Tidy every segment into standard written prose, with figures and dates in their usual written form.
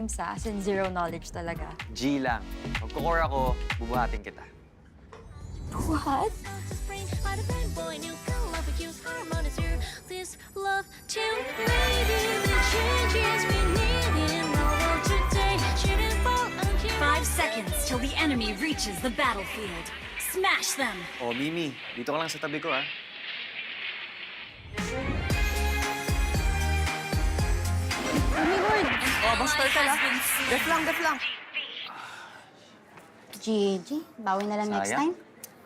as in zero knowledge talaga. G lang. Magkukore ako, bubuhatin kita. What? Five seconds till the enemy reaches the battlefield. Smash them! Oh, Mimi, dito ka lang sa tabi ko, ha? Lord! Oh, buster ka lang. Def lang. GG. Bawi na lang next Sayang. time.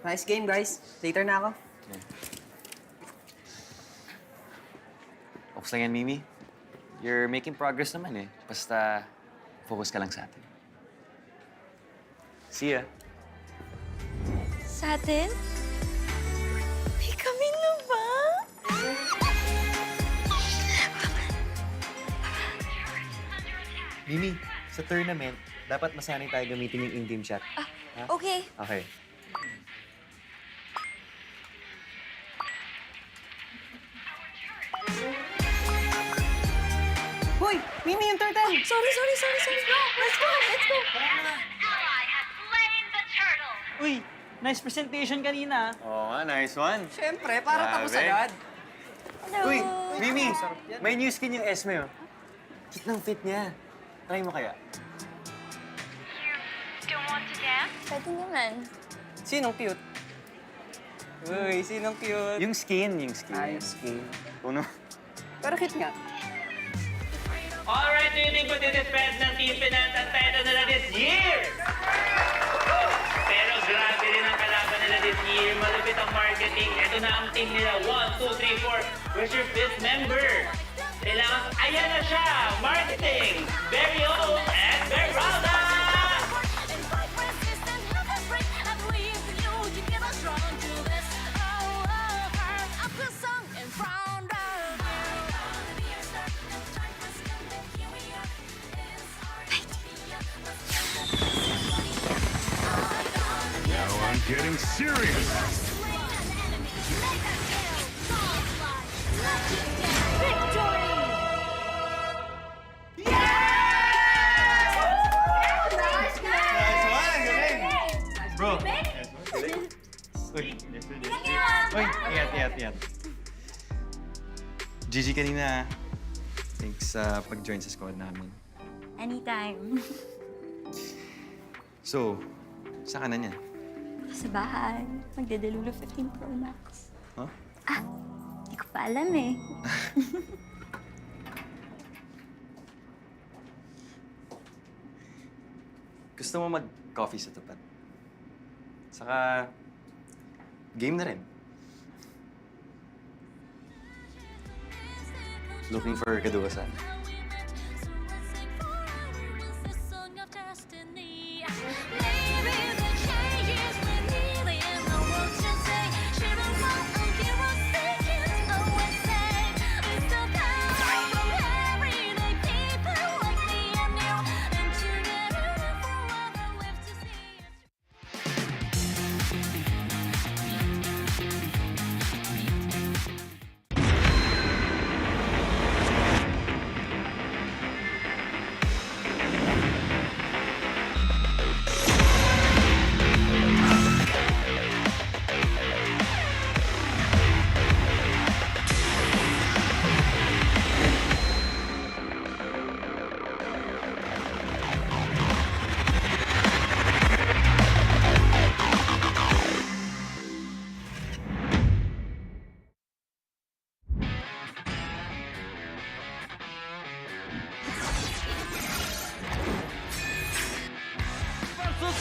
Nice game, guys. Later na ako. Ops lang yan, Mimi. You're making progress naman, eh. Basta, focus ka lang sa atin. See ya. Sa atin? May kami na ba? Mimi, sa tournament, dapat masanay tayo gamitin yung in-game chat. Ah, okay. Okay. Hoy! Mimi, yung turtle! Sorry. Let's go. Uy, nice presentation kanina. Oo nga, nice one. Siyempre, para tapos Grabe. agad. Hello. Uy, Mimi, may new skin yung Esme, oh. Cute ng fit niya. Try mo kaya? Pwede naman. Sinong cute? Uy, sinong cute? Yung skin. Ay, skin. Puno. Pero cute nga. Alright, do you think matidefend ng Team Finance ang title nila this year? Pero grabe rin ang kalaban nila this year. Malupit ang marketing. Ito na ang team nila. 1, 2, 3, 4. Where's your fifth member? Kailangan, ayan na siya! Marketing! Very old and very proud! Now I'm getting serious. Bro. Uy, ingat. GG kanina, ah. Thanks sa pag-join sa squad namin. Anytime. So, saan ka na niyan? Sa bahay. Magdedelulo 15 Pro Max. Huh? Hindi ko pa alam eh. Gusto mo mag-coffee sa tapat? Saka, game na rin. Looking for kaduwasan.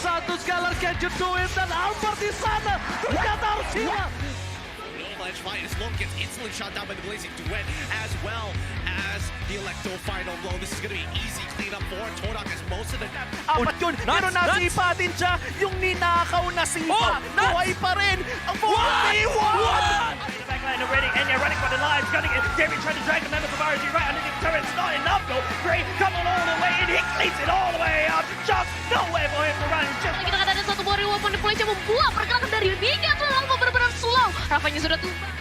Santos Galar can you do it? And Albertisana ternyata Arcila. Avalanche fight as Lone gets instantly shot down by the Blazing Duet, as well as the Electo final blow. This is going to be easy cleanup for Todak as most of the... Apat yun, pero nasipa din siya. Yung ninakaw na sipa, buhay pa rin. Ang buhay! The backline already, and they're running for the lines, gunning it. Jerry trying to drag the members of RG right underneath the turret. It's not enough, though. Gray coming all the way, and he cleats it all the way up. Just nowhere for him to run. Just... Kita kata ada satu body weapon di polis yang membuat pergerakan dari Mika tuh langsung benar-benar slow. Rafanya sudah tumbang.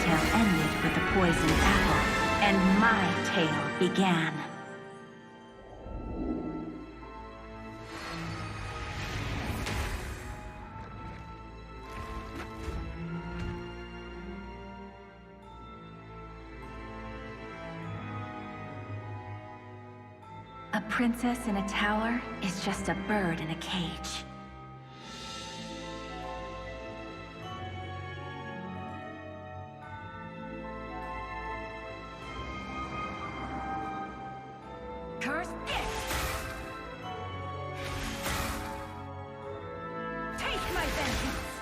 tale ended with a poisoned apple, and my tale began. A princess in a tower is just a bird in a cage. Curse it! Take my vengeance!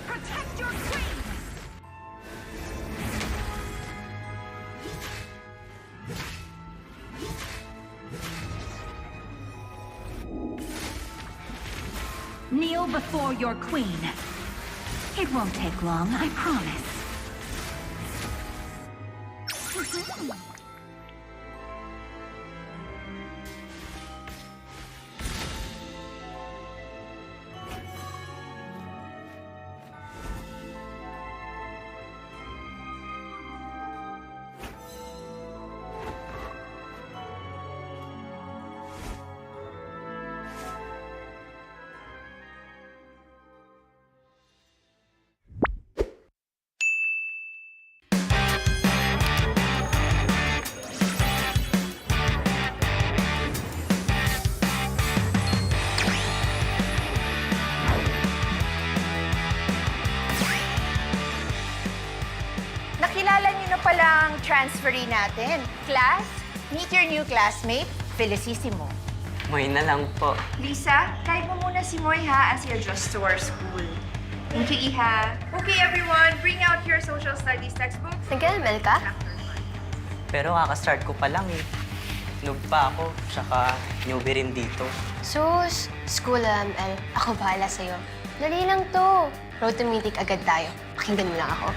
Protect your queen! Kneel before your queen. It won't take long, I promise. Nakilala niyo na palang transferee natin. Class, meet your new classmate, Felicissimo. Moy na lang po. Lisa, guide mo muna si Moy ha as he adjusts to our school. Thank you, Iha. Okay, everyone, bring out your social studies textbooks. Nag-ML ka? Pero kakastart ko pa lang eh. Noob pa ako, tsaka newbie rin dito. Sus, school ML. Ako bahala sa'yo. Dali lang to. Road to Mythic agad tayo. Pakinggan mo lang ako.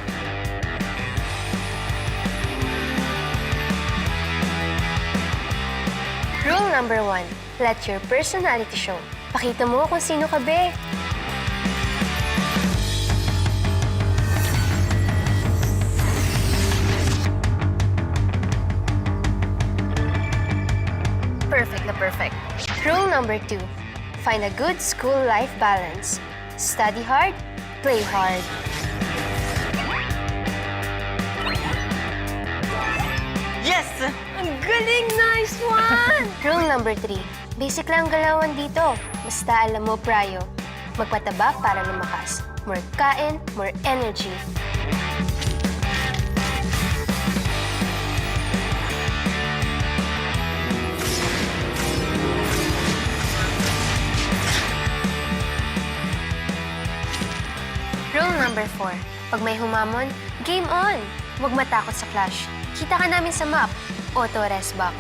Rule number 1, let your personality show. Pakita mo kung sino ka, be. Perfect na perfect. Rule number 2, find a good school-life balance. Study hard, play hard. Yes! Ang galing! Nice one! Rule number 3, basic lang galawan dito. Basta alam mo, Prayo, magpataba para lumakas. More kain, more energy. Rule number 4, pag may humamon, game on! Huwag matakot sa clash. Kita ka namin sa map, auto rest back.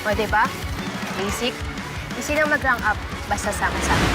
O, diba? Basic. Easy lang mag-rank up. Basta sama-sama.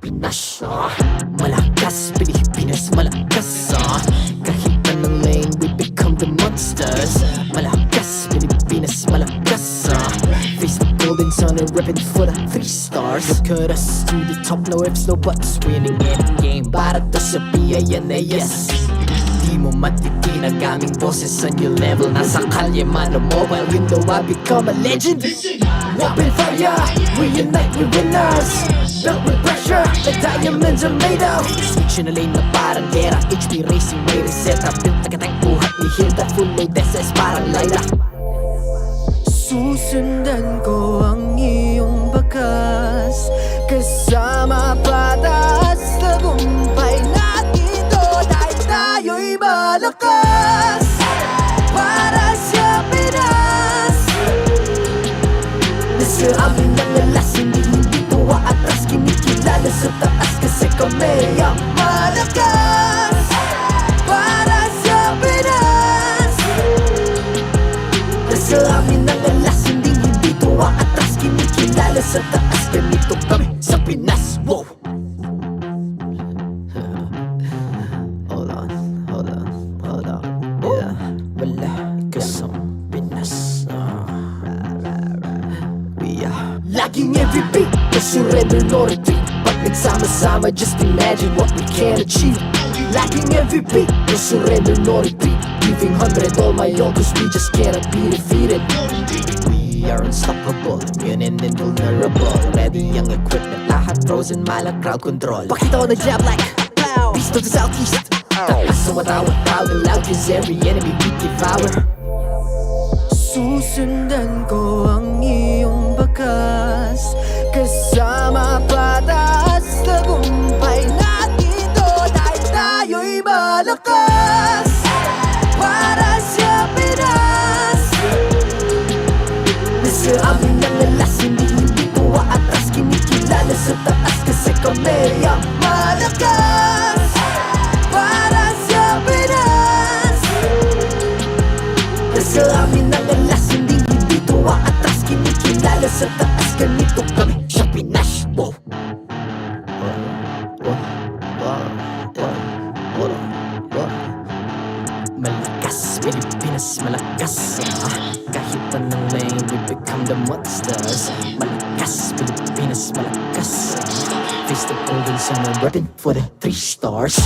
Pinas Malakas, Pilipinas malakas Kahit anong lane, we become the monsters. Malakas, Pilipinas malakas Face the golden sun and ribbon for the 3 stars. Look at us to the top, no ifs, no buts. Winning any game, para to sa PINAS. Di mo matitin ang aming boses on your level. Nasa kalye man o mobile, you know I become a legend. Open fire, we unite, we winners. Built with pressure, like diamonds are made of. Switch in a lane na parang gera. HP Racing may reseta. Built agad ang buhat ni Hilda. Full load SS parang Lyra. Susundan ko ang iyong bakas. Kasama patas. Tagumpay natin to dahil tayo'y malakas. Para sa Pinas. Nasa amin ang alas, hindi to atras. Kinikilala sa taas kasi kami ang malakas. Para sa Pinas. Nasa amin ang alas, hindi to atras. Kinikilala sa taas, ganito kami sa Pinas. Wow! Hold on. Yeah, wala ka sa Pinas. Laging MVP, no surrender, no retreat. Pag nagsama-sama, just imagine what we can achieve. Laging MVP, no surrender, no retreat. Giving 100 all my all, cause we just cannot be defeated. We are unstoppable, immune and invulnerable. Ready ang equipment, lahat frozen, malak crowd control. Pakita ko na jab like beast of the southeast. Taas sa watawat, proud and loud, cause every enemy we devour. Susundan ko ang iyong bakas. Kasama patas. Tagumpay natin to dahil tayo'y malakas. Para sa Pinas. Nasa amin ang alas, hindi to atras. Kinikilala sa taas kasi kami ang malakas. Para sa Pinas. Nasa amin ang alas, hindi to atras. Kinikilala sa taas, ganito kami sa Pinas. Wow! Malakas, Pilipinas malakas Kahit anong lane, we become the monsters. Malakas, Pilipinas malakas Face the golden sun and weapon for the 3 stars.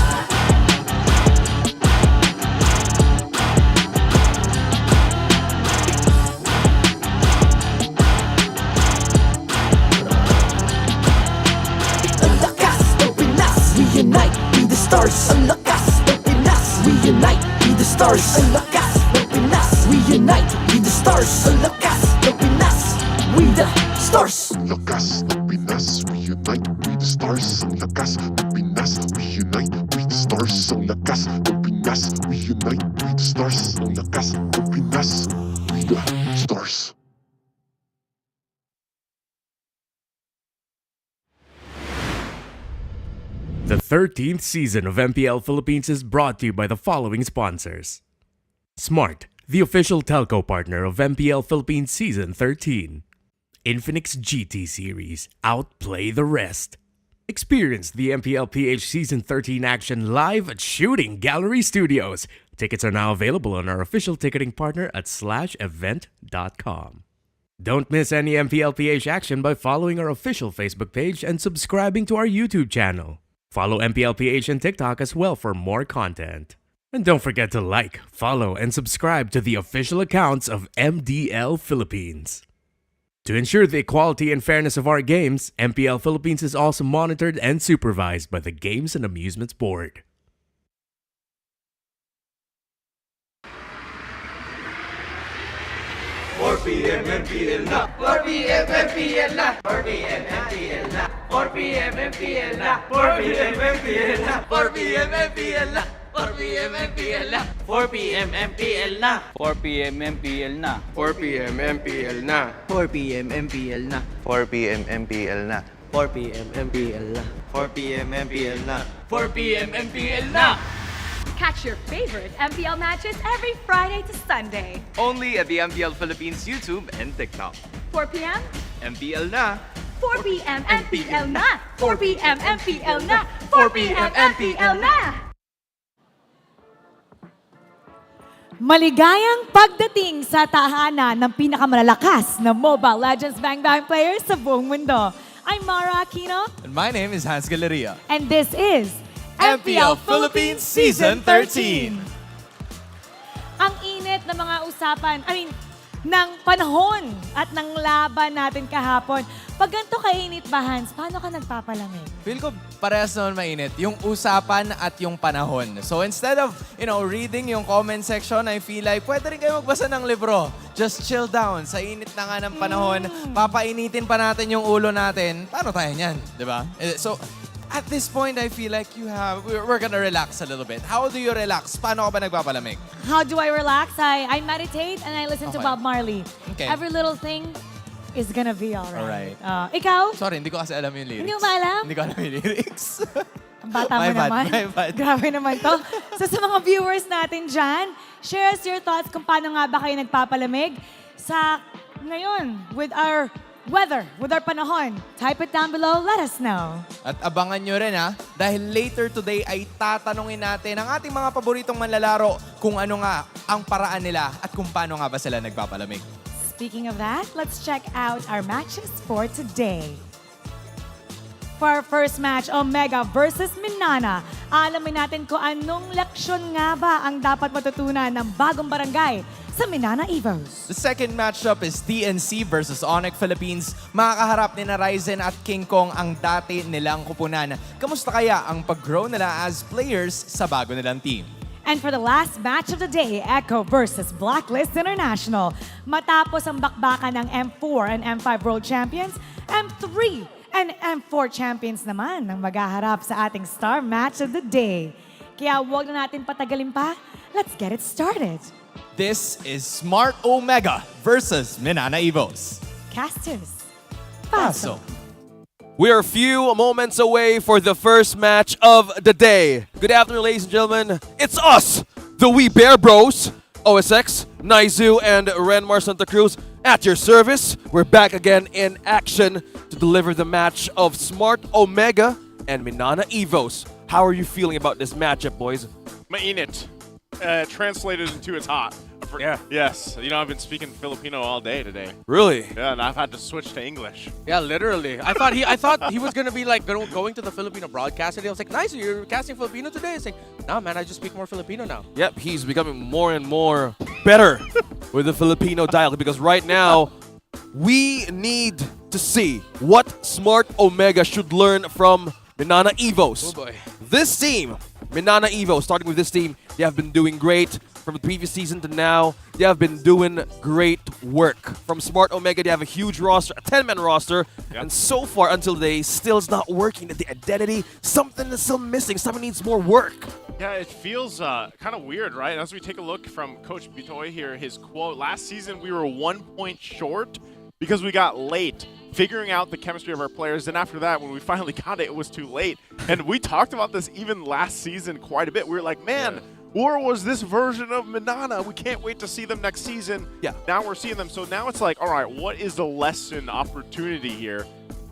Unite, be the stars. Ang lakas ng Pinas. We unite, be the stars. Ang lakas ng Pinas. We unite, be the stars. Ang lakas ng Pinas. We the stars. Ang lakas ng Pinas. We unite, we the stars. Ang lakas ng Pinas. We unite, we the stars. Ang lakas ng Pinas. We unite, we the stars. Ang lakas ng Pinas. We the stars. The 13th season of MPL Philippines is brought to you by the following sponsors. Smart, the official telco partner of MPL Philippines Season 13. Infinix GT Series, outplay the rest. Experience the MPL PH Season 13 action live at Shooting Gallery Studios. Tickets are now available on our official ticketing partner at /event.com. Don't miss any MPL PH action by following our official Facebook page and subscribing to our YouTube channel. Follow MPL PH on TikTok as well for more content. And don't forget to like, follow, and subscribe to the official accounts of MDL Philippines. To ensure the equality and fairness of our games, MPL Philippines is also monitored and supervised by the Games and Amusements Board. PM MPL na 4 PM MPL na 4 PM MPL na 4 PM MPL na 4 PM MPL na 4 PM MPL na 4 PM MPL na 4 PM MPL na 4 PM MPL na 4 PM MPL na 4 PM MPL na 4 PM MPL na 4 PM MPL na 4 PM MPL na 4 PM MPL na. Catch your favorite MPL matches every Friday to Sunday. Only at the MPL Philippines YouTube and TikTok. 4 p.m. MPL na. 4 p.m. MPL na! 4 p.m. MPL na! 4 p.m. MPL na! Maligayang pagdating sa tahanan ng pinakamalalakas na Mobile Legends Bang Bang players sa buong mundo. I'm Mara Aquino. And my name is Hans Galeria. And this is MPL Philippines Season 13. Ang init na mga usapan, ng panahon at ng laban natin kahapon. Pag ganito kainit ba, Hans, paano ka nagpapalamig? Feel ko parehas naman mainit. Yung usapan at yung panahon. So instead of, reading yung comment section, I feel like pwede rin kayo magbasa ng libro. Just chill down. Sa init na nga ng panahon, papainitin pa natin yung ulo natin. Paano tayo niyan? Diba? So, at this point, I feel like we're gonna relax a little bit. How do you relax? Paano ka ba nagpapalamig? How do I relax? I meditate and I listen to Bob Marley. Okay. Every little thing is gonna be alright. Alright. Ikaw? Sorry, hindi ko kasi alam yung lyrics. Hindi mo maalam? Hindi ko alam yung lyrics. Ang bata mo naman. My bad. Grabe naman to. So sa mga viewers natin dyan, share us your thoughts kung paano nga ba kayo nagpapalamig sa ngayon with our weather, with our panahon. Type it down below, let us know. At abangan nyo rin dahil later today ay tatanungin natin ang ating mga paboritong manlalaro kung ano nga ang paraan nila at kung paano nga ba sila nagpapalamig. Speaking of that, let's check out our matches for today. For our first match, Omega versus MNNE. Alamin natin kung anong leksyon nga ba ang dapat matutunan ng bagong barangay sa MNNE Evos. The second matchup is TNC versus ONIC Philippines. Makakaharap ni Raizen at King Kong ang dati nilang kupunan. Kamusta kaya ang pag-grow nila as players sa bago nilang team? And for the last match of the day, Echo versus Blacklist International. Matapos ang bakbakan ng M4 and M5 World Champions, M3 and M4 Champions naman ang maghaharap sa ating star match of the day. Kaya huwag na natin patagalin pa. Let's get it started. This is Smart Omega versus MNNE Evos. Casters, Paso. We are a few moments away for the first match of the day. Good afternoon, ladies and gentlemen. It's us, the We Bear Bros, OSX, Naizu, and Renmar Santa Cruz at your service. We're back again in action to deliver the match of Smart Omega and MNNE Evos. How are you feeling about this matchup, boys? Mainit. Translated into it's hot. Yeah. Yes. I've been speaking Filipino all day today. Really? Yeah, and I've had to switch to English. Yeah, literally. I thought he was gonna be like going to the Filipino broadcast, and I was like, "Nice, you're casting Filipino today." It's like, "No, man, I just speak more Filipino now." Yep, he's becoming more and more better with the Filipino dialect because right now we need to see what Smart Omega should learn from MNNE Evos. Oh boy. This team, MNNE Evos, starting with this team, they have been doing great. From the previous season to now, they have been doing great work. From Smart Omega, they have a huge roster, a 10-man roster, and so far until today, still is not working. The identity, something is still missing. Something needs more work. Yeah, it feels kind of weird, right? As we take a look from Coach Bitoy here, his quote, last season we were 1 point short because we got late figuring out the chemistry of our players. And after that, when we finally got it, it was too late. And we talked about this even last season quite a bit. We were like, man, or was this version of MNNE? We can't wait to see them next season. Yeah. Now we're seeing them. So now it's like, all right, what is the lesson opportunity here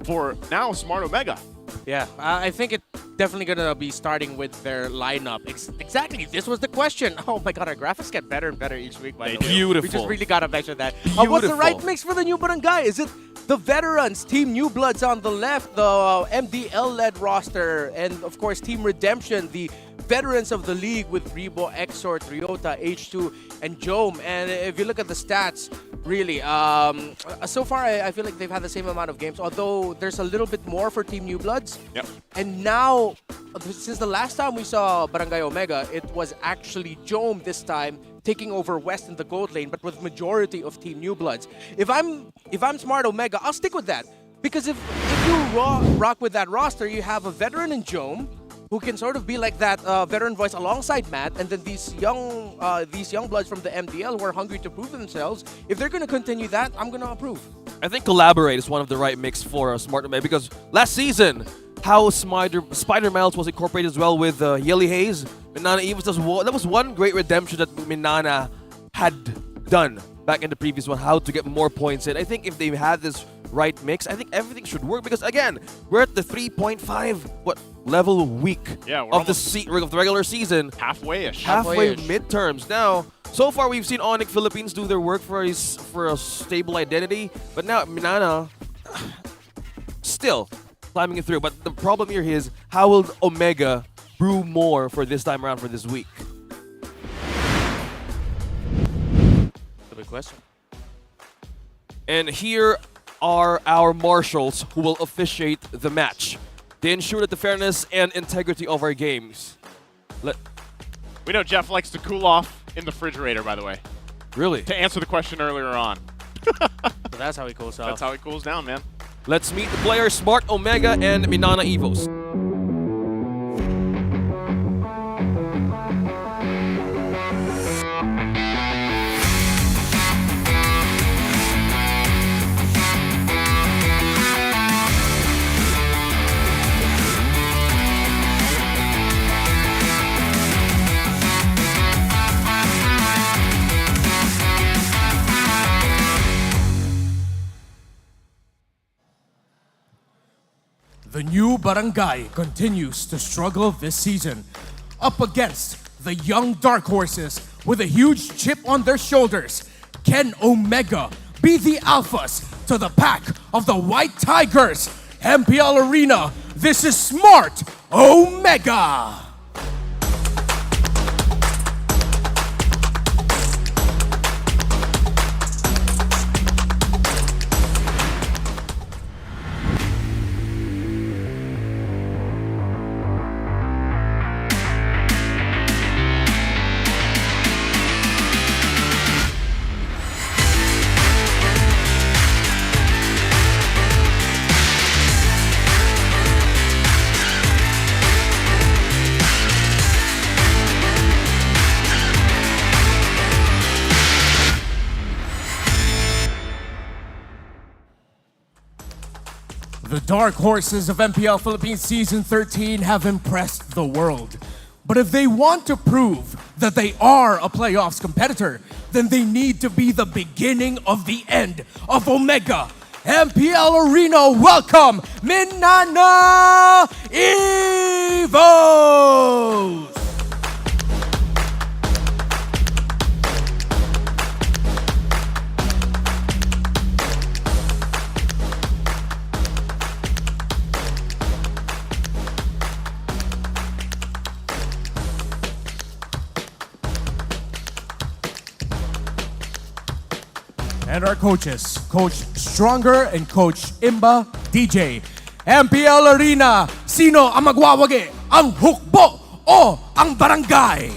for now Smart Omega? Yeah, I think it's definitely going to be starting with their lineup. Exactly, this was the question. Oh my god, our graphics get better and better each week, by the way. Beautiful. We just really got to mention that. Beautiful. What's the right mix for the new barangay? Is it the veterans, Team New Bloods on the left, the MDL-led roster, and of course Team Redemption, the veterans of the league with Rebo, Exor, Toyota, H2, and Jome. And if you look at the stats, really, so far I feel like they've had the same amount of games, although there's a little bit more for Team New Bloods. Yep. And now, since the last time we saw Barangay Omega, it was actually Jome this time taking over West in the gold lane, but with majority of Team New Bloods. If I'm Smart Omega, I'll stick with that. Because if you rock with that roster, you have a veteran in Jome who can sort of be like that veteran voice alongside Matt, and then these young bloods from the MDL who are hungry to prove themselves. If they're going to continue that, I'm going to approve. I think collaborate is one of the right mix for Smart Omega because last season, how Spider Miles was incorporated as well with Yelly Hayes, MNNE Evos, that was one great redemption that MNNE had done back in the previous one, how to get more points in. I think if they had this right mix, I think everything should work because again, we're at the 3.5 level week of the regular season. Halfway-ish. Halfway midterms. Now, so far we've seen ONIC Philippines do their work for a stable identity, but now MNNE still climbing it through. But the problem here is how will Omega brew more for this time around for this week? The big question. And here are our marshals who will officiate the match. They ensure that the fairness and integrity of our games. We know Jeff likes to cool off in the refrigerator, by the way. Really? To answer the question earlier on. So that's how he cools off. That's how he cools down, man. Let's meet the players Smart Omega and MNNE EVOS. The new barangay continues to struggle this season, up against the young dark horses with a huge chip on their shoulders. Can Omega be the alphas to the pack of the White Tigers? MPL Arena, this is Smart Omega! The Dark Horses of MPL Philippines Season 13 have impressed the world. But if they want to prove that they are a playoffs competitor, then they need to be the beginning of the end of Omega. MPL Arena, welcome MNNE EVOS! And our coaches, Coach Stronger and Coach Imba DJ. MPL Arena, sino ang magwawagi? Ang hukbo o ang barangay?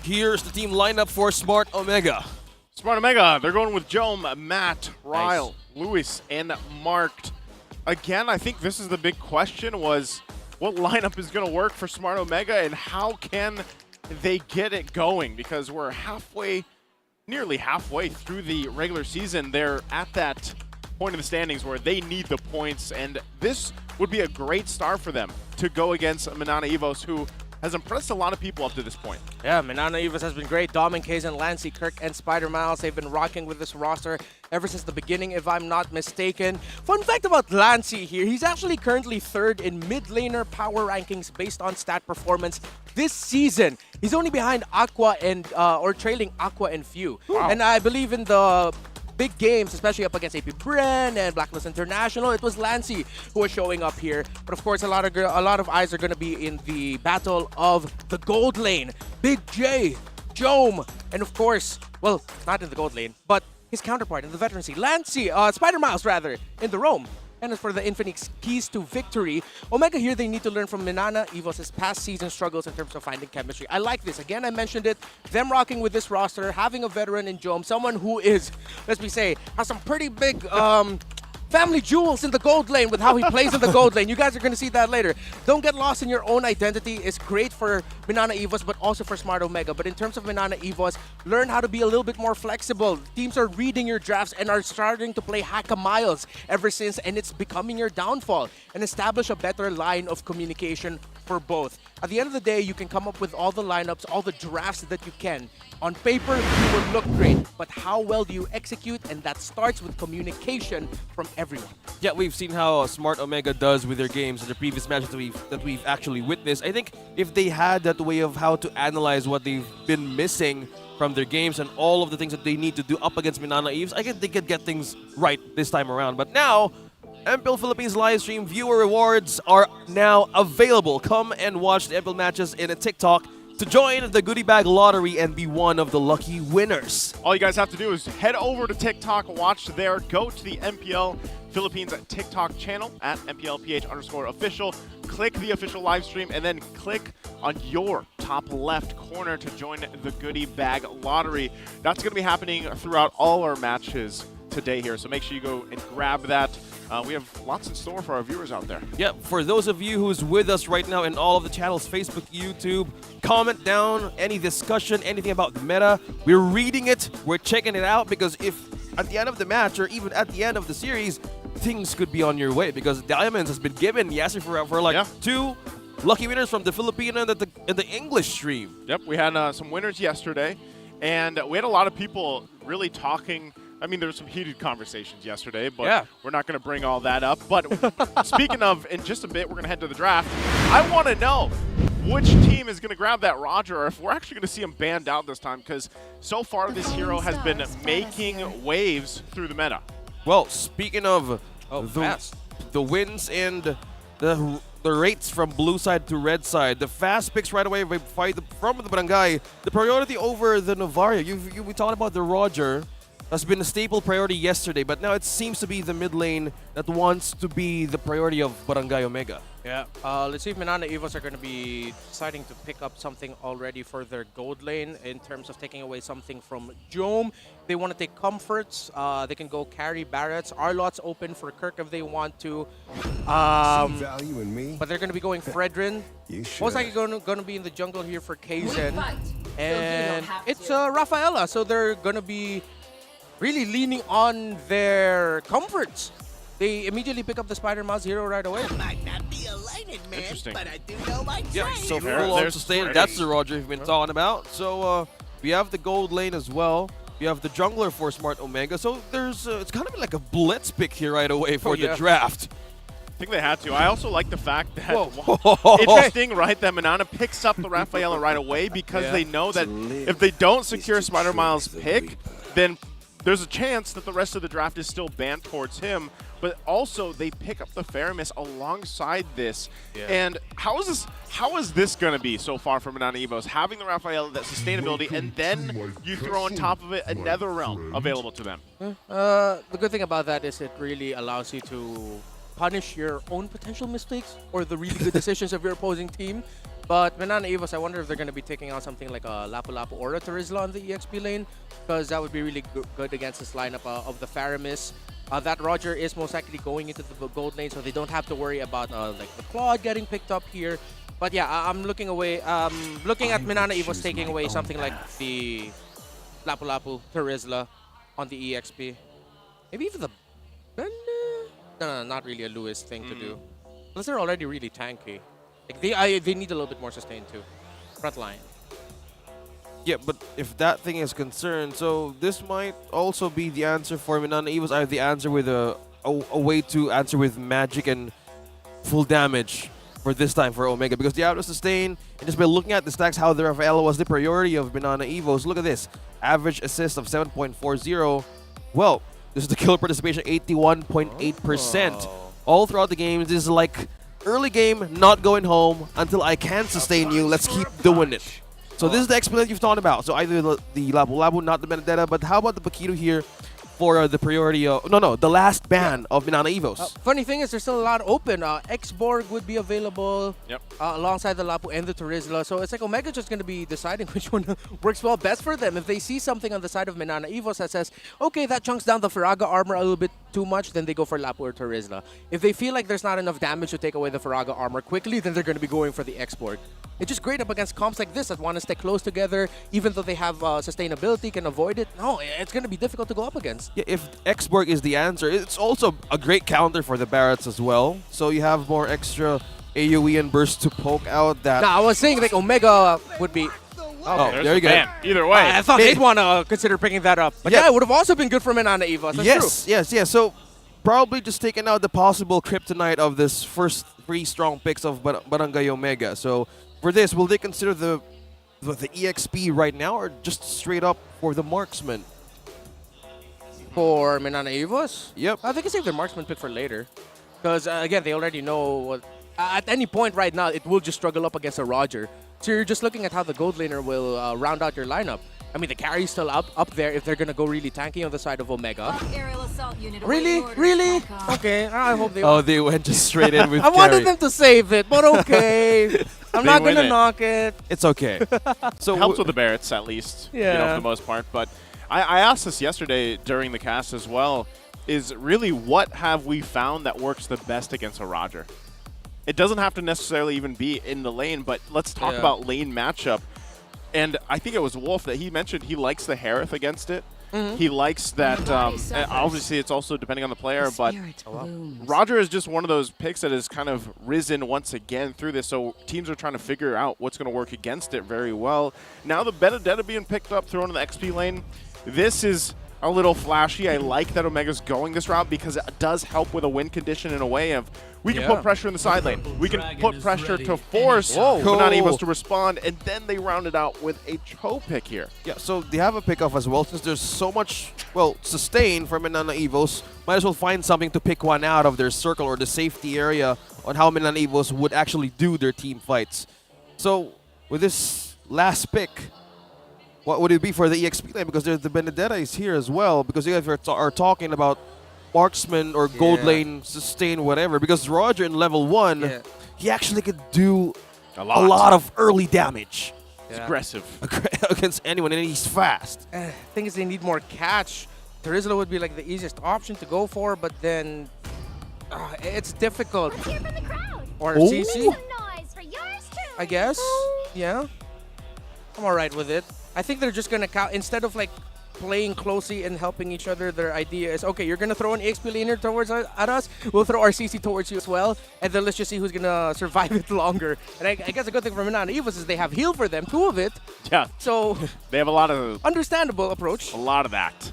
Here's the team lineup for Smart Omega. Smart Omega, they're going with Jome, Matt, Ryle, Lewis, and Marked. Again, I think this is the big question was what lineup is going to work for Smart Omega and how can they get it going? Because we're nearly halfway through the regular season. They're at that point of the standings where they need the points, and this would be a great start for them to go against MNNE EVOS, who has impressed a lot of people up to this point. Yeah, MNNE EVOS has been great. Domin, Kaizen, Lancey, Kirk, and Spider Miles, they've been rocking with this roster ever since the beginning, if I'm not mistaken. Fun fact about Lancey here, he's actually currently third in mid-laner power rankings based on stat performance this season. He's only behind Aqua and, or trailing Aqua and Few. Wow. And I believe in the big games, especially up against AP Bren and Blacklist International, it was Lancey who was showing up here. But of course, a lot of eyes are going to be in the battle of the gold lane. Big J, Jome, and of course, well, not in the gold lane, but his counterpart in the veterancy, Lancey, Spider Mouse rather, in the roam. And as for the Infinix keys to victory, Omega here, they need to learn from MNNE EVOS' past season struggles in terms of finding chemistry. I like this. Again, I mentioned it. Them rocking with this roster, having a veteran in Jome, someone who is, let's say, has some pretty big family jewels in the gold lane with how he plays in the gold lane. You guys are going to see that later. Don't get lost in your own identity. It's great for MNNE EVOS, but also for Smart Omega. But in terms of MNNE EVOS, learn how to be a little bit more flexible. Teams are reading your drafts and are starting to play hack-a-miles ever since, and it's becoming your downfall. And establish a better line of communication for both. At the end of the day, you can come up with all the lineups, all the drafts that you can. On paper, you will look great, but how well do you execute? And that starts with communication from everyone. Yeah, we've seen how Smart Omega does with their games in the previous matches that we've actually witnessed. I think if they had that way of how to analyze what they've been missing from their games and all of the things that they need to do up against MNNE EVOS, I think they could get things right this time around. But now, MPL Philippines live stream viewer rewards are now available. Come and watch the MPL matches in a TikTok to join the goodie bag lottery and be one of the lucky winners. All you guys have to do is head over to TikTok, watch there, go to the MPL Philippines TikTok channel at MPL PH_official, click the official live stream, and then click on your top left corner to join the goodie bag lottery. That's going to be happening throughout all our matches today here, so make sure you go and grab that. We have lots in store for our viewers out there. Yeah, for those of you who's with us right now in all of the channels, Facebook, YouTube, comment down any discussion, anything about the meta. We're reading it, we're checking it out, because if at the end of the match or even at the end of the series, things could be on your way, because Diamonds has been given yesterday for like 2 lucky winners from the Filipino and the English stream. Yep, we had some winners yesterday, and we had a lot of people really talking. I mean, there were some heated conversations yesterday, but we're not going to bring all that up. But speaking of, in just a bit, we're going to head to the draft. I want to know which team is going to grab that Roger, or if we're actually going to see him banned out this time, because so far this hero has been making waves through the meta. Well, speaking of the wins and the rates from blue side to red side, the fast picks right away from the Barangay, the priority over the Novaria. We talked about the Roger. Has been a staple priority yesterday, but now it seems to be the mid lane that wants to be the priority of Barangay Omega. Yeah, let's see if MNNE EVOS are going to be deciding to pick up something already for their gold lane in terms of taking away something from Jome. They want to take comforts. They can go carry Barretts. Arlot's open for Kirk if they want to. value in me? But they're going to be going Fredrin. Most likely going to be in the jungle here for Kaizen. And it's Rafaela, so they're going to be really leaning on their comforts. They immediately pick up the Spider-Mouse hero right away. Might not be a lightning man, Interesting. but I do know my Yeah, trade. so full on sustain. That's the Roger we've been talking about. So we have the gold lane as well. We have the jungler for Smart Omega. So there's it's kind of like a blitz pick here right away for the draft. I think they had to. I also like the fact that interesting, right? That MNNE picks up the Rafaela right away because they know that if they don't secure Spider-Miles' pick, then there's a chance that the rest of the draft is still banned towards him. But also, they pick up the Faramis alongside this. And how is this going to be so far for MNNE EVOS? Having the Rafaela, that sustainability, and then you throw on top of it another realm available to them. The good thing about that is it really allows you to punish your own potential mistakes or the really good decisions of your opposing team. But MNNE EVOS, I wonder if they're going to be taking out something like a Lapu-Lapu or a Terizla on the EXP lane, because that would be really good against this lineup of the Faramis. That Roger is most likely going into the gold lane, so they don't have to worry about like the Claude getting picked up here. But yeah, I'm looking away. Looking at MNNE EVOS taking away something like the Lapu-Lapu, Terizla on the EXP. Maybe even the... No, not really a Lewis thing to do. Unless they're already really tanky. Like they need a little bit more sustain too. Front line. Yeah, but if that thing is concerned, so this might also be the answer for MNNE EVOS. I have the answer with a way to answer with magic and full damage for this time for Omega, because the auto sustain, and just by looking at the stacks, how the Rafaela was the priority of MNNE EVOS. Look at this, average assist of 7.40. Well, this is the kill participation, 81.8%. All throughout the game, this is like early game, not going home until I can sustain you. Let's keep doing it. So this is the exploit you've talked about. So either the Lapu-Lapu, not the Benedetta, but how about the Paquito here for the priority of... No, the last ban of MNNE EVOS. Funny thing is, there's still a lot open. X-Borg would be available alongside the Lapu and the Terizla. So it's like Omega just going to be deciding which one works best for them. If they see something on the side of MNNE EVOS that says, okay, that chunks down the Faraga armor a little bit too much, then they go for Lapu or Terizla. If they feel like there's not enough damage to take away the Faraga armor quickly, then they're going to be going for the export. It's just great up against comps like this that want to stay close together, even though they have sustainability, can avoid it. No, it's going to be difficult to go up against. Yeah, if export is the answer, it's also a great counter for the Barretts as well. So you have more extra AoE and burst to poke out that. No, I was saying like Omega would be. Oh, there you go. Ban. Either way. I thought they'd want to consider picking that up. But yeah, it would have also been good for MNNE EVOS. That's true. Yes. So probably just taking out the possible kryptonite of this first 3 strong picks of Barangay Omega. So for this, will they consider the EXP right now or just straight up for the marksman? For MNNE EVOS? Yep. They can save their marksman pick for later. Because, again, they already know what... at any point right now, it will just struggle up against a Roger. So you're just looking at how the gold laner will round out your lineup. I mean, the carry's still up there if they're going to go really tanky on the side of Omega. Really? Really? Okay, I hope they... Oh, they went just straight in with I wanted them to save it, but okay. I'm not going to knock it. It's okay. So helps with the Barretts, at least, you know, for the most part. But I asked this yesterday during the cast as well, is really what have we found that works the best against a Roger? It doesn't have to necessarily even be in the lane, but let's talk about lane matchup. And I think it was Wolf that he mentioned he likes the Harith against it. He likes that, obviously it's also depending on the player, but Roger is just one of those picks that has kind of risen once again through this, so teams are trying to figure out what's going to work against it very well. Now the Benedetta being picked up, thrown in the XP lane, this is a little flashy. I like that Omega's going this route because it does help with a win condition in a way of we can put pressure in the side lane. We can put pressure to force MNNE EVOS to respond, and then they round it out with a Cho pick here. Yeah, so they have a pick off as well. Since there's so much, well, sustain from MNNE EVOS, might as well find something to pick one out of their circle or the safety area on how MNNE EVOS would actually do their team fights. So with this last pick, what would it be for the EXP lane? Because there's the Benedetta is here as well. Because you guys are talking about marksman or gold lane, sustain, whatever. Because Roger in level 1, he actually could do a lot of early damage. It's aggressive. Against anyone, and he's fast. Thing is, they need more catch. Terizla would be like the easiest option to go for, but then it's difficult. Or CC? I guess. Yeah. I'm alright with it. I think they're just gonna count instead of like playing closely and helping each other. Their idea is, okay, you're gonna throw an EXP laner towards at us, we'll throw our CC towards you as well, and then let's just see who's gonna survive it longer. And I guess a good thing for MNNE EVOS is they have heal for them, 2 of it. Yeah. So they have a lot of understandable approach. A lot of that.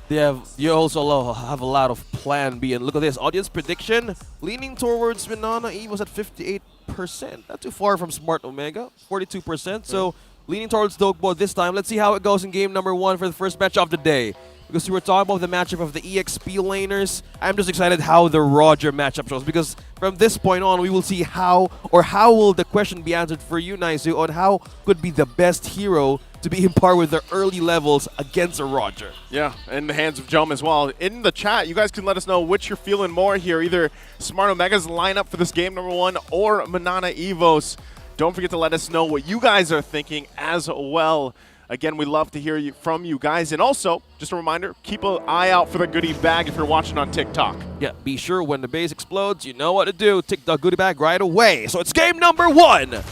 You also have a lot of plan B, and look at this audience prediction leaning towards MNNE EVOS at 58%. Not too far from Smart Omega, 42%. So. Leaning towards Dokbo this time. Let's see how it goes in game number 1 for the first match of the day. Because we were talking about the matchup of the EXP laners. I'm just excited how the Roger matchup shows. Because from this point on, we will see how will the question be answered for you, Naizu, on how could be the best hero to be in par with their early levels against a Roger. Yeah, in the hands of Jom as well. In the chat, you guys can let us know which you're feeling more here. Either Smart Omega's lineup for this game number 1 or MNNE EVOS. Don't forget to let us know what you guys are thinking as well. Again, we love to hear from you guys. And also, just a reminder, keep an eye out for the goodie bag if you're watching on TikTok. Yeah, be sure when the base explodes, you know what to do. TikTok goodie bag right away. So it's game number 1.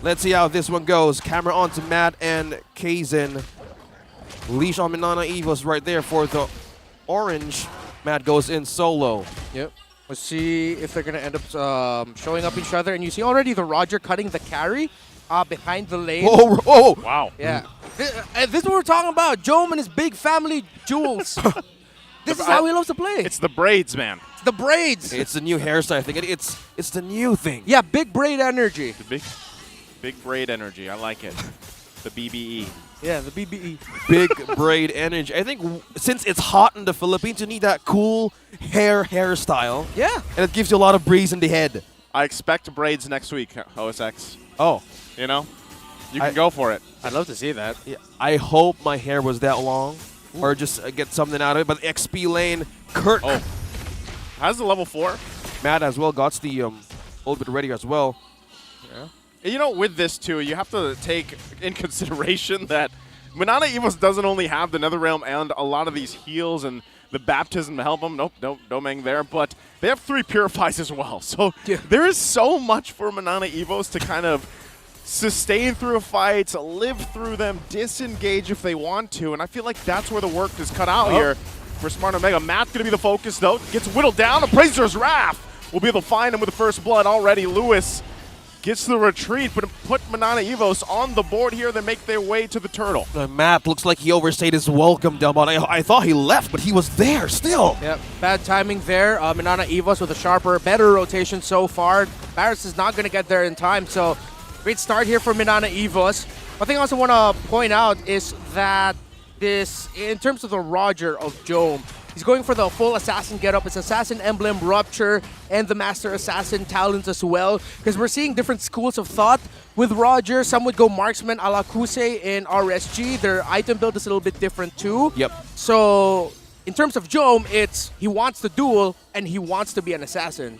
Let's see how this one goes. Camera on to Matt and Kaizen. Leash on MNNE EVOS right there for the orange. Matt goes in solo. Yep. Let's see if they're going to end up showing up each other. And you see already the Roger cutting the carry behind the lane. Whoa. Wow. Yeah. This is what we're talking about. Jom and his big family jewels. This is how he loves to play. It's the braids, man. It's the braids. It's the new hairstyle. I think it's the new thing. Yeah, big braid energy. The big braid energy. I like it. The BBE. Yeah, the BBE. Big braid energy. I think since it's hot in the Philippines, you need that cool hairstyle. Yeah. And it gives you a lot of breeze in the head. I expect braids next week, OSX. Oh. You know? You can go for it. I'd love to see that. Yeah. I hope my hair was that long. Or just get something out of it. But XP lane, Kirk. Oh. How's the level 4? Matt as well got the ultimate ready as well. Yeah. You know, with this too, you have to take in consideration that MNNE Evos doesn't only have the Netherrealm and a lot of these heals and the baptism to help them. Nope, Domeng there, but they have 3 purifies as well. So there is so much for MNNE Evos to kind of sustain through fights, live through them, disengage if they want to, and I feel like that's where the work is cut out here for Smart Omega. Matt's going to be the focus, though. Gets whittled down. Appraiser's Wrath will be able to find him with the first blood already. Lewis gets the retreat, but put MNNE Evos on the board here. They make their way to the turtle. Matt looks like he overstayed his welcome, Delbon. I thought he left, but he was there still. Yep, bad timing there. MNNE Evos with a sharper, better rotation so far. Barris is not going to get there in time, so great start here for MNNE Evos. One thing I also want to point out is that this, in terms of the Roger of Jome, he's going for the full assassin getup. It's assassin emblem, rupture, and the master assassin talents as well. Because we're seeing different schools of thought with Roger. Some would go marksman a la Kusei in RSG. Their item build is a little bit different too. Yep. So in terms of Jome, it's he wants to duel and he wants to be an assassin.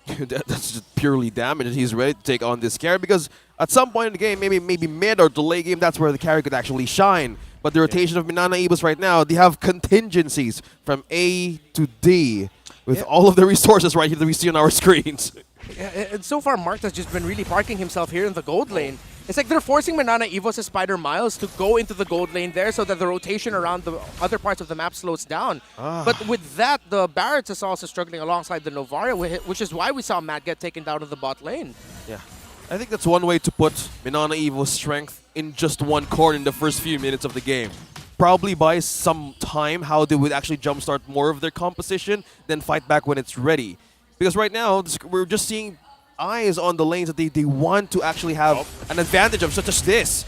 That's just purely damage, and he's ready to take on this carry because at some point in the game, maybe mid or delay game, that's where the carry could actually shine. But the rotation of MNNE Evos right now, they have contingencies from A to D with all of the resources right here that we see on our screens. Yeah, and so far, Mark has just been really parking himself here in the gold lane. It's like they're forcing MNNE Evos' Spider Miles to go into the gold lane there so that the rotation around the other parts of the map slows down. But with that, the Barretts is also struggling alongside the Novaria, which is why we saw Matt get taken down to the bot lane. Yeah. I think that's one way to put MNNE Evos' strength in just one corner in the first few minutes of the game. Probably buy some time how they would actually jumpstart more of their composition, then fight back when it's ready. Because right now, we're just seeing eyes on the lanes that they want to actually have an advantage of, such as this.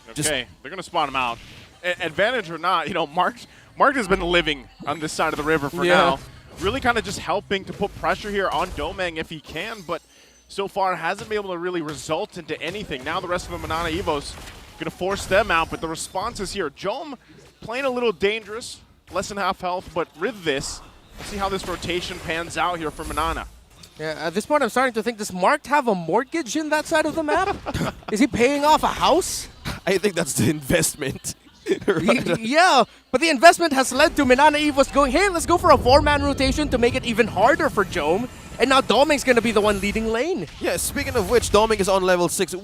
Okay, they're going to spawn him out. Advantage or not, you know, Mark has been living on this side of the river for now. Really kind of just helping to put pressure here on Domeng if he can, but so far hasn't been able to really result into anything. Now the rest of the MNNE Evos going to force them out, but the response is here. Jome playing a little dangerous, less than half health, but with this, let's see how this rotation pans out here for MNNE. Yeah, at this point I'm starting to think, does Mark have a mortgage in that side of the map? Is he paying off a house? I think that's the investment. Yeah, but the investment has led to MNNE Evos going, hey, let's go for a 4-man rotation to make it even harder for Jome. And now Domeng's going to be the one leading lane. Yeah, speaking of which, Domeng is on level 6.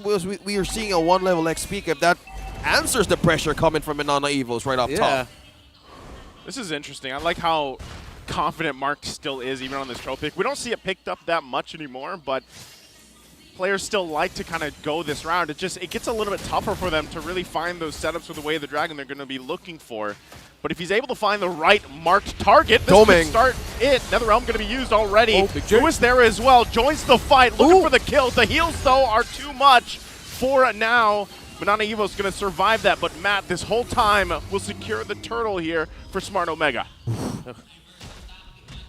We are seeing a 1-level XP cap. That answers the pressure coming from MNNE Evos right off top. This is interesting. I like how confident Mark still is even on this troll pick. We don't see it picked up that much anymore, but players still like to kind of go this round. It gets a little bit tougher for them to really find those setups with the way of the dragon they're going to be looking for. But if he's able to find the right marked target, this could start it. Netherrealm going to be used already. Lewis there as well, joins the fight, looking for the kills. The heals, though, are too much for now. MNNE Evos going to survive that, but Matt, this whole time, will secure the turtle here for Smart Omega.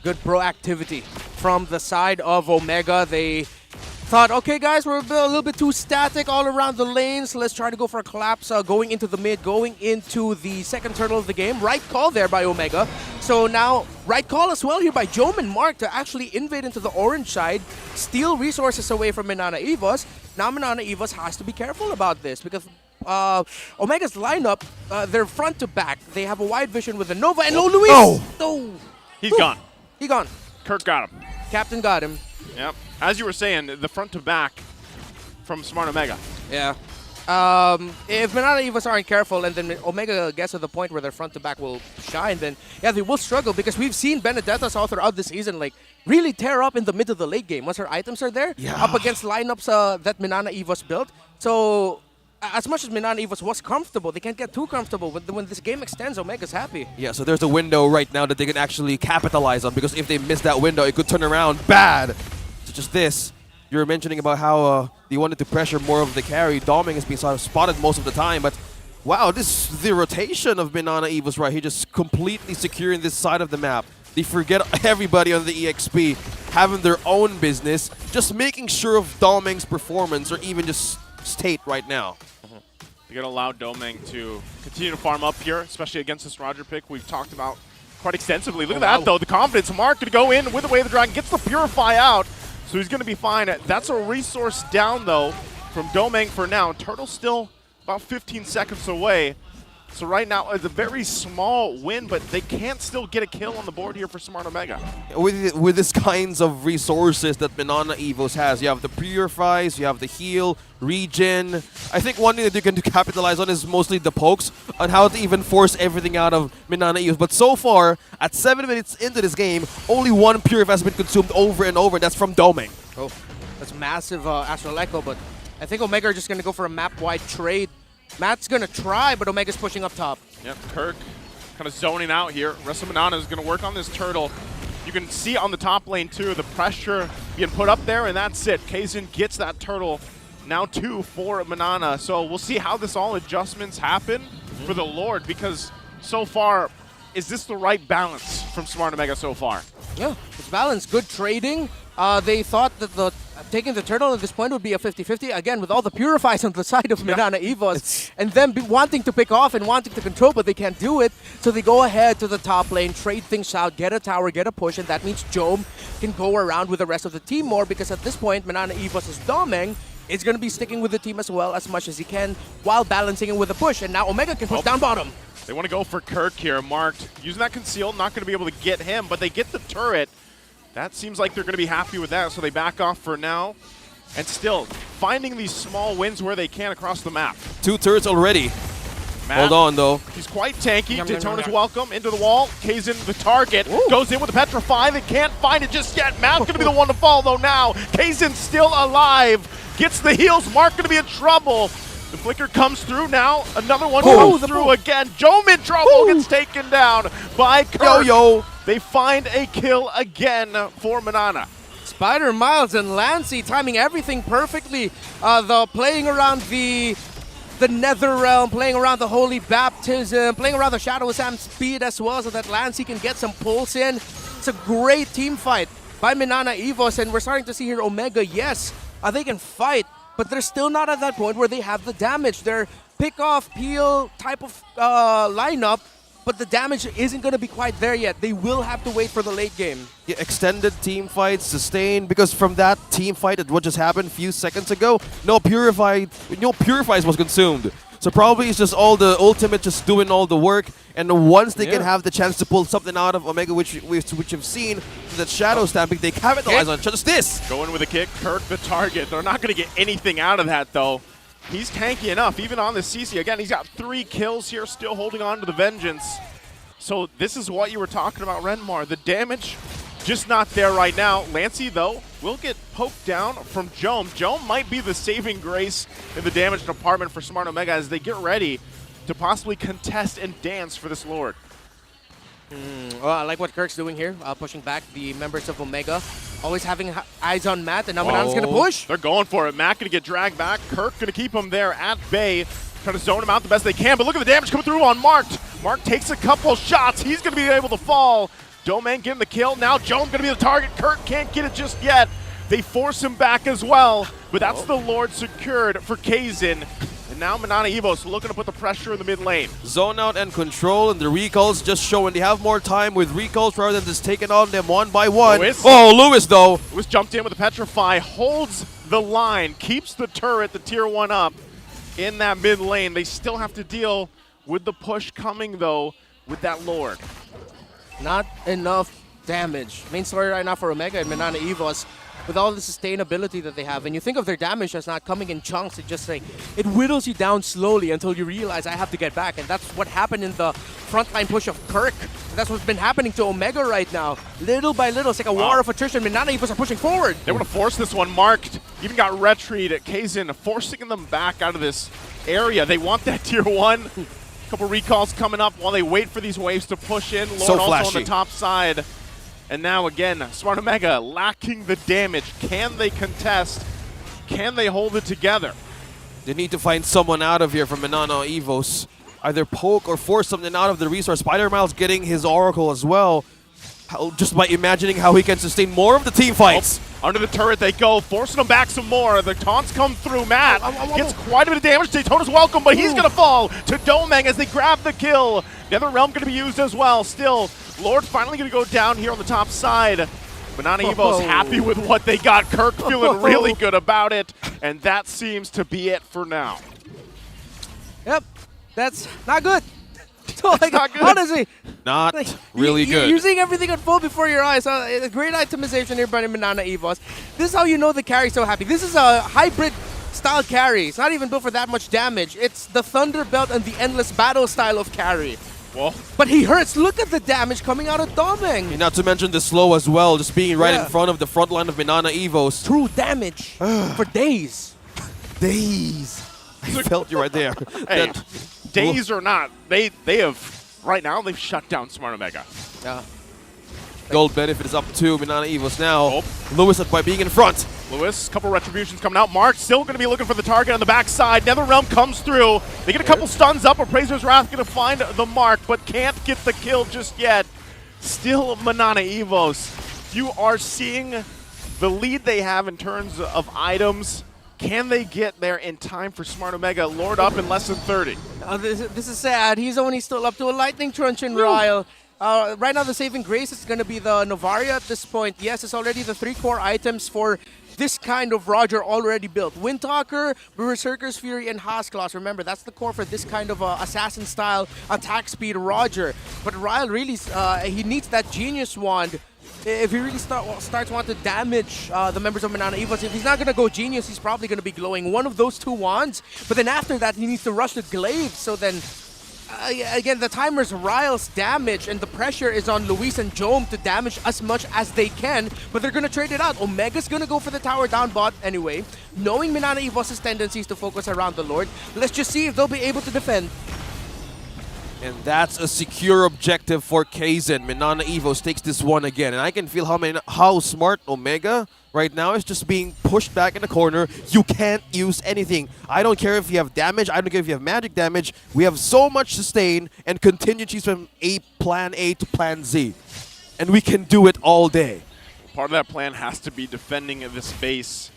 Good proactivity from the side of Omega. They thought, okay, guys, we're a little bit too static all around the lanes. Let's try to go for a collapse going into the mid, going into the second turtle of the game. Right call there by Omega. So now, right call as well here by Jome and Mark to actually invade into the orange side, steal resources away from MNNE Evos. Now MNNE Evos has to be careful about this because Omega's lineup, they're front to back. They have a wide vision with the Nova and Luis. No. He's gone. He gone. Kirk got him. Captain got him. Yep. As you were saying, the front to back from Smart Omega. Yeah. If MNNE Evos aren't careful and then Omega gets to the point where their front to back will shine, then yeah, they will struggle because we've seen Benedetta's all throughout the season like really tear up in the mid of the late game once her items are there up against lineups that MNNE Evos built. So as much as MNNE Evos was comfortable, they can't get too comfortable. When this game extends, Omega's happy. Yeah, so there's a window right now that they can actually capitalize on because if they miss that window, it could turn around bad. Such as this. You were mentioning about how they wanted to pressure more of the carry. Domeng has been sort of spotted most of the time, but wow, the rotation of MNNE Evos right here, just completely securing this side of the map. They forget everybody on the EXP, having their own business, just making sure of Domeng's performance or even just state right now. They're going to allow Domeng to continue to farm up here, especially against this Roger pick we've talked about quite extensively. Look at that, though. The confidence. Mark going to go in with the way of the dragon, gets the Purify out. So he's going to be fine. That's a resource down, though, from Domeng for now. Turtle still about 15 seconds away. So right now, it's a very small win, but they can't still get a kill on the board here for Smart Omega. With these kinds of resources that MNNE EVOS has, you have the Purifies, you have the heal, regen. I think one thing that you can capitalize on is mostly the pokes, on how to even force everything out of MNNE EVOS. But so far, at 7 minutes into this game, only one Purify has been consumed over and over, and that's from Doming. Oh, that's massive Astral Echo, but I think Omega are just going to go for a map-wide trade. Matt's going to try, but Omega's pushing up top. Yep, Kirk kind of zoning out here. Rest of MNNE is going to work on this turtle. You can see on the top lane, too, the pressure being put up there, and that's it. Kaizen gets that turtle. Now 2 for MNNE. So we'll see how this all adjustments happen for the Lord, because so far, is this the right balance from Smart Omega so far? Yeah, it's balanced. Good trading. They thought that taking the turtle at this point would be a 50-50. Again, with all the Purifies on the side of MNNE EVOS, and them wanting to pick off and wanting to control, but they can't do it. So they go ahead to the top lane, trade things out, get a tower, get a push, and that means Jome can go around with the rest of the team more, because at this point, MNNE EVOS' Domeng is going to be sticking with the team as well as much as he can while balancing it with a push. And now Omega can push down bottom. They want to go for Kirk here, marked. Using that conceal, not going to be able to get him, but they get the turret. That seems like they're going to be happy with that, so they back off for now. And still, finding these small wins where they can across the map. 2 turrets already. Matt, hold on, though. He's quite tanky. Daytona's welcome into the wall. Kaizen, the target, goes in with the Petrify. They can't find it just yet. Matt's going to be the one to fall, though, now. Kaizen still alive. Gets the heals. Mark going to be in trouble. The flicker comes through now. Another one comes through again. Jome in trouble, gets taken down by Kirk. Yo. They find a kill again for MNNE. Spider, Miles, and Lancy timing everything perfectly. The playing around the Nether Realm, playing around the Holy Baptism, playing around the Shadow of Sam speed as well, so that Lancy can get some pulse in. It's a great team fight by MNNE EVOS, and we're starting to see here Omega, yes, they can fight, but they're still not at that point where they have the damage. They're pick-off, peel type of lineup, but the damage isn't going to be quite there yet. They will have to wait for the late game. Yeah, extended team fights, sustained, because from that team fight that what just happened a few seconds ago, no Purifies was consumed. So probably it's just all the ultimate just doing all the work, and once they can have the chance to pull something out of Omega, which you've seen, that Shadow Stamping, they capitalize on just this. Going with a kick, Kirk the target. They're not going to get anything out of that, though. He's tanky enough, even on the CC. Again, he's got 3 kills here, still holding on to the Vengeance. So this is what you were talking about, Renmar. The damage, just not there right now. Lancy, though, will get poked down from Jome. Jome might be the saving grace in the damage department for Smart Omega as they get ready to possibly contest and dance for this Lord. Well, I like what Kirk's doing here, pushing back the members of Omega. Always having eyes on Matt, and now MNNE's going to push. They're going for it. Matt going to get dragged back. Kirk going to keep him there at bay, trying to zone him out the best they can. But look at the damage coming through on Marked. Mark takes a couple shots. He's going to be able to fall. Domeng getting the kill. Now Jome going to be the target. Kirk can't get it just yet. They force him back as well, but that's the Lord secured for Kaizen. And now MNNE EVOS looking to put the pressure in the mid lane. Zone out and control, and the recalls just showing they have more time with recalls rather than just taking on them one by one. Lewis though. Lewis jumped in with the Petrify, holds the line, keeps the turret, the tier 1 up in that mid lane. They still have to deal with the push coming though with that Lord. Not enough damage. Main story right now for Omega and MNNE EVOS, with all the sustainability that they have, and you think of their damage as not coming in chunks, it just like, it whittles you down slowly until you realize I have to get back, and that's what happened in the frontline push of Kirk. That's what's been happening to Omega right now. Little by little, it's like a war of attrition. MNNE EVOS are pushing forward. They want to force this one. Marked, even got retreat at Kaizen, forcing them back out of this area. They want that tier 1. Couple recalls coming up while they wait for these waves to push in. Lord also on the top side. And now again, Smart Omega lacking the damage. Can they contest? Can they hold it together? They need to find someone out of here from MNNE EVOS. Either poke or force something out of the resource. Spider-Miles getting his Oracle as well. Just by imagining how he can sustain more of the team fights. Under the turret they go, forcing them back some more. The taunts come through. Matt gets quite a bit of damage. Daytona's welcome, but he's going to fall to Domeng as they grab the kill. Nether Realm going to be used as well. Still, Lord finally going to go down here on the top side. MNNE EVOS happy with what they got. Kirk feeling really good about it, and that seems to be it for now. Yep, that's not good. So, like, not good. Honestly, Not like, really good. You're seeing everything unfold before your eyes. A great itemization here by MNNE EVOS. This is how you know the carry's so happy. This is a hybrid style carry. It's not even built for that much damage. It's the Thunder Belt and the Endless Battle style of carry. Well, but he hurts. Look at the damage coming out of Domeng. Not to mention the slow as well, just being right in front of the front line of MNNE EVOS. True damage for days. Days. I felt you right there. Hey, days or not, they have, right now, they've shut down Smart Omega. Yeah. Gold benefit is up to MNNE EVOS now. Lewis by being in front. Lewis, couple retributions coming out. Mark still going to be looking for the target on the backside. NetherRealm comes through. They get a couple stuns up. Appraiser's Wrath going to find the mark, but can't get the kill just yet. Still MNNE EVOS. You are seeing the lead they have in terms of items. Can they get there in time for Smart Omega? Lord up in less than 30. This is sad. He's only still up to a Lightning Truncheon, Ryle. Right now, the saving grace is going to be the Novaria at this point. Yes, it's already the 3 core items for this kind of Roger already built. Windtalker, Berserker's Fury, and Haskloss. Remember, that's the core for this kind of assassin-style attack speed Roger. But Ryle really, he needs that Genius Wand. If he really starts wanting to damage the members of MNNE EVOS, if he's not going to go Genius, he's probably going to be glowing one of those 2 wands. But then after that, he needs to rush the Glaive. So then, again, the timer's Ryle's damage, and the pressure is on Luis and Jome to damage as much as they can. But they're going to trade it out. Omega's going to go for the tower down bot anyway. Knowing MNNE EVOS' tendencies to focus around the Lord, let's just see if they'll be able to defend. And that's a secure objective for Kaizen. MNNE EVOS takes this one again. And I can feel how smart Omega right now is just being pushed back in the corner. You can't use anything. I don't care if you have damage. I don't care if you have magic damage. We have so much sustain and contingencies from plan A to plan Z. And we can do it all day. Part of that plan has to be defending this base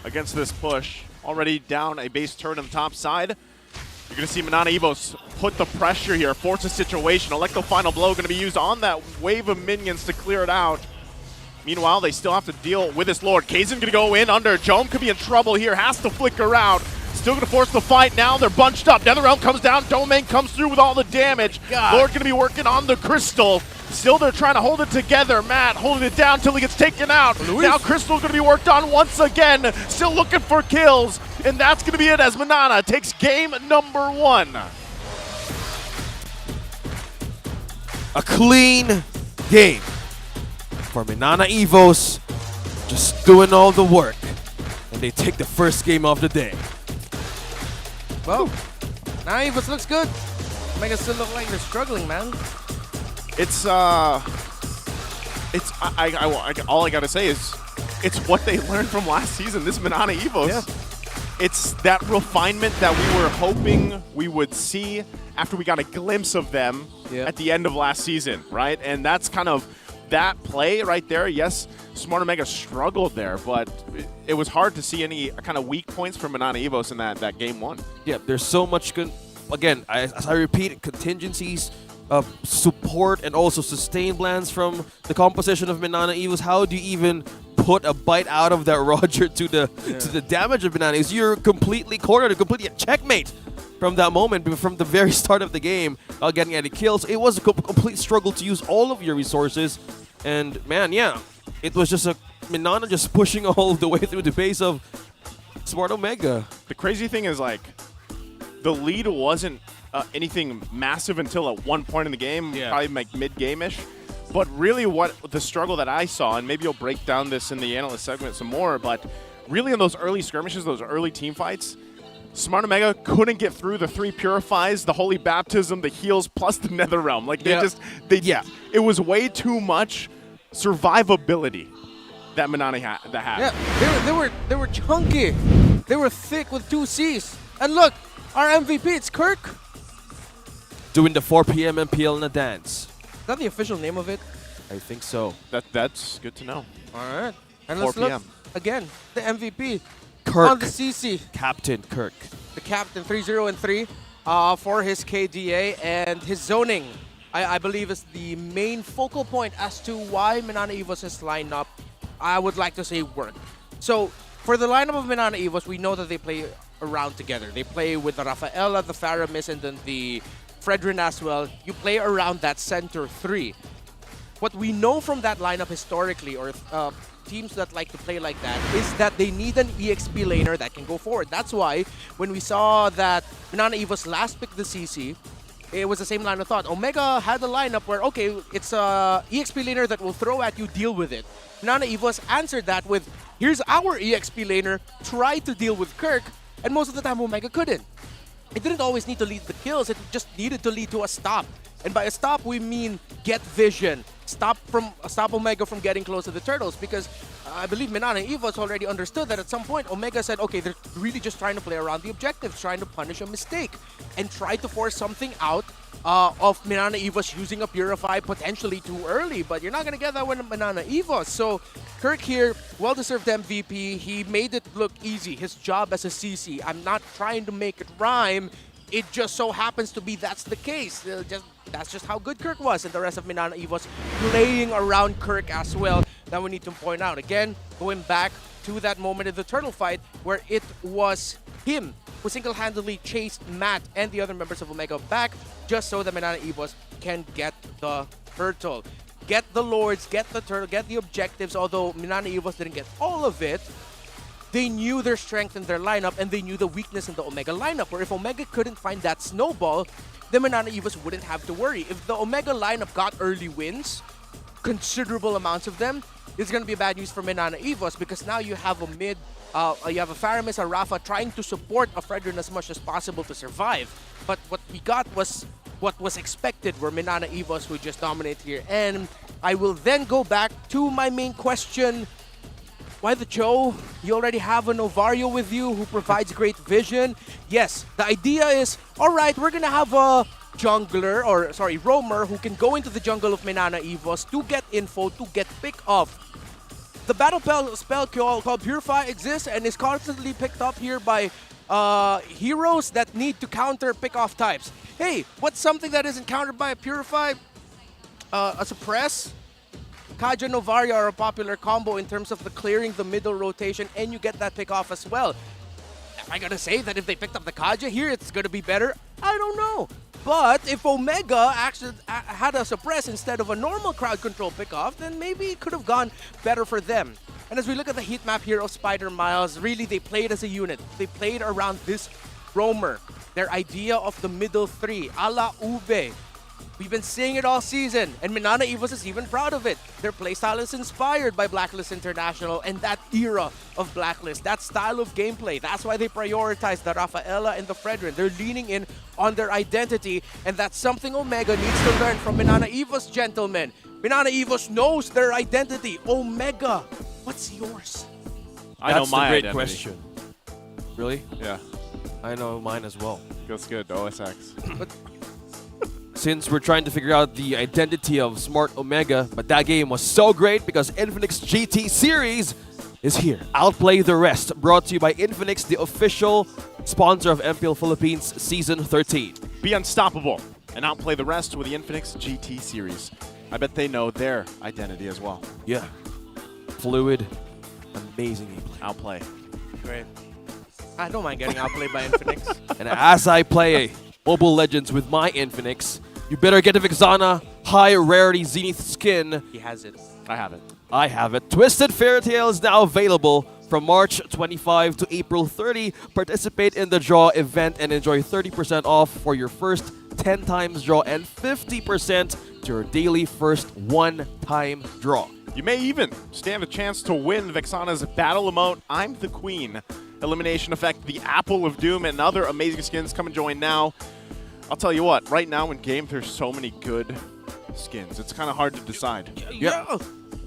against this push. Already down a base turret on the top side. You're going to see MNNE EVOS put the pressure here, force a situation. Electro Final Blow going to be used on that wave of minions to clear it out. Meanwhile, they still have to deal with this Lord. Kaizen going to go in under. Jome could be in trouble here, has to flicker out. Still going to force the fight now. They're bunched up. NetherRealm comes down. Domain comes through with all the damage. Lord going to be working on the Crystal. Still, they're trying to hold it together. Matt holding it down until he gets taken out. Now Crystal's going to be worked on once again. Still looking for kills. And that's going to be it as MNNE takes game number 1. A clean game for MNNE EVOS, just doing all the work. And they take the first game of the day. Well, now EVOS looks good. Omega still look like they're struggling, man. All I gotta say is, it's what they learned from last season. This MNNE EVOS. Yeah. It's that refinement that we were hoping we would see after we got a glimpse of them at the end of last season, right? And that's kind of that play right there. Yes, Smart Omega struggled there, but it was hard to see any kind of weak points from MNNE EVOS in that game 1. Yeah, there's so much good. Again, as I repeat, contingencies, support, and also sustain plans from the composition of MNNE EVOS. How do you even put a bite out of that Roger to the damage of MNNE EVOS? You're completely cornered, completely checkmate from that moment, from the very start of the game, getting any kills. It was a complete struggle to use all of your resources. And man, yeah, it was just a MNNE just pushing all the way through the base of Smart Omega. The crazy thing is, like, the lead wasn't anything massive until at one point in the game, probably like mid-game-ish. But really what the struggle that I saw, and maybe you'll break down this in the analyst segment some more, but really in those early skirmishes, those early team fights, Smart Omega couldn't get through the 3 Purifies, the Holy Baptism, the heals, plus the Netherrealm. Like, it was way too much survivability that MNNE had. Yeah, they were chunky. They were thick with 2 Cs. And look, our MVP, it's Kirk. Doing the 4 p.m. MPL in a dance. Is that the official name of it? I think so. That's good to know. All right. And 4 let's look p.m. again, the MVP. Kirk. On the CC. Captain Kirk. The captain, 3-0 and 3 for his KDA, and his zoning, I believe, is the main focal point as to why MNNE EVOS' lineup, I would like to say, worked. So, for the lineup of MNNE EVOS, we know that they play around together. They play with the Rafaela, the Faramis, and then the Fredrin as well. You play around that center three. What we know from that lineup historically, or teams that like to play like that, is that they need an EXP laner that can go forward. That's why when we saw that MNNE EVO's last pick the CC, it was the same line of thought. Omega had a lineup where, okay, it's a EXP laner that will throw at you, deal with it. MNNE EVO's answered that with, here's our EXP laner, try to deal with Kirk, and most of the time Omega couldn't. It didn't always need to lead the kills, it just needed to lead to a stop. And by a stop, we mean get vision. Stop Omega from getting close to the turtles, because I believe MNNE EVO's already understood that at some point Omega said, okay, they're really just trying to play around the objectives, trying to punish a mistake, and try to force something out of MNNE EVO's using a Purify potentially too early, but you're not going to get that with MNNE EVO's. So Kirk here, well-deserved MVP. He made it look easy, his job as a CC. I'm not trying to make it rhyme. It just so happens to be that's the case. That's just how good Kirk was, and the rest of MNNE EVO's playing around Kirk as well. That we need to point out. Again, going back to that moment in the turtle fight where it was him who single-handedly chased Matt and the other members of Omega back just so that MNNE EVO's can get the turtle. Get the lords, get the turtle, get the objectives, although MNNE EVO's didn't get all of it. They knew their strength in their lineup, and they knew the weakness in the Omega lineup, where if Omega couldn't find that snowball, then MNNE EVO's wouldn't have to worry. If the Omega lineup got early wins, considerable amounts of them, it's going to be bad news for MNNE EVO's, because now you have a mid, you have a Faramis, a Rafa trying to support a Fredrin as much as possible to survive. But what we got was what was expected, where MNNE EVO's would just dominate here. And I will then go back to my main question. Why the Joe? You already have a Novario with you who provides great vision. Yes, the idea is, alright, we're gonna have a jungler, or sorry, roamer, who can go into the jungle of MNNE EVO's to get info, to get pick off. The battle spell called Purify exists and is constantly picked up here by heroes that need to counter pick-off types. Hey, what's something that isn't countered by a Purify? A Suppress? Kaja Novaria are a popular combo in terms of the clearing the middle rotation, and you get that pick off as well. Am I gonna say that if they picked up the Kaja here, it's gonna be better? I don't know. But if Omega actually had a Suppress instead of a normal crowd control pick off, then maybe it could have gone better for them. And as we look at the heat map here of Spider Miles, really they played as a unit. They played around this roamer. Their idea of the middle three, a la Ube. We've been seeing it all season, and MNNE EVO's is even proud of it. Their playstyle is inspired by Blacklist International and that era of Blacklist, that style of gameplay. That's why they prioritize the Rafaela and the Fredrin. They're leaning in on their identity, and that's something Omega needs to learn from MNNE EVO's, gentlemen. MNNE EVO's knows their identity. Omega, what's yours? I know my That's the great identity. question. Really? Yeah. I know mine as well. That's good, OSX. But since we're trying to figure out the identity of Smart Omega, but that game was so great because Infinix GT Series is here. Outplay the rest, brought to you by Infinix, the official sponsor of MPL Philippines Season 13. Be unstoppable and outplay the rest with the Infinix GT Series. I bet they know their identity as well. Yeah. Fluid, amazing gameplay. Outplay. Great. I don't mind getting outplayed by Infinix. And as I play Mobile Legends with my Infinix, you better get a Vixana high rarity Zenith skin. He has it. I have it. I have it. Twisted Fairy Tail is now available from March 25 to April 30. Participate in the draw event and enjoy 30% off for your first 10 times draw and 50% to your daily first one-time draw. You may even stand a chance to win Vexana's Battle Emote, I'm the Queen. Elimination Effect, the Apple of Doom, and other amazing skins. Come and join now. I'll tell you what, right now in game, there's so many good skins. It's kind of hard to decide. Yeah.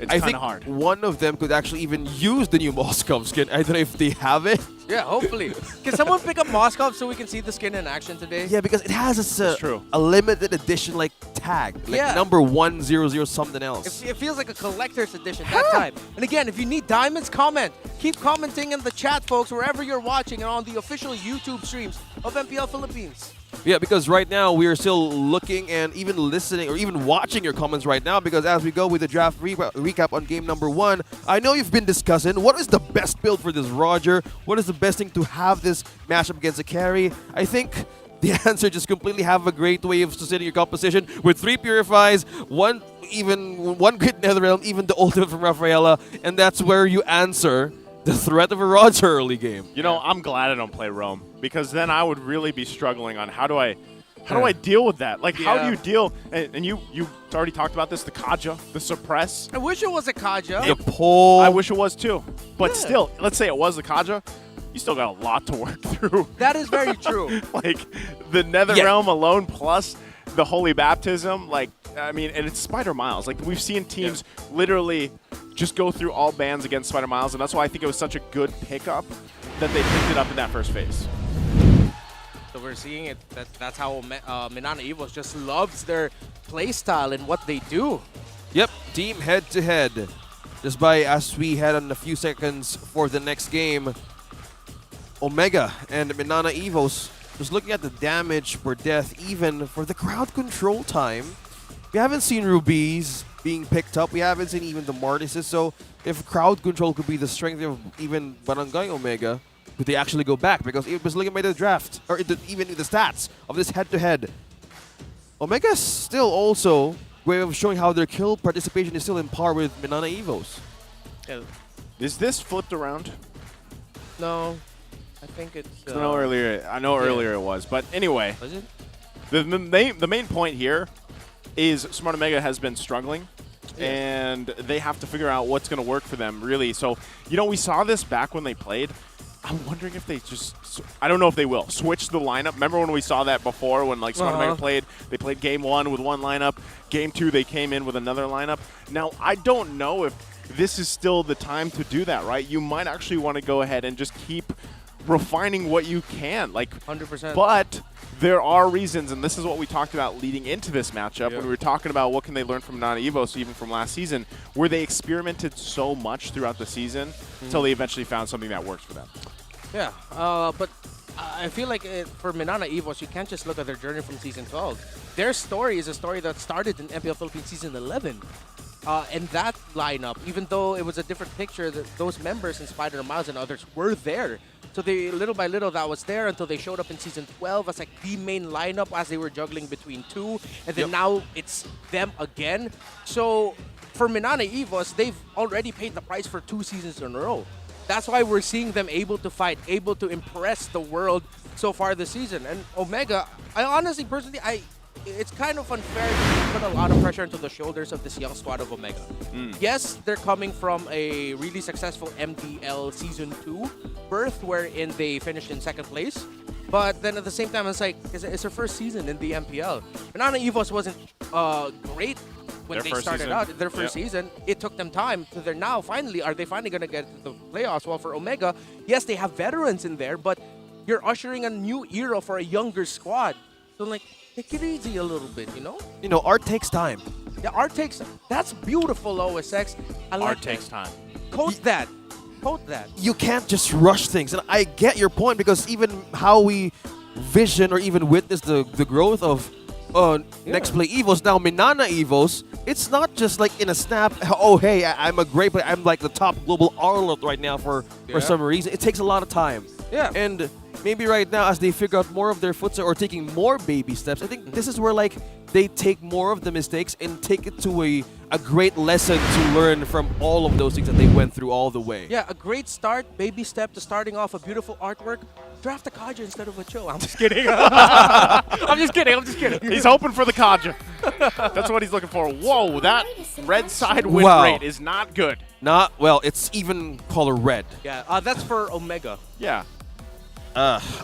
It's I kind think of hard. one of them could actually even use the new Moskov skin. I don't know if they have it. Yeah, hopefully. Can someone pick up Moskov so we can see the skin in action today? Yeah, because it has a limited edition like tag, like number 100 something else. It feels like a collector's edition that time. And again, if you need diamonds, comment. Keep commenting in the chat, folks, wherever you're watching and on the official YouTube streams. of MPL Philippines. Yeah, because right now we are still looking and even listening or even watching your comments right now, because as we go with the draft recap on game number 1, I know you've been discussing what is the best build for this Roger, what is the best thing to have this matchup against a carry. I think the answer just completely have a great way of sustaining your composition with 3 Purifies, one Grit Netherrealm, even the ultimate from Rafaela, and that's where you answer the threat of a Roger early game. You know, I'm glad I don't play Roam, because then I would really be struggling on how do I deal with that? Like, how do you deal? And you already talked about this, the Kaja, the Suppress. I wish it was a Kaja. The pull. I wish it was too. But still, let's say it was the Kaja, you still got a lot to work through. That is very true. Like, the Netherrealm alone plus the Holy Baptism, like, I mean, and it's Spider Miles. Like, we've seen teams literally just go through all bans against Spider Miles, and that's why I think it was such a good pickup that they picked it up in that first phase. So we're seeing it. That's how MNNE Evos just loves their playstyle and what they do. Yep, team head-to-head. Just by as we head on a few seconds for the next game, Omega and MNNE Evos just looking at the damage per death, even for the crowd control time. We haven't seen Rubies being picked up. We haven't seen even the Mortises. So if crowd control could be the strength of even Barangay Omega, could they actually go back? Because it was looking by the draft, or even the stats of this head-to-head. Omega's still also way of showing how their kill participation is still in par with MNNE Evos. Yeah. Is this flipped around? No, I think it's. I know earlier it was, but anyway. Was it? The main point here is Smart Omega has been struggling, and they have to figure out what's going to work for them, really. So, you know, we saw this back when they played. I'm wondering if they just, I don't know if they will, switch the lineup. Remember when we saw that before when, like, Smart Omega played? They played game 1 with one lineup. Game 2, they came in with another lineup. Now, I don't know if this is still the time to do that, right? You might actually want to go ahead and just keep refining what you can. Like, 100%. But there are reasons, and this is what we talked about leading into this matchup when we were talking about what can they learn from MNNE Evos, even from last season, where they experimented so much throughout the season until they eventually found something that works for them. Yeah, but I feel like for MNNE Evos, you can't just look at their journey from Season 12. Their story is a story that started in MPL Philippines Season 11. And that lineup, even though it was a different picture, those members in Spider Miles and others were there. So they, little by little, that was there until they showed up in Season 12 as like the main lineup as they were juggling between 2. And then now it's them again. So for MNNE Evos, they've already paid the price for 2 seasons in a row. That's why we're seeing them able to fight, able to impress the world so far this season. And Omega, I honestly, personally, it's kind of unfair to put a lot of pressure into the shoulders of this young squad of Omega. Yes, they're coming from a really successful MDL Season 2 berth wherein they finished in 2nd place. But then at the same time, it's like, it's their first season in the MPL. MNNE Evos wasn't great when they started out. Their first season, it took them time. So they're now, are they finally going to get to the playoffs? Well, for Omega, yes, they have veterans in there, but you're ushering a new era for a younger squad. So, like, take it easy a little bit, you know? You know, art takes time. Yeah, art takes time. That's beautiful, OSX. I like art takes time. Quote that. Quote that. You can't just rush things. And I get your point, because even how we vision or even witness the growth of Next Play Evos, now MNNE Evos, it's not just like in a snap, oh, hey, I'm a great player. I'm like the top global Arlot right now for some reason. It takes a lot of time. Yeah. And maybe right now, as they figure out more of their footsteps or taking more baby steps, I think this is where like they take more of the mistakes and take it to a great lesson to learn from all of those things that they went through all the way. Yeah, a great start, baby step to starting off a beautiful artwork. Draft a Kaja instead of a Cho. I'm just kidding. I'm just kidding. He's hoping for the Kaja. That's what he's looking for. Whoa, that red side win rate is not good. Well, it's even color red. Yeah, that's for Omega. Yeah.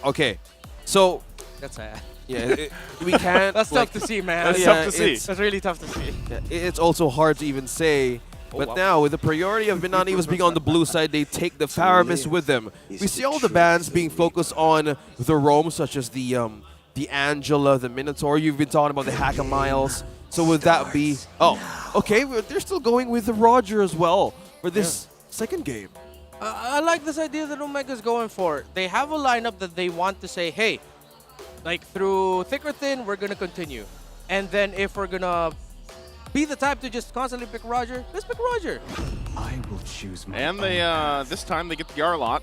Okay. So that's sad. Yeah, we can't. That's tough to see, man. That's tough to see. That's really tough to see. Yeah, it's also hard to even say. But now, with the priority of MNNE Evos being on the blue side, they take the Faramis with them. We see all the bans being focused on the roam, such as the Angela, the Minotaur. You've been talking about the Haka Miles. So would that be... Oh, okay, they're still going with the Roger as well for this second game. I like this idea that Omega's going for. They have a lineup that they want to say, hey, Like, through thick or thin, we're gonna continue. And then if we're gonna be the type to just constantly pick Roger, let's pick Roger. I will choose my And they, this time they get the Yarlot.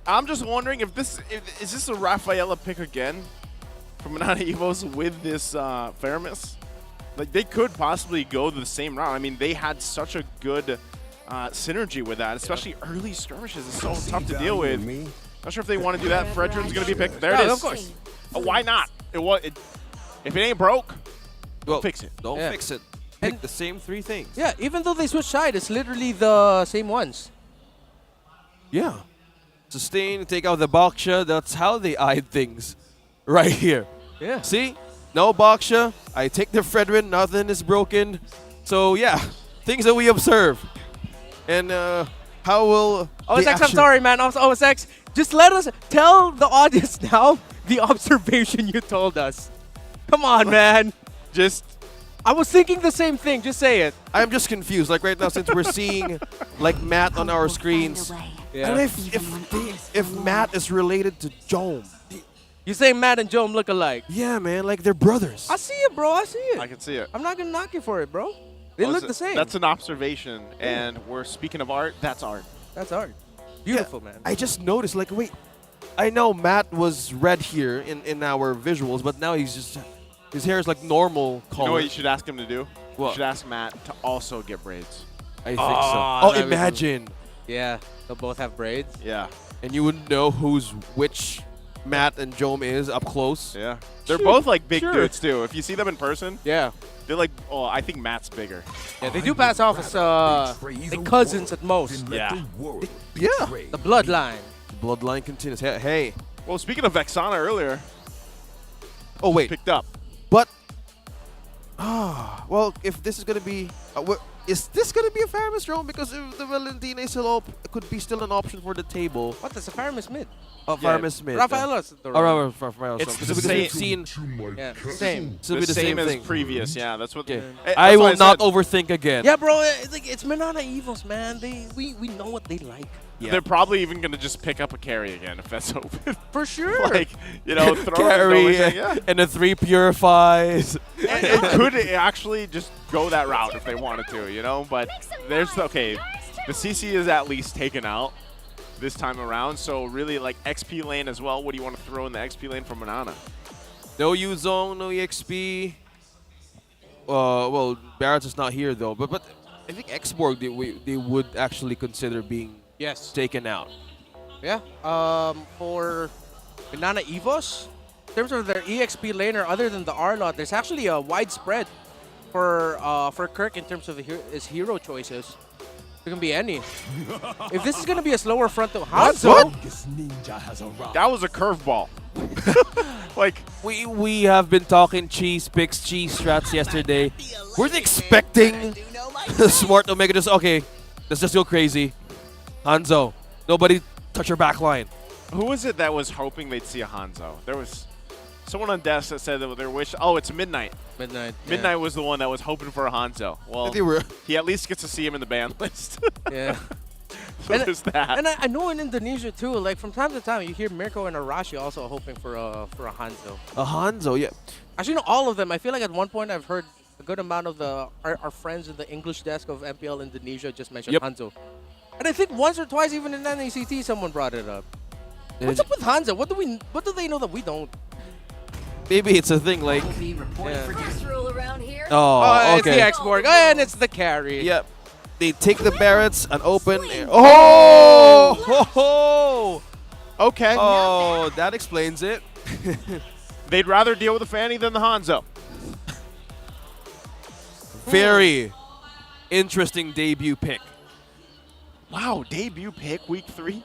I'm just wondering if is this a Rafaela pick again from Manana Evos with this Faramis? Like, they could possibly go the same route. I mean, they had such a good synergy with that, especially early skirmishes. It's so tough to deal with. Not sure if they want to do that. Fredrin's going to be picked. There it is. Of course. Why not? If it ain't broke, don't fix it. Don't fix it. Pick the same 3 things. Yeah, even though they switch side, it's literally the same ones. Yeah. Sustain, take out the Baksha. That's how they eyed things right here. Yeah. See? No Baksha. I take the Fredrin. Nothing is broken. So, yeah. Things that we observe. And how will... OSX, I'm sorry, man. OSX, just let us tell the audience now the observation you told us. Come on, man. I was thinking the same thing. Just say it. I'm just confused. Like right now, since we're seeing like Matt on our screens, and if Matt is related to Jome, you say Matt and Jome look alike? Yeah, man. Like they're brothers. I see it, bro. I see it. I can see it. I'm not gonna knock you for it, bro. They look the same. That's an observation, and we're speaking of art. That's art. That's art. Beautiful, man. I just noticed. Like, wait, I know Matt was red here in our visuals, but now he's just. His hair is like normal color. You know what you should ask him to do? What? You should ask Matt to also get braids. I think so. Oh, imagine. Yeah, they'll both have braids. Yeah. And you wouldn't know which Matt and Jome is up close. Yeah. They're both like big dudes too. If you see them in person, yeah, they're like, oh, I think Matt's bigger. Yeah, they do pass off as like cousins at most. Yeah. Yeah. The bloodline. The bloodline continues. Hey. Well, speaking of Vexana earlier. Oh, wait. Picked up. But, well, if this is going to be, is this going to be a Faramis drone? Because if the Valentina is still could be still an option for the table. What? That's a Faramis mid. Oh, Faramis mid. Rafaela's the Rafaela's. It's because the same. we've seen. Yeah, same. The same as previous. Yeah, that's what. Okay. That's I will what not said. overthink again. Yeah, bro. It's Manana Evos, man. We know what they like. Yeah. They're probably even going to just pick up a carry again if that's open. For sure. Like, you know, throw carry it over, and the 3 purifies. It could actually just go that route if they wanted to, you know? But there's, okay, the CC is at least taken out this time around. So really, like, XP lane as well. What do you want to throw in the XP lane for Manana? No U-Zone, no EXP. Well, Barrett's is not here, though. But I think Xborg, they would actually consider being taken out. Yeah. For Manana Evos, in terms of their EXP laner, other than the R-Lot, there's actually a widespread for Kirk in terms of his hero choices. It can be any. If this is going to be a slower front to Hanzo. That was a curveball. Like, we have been talking cheese picks, cheese strats yesterday. We're expecting Smart Omega just, okay, let's just go crazy. Hanzo, nobody touch your back line. Who was it that was hoping they'd see a Hanzo? There was someone on desk that said that their wish. Oh, it's Midnight. Midnight was the one that was hoping for a Hanzo. Well, he at least gets to see him in the ban list. Yeah. So there's that. And I know in Indonesia too, like from time to time, you hear Mirko and Arashi also hoping for a Hanzo. A Hanzo, yeah. Actually, not all of them. I feel like at one point I've heard a good amount of our friends in the English desk of MPL Indonesia just mentioned Hanzo. And I think once or twice, even in NACT, someone brought it up. What's up with Hanzo? What do they know that we don't? Maybe it's a thing like. Yeah. Oh, it's the okay. Xborg, and it's the carry. Yep. They take the Barretts and open. Oh! Ho, ho! Okay. Oh, that explains it. They'd rather deal with the Fanny than the Hanzo. Very interesting debut pick. Wow, debut pick week 3.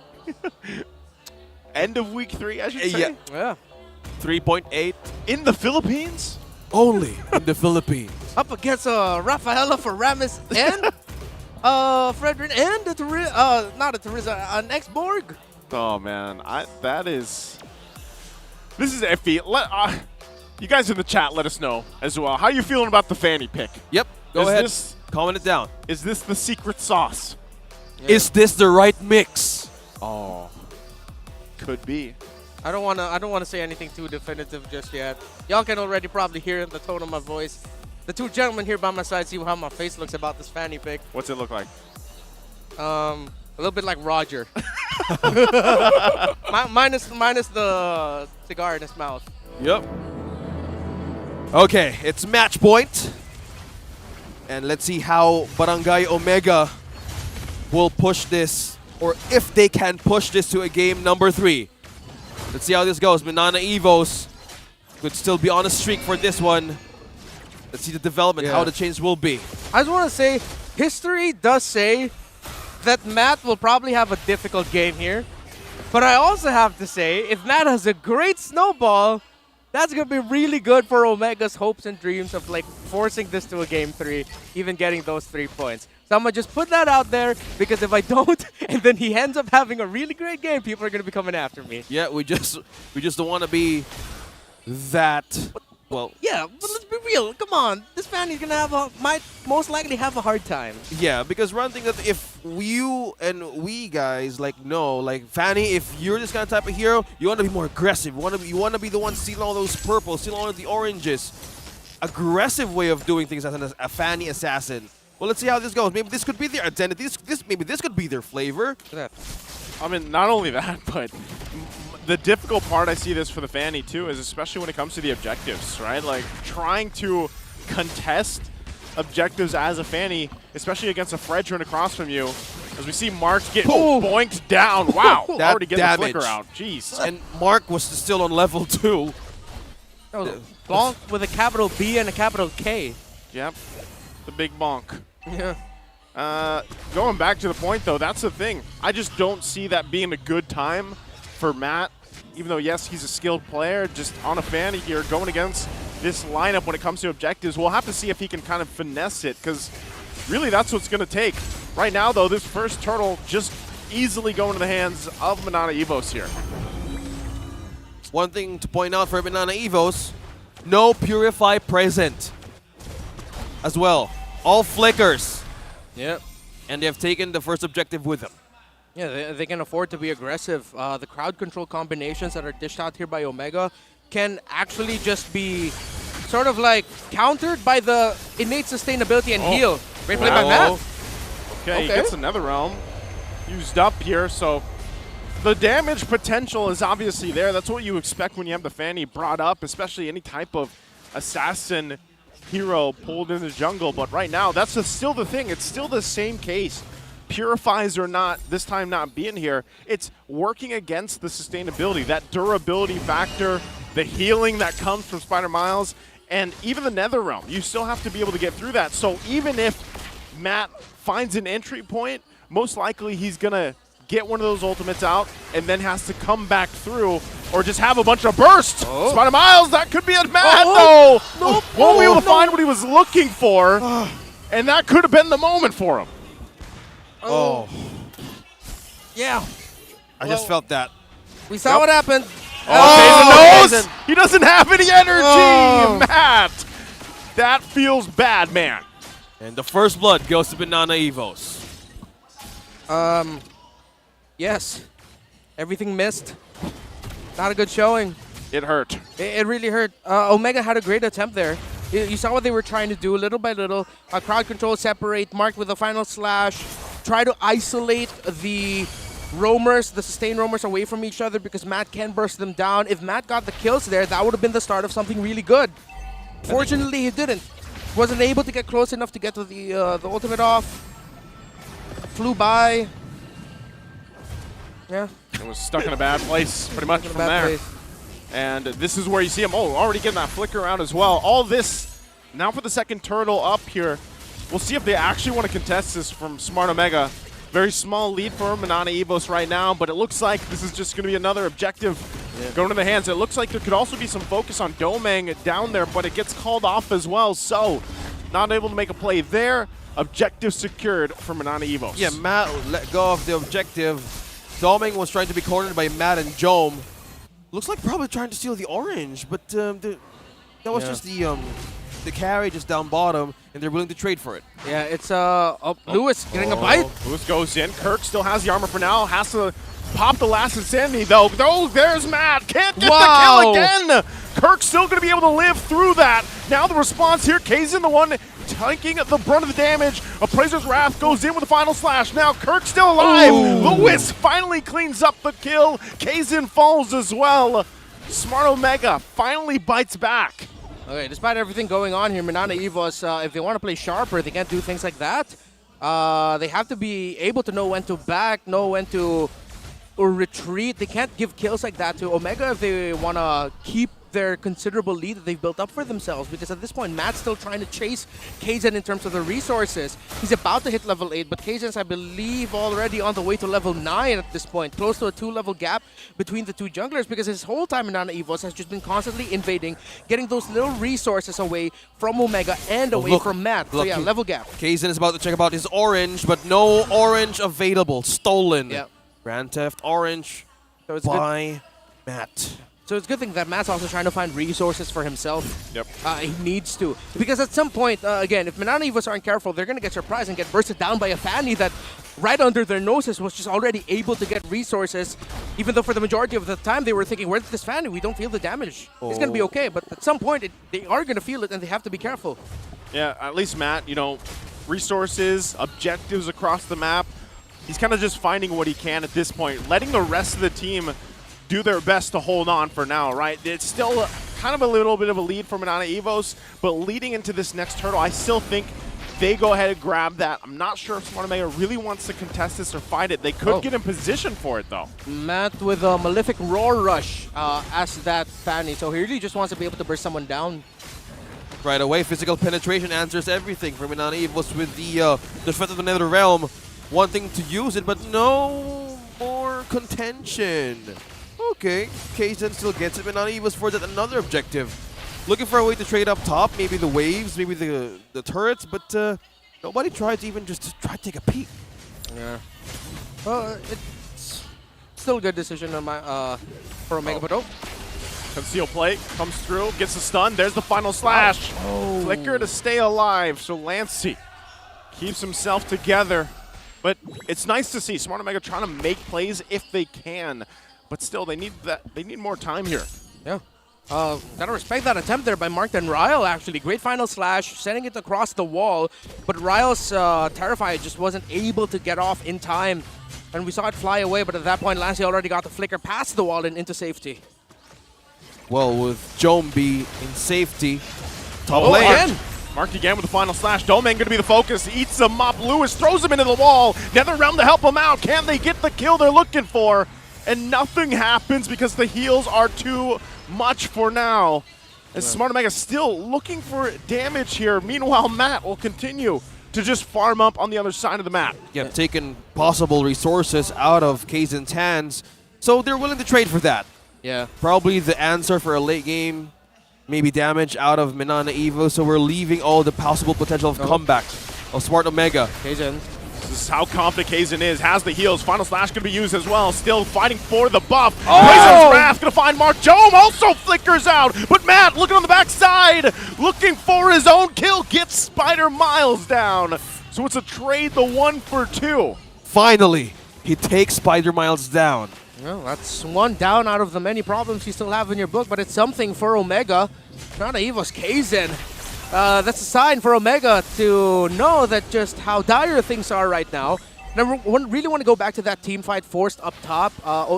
End of week 3, I should say. Yeah. 3.8 in the Philippines. Only in the Philippines. Up against Rafaela for Ramis and Fredrin and not a Teresa, an Xborg. Oh man, this is iffy. You guys in the chat, let us know as well. How you feeling about the Fanny pick? Yep. Go ahead. Comment it down. Is this the secret sauce? Yeah. Is this the right mix? Oh, could be. I don't wanna say anything too definitive just yet. Y'all can already probably hear in the tone of my voice. The two gentlemen here by my side see how my face looks about this Fanny pick. What's it look like? A little bit like Roger. minus the cigar in his mouth. Yep. Okay, it's match point. And let's see how Barangay Omega will push this, or if they can push this to a game number 3. Let's see how this goes. MNNE Evos could still be on a streak for this one. Let's see the development, how the change will be. I just want to say, history does say that Matt will probably have a difficult game here. But I also have to say, if Matt has a great snowball, that's going to be really good for Omega's hopes and dreams of like forcing this to a game 3, even getting those 3 points. So I'm going to just put that out there, because if I don't, and then he ends up having a really great game, people are going to be coming after me. Yeah, we just don't want to be that, well... Yeah, but let's be real. Come on. This Fanny's going to might most likely have a hard time. Yeah, because one thing that if you and we guys know, Fanny, if you're this kind of type of hero, you want to be more aggressive. You want to be the one stealing all those purples, stealing all of the oranges. Aggressive way of doing things as a Fanny assassin. Well, let's see how this goes. Maybe this could be their identity. Maybe this could be their flavor. I mean, not only that, but the difficult part I see this for the Fanny too is especially when it comes to the objectives, right? Like trying to contest objectives as a Fanny, especially against a Fredrin across from you. As we see Mark get boinked down. Wow, already getting the flicker out. Jeez. And Mark was still on level 2. Bonk with a capital B and a capital K. Yep, the big bonk. Yeah. Going back to the point, though, that's the thing. I just don't see that being a good time for Matt, even though, yes, he's a skilled player, just on a Fanny here, going against this lineup when it comes to objectives. We'll have to see if he can kind of finesse it, because really that's what's going to take. Right now, though, this first turtle just easily going to the hands of MNNE Evos here. One thing to point out for MNNE Evos, no Purify present as well. All flickers. Yep. And they have taken the first objective with them. Yeah, they can afford to be aggressive. The crowd control combinations that are dished out here by Omega can actually just be sort of like countered by the innate sustainability and heal. Great play by Matt. Okay, he gets another realm used up here, so the damage potential is obviously there. That's what you expect when you have the Fanny brought up, especially any type of assassin hero pulled in the jungle. But right now, that's still the thing. It's still the same case. Purifies or not, this time not being here, it's working against the sustainability, that durability factor, the healing that comes from Spider Miles, and even the Nether Realm. You still have to be able to get through that. So even if Matt finds an entry point, most likely he's going to get one of those ultimates out and then has to come back through or just have a bunch of bursts. Spider Miles, that could be a Matt, though. Won't be able to find what he was looking for, and that could have been the moment for him. Yeah. I just felt that. We saw what happened. Knows he doesn't have any energy. Matt, that feels bad, man. And the first blood goes to MNNE Evos. Yes. Everything missed. Not a good showing. It hurt. It really hurt. Omega had a great attempt there. You saw what they were trying to do little by little. Crowd control, separate, marked with a final slash. Try to isolate the roamers, the sustained roamers away from each other because Matt can burst them down. If Matt got the kills there, that would have been the start of something really good. Fortunately, he didn't. Wasn't able to get close enough to get to the ultimate off. Flew by. Yeah. It was stuck in a bad place pretty much from there. And this is where you see him, already getting that flicker out as well. All this, now for the second turtle up here. We'll see if they actually want to contest this from Smart Omega. Very small lead for MNNE Evos right now, but it looks like this is just going to be another objective going to the hands. It looks like there could also be some focus on Domang down there, but it gets called off as well. So, not able to make a play there. Objective secured for MNNE Evos. Yeah, Matt let go of the objective. Domang was trying to be cornered by Matt and Jome. Looks like probably trying to steal the orange, but that was just the carry just down bottom, and they're willing to trade for it. Yeah, it's Lewis getting a bite. Lewis goes in. Kirk still has the armor for now. Has to Pop the last Insanity, though. Oh, there's Matt. Can't get the kill again. Kirk's still going to be able to live through that. Now the response here, Kaizen the one taking the brunt of the damage. Appraiser's Wrath goes in with the final slash. Now Kirk still alive. Lewis finally cleans up the kill. Kaizen falls as well. Smart Omega finally bites back. Okay, despite everything going on here, MNNE EVOS, if they want to play sharper, they can't do things like that. They have to be able to know when to back, know when to retreat. They can't give kills like that to Omega if they want to keep their considerable lead that they've built up for themselves, because at this point, Matt's still trying to chase Kaizen in terms of the resources. He's about to hit level 8, but Kaizen's, I believe, already on the way to level 9 at this point, close to a 2-level gap between the two junglers, because his whole time MNNE EVOS has just been constantly invading, getting those little resources away from Omega and away from Matt. So yeah, level gap. Kaizen is about to check about his orange, but no orange available. Stolen. Yeah. Grand Theft Orange by Matt. So it's a good thing that Matt's also trying to find resources for himself. Yep. He needs to. Because at some point, again, if MNNE EVOS aren't careful, they're going to get surprised and get bursted down by a Fanny that right under their noses was just already able to get resources, even though for the majority of the time they were thinking, where's this Fanny? We don't feel the damage. It's going to be okay. But at some point, they are going to feel it and they have to be careful. Yeah, at least Matt, you know, resources, objectives across the map. He's kind of just finding what he can at this point, letting the rest of the team do their best to hold on for now, right? It's still kind of a little bit of a lead for MNNE EVOS, but leading into this next hurdle, I still think they go ahead and grab that. I'm not sure if Smart Omega really wants to contest this or fight it. They could get in position for it, though. Matt with a Malefic Roar Rush as that Fanny, so he really just wants to be able to burst someone down. Right away, physical penetration answers everything for MNNE EVOS with the Defense of the Nether Realm wanting to use it, but no more contention. Okay, Kaizen still gets it, MNNE EVOS for that another objective. Looking for a way to trade up top, maybe the waves, maybe the turrets, but nobody tried to even just try to take a peek. Yeah. Well, it's still a good decision on my for Omega, but Conceal plate comes through, gets the stun. There's the final slash. Flicker to stay alive. So Lancey keeps himself together. But it's nice to see Smart Omega trying to make plays if they can. But still, they need that. They need more time here. Yeah. Gotta respect that attempt there by Mark and Ryle, actually. Great final slash, sending it across the wall. But Ryle's Terrified just wasn't able to get off in time. And we saw it fly away, but at that point, Lancey already got the flicker past the wall and into safety. Well, with Jombi in safety, top lane. Again. Mark again with the final slash. Domain gonna be the focus. Eats him up. Lewis throws him into the wall. NetherRealm to help him out. Can they get the kill they're looking for? And nothing happens because the heals are too much for now. And Smart Omega still looking for damage here. Meanwhile, Matt will continue to just farm up on the other side of the map. Yep, taking possible resources out of Kaizen's hands. So they're willing to trade for that. Yeah. Probably the answer for a late game, maybe damage out of MNNE EVOS. So we're leaving all the possible potential of comeback of Smart Omega. Kaizen. This is how confident Kaizen is. Has the heals. Final slash going to be used as well. Still fighting for the buff. Raizen's Wrath going to find Mark. Jome also flickers out. But Matt looking on the backside. Looking for his own kill. Gets Spider Miles down. So it's a trade, the 1 for 2. Finally, he takes Spider Miles down. Well, that's one down out of the many problems you still have in your book, but it's something for Omega. MNNE EVOS Kaizen. That's a sign for Omega to know that just how dire things are right now. Number one, really want to go back to that team fight forced up top.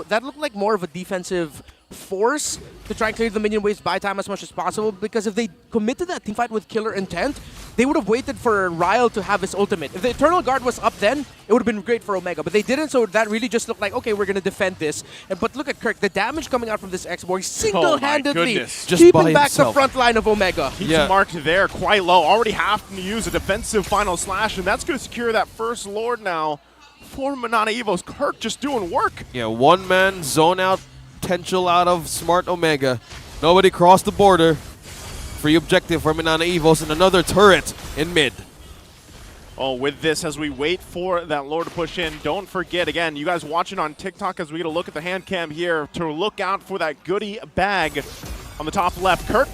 That looked like more of a defensive force to try and clear the minion waves, buy time as much as possible, because if they commit to that team fight with killer intent, they would have waited for Ryle to have his ultimate. If the Eternal Guard was up then, it would have been great for Omega, but they didn't, so that really just looked like, okay, we're going to defend this. But look at Kirk, the damage coming out from this X-Boy single-handedly keeping back the front line of Omega. He's marked there quite low, already having to use a defensive final slash, and that's going to secure that first Lord now for MNNE EVOS. Kirk just doing work. Yeah, one-man zone out potential out of Smart Omega. Nobody crossed the border. Free objective for MNNE EVOS and another turret in mid. Oh, with this, as we wait for that Lord to push in, don't forget, again, you guys watching on TikTok as we get a look at the hand cam here, to look out for that goodie bag on the top left. Kirk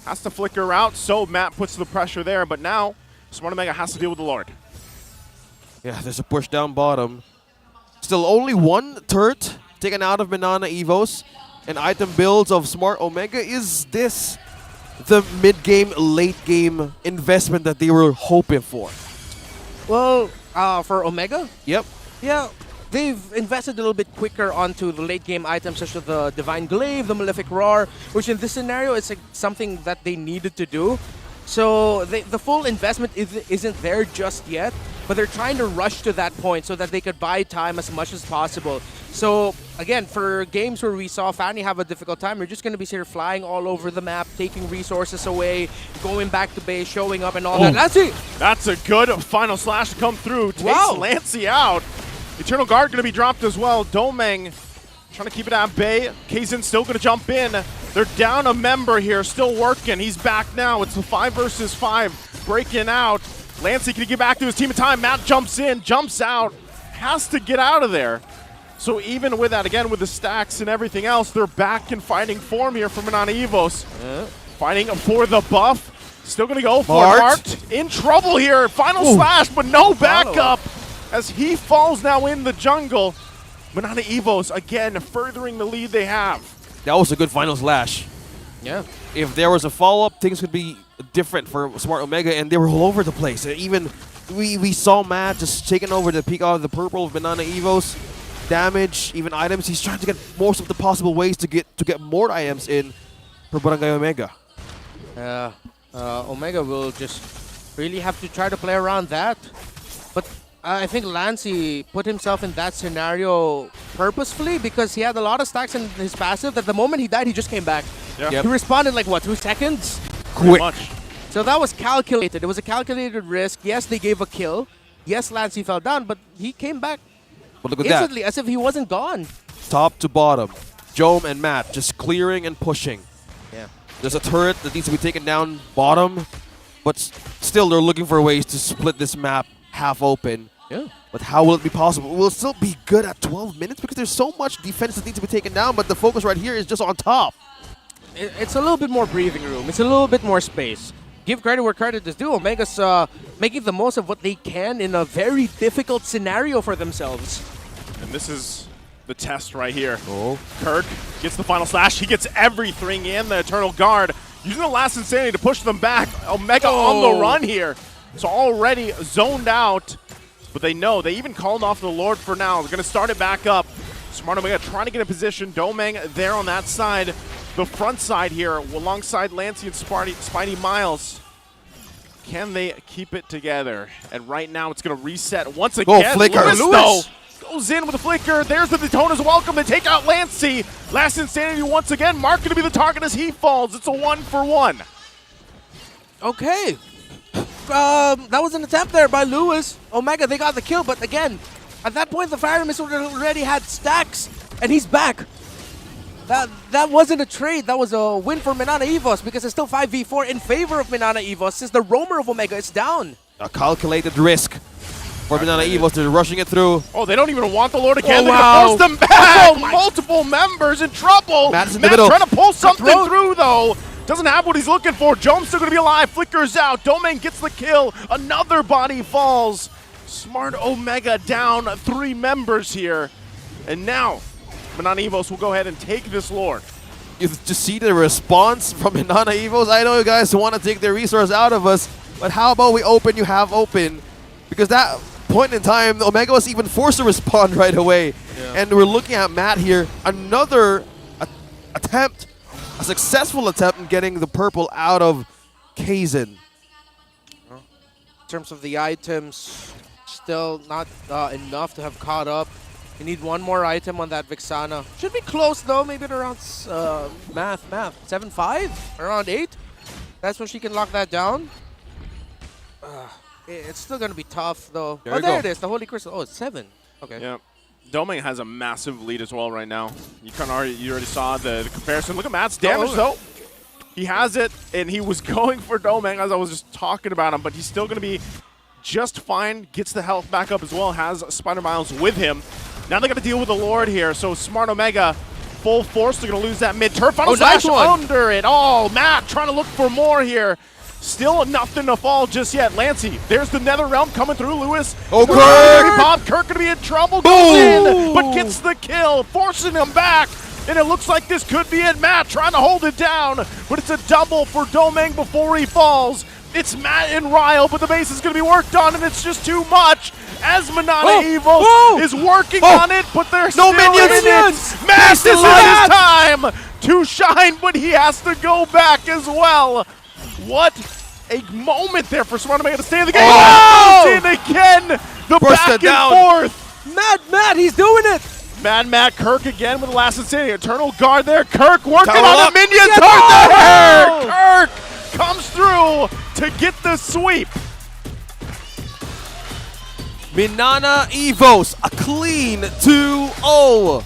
has to flicker out, so Matt puts the pressure there, but now Smart Omega has to deal with the Lord. Yeah, there's a push down bottom. Still only one turret taken out of MNNE Evos. And item builds of Smart Omega. Is this the mid-game, late-game investment that they were hoping for? Well, for Omega? Yep. Yeah, they've invested a little bit quicker onto the late-game items such as the Divine Glaive, the Malefic Roar, which in this scenario is something that they needed to do. So the full investment isn't there just yet, but they're trying to rush to that point so that they could buy time as much as possible. So again, for games where we saw Fanny have a difficult time, you're just going to be here flying all over the map, taking resources away, going back to base, showing up and all that. That's a good final slash to come through. Takes Lancey out. Eternal Guard going to be dropped as well. Domeng trying to keep it at bay. Kaizen still going to jump in. They're down a member here, still working. He's back now. It's the 5 versus 5 breaking out. Lancey can get back to his team in time. Matt jumps in, jumps out, has to get out of there. So even with that, again, with the stacks and everything else, they're back in fighting form here for MNNE Evos. Fighting for the buff. Still going to go for it. Marked. In trouble here. Final slash, but no backup as he falls now in the jungle. MNNE Evos, again, furthering the lead they have. That was a good final slash. Yeah. If there was a follow-up, things could be different for Smart Omega, and they were all over the place. Even we saw Matt just taking over the peak out of the purple of MNNE Evos. Damage, even items. He's trying to get most of the possible ways to get more items in for Barangay Omega. Omega will just really have to try to play around that. But I think Lancey put himself in that scenario purposefully because he had a lot of stacks in his passive that the moment he died, he just came back. Yeah. He responded like, what, 2 seconds? Quick. So that was calculated. It was a calculated risk. Yes, they gave a kill. Yes, Lancey fell down, but he came back But look at instantly that. as if he wasn't gone. Top to bottom. Jome and Matt just clearing and pushing. Yeah. There's a turret that needs to be taken down bottom, but still they're looking for ways to split this map half open. Yeah. But how will it be possible? Will it still be good at 12 minutes? Because there's so much defense that needs to be taken down, but the focus right here is just on top. It's a little bit more breathing room. It's a little bit more space. Give credit where credit is due. Omega's making the most of what they can in a very difficult scenario for themselves. And this is the test right here. Kirk gets the final slash. He gets everything in the Eternal Guard. Using the last Insanity to push them back. Omega on the run here. So already zoned out. But they know. They even called off the Lord for now. They're going to start it back up. Smart Omega trying to get a position. Domeng there on that side. The front side here alongside Lancey and Spidey Miles. Can they keep it together? And right now it's going to reset once again. Go, Flicker. Lewis goes in with a flicker. There's the Daytona's welcome. They take out Lancey. Last Insanity once again. Mark going to be the target as he falls. It's a 1-for-1. Okay. That was an attempt there by Lewis. Omega, they got the kill, but again, at that point the Fire Missile already had stacks, and he's back. That wasn't a trade. That was a win for MNNE Evos because it's still 5v4 in favor of MNNE Evos since the roamer of Omega is down. A calculated risk for MNNE Evos. They're rushing it through. Oh, they don't even want the Lord again. Oh, They're wow. going to force them back. Multiple members in trouble. Matt's in the middle. Trying to pull something through, though. Doesn't have what he's looking for. Jome's still going to be alive. Flickers out. Domeng gets the kill. Another body falls. Smart Omega down 3 members here. And now MNNE Evos will go ahead and take this Lord. You just see the response from MNNE Evos. I know you guys want to take their resource out of us, but how about we open, you have open? Because that point in time, Omega was even forced to respond right away. Yeah. And we're looking at Matt here. Another attempt, a successful attempt in getting the purple out of Kaizen. In terms of the items, still not enough to have caught up. You need one more item on that Vixana. Should be close though, maybe at around math 7-5, around 8. That's when she can lock that down. It's still gonna be tough though. There it is, the Holy Crystal. Oh, it's 7. Okay. Yeah. Domeng has a massive lead as well right now. You already saw the comparison. Look at Matt's damage though. He has it, and he was going for Domeng as I was just talking about him, but he's still gonna be just fine. Gets the health back up as well. Has Spider Miles with him. Now they got to deal with the Lord here. So Smart Omega, full force. They're going to lose that mid-turf. Final slash under it. Oh, Matt trying to look for more here. Still nothing to fall just yet. Lancey, there's the Nether Realm coming through. Lewis. Oh, Kirk! Bob Kirk gonna be in trouble. Goes in, but gets the kill, forcing him back. And it looks like this could be it. Matt trying to hold it down, but it's a double for Domeng before he falls. It's Matt and Ryle, but the base is going to be worked on, and it's just too much. As Manana Evil is working on it, but there's no still minions. Matt, this is his time to shine, but he has to go back as well. What a moment there for Smart Omega to stay in the game. Oh! And again, the back and forth. Matt, he's doing it. Mad Matt Kirk again with the last insanity. Eternal guard there. Kirk working Tower on up. the minions. Kirk comes through to get the sweep. Minana Evos, a clean 2-0.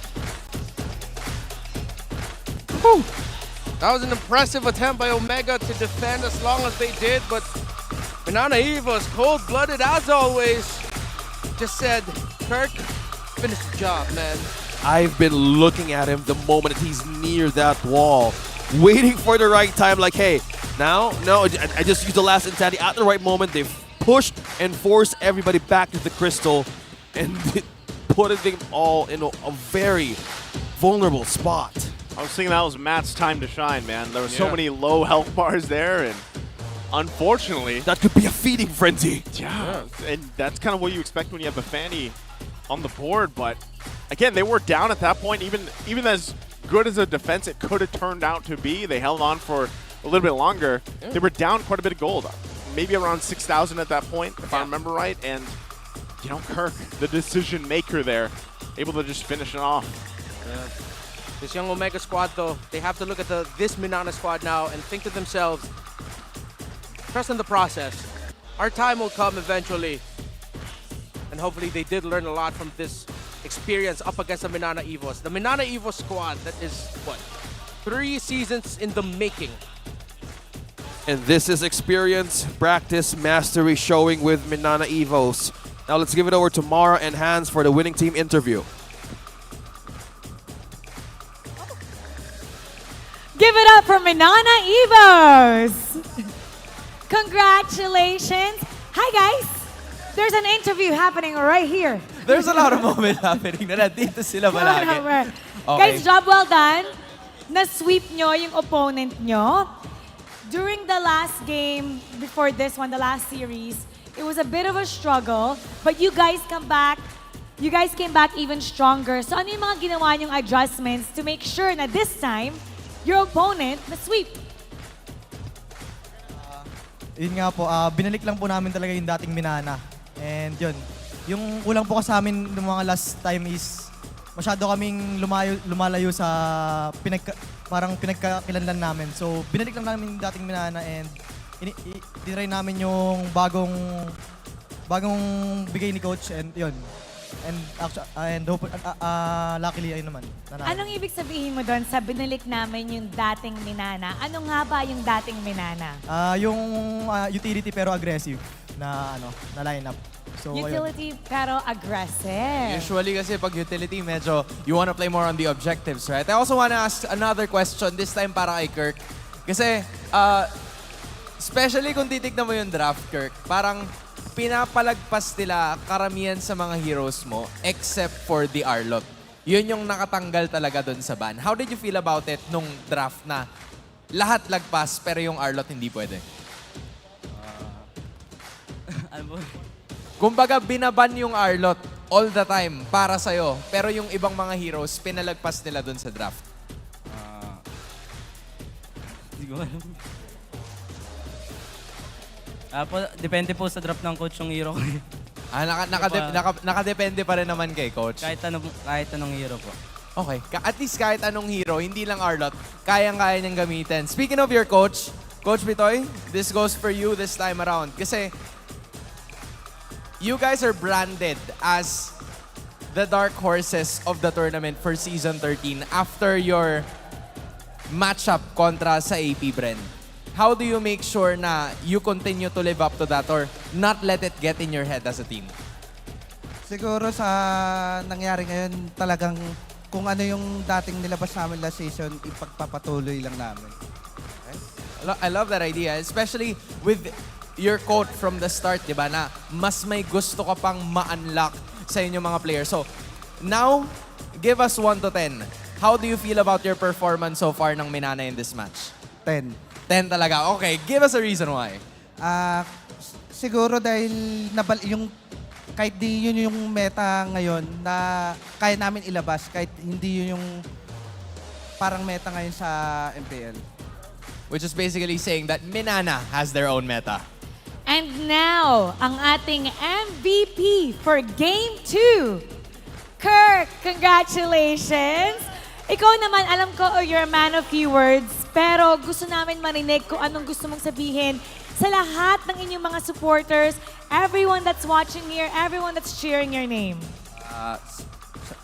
That was an impressive attempt by Omega to defend as long as they did, but Banana Eva's cold-blooded as always. Just said, Kirk, finish the job, man. I've been looking at him the moment he's near that wall, waiting for the right time, like, hey, now, no, I just used the last insanity at the right moment. They've pushed and forced everybody back to the crystal and putting them all in a very vulnerable spot. I was thinking that was Matt's time to shine, man. There were so many low health bars there, and unfortunately... that could be a feeding frenzy. Yeah, and that's kind of what you expect when you have a Fanny on the board, but again, they were down at that point. Even as good as a defense it could have turned out to be, they held on for a little bit longer. They were down quite a bit of gold, maybe around 6,000 at that point, if I remember right, and you know, Kirk, the decision maker there, able to just finish it off. Yeah. This young Omega squad, though, they have to look at this Minana squad now and think to themselves, trust in the process. Our time will come eventually. And hopefully they did learn a lot from this experience up against the Minana Evos. The Minana Evos squad, that is, what, 3 seasons in the making. And this is experience, practice, mastery showing with Minana Evos. Now let's give it over to Mara and Hans for the winning team interview. Give it up for Minana Evos! Congratulations! Hi guys! There's an interview happening right here. There's a lot of moments happening na nandito sila malagi. Okay. Guys, job well done. Na-sweep nyo yung opponent nyo. During the last game, before this one, the last series, it was a bit of a struggle, but you guys came back even stronger. So ano yung mga ginawa nyong adjustments to make sure na this time, your opponent na-sweep? Yun nga po, binalik lang po namin talaga yung dating Minana. And yun, yung ulang po sa amin ng mga last time is masyado kaming lumalayo sa parang pinagkakilanlan namin. So binalik lang namin yung dating Minana and tinry namin yung bagong bigay ni coach and yun. And luckily ayun naman. Anong ibig sabihin mo doon sa binalik namin yung dating Minana? Ano nga ba yung dating Minana? Yung utility pero aggressive na lineup. So, utility pero aggressive. Usually kasi pag utility, medyo you wanna play more on the objectives, right? I also wanna ask another question, this time para kay Kirk. Kasi, especially kung titignan mo yung draft, Kirk, parang pinapalagpas nila karamihan sa mga heroes mo except for the Arlot. Yun yung nakatanggal talaga doon sa ban. How did you feel about it nung draft na lahat lagpas pero yung Arlot hindi pwede? Kumbaga, binaban yung Arlot all the time para sa'yo. Pero yung ibang mga heroes, pinalagpas nila dun sa draft. Hindi ko alam. Depende po sa draft ng coach yung hero ko. Nakadepende pa rin naman kay coach? Kahit anong hero po. Okay. At least kahit anong hero, hindi lang Arlot, kayang-kaya niyang gamitin. Speaking of your coach, Coach Bitoy, this goes for you this time around. Kasi you guys are branded as the dark horses of the tournament for Season 13 after your matchup kontra sa AP Bren. How do you make sure na you continue to live up to that or not let it get in your head as a team? Siguro sa nangyari ngayon, talagang kung ano yung dating nilabas namin last season, ipagpapatuloy lang namin. A I love that idea, especially with your quote from the start, di ba, na mas may gusto ka pang ma-unlock sa inyong mga players. So, now, give us 1 to 10. How do you feel about your performance so far ng MNNE in this match? 10. 10 talaga. Okay, give us a reason why. Siguro dahil yung kahit di yun yung meta ngayon na kaya namin ilabas, kahit hindi yun yung parang meta ngayon sa MPL. Which is basically saying that MNNE has their own meta. And now, ang ating MVP for Game 2. Kirk, congratulations! Ikaw naman, alam ko you're a man of few words, pero gusto namin marinig kung anong gusto mong sabihin sa lahat ng inyong mga supporters, everyone that's watching here, everyone that's cheering your name.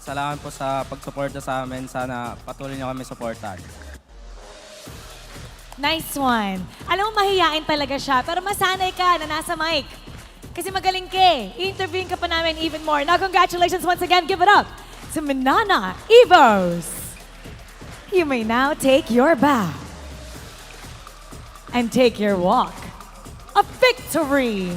Salamat po sa pagsuporta sa amin. Sana patuloy niyo kami supportan. Nice one. Alam mo, mahihain talaga siya, pero masanay ka na nasa mic. Kasi magaling ka eh. I-interviewin ka pa namin even more. Now, congratulations once again. Give it up to MNNE EVOS. You may now take your bow and take your walk of victory.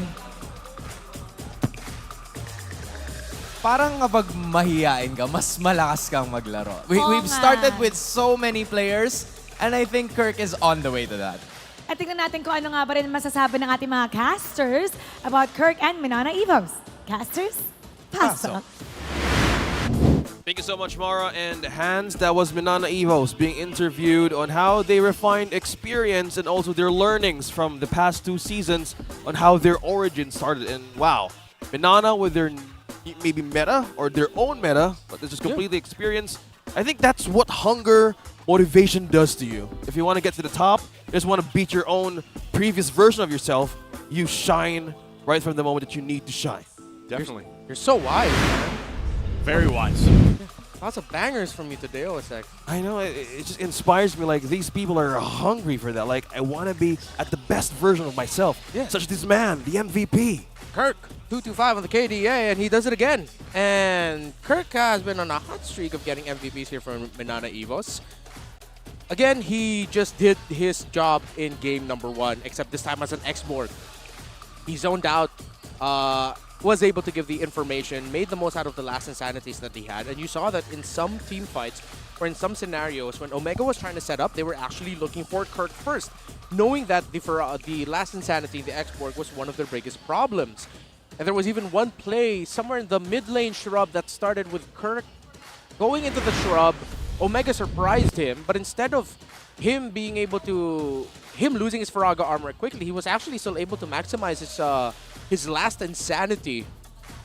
Parang kapag mahihain ka, mas malakas kang maglaro. We've started with so many players, and I think Kirk is on the way to that. At tingnan natin kung ano nga ba rin masasabi ng ating mga casters about Kirk and MNNE EVOS. Casters, paso. Thank you so much, Mara and Hans. That was MNNE EVOS being interviewed on how they refined experience and also their learnings from the past 2 seasons on how their origin started. And wow, MNNE with their maybe meta or their own meta, but this is completely experience. I think that's what hunger, motivation does to you. If you want to get to the top, you just want to beat your own previous version of yourself, you shine right from the moment that you need to shine. Definitely. You're so wise, man. Very wise. Lots of bangers from you today, OSX. I know, it just inspires me. Like, these people are hungry for that. Like, I want to be at the best version of myself. Yeah. Such as this man, the MVP. Kirk, 225 on the KDA, and he does it again. And Kirk has been on a hot streak of getting MVPs here from MNNE EVOS. Again, he just did his job in game number 1, except this time as an X-Borg. He zoned out, was able to give the information, made the most out of the last insanities that he had. And you saw that in some team fights or in some scenarios when Omega was trying to set up, they were actually looking for Kirk first, knowing that the last insanity, the X-Borg, was one of their biggest problems. And there was even one play somewhere in the mid lane shrub that started with Kirk going into the shrub. Omega surprised him, but instead of him being able to losing his Faraga armor quickly, he was actually still able to maximize his last insanity,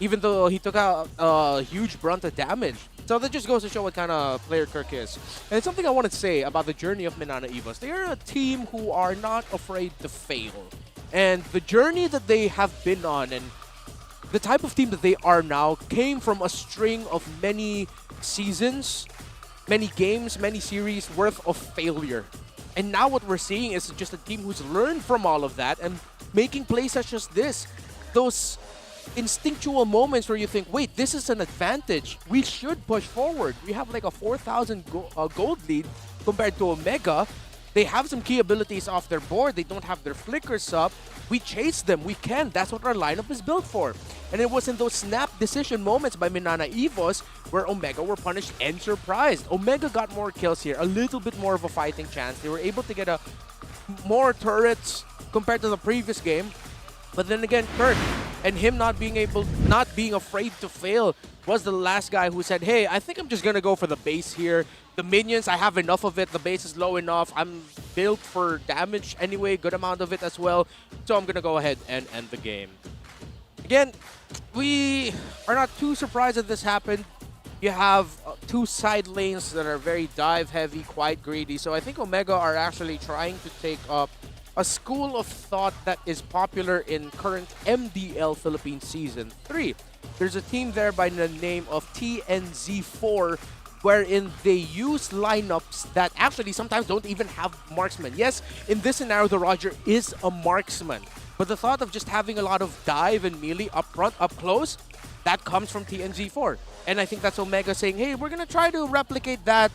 even though he took a huge brunt of damage. So that just goes to show what kind of player Kirk is. And it's something I want to say about the journey of MNNE EVOS. They are a team who are not afraid to fail. And the journey that they have been on and the type of team that they are now came from a string of many seasons, many games, many series worth of failure. And now what we're seeing is just a team who's learned from all of that and making plays such as this. Those instinctual moments where you think, wait, this is an advantage. We should push forward. We have like a 4,000 gold lead compared to Omega. They have some key abilities off their board. They don't have their flickers up. We chase them. We can. That's what our lineup is built for. And it was in those snap decision moments by MNNE EVOS where Omega were punished and surprised. Omega got more kills here, a little bit more of a fighting chance. They were able to get more turrets compared to the previous game. But then again, Kirk and him not being afraid to fail was the last guy who said, hey, I think I'm just going to go for the base here. The minions, I have enough of it. The base is low enough. I'm built for damage anyway, good amount of it as well. So I'm going to go ahead and end the game. Again, we are not too surprised that this happened. You have 2 side lanes that are very dive heavy, quite greedy. So I think Omega are actually trying to take up a school of thought that is popular in current MDL Philippines Season 3. There's a team there by the name of TNC4 wherein they use lineups that actually sometimes don't even have marksmen. Yes, in this scenario, the Roger is a marksman. But the thought of just having a lot of dive and melee up front, up close, that comes from TNC4. And I think that's Omega saying, hey, we're going to try to replicate that.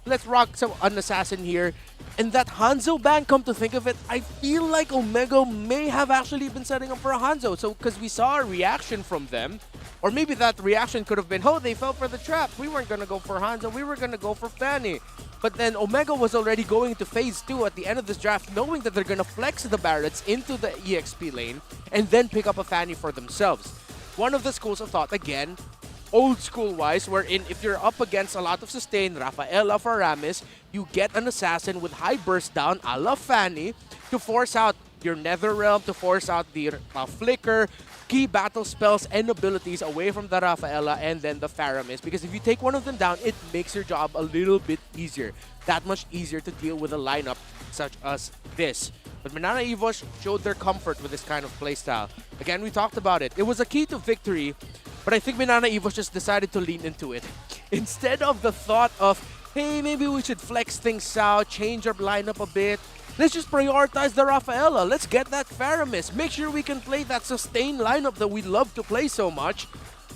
Let's rock an assassin here. And that Hanzo ban, come to think of it, I feel like Omega may have actually been setting up for a Hanzo. So, because we saw a reaction from them, or maybe that reaction could have been, oh, they fell for the trap. We weren't going to go for Hanzo. We were going to go for Fanny. But then Omega was already going into phase 2 at the end of this draft, knowing that they're going to flex the Barretts into the EXP lane and then pick up a Fanny for themselves. One of the schools of thought, again, old school-wise, wherein if you're up against a lot of sustain, Rafaela for Ramis, you get an assassin with high burst down, a la Fanny, to force out your Netherrealm, to force out the Flicker, key battle spells and abilities away from the Rafaela and then the Faramis. Because if you take one of them down, it makes your job a little bit easier. That much easier to deal with a lineup such as this. But MNNE EVOS showed their comfort with this kind of playstyle. Again, we talked about it. It was a key to victory, but I think MNNE EVOS just decided to lean into it. Instead of the thought of, hey, maybe we should flex things out, change our lineup a bit, let's just prioritize the Rafaela. Let's get that Faramis. Make sure we can play that sustained lineup that we love to play so much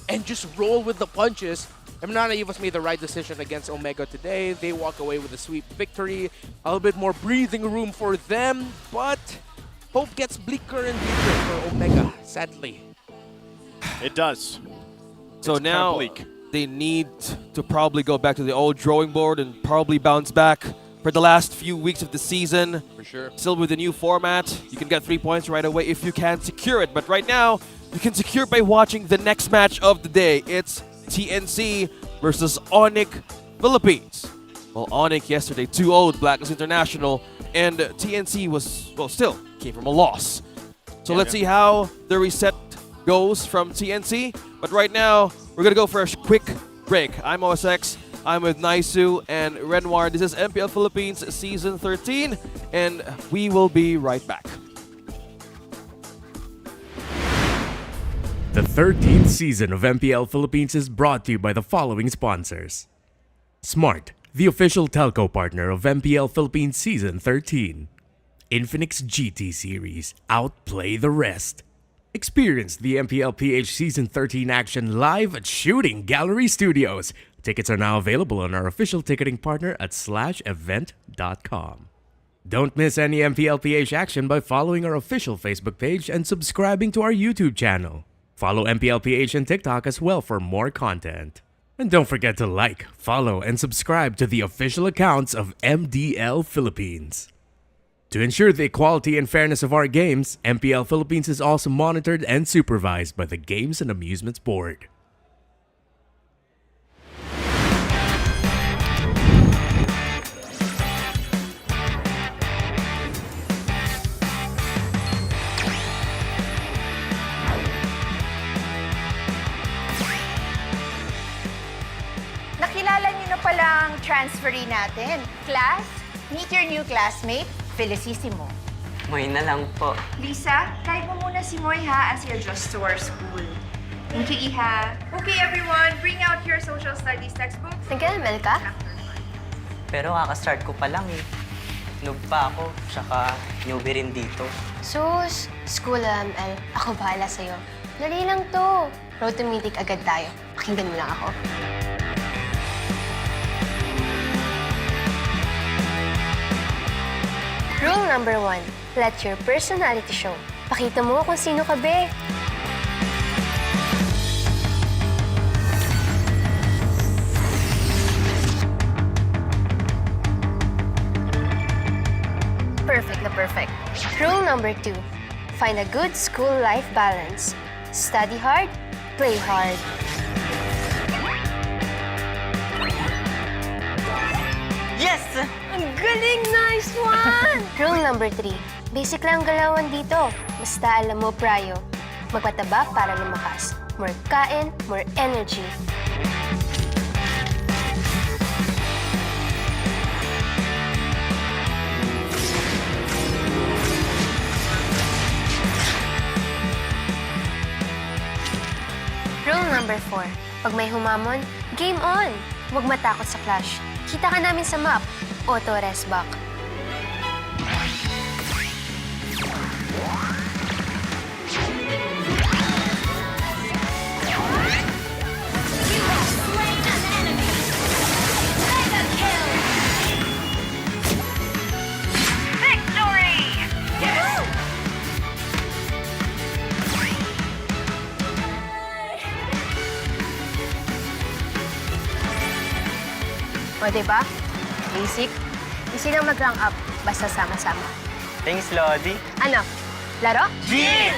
and just roll with the punches. MNNE EVOS made the right decision against Omega today. They walk away with a sweep victory. A little bit more breathing room for them, but hope gets bleaker and bleaker for Omega, sadly. It does. So It's now kinda bleak. they need to probably go back to the old drawing board and probably bounce back for the last few weeks of the season. For sure. Still with the new format, you can get 3 points right away if you can secure it. But right now, you can secure by watching the next match of the day. It's TNC versus ONIC Philippines. Well, ONIC yesterday 2-0'd Blacklist International, and TNC was, well, still came from a loss. So let's see how the reset goes from TNC. But right now, we're going to go for a quick break. I'm OSX. I'm with Naisu and Renoir. This is MPL Philippines Season 13, and we will be right back. The 13th season of MPL Philippines is brought to you by the following sponsors. Smart, the official telco partner of MPL Philippines Season 13. Infinix GT Series, outplay the rest. Experience the MPL PH Season 13 action live at Shooting Gallery Studios. Tickets are now available on our official ticketing partner at /event.com. Don't miss any MPL PH action by following our official Facebook page and subscribing to our YouTube channel. Follow MPL PH on TikTok as well for more content. And don't forget to like, follow, and subscribe to the official accounts of MDL Philippines. To ensure the equality and fairness of our games, MPL Philippines is also monitored and supervised by the Games and Amusements Board. Nakilala niyo na palang transferee natin. Class, meet your new classmate, Felicissimo. Moy na lang po. Lisa, kahit mo muna si Moy ha as he adjusts to our school. Thank you, Iha. Okay, everyone, bring out your social studies textbooks. Nag-ML ka? Pero kakastart ko pa lang eh. Noob pa ako, tsaka newbie rin dito. Sus, school ML. Ako bahala sa'yo. Dali lang to. Road to Mythic agad tayo. Pakinggan mo lang ako. Rule number 1, let your personality show. Pakita mo kung sino ka, be. Perfect na perfect. Rule number 2, find a good school-life balance. Study hard, play hard. Yes! Ang galing! Nice one! Rule number 3. Basic lang galawan dito. Basta alam mo, Prayo. Magpataba para lumakas. More kain, more energy. Rule number 4. Pag may humamon, game on! Huwag matakot sa clash. Kita ka namin sa map. Auto rest back. O, diba? Basic. Easy lang mag-rank up, basta sama-sama. Thanks, Lodi. Ano? Laro? Yeah!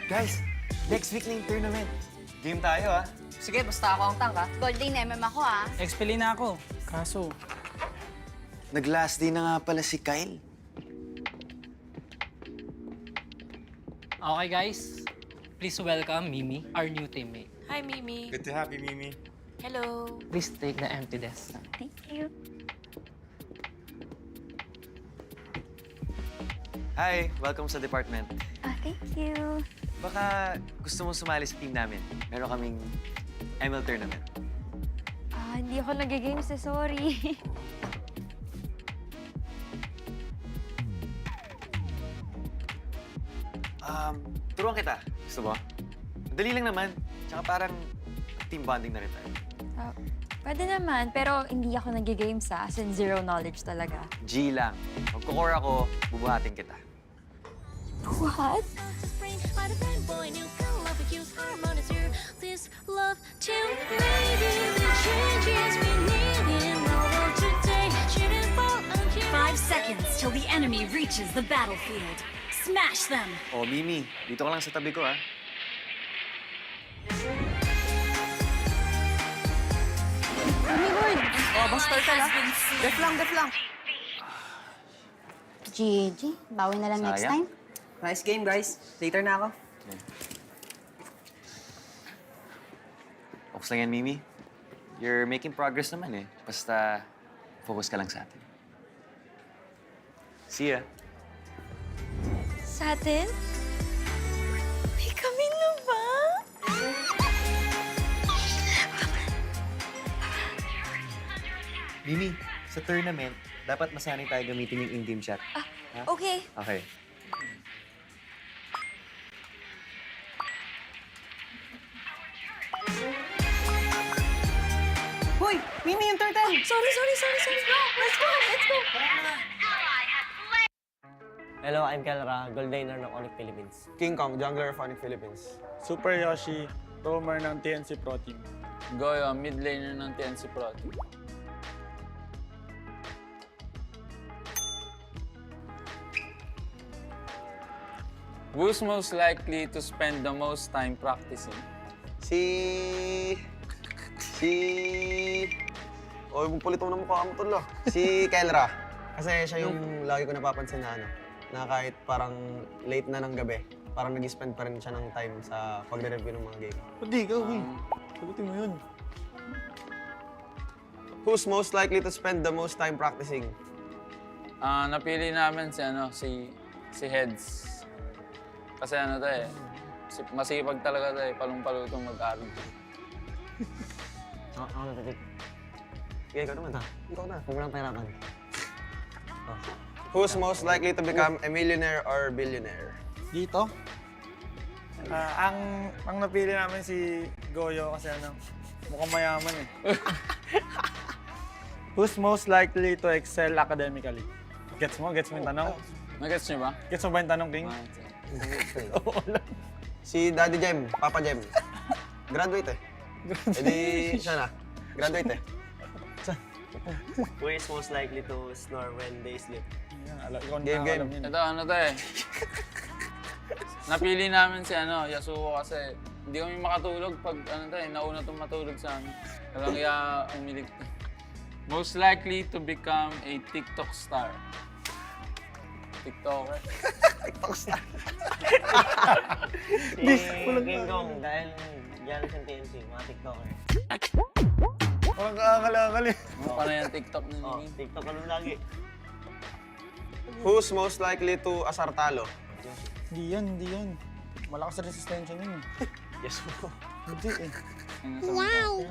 Guys, next week na yung tournament. Game tayo, ah. Sige, basta ako ang tank, ha? Golding MM ako, ah. XP na ako. Kaso, Nag-last day na nga pala si Kyle. okay guys, please welcome Mimi, our new teammate. Hi, Mimi. Good to have you, Mimi. Hello. Please take the empty desk. Thank you. Hi, welcome sa department. Thank you. Baka gusto mong sumali sa team namin. Meron kaming ML tournament. Hindi ako nag-games eh, sorry. Turuan kita. Gusto mo? Dali lang naman. Tsaka parang team bonding na rin tayo. Pwede naman, pero hindi ako nag-games, as in zero knowledge talaga. G lang. Magkukore ako, bubuhatin kita. What? Five seconds till the enemy reaches the battlefield. Smash them! Oh, Mimi, dito ka lang sa tabi ko, ha? Lord! Buster ka lang. Def lang. GG, bawi na lang next time. Nice game, guys. Later na ako. Focus lang yan, Mimi. You're making progress naman, eh. Basta, focus ka lang sa atin. See ya. Sa atin? May kami na ba? Mimi, sa tournament, dapat masanay tayo gamitin yung in-game chat. Ha? Okay. Okay. Hoy! Mimi, yung turtle! Sorry. Let's go! Hello, I'm Kelra, gold laner ng ONIC Philippines. King Kong, jungler of ONIC Philippines. Super Yoshi, roamer ng TNC Pro Team. Goyo, mid laner ng TNC Pro Team. Who's most likely to spend the most time practicing? Oy, pupulit mo na mukha mo tol, Si Kelra. Kasi siya yung lagi ko napapansin na na kahit parang late na ng gabi, parang nag-spend pa rin siya ng time sa pagre-review ng mga game. Hindi, gawin. Sagutin mo yun. Who's most likely to spend the most time practicing? Napili namin si Heads. Kasi masipag talaga to palong-palo itong mag-RG. Ako natatik. Sige, ikaw naman ha. Ikaw na, huwag mo lang pahirapan. Who's most likely to become a millionaire or billionaire? Dito? Ang napili namin si Goyo kasi mukhang mayaman eh. Who's most likely to excel academically? Gets mo yung tanong? Nag-gets niyo ba? Gets mo ba yung tanong, King? Si Daddy Jem, Papa Jem. Graduate eh. E di siya na. Graduate eh. Who is most likely to snore when they sleep? Game. Ito napili namin si Yasuo kasi hindi kami makatulog pag nauna itong matulog sa amin. Kaya umilig. Most likely to become a TikTok star. TikToker. TikTok star. King Kong, dahil yan sa TNC, mga TikToker. Walang kaangal-angal eh. Paano yung TikTok na Mimi? TikTok ka naman lagi. Who's most likely to asar talo? Hindi yan. Malakas resistensya yun eh. Yes mo. Hindi eh. Wow!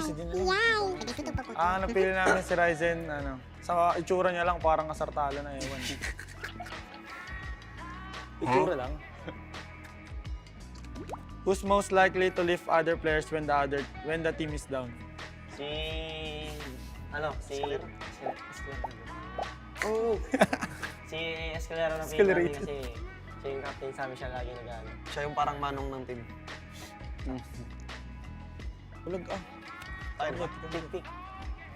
Sige na lang. Napili namin si Raizen, sa itsura niya lang parang asar talo na ewan. Itsura lang? Who's most likely to lift other players when the team is down? Si... Si Oo. si Escalera na Escalera. pinili kasi siya yung captain sa amin, siya lagi nag-ano. Siya yung parang manong ng team. Ulag Pick.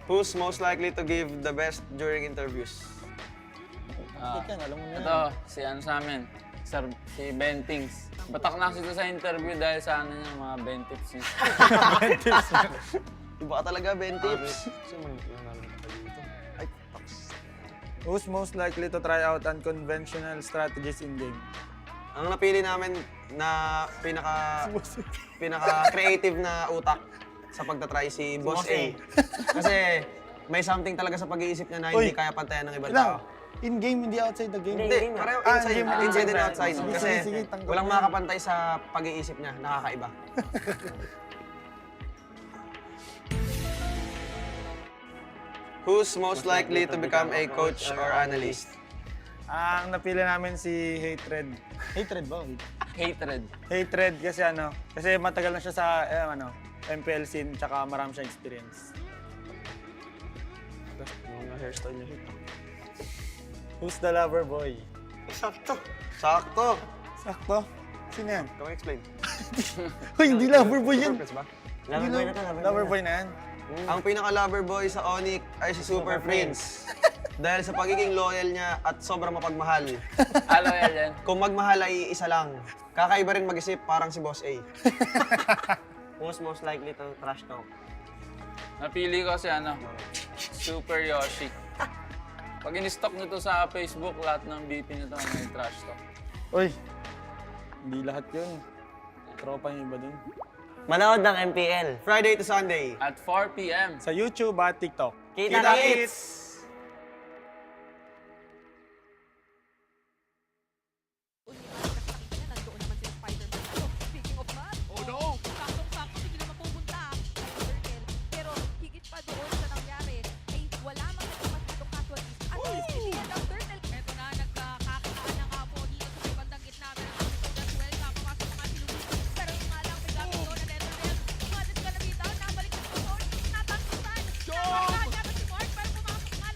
Who's most likely to give the best during interviews? alam mo na yan. Ito, si ano sa amin, si Bentings. Batak na kasi ito sa interview dahil sa ano niya, mga Bentips niya. Bentips. Iba ka talaga, Bentips. Ay, toks. Who's most likely to try out unconventional strategies in game? Ang napili namin na pinaka-creative na utak sa pagtatry si Boss A. Kasi may something talaga sa pag-iisip niya na hindi kaya pantayan ng ibang tao. In-game, hindi outside the game. Hindi, pareho inside and outside. Kasi tanggap walang mo. makakapantay sa pag-iisip niya, nakakaiba. Who's most likely to become a coach or analyst? Ang napili namin si Hatred. Hatred ba? Hatred. Hatred kasi matagal na siya sa MPL scene tsaka marami siyang experience. Mga hairstyle niya. Who's the lover boy? Sakto. Sino yan? Come explain. Hoy, hindi lover boy yan. Ba? Lover boy na yan. Ang pinaka-lover boy sa ONIC ay si Super Prince. Dahil sa pagiging loyal niya at sobrang mapagmahal. Loyal yan. Kung magmahal ay isa lang. Kakaiba rin mag-isip parang si Boss A. Who's most likely to trash talk? Napili ko si Super Yoshi. Pag in-stock nito sa Facebook, lahat ng BP nito may trash talk. Uy, hindi lahat yun. Tropa yung iba dun. Manood ng MPL. Friday to Sunday. At 4 p.m. Sa YouTube at TikTok. Kita-kits! Oh no! Saktong-sakto, hindi naman pumunta. Pero higit pa doon sa nangyari, ay wala mang masyadong casualties. At least, hindi yan ang turtle. Eto na, nagkakakitaan na nga po dito sa may bandang gitna. Meron kami so that well, kapapasok mga sinubukan. Pero yung nga lang, may gamit doon na Netherlands. Mga diskalabitaw, nabalik na sa phone, natantusan. Naman si Mark para pumasok nga.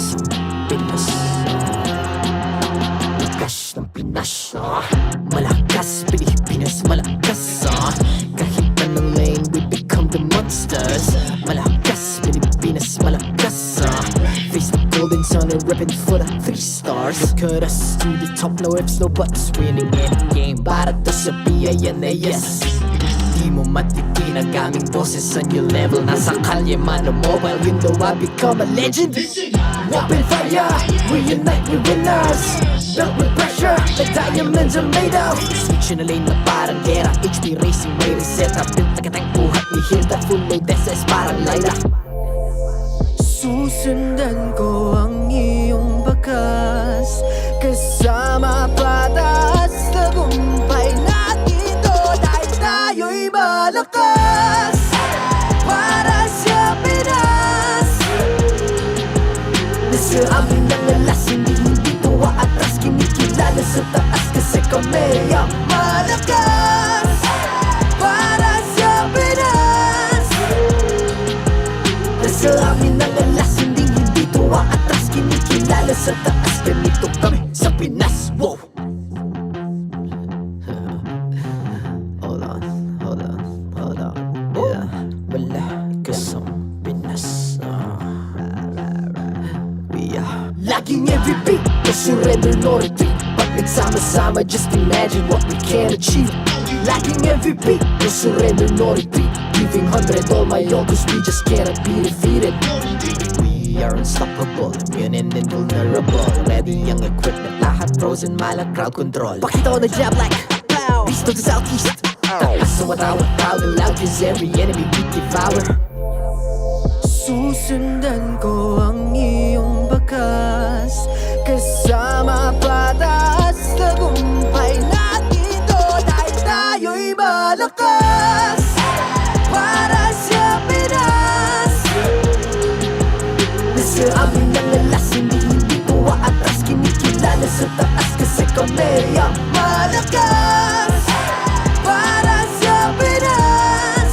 Kasang Pinas, lakas ng Pinas, malakas Pilipinas, malakas, kahit anong lane we become the monsters. Malakas Pilipinas, malakas, face the golden sun and repping for the 3 stars. Look at us to the top, no ifs, no buts, winning any game para to sa PINAS. Di mo matitinag aming boses sa new level. Nasa kalye man o mobile window, I become a legend. Open fire, we unite, we winners. Built with pressure, like diamonds are made of. Switch na lane na parang gera, HP racing, may reset up. Built agad ang buhat ni Hilda, full load SS parang Laila. Susundan ko ang iyong bakas, kasama patas, tagumpay natin to. Dahil tayo'y malakas, para sa Pinas. Nasa amin ang alas, hindi tuwa atras. Kinikilala sa taas kasi kami ang malakas, para sa Pinas. Nasa amin ang alas, hindi tuwa atras. Kinikilala sa taas, ganito kami sa Pinas. Wow! Hold on. Yeah, malakas ang Pinas. We are laging every beat, no surrender, no retreat. Pag nagsama-sama, just imagine what we can achieve. Laging every beat, no surrender, no retreat. Giving 100 all my all, cause we just cannot be defeated. We are unstoppable, immune and invulnerable. Ready ang equipment, lahat frozen, malang crowd control. Pakita ko na jab like pow, beast of the southeast. Takas sa watawat, proud and loud, cause every enemy we devour. Susundan ko ang iyong bakas, kasama patas, tagumpay natin to. Dahil tayo'y malakas, para sa Pinas. Nasa amin ang alas, hindi tuwa atras. Kinikilala sa taas kasi kami ang malakas, para sa Pinas.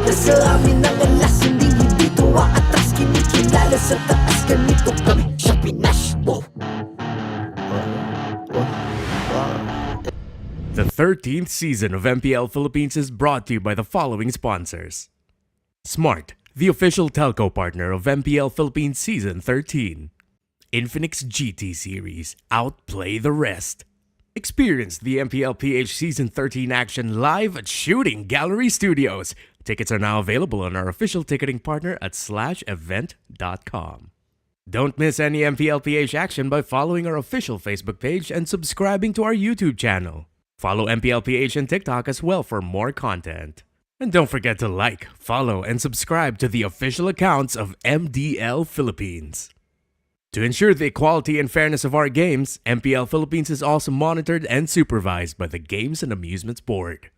Nasa amin ang alas, hindi tuwa atras. Kinikilala sa taas, ganito kami sa Pinas. Wow! The 13th season of MPL Philippines is brought to you by the following sponsors. Smart, the official telco partner of MPL Philippines Season 13. Infinix GT Series, outplay the rest. Experience the MPL PH Season 13 action live at Shooting Gallery Studios. Tickets are now available on our official ticketing partner at /event.com. Don't miss any MPL PH action by following our official Facebook page and subscribing to our YouTube channel. Follow MPL PH on TikTok as well for more content. And don't forget to like, follow, and subscribe to the official accounts of MDL Philippines. To ensure the equality and fairness of our games, MPL Philippines is also monitored and supervised by the Games and Amusements Board.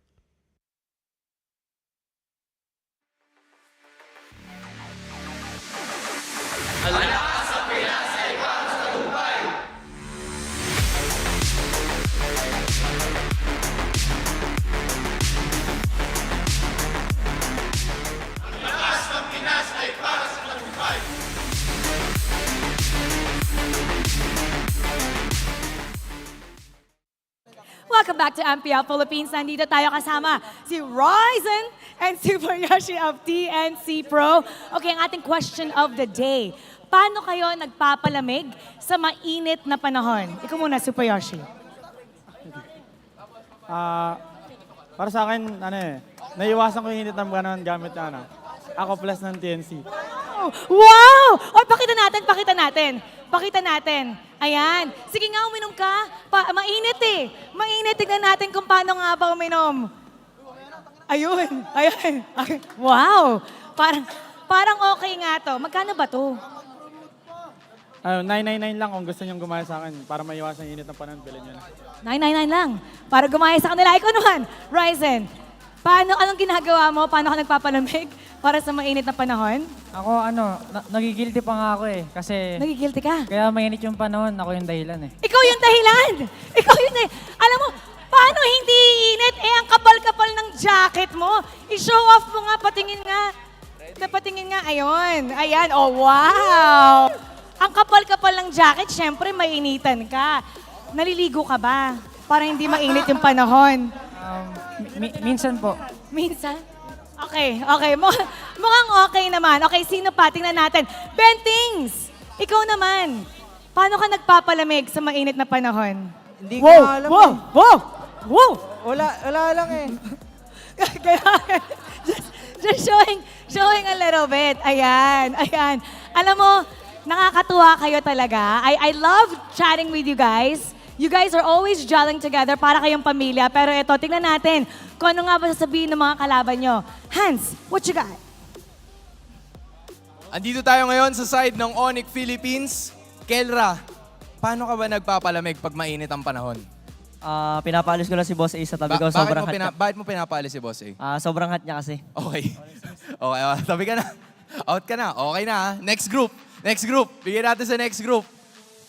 Welcome back to MPL Philippines. Nandito tayo kasama si Raizen and Super Yoshi of TNC Pro. Okay, ang ating question of the day. Paano kayo nagpapalamig sa mainit na panahon? Ikaw muna, Super Yoshi. Para sa akin, naiiwasan ko yung init ng panahon gamit Ako plus ng TNC. Wow! O, pakita natin. Ayan. Sige nga, uminom ka. Mainit eh. Mainit. Tignan natin kung paano nga ba uminom. Ayun. Okay. Wow! Parang okay nga to. Magkano ba to? 999 lang kung gusto niyong gumaya sa akin para maiwasan yung init ng panahon, bilhin niyo na. 999 lang. Para gumaya sa kanila. Ikaw naman, Raizen. Anong ginagawa mo? Paano ka nagpapalamig para sa mainit na panahon? Ako nagigilty pa nga ako eh. Kasi... Nagigilty ka? Kaya mainit yung panahon, ako yung dahilan eh. Ikaw yung dahilan! Alam mo, paano hindi init? Ang kapal-kapal ng jacket mo. I-show off mo nga, patingin nga. Napatingin nga, ayun. Ayan, oh wow! Ang kapal-kapal ng jacket, syempre mainitan ka. Naliligo ka ba? Para hindi mainit yung panahon. Minsan po. Minsan? Okay. Mukhang okay naman. Okay, sino pa? Tingnan natin. Bentings! Ikaw naman. Paano ka nagpapalamig sa mainit na panahon? Hindi ko alam Wow! Wala lang eh. just showing a little bit. Ayan. Alam mo, nakakatuwa kayo talaga. I love chatting with you guys. You guys are always gelling together para kayong pamilya. Pero ito, tingnan natin kung ano nga ba sasabihin ng mga kalaban nyo. Hans, what you got? Andito tayo ngayon sa side ng ONIC Philippines. Kelra, paano ka ba nagpapalamig pag mainit ang panahon? Pinapaalis ko lang si Boss A sa tabi ko. Sobrang hot niya. Bakit mo pinapaalis si Boss A? Sobrang hot niya kasi. Okay. Tabi ka na. Out ka na. Okay na. Next group. Bigyan natin sa next group.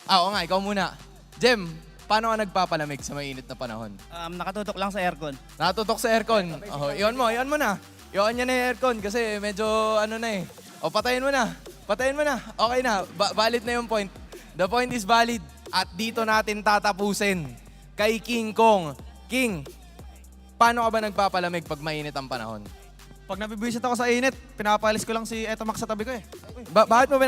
Oo nga, ikaw muna. Jem, paano ka nagpapalamig sa mainit na panahon? Nakatutok lang sa aircon. Nakatutok sa aircon. Iyon mo na. Iyon niya na yung aircon kasi medyo ano na eh. Patayin mo na. Okay na. Valid na yung point. The point is valid. At dito natin tatapusin. Kay King Kong. King, paano ka ba nagpapalamig pag mainit ang panahon? Pag nabibisit ako sa init, pinapalis ko lang si Etomax sa tabi ko eh. Bakit mo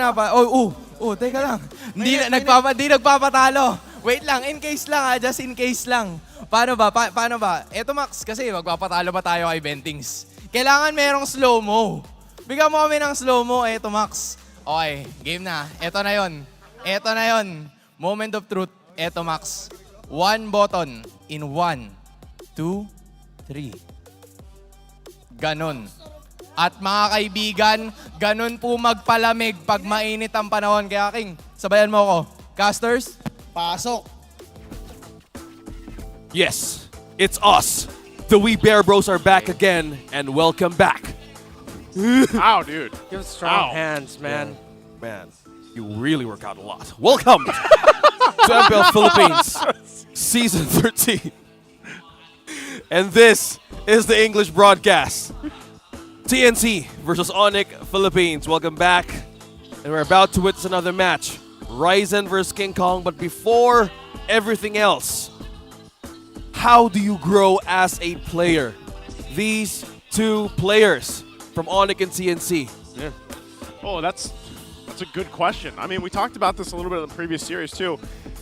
teka lang. Hindi nagpapatalo. Wait lang, in case lang just in case lang. Paano ba? Etomax, kasi magpapatalo ba tayo kay Bentings? Kailangan merong slow-mo. Bigyan mo kami ng slow-mo, Etomax. Okay, game na. Ito na yon. Moment of truth, Etomax. One button in 1, 2, 3. Ganon. At mga kaibigan, ganon po magpalamig pag mainit ang panahon. Kaya King, sabayan mo ako. Casters, pasok. Yes, it's us. The We Bear Bros are back again, and welcome back. Ow, dude. Give strong Ow. hands, man. Man, you really work out a lot. Welcome to MPL Philippines Season 13. And this is the English broadcast. TNC versus ONIC Philippines. Welcome back. And we're about to witness another match. Raizen versus King Kong. But before everything else, how do you grow as a player? These two players from ONIC and TNC. Yeah. Oh, that's a good question. I mean, we talked about this a little bit in the previous series too.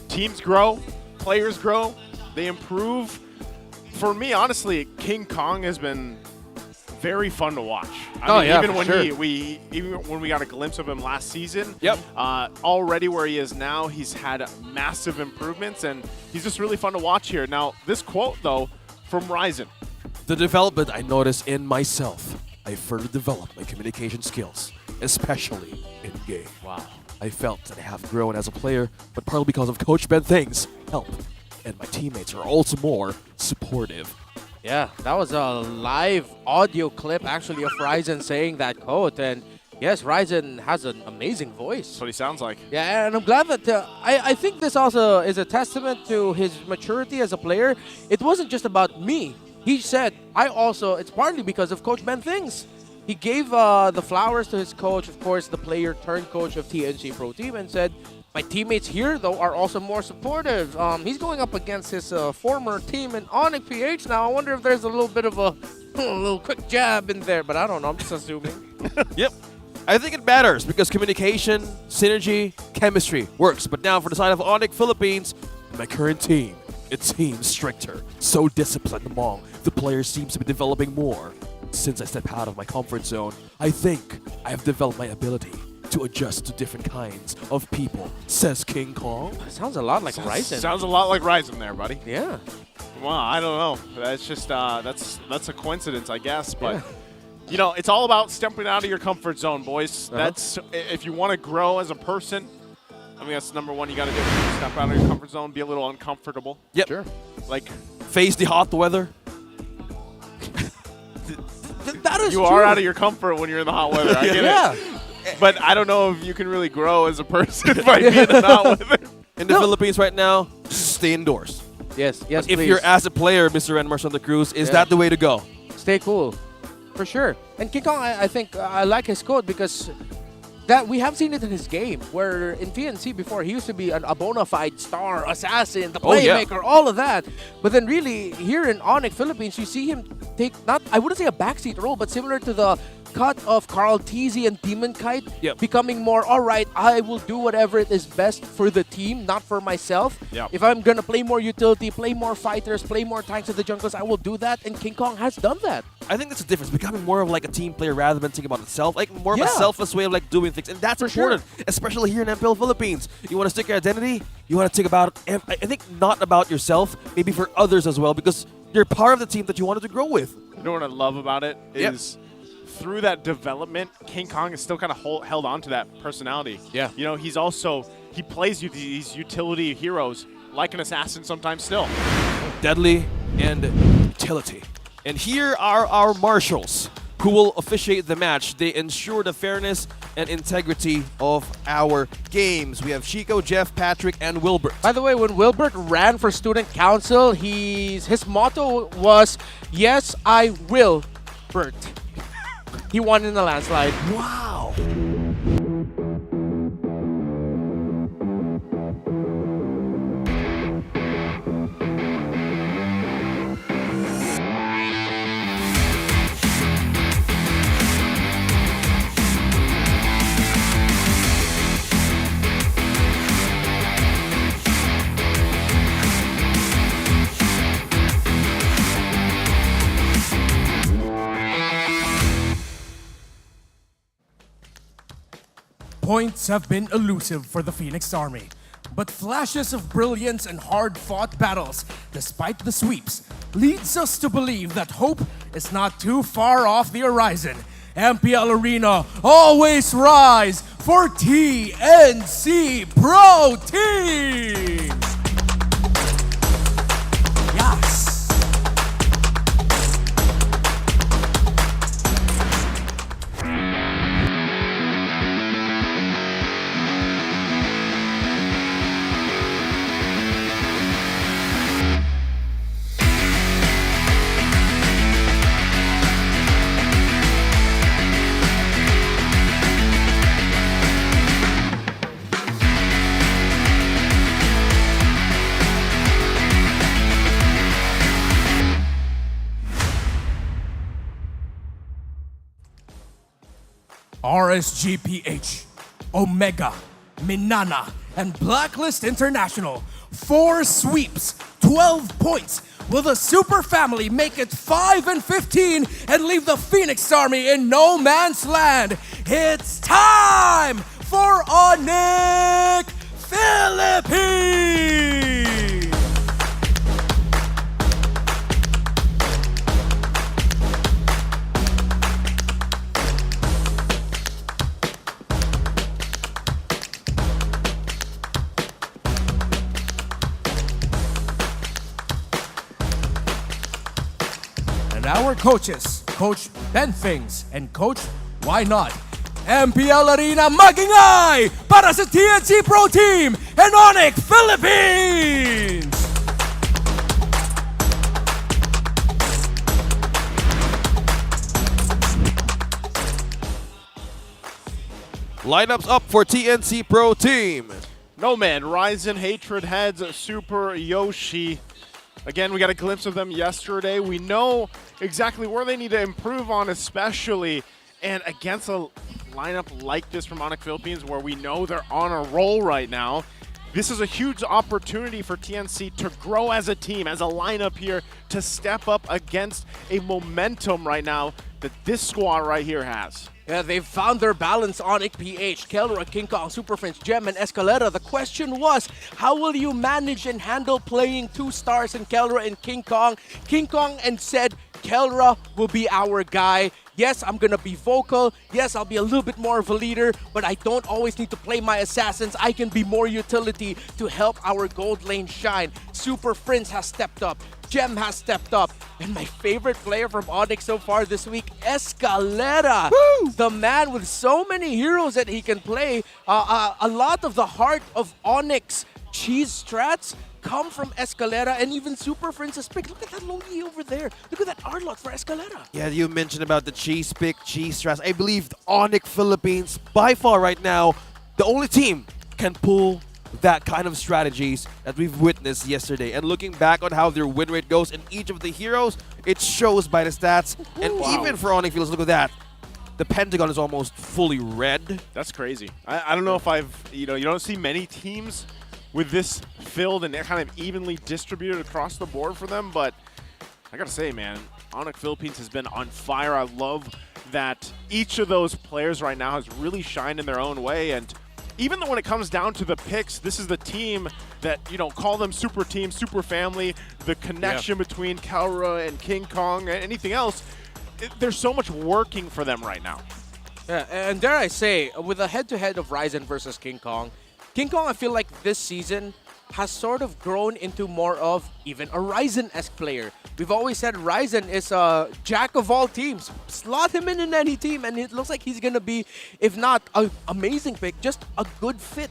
Teams grow, players grow, they improve. For me, honestly, King Kong has been very fun to watch. Even when we got a glimpse of him last season, already where he is now, he's had massive improvements, and he's just really fun to watch here. Now, this quote though from Raizen. The development I noticed in myself. I further developed my communication skills, especially in game. Wow. I felt that I have grown as a player, but partly because of Coach Ben Thing's help. And my teammates are also more supportive. Yeah, that was a live audio clip actually of Raizen saying that quote. And yes, Raizen has an amazing voice. That's what he sounds like. Yeah, and I'm glad that I think this also is a testament to his maturity as a player. It wasn't just about me. He said, it's partly because of Coach Ben Things. He gave the flowers to his coach, of course, the player turned coach of TNC Pro Team, and said, my teammates here, though, are also more supportive. He's going up against his former team in OMG PH now. I wonder if there's a little bit of a little quick jab in there, but I don't know. I'm just assuming. Yep. I think it matters because communication, synergy, chemistry works. But now for the side of ONIC Philippines, my current team, it seems stricter. So disciplined among the players seems to be developing more. Since I stepped out of my comfort zone, I think I have developed my ability to adjust to different kinds of people, says King Kong. Sounds a lot like Raizen. Sounds a lot like Raizen there, buddy. Yeah. Well, I don't know. That's just that's a coincidence, I guess. But you know, it's all about stepping out of your comfort zone, boys. That's if you want to grow as a person. I mean, that's number one you got to do. Step out of your comfort zone, be a little uncomfortable. Yep. Sure. Like face the hot weather. That is you true. are out of your comfort when you're in the hot weather. I get it. But I don't know if you can really grow as a person by being in the hot weather. In the Philippines right now, stay indoors. Yes, But if you're as a player, Mr. Renmar Santa Cruz, is that the way to go? Stay cool. For sure. And King Kong, I think I like his code because that we have seen it in his game, where in TNC before he used to be a bona fide star, assassin, the playmaker, all of that. But then really here in ONIC Philippines, you see him take I wouldn't say a backseat role, but similar to the cut of Carl Teasy and Demon Kite, becoming more, all right, I will do whatever it is best for the team, not for myself. If I'm going to play more utility, play more fighters, play more tanks in the jungles, I will do that, and King Kong has done that. I think that's the difference, becoming more of like a team player rather than thinking about itself, like more of a selfless way of like doing things, and that's important, especially here in MPL Philippines. You want to stick your identity, you want to think about, I think not about yourself, maybe for others as well, because you're part of the team that you wanted to grow with. You know what I love about it is through that development, King Kong is still kind of held on to that personality. Yeah. You know, he plays these utility heroes like an assassin sometimes still. Deadly and utility. And here are our marshals who will officiate the match. They ensure the fairness and integrity of our games. We have Chico, Jeff, Patrick, and Wilbert. By the way, when Wilbert ran for student council, his motto was, "Yes, I will, Bert." He won in the landslide. Wow. Points have been elusive for the Phoenix Army, but flashes of brilliance and hard-fought battles, despite the sweeps, leads us to believe that hope is not too far off the horizon. MPL Arena always rise for TNC Pro Teams! Yes! RSGPH, Omega, MNNE, and Blacklist International. 4 sweeps, 12 points. Will the Super Family make it 5-15 and leave the Phoenix Army in no man's land? It's time for ONIC Philippines! Our coaches, Coach Ben Things and Coach Why Not. MPL Arena magingay para sa TNC Pro Team and ONIC Philippines! Lineups up for TNC Pro Team. No man, Raizen, Hatred Heads, Super Yoshi. Again, we got a glimpse of them yesterday. We know exactly where they need to improve on, especially and against a lineup like this from ONIC Philippines, where we know they're on a roll right now. This is a huge opportunity for TNC to grow as a team, as a lineup here, to step up against a momentum right now that this squad right here has. Yeah, they've found their balance. ONIC PH, Kelra, King Kong, Super Prince, Gem, and Escalera. The question was, how will you manage and handle playing 2 stars in Kelra and King Kong? King Kong and said, Kelra will be our guy. Yes, I'm gonna be vocal. Yes, I'll be a little bit more of a leader, but I don't always need to play my assassins. I can be more utility to help our gold lane shine. Super Prince has stepped up. Gem has stepped up. And my favorite player from ONIC so far this week, Escalera. Woo! The man with so many heroes that he can play. A lot of the heart of ONIC's cheese strats come from Escalera and even Super Princess pick. Look at that low E over there. Look at that Arlot for Escalera. Yeah, you mentioned about the cheese pick, cheese stress. I believe the ONIC Philippines, by far right now, the only team can pull that kind of strategies that we've witnessed yesterday. And looking back on how their win rate goes in each of the heroes, it shows by the stats. And even for ONIC Fields, look at that. The Pentagon is almost fully red. That's crazy. I don't know if you don't see many teams with this filled and kind of evenly distributed across the board for them, but I gotta say, man, ONIC Philippines has been on fire. I love that each of those players right now has really shined in their own way, and even though when it comes down to the picks, this is the team that, call them super team, super family, the connection between Kaura and King Kong and anything else, there's so much working for them right now. Yeah, and dare I say, with a head-to-head of Raizen versus King Kong, I feel like this season has sort of grown into more of even a Raizen-esque player. We've always said Raizen is a jack of all teams. Slot him in any team, and it looks like he's going to be, if not an amazing pick, just a good fit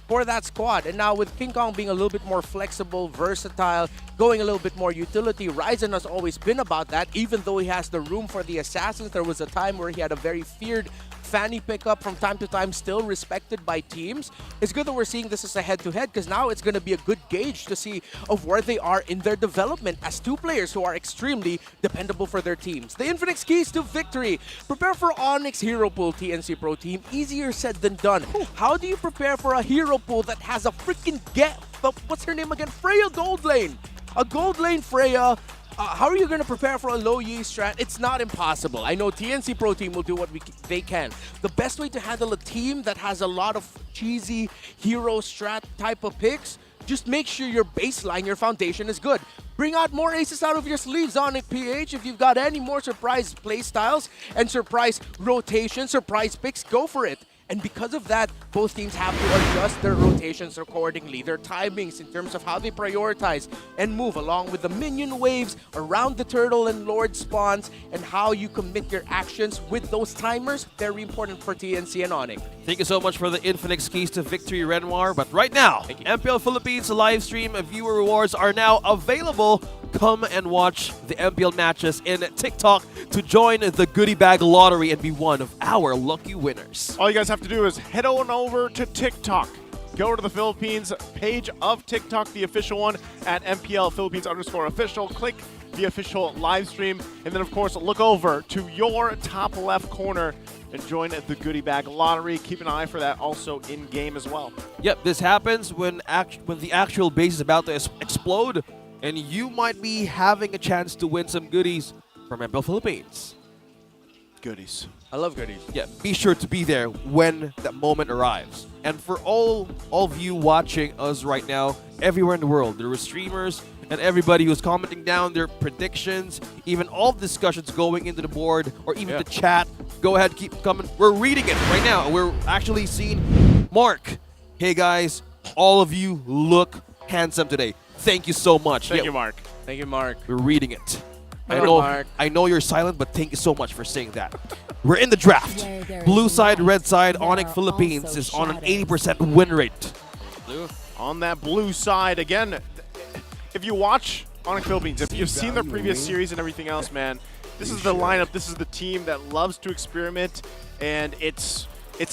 for that squad. And now with King Kong being a little bit more flexible, versatile, going a little bit more utility, Raizen has always been about that. Even though he has the room for the assassins, there was a time where he had a very feared Fanny pickup from time to time, still respected by teams. It's good that we're seeing this as a head-to-head because now it's going to be a good gauge to see of where they are in their development as two players who are extremely dependable for their teams. The Infinix keys to victory. Prepare for Onyx Hero Pool TNC Pro Team. Easier said than done. How do you prepare for a hero pool that has a freaking what's her name again? Freya Gold Lane. A Gold Lane Freya. How are you going to prepare for a low Yi strat? It's not impossible. I know TNC Pro Team will do what they can. The best way to handle a team that has a lot of cheesy hero strat type of picks, just make sure your baseline, your foundation is good. Bring out more aces out of your sleeves, OMG PH. If you've got any more surprise playstyles and surprise rotation, surprise picks, go for it. And because of that, both teams have to adjust their rotations accordingly, their timings in terms of how they prioritize and move along with the minion waves around the turtle and lord spawns and how you commit your actions with those timers. Very important for TNC and ONIC. Thank you so much for the Infinix keys to victory, Renoir. But right now, MPL Philippines live stream viewer rewards are now available. Come and watch the MPL matches in TikTok to join the goodie bag lottery and be one of our lucky winners. All you guys have to do is head on over to TikTok. Go to the Philippines page of TikTok, the official one, at MPL Philippines_official. Click the official live stream. And then, of course, look over to your top left corner and join the goodie bag lottery. Keep an eye for that also in-game as well. Yep, this happens when the actual base is about to explode, and you might be having a chance to win some goodies from MPL Philippines. Goodies. I love goodies. Yeah, be sure to be there when that moment arrives. And for all of you watching us right now, everywhere in the world, there were streamers and everybody who's commenting down their predictions, even all discussions going into the board or even the chat. Go ahead, keep coming. We're reading it right now. We're actually seeing Mark. Hey guys, all of you look handsome today. Thank you so much. Thank you, Mark. Thank you, Mark. We're reading it. Mark. I know you're silent, but thank you so much for saying that. We're in the draft. Blue side, red side, ONIC Philippines is on an 80% win rate. On that blue side, again, if you watch ONIC Philippines, if you've seen their previous series and everything else, man, this is the lineup, this is the team that loves to experiment, and it's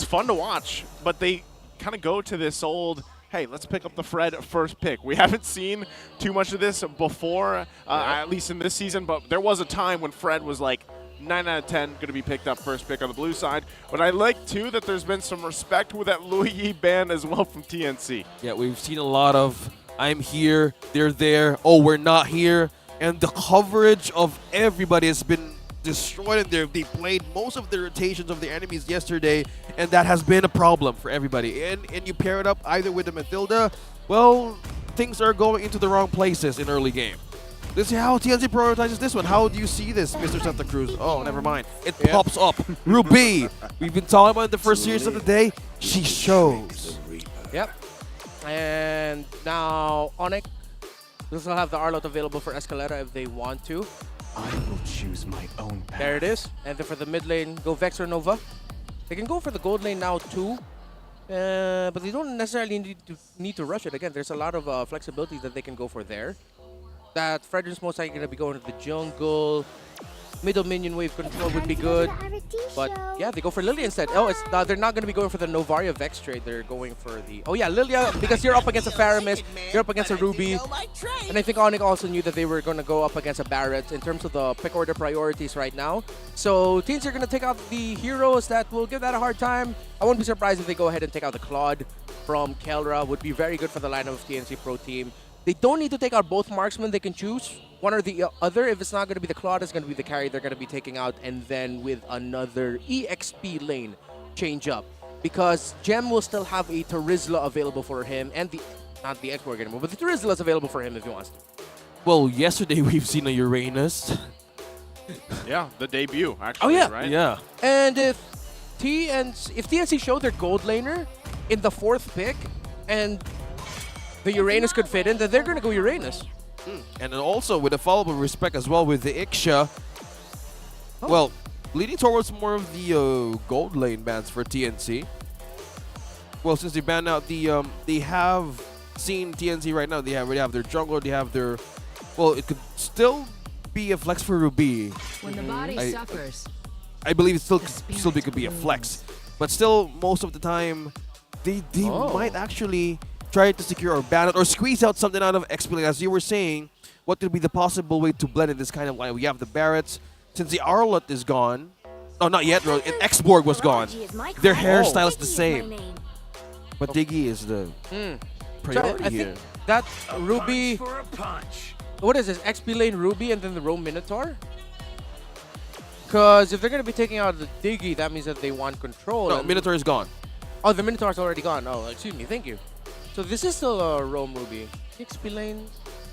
fun to watch, but they kind of go to this old, hey, let's pick up the Fred first pick. We haven't seen too much of this before, at least in this season, but there was a time when Fred was like 9 out of 10 going to be picked up first pick on the blue side. But I like, too, that there's been some respect with that Louis Yi ban as well from TNC. Yeah, we've seen a lot of, I'm here, they're there, oh, we're not here. And the coverage of everybody has been destroyed in there. They played most of the rotations of the enemies yesterday, and that has been a problem for everybody. And you pair it up either with the Matilda, well, things are going into the wrong places in early game. This is how TNC prioritizes this one. How do you see this, Mr. Santa Cruz? Oh, never mind. It pops up. Ruby, we've been talking about in the first series of the day. She shows. Yep. And now ONIC will still have the Arlot available for Escalera if they want to. I will choose my own path. There it is. And then for the mid lane, go Vex or Nova. They can go for the gold lane now too. But they don't necessarily need to rush it. Again, there's a lot of flexibility that they can go for there. That Fredrin's most likely going to be going to the jungle. Middle minion wave control would be good. But yeah, they go for Lilia instead. Oh, they're not going to be going for the Novaria Vex trade. They're going for the... Oh yeah, Lilia, because you're up against a Faramis, you're up against a Ruby. And I think ONIC also knew that they were going to go up against a Barret in terms of the pick order priorities right now. So teams are going to take out the heroes that will give that a hard time. I wouldn't be surprised if they go ahead and take out the Claude from Kelra. Would be very good for the lineup of TNC Pro Team. They don't need to take out both marksmen. They can choose one or the other. If it's not going to be the Claude, it's going to be the carry they're going to be taking out. And then with another EXP lane change up. Because Gem will still have a Terizla available for him. And the... Not the Export anymore, but the Terizla is available for him if he wants to. Well, yesterday we've seen a Uranus. Yeah, the debut, actually, right? Yeah. And if TNC show their gold laner in the 4th pick, and the Uranus could fit in, then they're going to go Uranus. And then also with a follow-up of respect as well with the Iksha. Well, leading towards more of the gold lane bans for TNC. Well, since they banned out the, they have seen TNC right now. They already have their jungle. They have their, well, it could still be a flex for Ruby. When the body suffers, I believe it still could be a flex, but still most of the time they might actually try to secure or ban it or squeeze out something out of XP. As you were saying, what could be the possible way to blend in this kind of line? We have the Barretts. Since the Arlott is gone, oh, not yet, X-Borg was gone. Their hairstyle is the same. But Diggy is the priority I here. think that Ruby... What is this? XP lane Ruby and then the Roam Minotaur? Because if they're going to be taking out the Diggy, that means that they want control. No, Minotaur is gone. Oh, the Minotaur's already gone. Oh, excuse me. Thank you. So this is still a Roam Ruby. XP lane,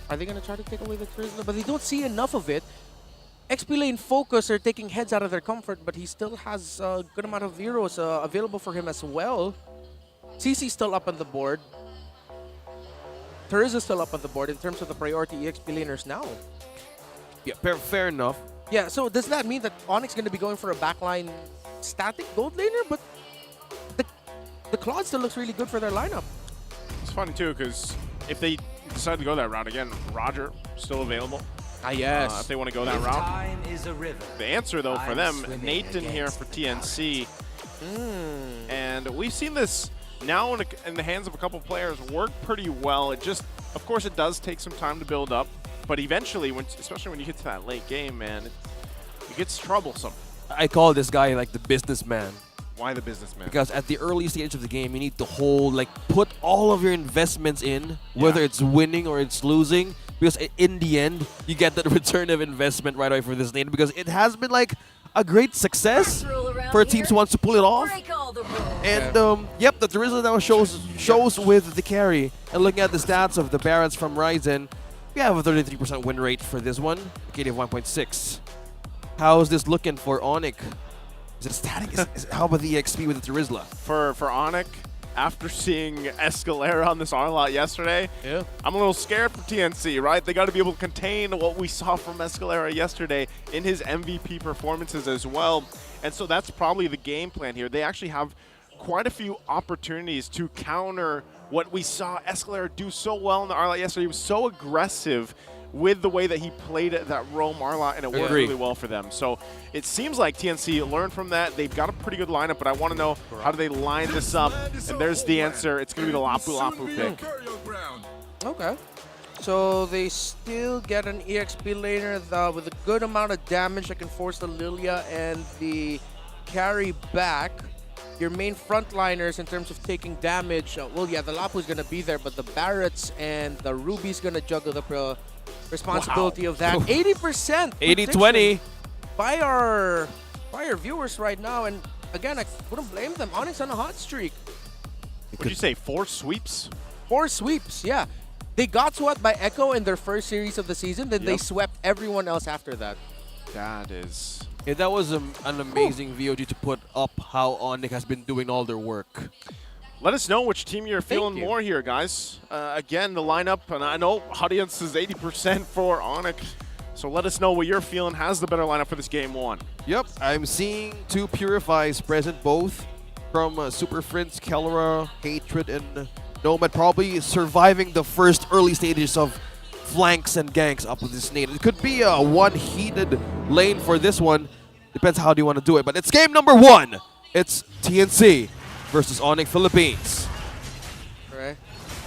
are they going to try to take away the Terizla? But they don't see enough of it. XP lane focus are taking heads out of their comfort, but he still has a good amount of heroes available for him as well. CC's still up on the board. Terizla's still up on the board in terms of the priority EXP laners now. Yeah, fair enough. Yeah, so does that mean that ONIC's going to be going for a backline static gold laner? But the Claude still looks really good for their lineup. It's funny too, because if they decide to go that route again, Roger still available. Ah, yes. If they want to go that route. Time is a river. The answer, though, for them, Nathan here for TNC. And we've seen this now in the hands of a couple players work pretty well. It just, of course, it does take some time to build up. But eventually, especially when you get to that late game, man, it gets troublesome. I call this guy like the businessman. Why the businessman? Because at the early stage of the game, you need to put all of your investments in, whether it's winning or it's losing. Because in the end, you get that return of investment right away for this lane. Because it has been like a great success for teams who wants to pull it off. And yep, the Terizla now shows with the carry. And looking at the stats of the Barretts from Raizen, we have a 33% win rate for this one. KD of 1.6. How's this looking for ONIC? Is it static? How about the EXP with the Terizla? For ONIC, after seeing Escalera on this Arlott yesterday, I'm a little scared for TNC, right? They got to be able to contain what we saw from Escalera yesterday in his MVP performances as well. And so that's probably the game plan here. They actually have quite a few opportunities to counter what we saw Escalera do so well in the Arlott yesterday. He was so aggressive with the way that he played that Roam Arlott, and it worked really well for them. So it seems like TNC learned from that. They've got a pretty good lineup, but I want to know, how do they line this up? And there's the answer. It's going to be the Lapu Lapu pick. Okay. So they still get an EXP laner with a good amount of damage that can force the Lilia and the carry back. Your main frontliners in terms of taking damage, well, yeah, the Lapu is going to be there, but the Barretts and the Ruby's going to juggle the responsibility of that. 80%. 80-20 by our viewers right now, and again, I wouldn't blame them. ONIC's on a hot streak. What did you say, 4 sweeps? 4 sweeps, yeah. They got swept by Echo in their first series of the season, then they swept everyone else after that. That is... Yeah, that was an amazing VOG to put up how ONIC has been doing all their work. Let us know which team you're feeling more here, guys. Again, the lineup, and I know audience is 80% for ONIC, so let us know what you're feeling has the better lineup for this game 1. Yep, I'm seeing 2 Purifies present, both from Super Prince, Kelra, Hatred, and Nomad probably surviving the first early stages of flanks and ganks up with this nade. It could be a one heated lane for this one. Depends how do you want to do it. But it's game number 1. It's TNC versus ONIC Philippines. Right.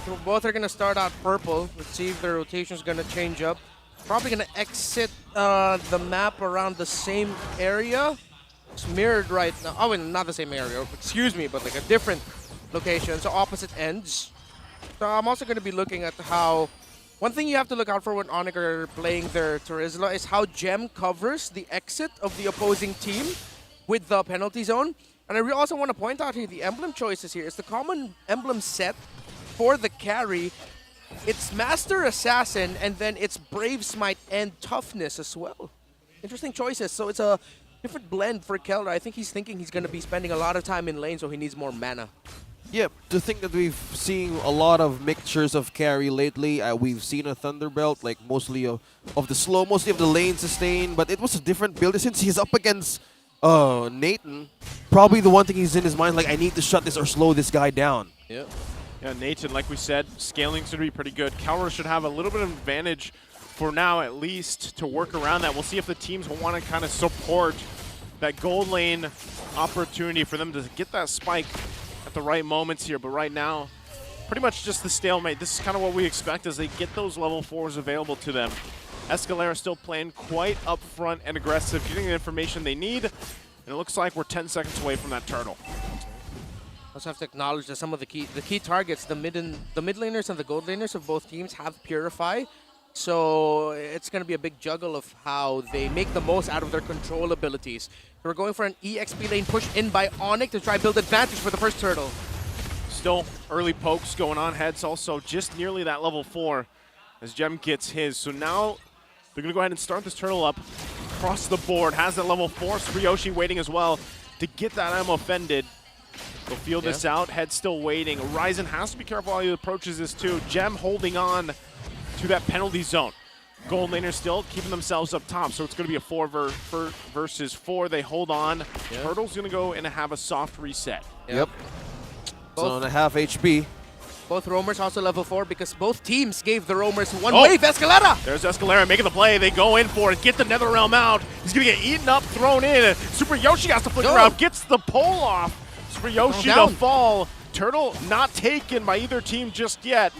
So both are going to start out purple. Let's see if the rotation is going to change up. Probably going to exit the map around the same area. It's mirrored right now. Oh, wait, not the same area. Excuse me, but like a different location. So opposite ends. So I'm also going to be looking at how... One thing you have to look out for when ONIC are playing their Turisla is how Gem covers the exit of the opposing team with the penalty zone. And I also want to point out here the emblem choices here. It's the common emblem set for the carry. It's Master Assassin, and then it's Brave Smite and Toughness as well. Interesting choices. So it's a different blend for Kelra. I think he's thinking he's going to be spending a lot of time in lane, so he needs more mana. Yep, to think that we've seen a lot of mixtures of carry lately. We've seen a Thunderbelt, like mostly of the slow, mostly of the lane sustain, but it was a different build since he's up against Nathan. Probably the one thing he's in his mind, like, I need to shut this or slow this guy down. Yeah, Nathan, like we said, scaling's going to be pretty good. Kelra should have a little bit of advantage for now, at least, to work around that. We'll see if the teams want to kind of support that gold lane opportunity for them to get that spike at the right moments here. But right now, pretty much just the stalemate. This is kind of what we expect as they get those level 4s available to them. Escalera still playing quite upfront and aggressive, getting the information they need. And it looks like we're 10 seconds away from that turtle. Also have to acknowledge that some of the key targets, the mid laners and the gold laners of both teams have Purify. So it's going to be a big juggle of how they make the most out of their control abilities. We're going for an EXP lane push in by ONIC to try build advantage for the first turtle. Still early pokes going on. Heads also just nearly that level 4 as Gem gets his. So now they're going to go ahead and start this turtle up across the board. Has that level 4. Suryoshi waiting as well to get that ammo offended. They'll feel this out. Head still waiting. Raizen has to be careful while he approaches this too. Gem holding on to that penalty zone. Gold laners still keeping themselves up top, so it's going to be a 4 versus 4. They hold on. Yep. Turtle's going to go and have a soft reset. Yep. So on a half HP. Both roamers also level 4 because both teams gave the roamers one wave. Escalera! There's Escalera making the play. They go in for it. Get the Netherrealm out. He's going to get eaten up, thrown in. Super Yoshi has to flicker out. Gets the pull off. Super Yoshi to fall. Turtle not taken by either team just yet.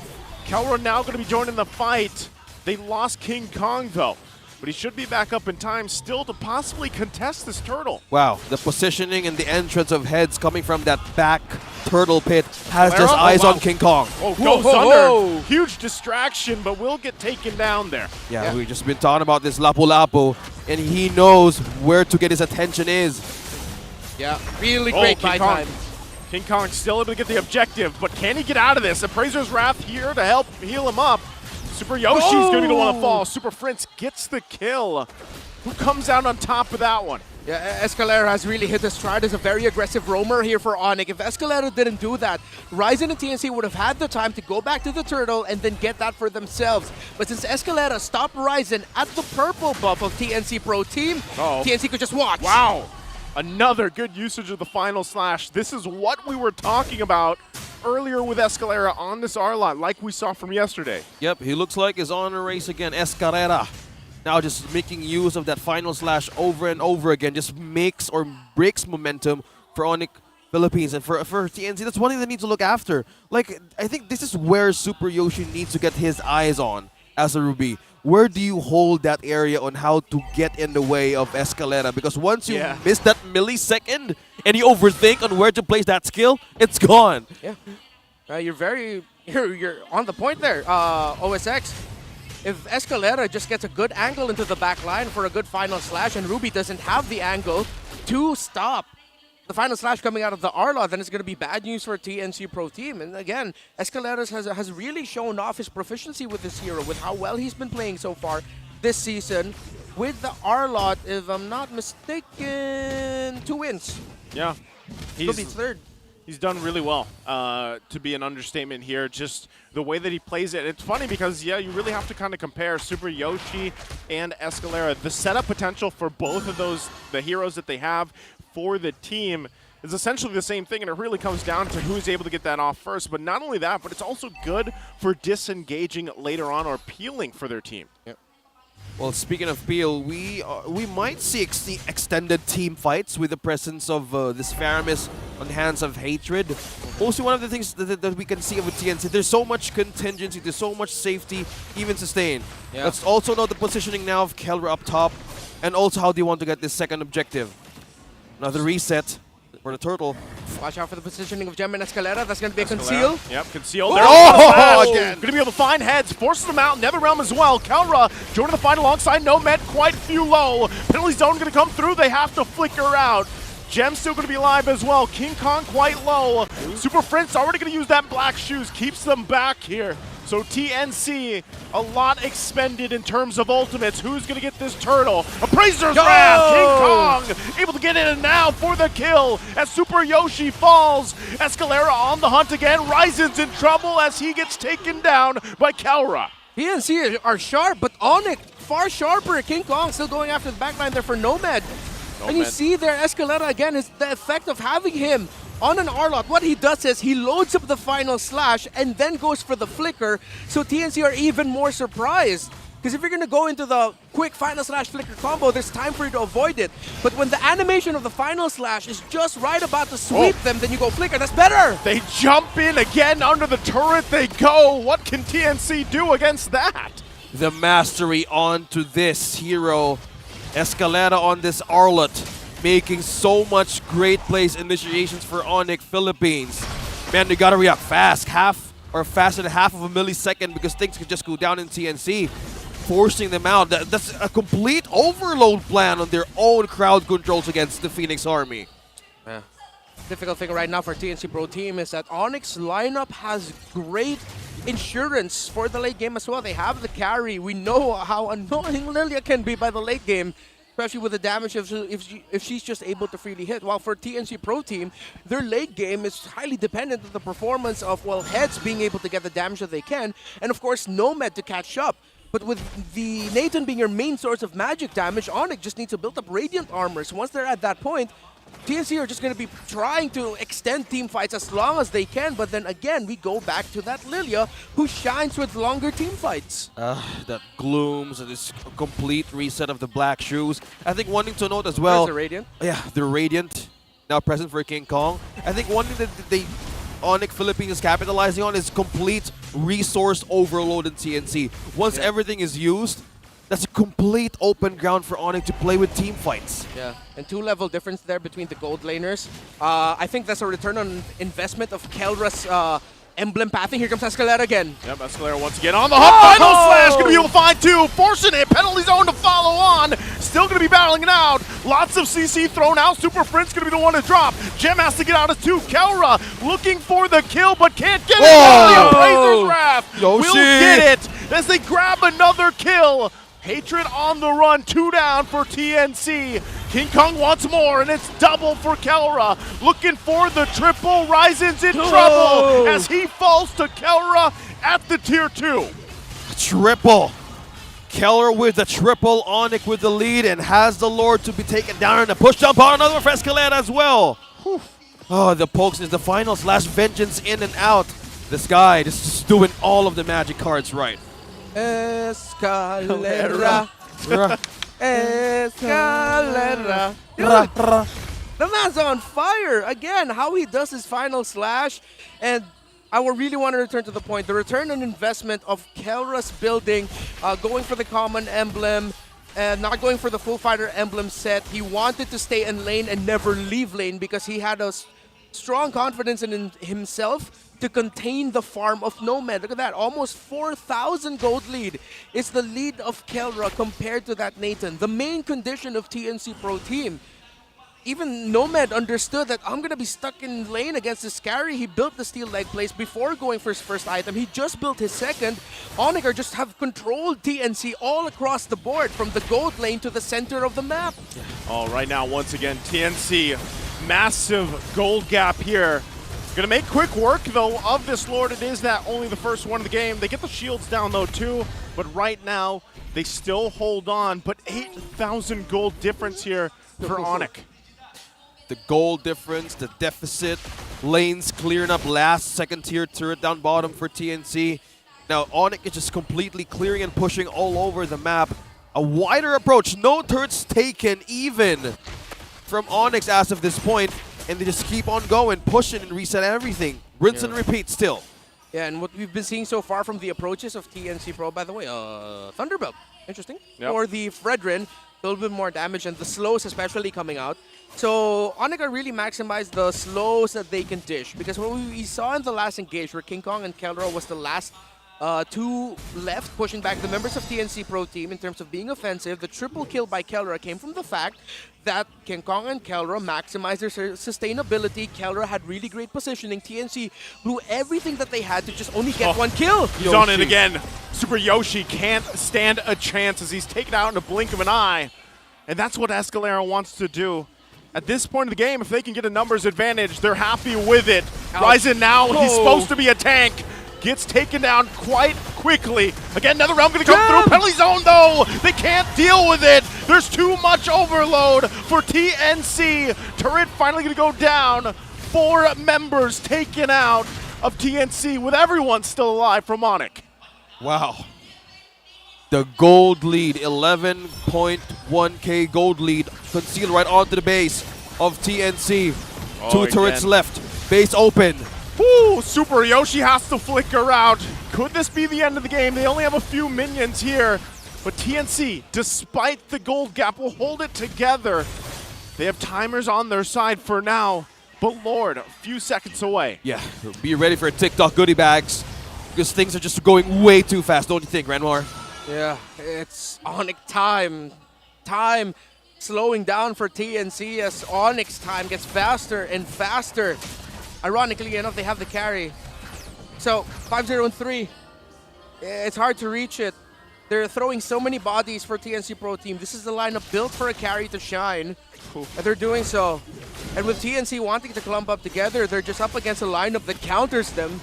Kelra now going to be joining the fight. They lost King Kong though, but he should be back up in time still to possibly contest this turtle. Wow, the positioning and the entrance of Heads coming from that back turtle pit has just eyes on King Kong. Oh, goes under. Huge distraction, but will get taken down there. Yeah, we've just been talking about this Lapu-Lapu, and he knows where to get his attention is. Yeah, really great buy time. King Kong still able to get the objective, but can he get out of this? Appraiser's Wrath here to help heal him up. Super Yoshi's going to be the one to fall. Super Prince gets the kill. Who comes out on top of that one? Yeah, Escalera has really hit his stride as a very aggressive roamer here for ONIC. If Escalera didn't do that, Raizen and TNC would have had the time to go back to the turtle and then get that for themselves. But since Escalera stopped Raizen at the purple buff of TNC Pro Team, TNC could just watch. Wow. Another good usage of the final slash. This is what we were talking about earlier with Escalera on this R-Lot, like we saw from yesterday. Yep, he looks like he's on a race again. Escalera now just making use of that final slash over and over again. Just makes or breaks momentum for ONIC Philippines. And for TNC, that's one thing they need to look after. Like, I think this is where Super Yoshi needs to get his eyes on as a Ruby. Where do you hold that area on how to get in the way of Escalera? Because once you miss that millisecond and you overthink on where to place that skill, it's gone. Yeah, you're on the point there, OSX. If Escalera just gets a good angle into the back line for a good final slash and Ruby doesn't have the angle to stop the final slash coming out of the R-Lot, then it's going to be bad news for TNC Pro Team. And again, Escalera has really shown off his proficiency with this hero, with how well he's been playing so far this season. With the R-Lot, if I'm not mistaken, 2 wins. Yeah. He'll be third. He's done really well, to be an understatement here. Just the way that he plays it. It's funny because, yeah, you really have to kind of compare Super Yoshi and Escalera. The setup potential for both of those, the heroes that they have for the team, is essentially the same thing, and it really comes down to who's able to get that off first. But not only that, but it's also good for disengaging later on or peeling for their team. Yep. Well, speaking of peel, we might see extended team fights with the presence of this Faramis on the hands of Hatred. Also, one of the things that we can see with TNC, there's so much contingency, there's so much safety, even sustain. Yeah. Let's also know the positioning now of Kelra up top, and also how they want to get this second objective. Another reset for the turtle. Watch out for the positioning of Gem and Escalera. That's going to be a conceal. Yep, conceal. Oh! They're oh! Going to be able to find heads, forces them out. Netherrealm as well. Kelra joining the fight alongside Nomad, quite a few low. Penalty zone going to come through. They have to flicker out. Gem's still going to be alive as well. King Kong quite low. Super Prince already going to use that black shoes. Keeps them back here. So TNC, a lot expended in terms of ultimates. Who's going to get this turtle? Appraiser's Wrath! King Kong able to get in and now for the kill as Super Yoshi falls. Escalera on the hunt again. Raizen's in trouble as he gets taken down by Kelra. TNC are sharp, but ONIC far sharper. King Kong still going after the backline there for Nomad. And you see there, Escalera again, is the effect of having him on an R-Lot. What he does is he loads up the final slash and then goes for the flicker, so TNC are even more surprised. Because if you're going to go into the quick final slash flicker combo, there's time for you to avoid it. But when the animation of the final slash is just right about to sweep them, then you go flicker. That's better! They jump in again under the turret. They go. What can TNC do against that? The mastery onto this hero. Escalera on this R-Lot, making so much great plays, initiations for ONIC Philippines. Man, they gotta react fast, faster than half of a millisecond, because things could just go down in TNC, forcing them out. That's a complete overload plan on their own crowd controls against the Phoenix Army. Yeah. Difficult thing right now for TNC Pro Team is that ONIC's lineup has great insurance for the late game as well. They have the carry. We know how annoying Lilia can be by the late game, especially with the damage if she's just able to freely hit. While for TNC Pro Team, their late game is highly dependent on the performance of, well, Heads being able to get the damage that they can, and of course Nomad to catch up. But with the Nathan being your main source of magic damage, ONIC just needs to build up Radiant armor. So once they're at that point, TNC are just going to be trying to extend team fights as long as they can, but then again, we go back to that Lilia who shines with longer team fights. That glooms, this complete reset of the black shoes. I think one thing to note as well. There's the Radiant. Yeah, the Radiant now present for King Kong. I think one thing that ONIC Philippines is capitalizing on is complete resource overload in TNC. Once everything is used, that's a complete open ground for ONIC to play with team fights. Yeah, and 2-level difference there between the gold laners. I think that's a return on investment of Kelra's emblem pathing. Here comes Escalera again. Yep, Escalera once again on the hook. Final slash, gonna be able to find two. Forcing it, penalty zone to follow on. Still gonna be battling it out. Lots of CC thrown out. Super Prince gonna be the one to drop. Gem has to get out of two. Kelra looking for the kill, but can't get it. The Appraiser's Wrath will get it as they grab another kill. Hatred on the run, 2 down for TNC. King Kong wants more, and it's double for Kelra. Looking for the triple. Raizen's in trouble as he falls to Kelra at the tier 2. Triple. Keller with the triple, ONIC with the lead, and has the Lord to be taken down, and a push jump on another for Escalera as well. Whew. Oh, the pokes is the final slash vengeance in and out. This guy just doing all of the magic cards right. Escalera. Escalera. The man's on fire. Again, how he does his final slash. And I will really want to return to the point. The return on investment of Kelra's building, going for the common emblem, and not going for the full fighter emblem set. He wanted to stay in lane and never leave lane because he had a strong confidence in himself to contain the farm of Nomad. Look at that, almost 4,000 gold lead is the lead of Kelra compared to that Nathan. The main condition of TNC Pro Team. Even Nomad understood that I'm going to be stuck in lane against this carry. He built the steel leg place before going for his first item. He just built his second. ONIC just have controlled TNC all across the board from the gold lane to the center of the map. Oh, right now, once again, TNC, massive gold gap here. Gonna make quick work, though, of this Lord. It is that only the first one of the game. They get the shields down, though, too. But right now, they still hold on. But 8,000 gold difference here for ONIC. the goal difference, the deficit, lanes clearing up last, second tier turret down bottom for TNC. Now ONIC is just completely clearing and pushing all over the map. A wider approach, no turrets taken even from ONIC as of this point, and they just keep on going, pushing and reset everything. Rinse and repeat still. Yeah, and what we've been seeing so far from the approaches of TNC Pro, by the way, Thunderbelt, interesting. Yep. Or the Fredrin, a little bit more damage, and the slows especially coming out. So ONIC are really maximize the slows that they can dish, because what we saw in the last engage where King Kong and Kelra was the last two left, pushing back the members of TNC Pro team in terms of being offensive. The triple kill by Kelra came from the fact that King Kong and Kelra maximized their sustainability. Kelra had really great positioning. TNC blew everything that they had to just only get one kill. He's on it again. Super Yoshi can't stand a chance as he's taken out in a blink of an eye. And that's what Escalera wants to do. At this point of the game, if they can get a numbers advantage, they're happy with it. Raizen now, he's supposed to be a tank. Gets taken down quite quickly. Again, another round going to come through. Penalty zone, though. They can't deal with it. There's too much overload for TNC. Turret finally going to go down. 4 members taken out of TNC with everyone still alive from ONIC. Wow. The gold lead, 11.1k gold lead, concealed right onto the base of TNC. Two turrets left, base open. Woo! Super Yoshi has to flicker out. Could this be the end of the game? They only have a few minions here. But TNC, despite the gold gap, will hold it together. They have timers on their side for now. But Lord, a few seconds away. Yeah, be ready for TikTok goodie bags, because things are just going way too fast, don't you think, Ranmar? Yeah, it's ONIC time. Time slowing down for TNC as ONIC's time gets faster and faster. Ironically enough, they have the carry. So, 5-0 and 3. It's hard to reach it. They're throwing so many bodies for TNC Pro Team. This is the lineup built for a carry to shine. And they're doing so. And with TNC wanting to clump up together, they're just up against a lineup that counters them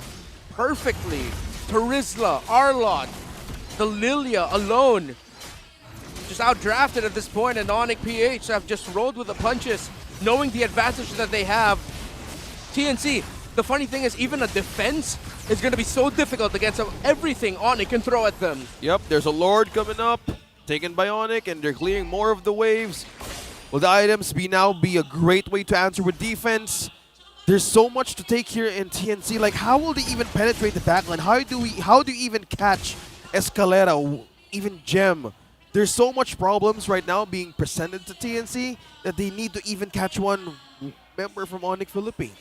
perfectly. Terizla, Arlot, the Lilia alone. Just outdrafted at this point, and ONIC PH have just rolled with the punches, knowing the advantage that they have. TNC, the funny thing is, even a defense is going to be so difficult against everything ONIC can throw at them. Yep, there's a Lord coming up, taken by ONIC, and they're clearing more of the waves. Will the items now be a great way to answer with defense? There's so much to take here in TNC. Like, how will they even penetrate the backline? How do you even catch Escalera, even Gem? There's so much problems right now being presented to TNC that they need to even catch one member from ONIC Philippines.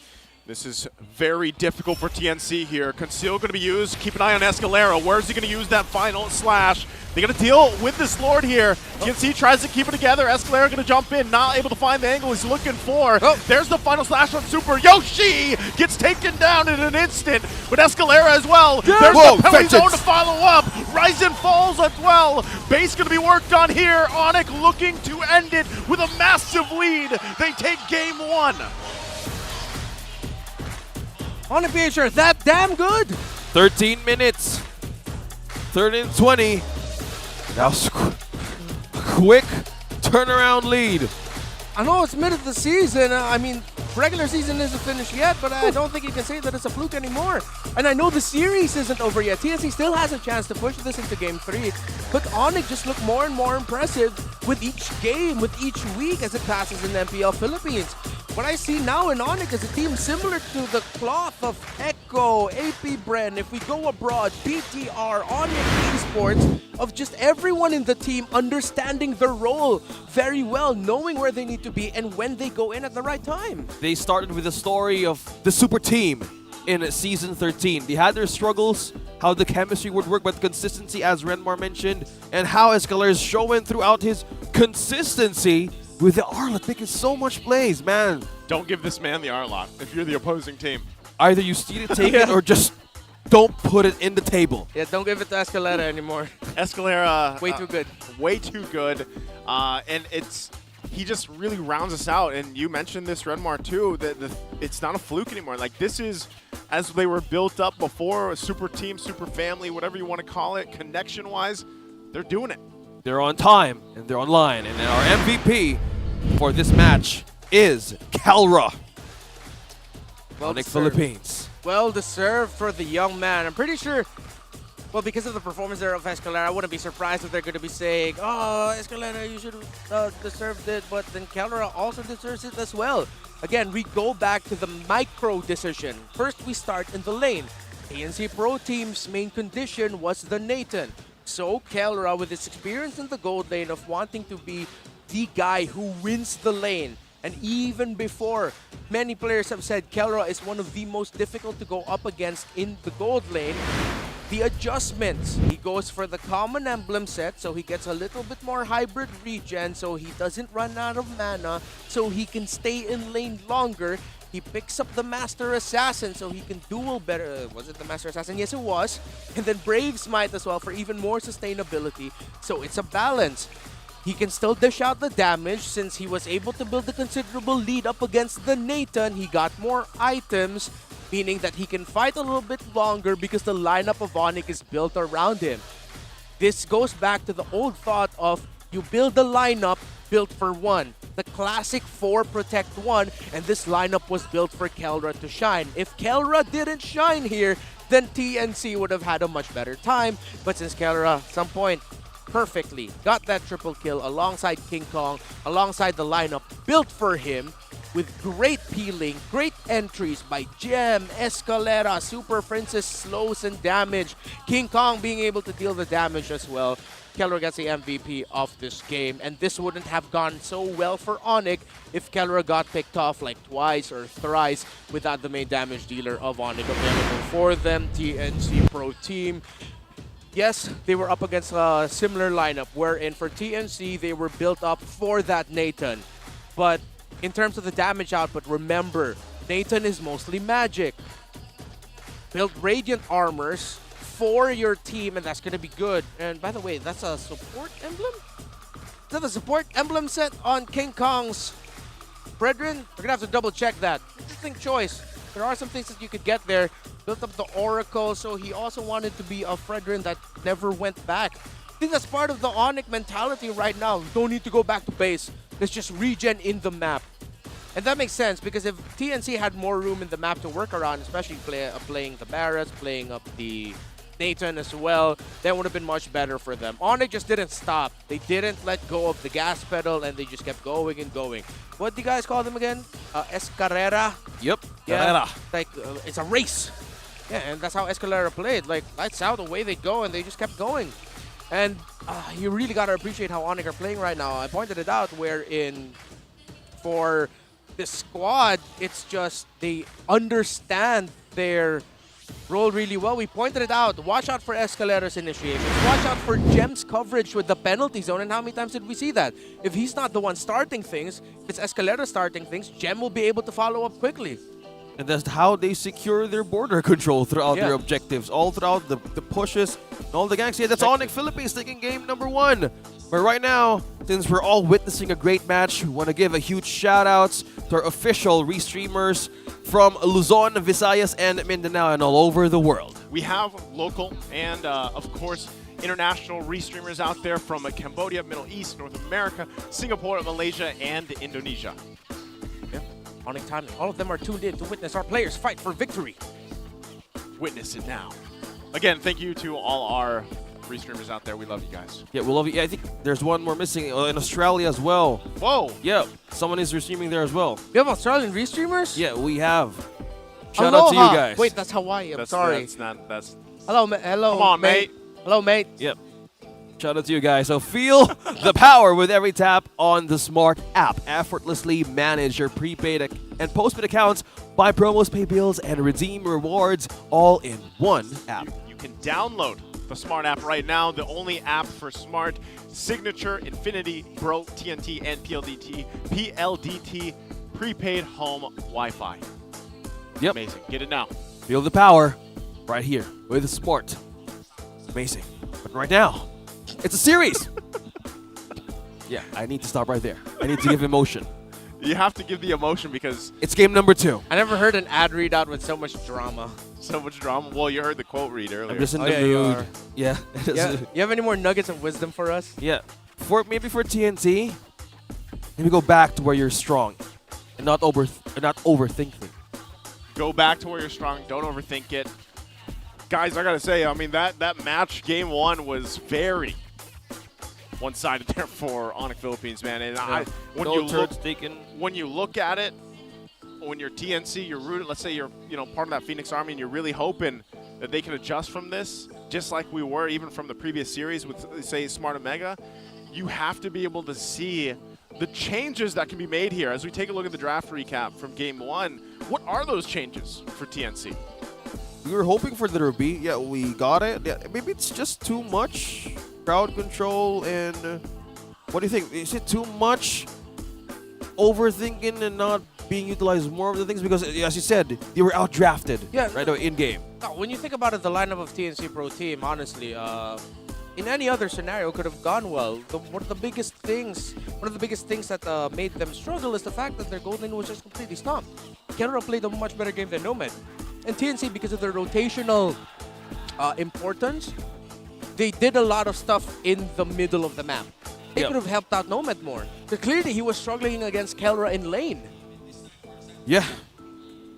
This is very difficult for TNC here. Conceal going to be used. Keep an eye on Escalera. Where is he going to use that final slash? They're going to deal with this Lord here. TNC tries to keep it together. Escalera going to jump in, not able to find the angle he's looking for. There's the final slash on Super. Yoshi gets taken down in an instant, but Escalera as well. There's the penalty zone to follow up. Raizen falls as well. Base going to be worked on here. ONIC looking to end it with a massive lead. They take game 1. ONIC PH are that damn good. 13 minutes. 3rd and 20. Now quick turnaround lead. I know it's mid of the season. I mean, regular season isn't finished yet, but I don't think you can say that it's a fluke anymore. And I know the series isn't over yet. TNC still has a chance to push this into game 3. But ONIC just look more and more impressive with each game, with each week as it passes in MPL Philippines. What I see now in ONIC is a team similar to the cloth of Echo, AP Bren, if we go abroad, BTR, ONIC Esports, of just everyone in the team understanding their role very well, knowing where they need to be and when they go in at the right time. They started with the story of the super team in Season 13. They had their struggles, how the chemistry would work, but consistency, as Renmar mentioned, and how Escalera is showing throughout his consistency with the Arlot making so much plays, man. Don't give this man the Arlot if you're the opposing team. Either you steal it, take it, or just don't put it in the table. Yeah, don't give it to Escalera anymore. Escalera. Way too good. Way too good. And he just really rounds us out. And you mentioned this, Renmar, too, that it's not a fluke anymore. Like, this is, as they were built up before, a super team, super family, whatever you want to call it, connection-wise, they're doing it. They're on time, and they're online. And our MVP for this match is Calra. Well ONIC deserved. Philippines. Well deserved for the young man. I'm pretty sure, well, because of the performance there of Escalera, I wouldn't be surprised if they're going to be saying, oh, Escalera, you should have deserved it, but then Calera also deserves it as well. Again, we go back to the micro decision. First, we start in the lane. TNC Pro Team's main condition was the Nathan. So, Calera, with his experience in the gold lane of wanting to be the guy who wins the lane, and even before, many players have said Calera is one of the most difficult to go up against in the gold lane. The adjustments, he goes for the common emblem set, so he gets a little bit more hybrid regen, so he doesn't run out of mana, so he can stay in lane longer. He picks up the Master Assassin, so he can duel better. Was it the Master Assassin? Yes, it was. And then Brave Smite as well for even more sustainability. So it's a balance. He can still dish out the damage since he was able to build a considerable lead up against the Nathan. He got more items, meaning that he can fight a little bit longer because the lineup of ONIC is built around him. This goes back to the old thought of you build a lineup built for one. The classic 4 protect 1, and this lineup was built for Calra to shine. If Calra didn't shine here, then TNC would have had a much better time. But since Calra, at some point, perfectly got that triple kill alongside King Kong, alongside the lineup built for him, with great peeling, great entries by Gem, Escalera, Super Princess slows and damage, King Kong being able to deal the damage as well. Calra gets the MVP of this game, and this wouldn't have gone so well for ONIC if Calra got picked off like twice or thrice without the main damage dealer of ONIC available for them. TNC Pro Team, yes, they were up against a similar lineup, wherein for TNC, they were built up for that Nathan. But in terms of the damage output, remember, Nathan is mostly magic. Build Radiant Armors for your team, and that's going to be good. And by the way, that's a support emblem? Is that a support emblem set on King Kong's Brethren? We're going to have to double check that. Interesting choice. There are some things that you could get there. Built up the Oracle, so he also wanted to be a Fredrin that never went back. I think that's part of the ONIC mentality right now. Don't need to go back to base. Let's just regen in the map. And that makes sense, because if TNC had more room in the map to work around, especially playing the Barrets, playing up the Nathan as well, that would have been much better for them. ONIC just didn't stop. They didn't let go of the gas pedal, and they just kept going and going. What do you guys call them again? Escarrera? Yep, yeah, like it's a race. Yeah, and that's how Escalera played. Like, lights out, away they go, and they just kept going. And you really got to appreciate how ONIC are playing right now. I pointed it out wherein for this squad, it's just they understand their role really well. We pointed it out. Watch out for Escalera's initiations. Watch out for Gem's coverage with the penalty zone. And how many times did we see that? If he's not the one starting things, if it's Escalera starting things, Gem will be able to follow up quickly. And that's how they secure their border control throughout their objectives, all throughout the pushes and all the gangs. Yeah, that's ONIC Philippines taking game number 1. But right now, since we're all witnessing a great match, we want to give a huge shout-outs to our official restreamers from Luzon, Visayas, and Mindanao, and all over the world. We have local and, of course, international restreamers out there from Cambodia, Middle East, North America, Singapore, Malaysia, and Indonesia. ONIC time, all of them are tuned in to witness our players fight for victory. Witness it now. Again, thank you to all our restreamers out there. We love you guys. Yeah, we love you. Yeah, I think there's one more missing in Australia as well. Whoa. Yeah, someone is restreaming there as well. We have Australian restreamers? Yeah, we have. Shout out to you guys. Wait, that's Hawaii. I'm sorry. That's not. That's. Hello, hello. Come on, mate. Hello, mate. Yep. Shout out to you guys. So feel the power with every tap on the Smart app. Effortlessly manage your prepaid and postpaid accounts, buy promos, pay bills, and redeem rewards all in one app. You can download the Smart app right now, the only app for Smart. Signature, Infinity, Bro, TNT, and PLDT prepaid home Wi-Fi. Yep. Amazing. Get it now. Feel the power right here with the Smart. Amazing. But right now, it's a series. Yeah, I need to stop right there. I need to give emotion. You have to give the emotion because it's game number 2. I never heard an ad readout with so much drama. So much drama. Well, you heard the quote read earlier. I'm just in the mood. Yeah. You have any more nuggets of wisdom for us? Yeah. Maybe for TNT, maybe go back to where you're strong. not overthink things. Go back to where you're strong. Don't overthink it. Guys, I gotta say, I mean, that match, game one, was very one-sided there for ONIC Philippines, man. And when you look at it, when you're TNC, you're rooted. Let's say you're part of that Phoenix Army, and you're really hoping that they can adjust from this, just like we were even from the previous series with, say, Smart Omega. You have to be able to see the changes that can be made here. As we take a look at the draft recap from game one, what are those changes for TNC? We were hoping for the Ruby. Yeah, we got it. Yeah, maybe it's just too much crowd control. And what do you think? Is it too much overthinking and not being utilized more of the things? Because, as you said, they were outdrafted right away in game. When you think about it, the lineup of TNC Pro Team, honestly, in any other scenario could have gone well. One of the biggest things that made them struggle is the fact that their gold lane was just completely stomped. Kelra played a much better game than Nomad. And TNC, because of their rotational importance, they did a lot of stuff in the middle of the map. They could have helped out Nomad more. But clearly, he was struggling against Kelra in lane. Yeah.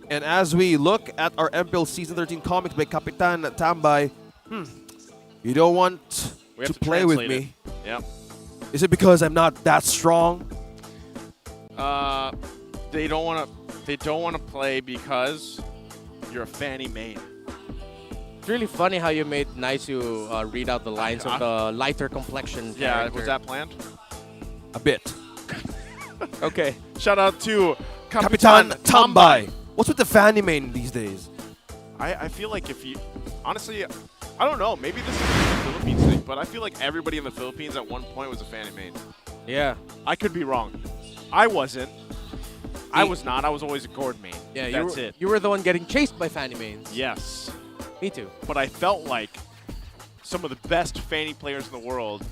And as we look at our MPL Season 13 comics by Kapitan Tambay, you don't want to play with me. Yep. Is it because I'm not that strong? They don't want to play because you're a Fanny main. It's really funny how you made Naisu read out the lines of the lighter complexion character. Was that planned? A bit. Okay. Shout out to Kapitan Tambay. What's with the Fanny main these days? I feel like if you... Honestly, I don't know. Maybe this is a Philippines thing, but I feel like everybody in the Philippines at one point was a Fanny main. Yeah. I could be wrong. I wasn't. I was not. I was always a Gord main. Yeah, that's it. You were the one getting chased by Fanny mains. Yes. Me too. But I felt like some of the best Fanny players in the world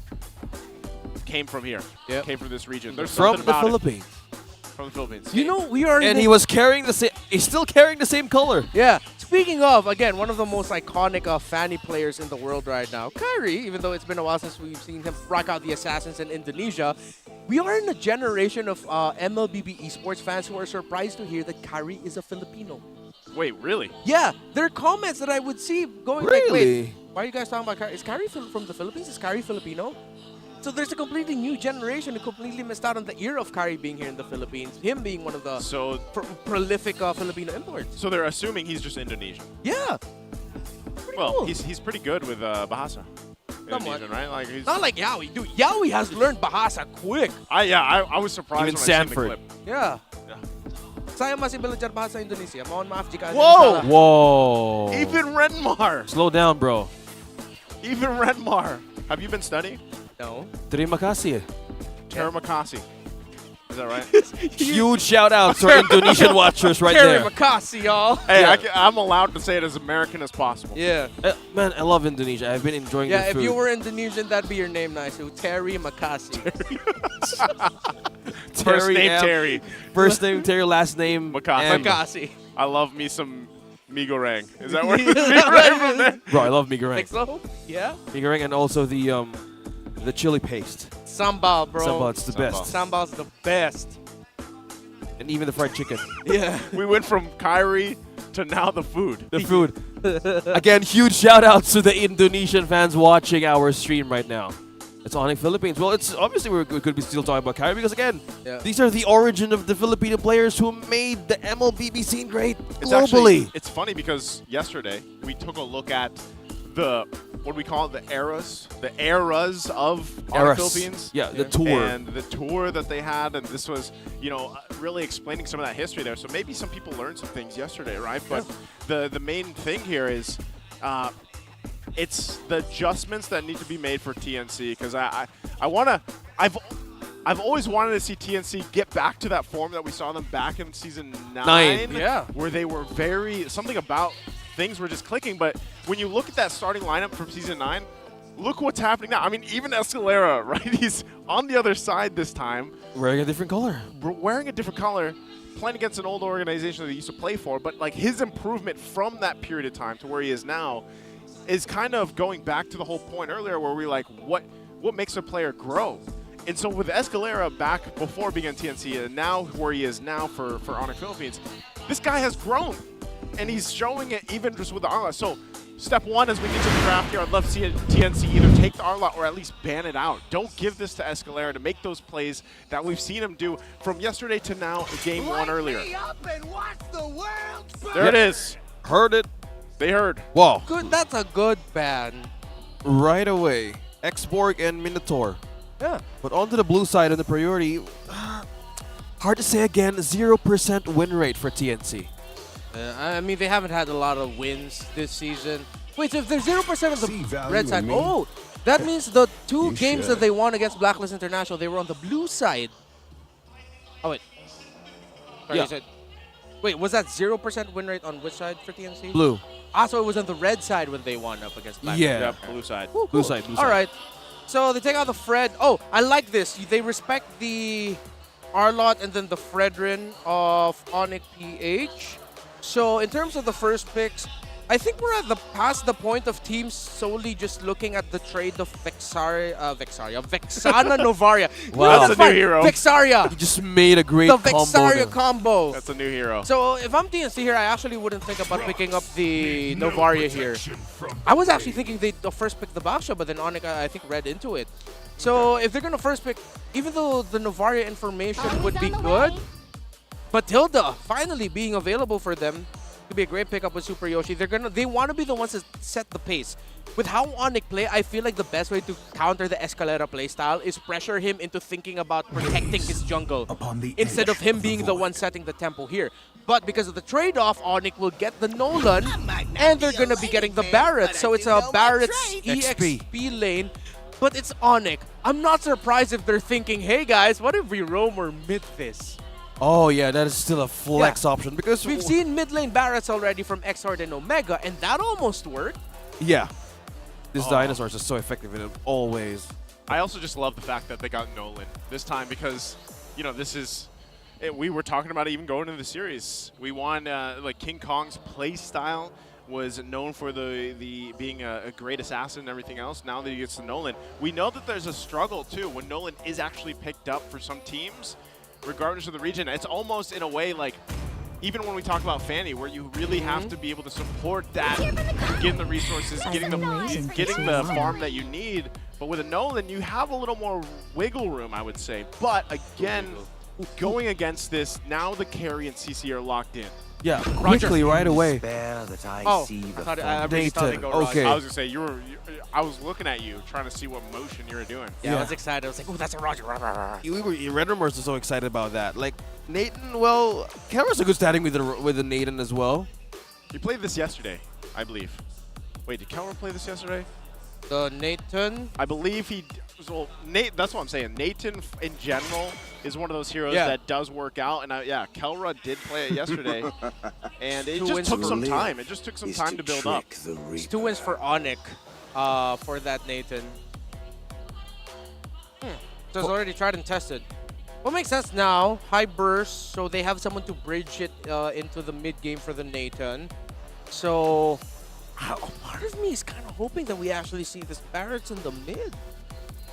came from here. Yep. Came from this region. There's From something the about Philippines. From the Philippines. You know, we are... And he was carrying the same... He's still carrying the same color. Yeah. Speaking of, again, one of the most iconic Fanny players in the world right now, Kyrie, even though it's been a while since we've seen him rock out the Assassins in Indonesia, we are in a generation of MLBB esports fans who are surprised to hear that Kyrie is a Filipino. Wait, really? Yeah. There are comments that I would see going like, wait, why are you guys talking about Kyrie? Is Kyrie from the Philippines? Is Kyrie Filipino? So there's a completely new generation who completely missed out on the era of Kyrie being here in the Philippines, him being one of the prolific Filipino imports. So they're assuming he's just Indonesian. Yeah. Well, cool. he's pretty good with Bahasa. Indonesian, right? Like he's not like Yawi. Dude, Yawi has learned Bahasa quick. I was surprised even when Sanford. I seen the clip. Yeah. Saya masih belajar bahasa Indonesia. Mohon maaf jika Whoa! Whoa. Even Renmar. Slow down, bro. Even Renmar. Have you been studying? No. Terima kasih. Terima kasih. Is that right? Huge shout out to our Indonesian watchers right there. Terima kasih, y'all. Hey, I'm allowed to say it as American as possible. Yeah. Man, I love Indonesia. I've been enjoying the food. If you were Indonesian, that'd be your name, nice. Terry Makasi. First name Terry. First name Terry, last name Makasi. I love me some mee goreng. Is that where mee goreng from there? Bro, I love mee goreng. Think so? Yeah. Mee goreng and also the chili paste. Sambal, bro. Sambal, it's the best. Sambal's the best. And even the fried chicken. Yeah. We went from Kyrie to now the food. The food. Again, huge shout outs to the Indonesian fans watching our stream right now. It's ONIC Philippines. Well, it's obviously we could be still talking about Kyrie because again, these are the origin of the Filipino players who made the MLBB scene great globally. It's funny because yesterday we took a look at what we call it, the eras of ONIC Philippines. Yeah, the tour. And the tour that they had, and this was, really explaining some of that history there. So maybe some people learned some things yesterday, right? But the main thing here is it's the adjustments that need to be made for TNC because I've always wanted to see TNC get back to that form that we saw them back in season 9. Yeah. Where they were something about things were just clicking. But when you look at that starting lineup from season 9, look what's happening now. I mean, even Escalera, right? He's on the other side this time. Wearing a different color. Wearing a different color, playing against an old organization that he used to play for. But like his improvement from that period of time to where he is now is kind of going back to the whole point earlier where we're like, what makes a player grow? And so with Escalera back before being on TNC and now where he is now for ONIC Philippines, this guy has grown. And he's showing it even just with the Arla. So step one as we get to the draft here, I'd love to see TNC either take the Arla or at least ban it out. Don't give this to Escalera to make those plays that we've seen him do from yesterday to now, game one earlier. There it is. Heard it. They heard. Wow. Good. That's a good ban. Right away. Xborg and Minotaur. Yeah. But onto the blue side of the priority, hard to say again, 0% win rate for TNC. I mean, they haven't had a lot of wins this season. Wait, so if there's 0% on the red side, oh, that means the two games that they won against Blacklist International, they were on the blue side. Oh, wait. Sorry, Yeah. you said, wait, was that 0% win rate on which side for TNC? Blue. Ah, so it was on the red side when they won up against Blacklist. Yeah. Blue side. Cool, Blue cool. side, blue All side. right. So they take out the Fred. Oh, I like this. They respect the Arlot and then the Fredrin of ONIC PH. So in terms of the first picks, I think we're at past the point of teams solely just looking at the trade of Vexana Novaria. Wow. That's a new hero. Vexaria. He just made a great The combo. Vexaria combo. That's a new hero. So if I'm TNC here, I actually wouldn't think about picking up the Novaria here. I was actually thinking they'd first pick the Baksha, but then ONIC, I think, read into it. So if they're going to first pick, even though the Novaria information would be good, but Tilda finally being available for them could be a great pickup with Super Yoshi. They want to be the ones that set the pace. With how ONIC play, I feel like the best way to counter the Escalera playstyle is pressure him into thinking about protecting his jungle instead of him being the one setting the tempo here. But because of the trade-off, ONIC will get the Nolan, and they're going to be getting the Barrett. So it's a Barrett's EXP lane, but it's ONIC. I'm not surprised if they're thinking, hey guys, what if we roam or mid this? Oh yeah, that is still a flex option because We've seen mid lane Barretts already from Xhard and Omega, and that almost worked. Yeah. This dinosaur is just so effective in all ways. I also just love the fact that they got Nolan this time because, you know, this is... we were talking about it even going into the series. We won, like, King Kong's play style was known for the being a great assassin and everything else. Now that he gets to Nolan, we know that there's a struggle, too, when Nolan is actually picked up for some teams, regardless of the region. It's almost, in a way, like, even when we talk about Fanny, where you really have to be able to support that, getting the resources, getting the farm that you need. But with a Nolan, you have a little more wiggle room, I would say. But again, going against this, now the carry and CC are locked in. Yeah, quickly, right away. Oh, I really thought they'd go okay. I was gonna say I was looking at you, trying to see what motion you were doing. Yeah, I was excited. I was like, "Oh, that's a Roger!" Red Rumors are so excited about that. Like Nathan, well, Cameron's a good standing with the Nathan as well. He played this yesterday, I believe. Wait, did Cameron play this yesterday? The Nathan? I believe he. Well, Nate. That's what I'm saying. Nathan, in general, is one of those heroes that does work out. And yeah, Kelra did play it yesterday, and it just took some time. It just took some time to build up. It's 2 wins for ONIC for that Nathan. So it's already tried and tested. What makes sense now? High burst, so they have someone to bridge it into the mid game for the Nathan. So part of me is kind of hoping that we actually see this Barrett's in the mid.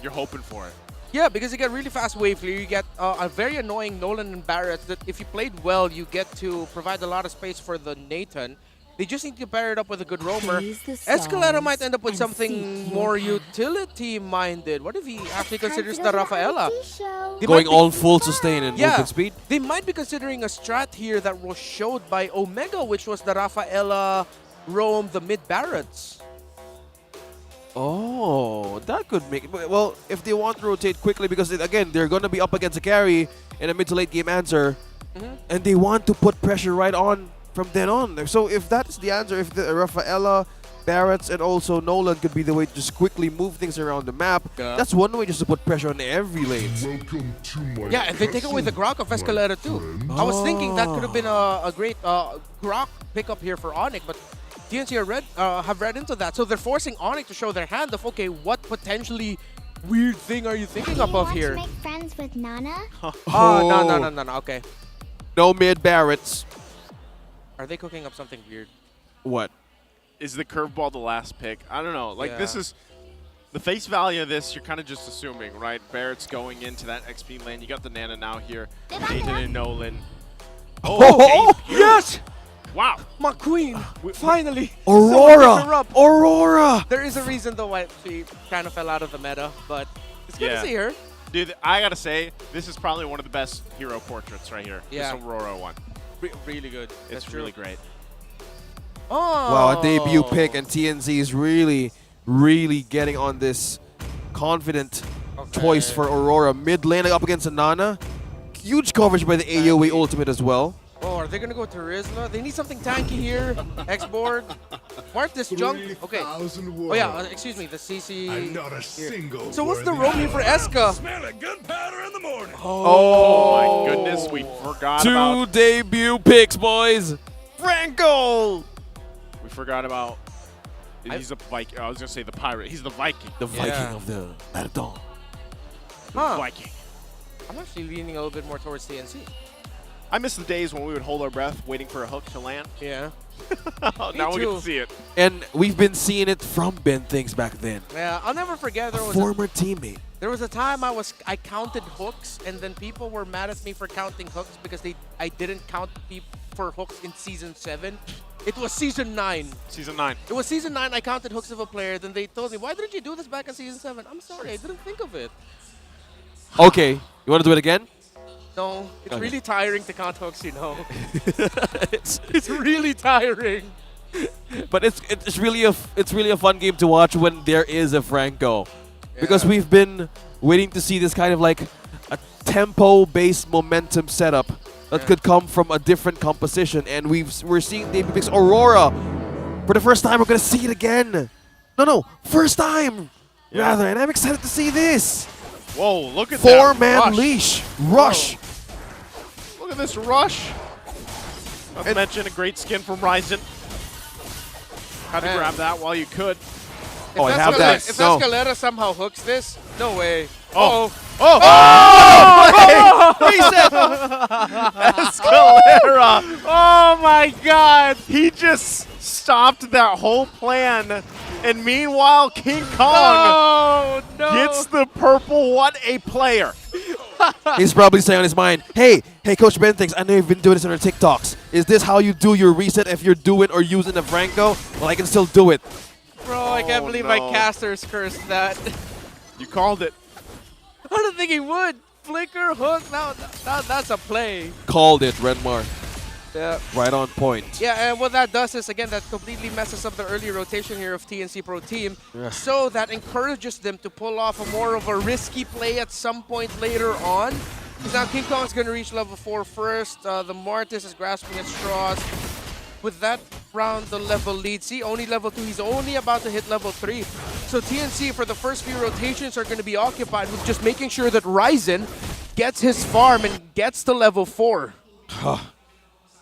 You're hoping for it. Yeah, because you get really fast wave clear. You get a very annoying Nolan and Barrett that if you played well, you get to provide a lot of space for the Nathan. They just need to pair it up with a good roamer. Escalera might end up with something more utility-minded. What if he actually considers the Rafaela? Going all full sustain and movement speed? They might be considering a strat here that was showed by Omega, which was the Rafaela roam the mid Barretts. Oh, that could make it. Well, if they want to rotate quickly, because again, they're going to be up against a carry in a mid to late game answer, and they want to put pressure right on from then on. So if that's the answer, if the Rafaela, Barrett's, and also Nolan could be the way to just quickly move things around the map, that's one way just to put pressure on every lane. Yeah, and they take away the Grok of Escalera too. I was thinking that could have been a great Grok pickup here for ONIC, but TNC have read into that. So they're forcing ONIC to show their hand of, okay, what potentially weird thing are you thinking of here? Make friends with Nana? No, okay. No mid Barretts. Are they cooking up something weird? What? Is the curveball the last pick? I don't know. Like, this is... the face value of this, you're kind of just assuming, right? Barrett's going into that XP lane. You got the Nana now here. Nathan and Nolan. Oh, yes! Wow. My queen, finally. Aurora! Aurora! There is a reason though why she kind of fell out of the meta, but it's good to see her. Dude, I gotta say, this is probably one of the best hero portraits right here. Yeah. This Aurora one. Really good. It's really great. Oh. Wow, a debut pick, and TNC is really getting on this confident choice for Aurora. Mid lane up against Nana. Huge coverage by the AoE ultimate as well. Oh, are they gonna go to Rizla? They need something tanky here. X-board. Mark this junk. Okay. Oh yeah, excuse me, the CC. I'm not a single. So what's the roam here for Eska? Smell it, gunpowder in the morning. Oh my goodness, we forgot about 2 debut picks, boys. Franco! We forgot about. He's a Viking. I was gonna say the pirate. He's the Viking. The Viking of the Marathon. Viking. I'm actually leaning a little bit more towards TNC. I miss the days when we would hold our breath waiting for a hook to land. Yeah. Now we can see it. And we've been seeing it from Ben Things back then. Yeah, I'll never forget there was Former teammate. There was a time I counted hooks, and then people were mad at me for counting hooks because I didn't count for hooks in Season 7. It was Season 9. Season 9. It was Season 9, I counted hooks of a player, then they told me, why didn't you do this back in Season 7? I'm sorry, I didn't think of it. Okay, you want to do it again? No, it's Okay. really tiring to count hooks, you know. it's really tiring. But it's really a fun game to watch when there is a Franco, because we've been waiting to see this kind of like a tempo-based momentum setup that could come from a different composition, and we're seeing debut picks Aurora for the first time. We're gonna see it again. No, first time rather, and I'm excited to see this. Whoa, look at that. 4-man leash rush. Look at this rush. Not to mention a great skin from Raizen. Had to grab that while you could. Oh, I have that. If No. Escalera somehow hooks this, no way. Oh. Oh! Reset! Escalera! Oh my god! He just stopped that whole plan. And meanwhile, King Kong gets the purple. What a player. He's probably saying on his mind, hey, Coach Ben thinks, I know you've been doing this on your TikToks. Is this how you do your reset if you're doing or using a Franco? Well, I can still do it. Bro, I can't believe my casters cursed that. You called it. I don't think he would. Flicker, hook, now that's a play. Called it, Renmar. Yeah. Right on point. Yeah, and what that does is, again, that completely messes up the early rotation here of TNC Pro Team. Yeah. So that encourages them to pull off a more of a risky play at some point later on. Because now King Kong's going to reach level 4 first. The Mortis is grasping at straws. With that round, the level lead. See, only level 2. He's only about to hit level 3. So TNC, for the first few rotations, are going to be occupied with just making sure that Raizen gets his farm and gets to level 4.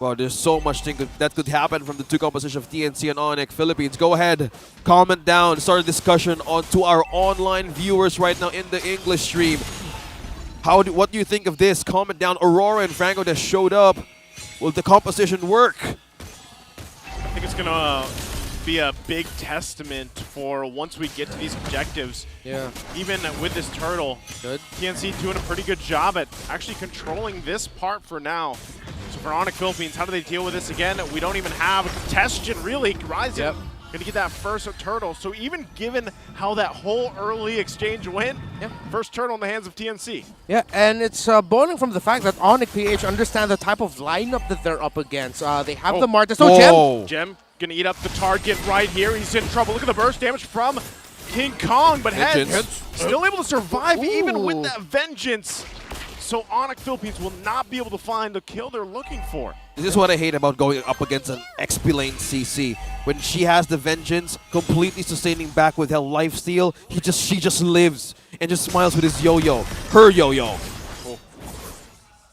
Wow, there's so much that could happen from the two composition of TNC and ONIC Philippines. Go ahead, comment down, start a discussion to our online viewers right now in the English stream. What do you think of this? Comment down. Aurora and Franco just showed up. Will the composition work? I think it's going to be a big testament for once we get to these objectives. Yeah. Even with this turtle, TNC doing a pretty good job at actually controlling this part for now. So for ONIC Philippines, how do they deal with this again? We don't even have a contestation, really. Raizen going to get that first turtle. So even given how that whole early exchange went, first turtle in the hands of TNC. Yeah, and it's born from the fact that ONIC PH understand the type of lineup that they're up against. They have the Martis. Oh, Gem going to eat up the target right here. He's in trouble. Look at the burst damage from King Kong, but Heads still able to survive even with that Vengeance. So ONIC Philippines will not be able to find the kill they're looking for. This is what I hate about going up against an XP lane CC. When she has the Vengeance, completely sustaining back with her lifesteal, she just lives and just smiles with his yo-yo. Her yo-yo.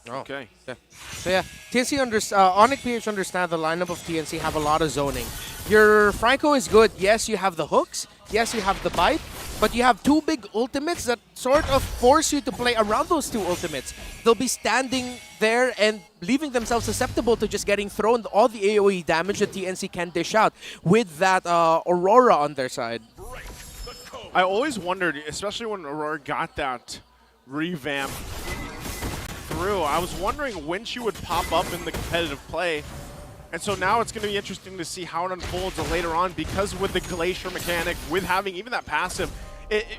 Okay. Yeah. So yeah, TNC ONIC PH understand the lineup of TNC have a lot of zoning. Your Franco is good. Yes, you have the hooks. Yes, you have the bite. But you have two big ultimates that sort of force you to play around those two ultimates. They'll be standing there and leaving themselves susceptible to just getting thrown all the AoE damage that TNC can dish out with that Aurora on their side. I always wondered, especially when Aurora got that revamp through, I was wondering when she would pop up in the competitive play. And so now it's going to be interesting to see how it unfolds later on, because with the Glacier mechanic, with having even that passive,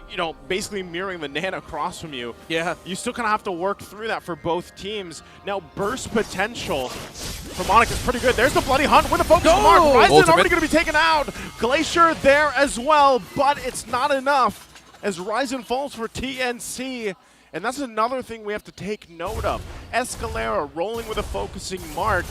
you know, basically mirroring the Nana across from you. Yeah. You still kind of have to work through that for both teams. Now, burst potential from ONIC is pretty good. There's the Bloody Hunt with a focus mark. Raizen already going to be taken out. Glacier there as well, but it's not enough as Raizen falls for TNC. And that's another thing we have to take note of. Escalera rolling with a focusing mark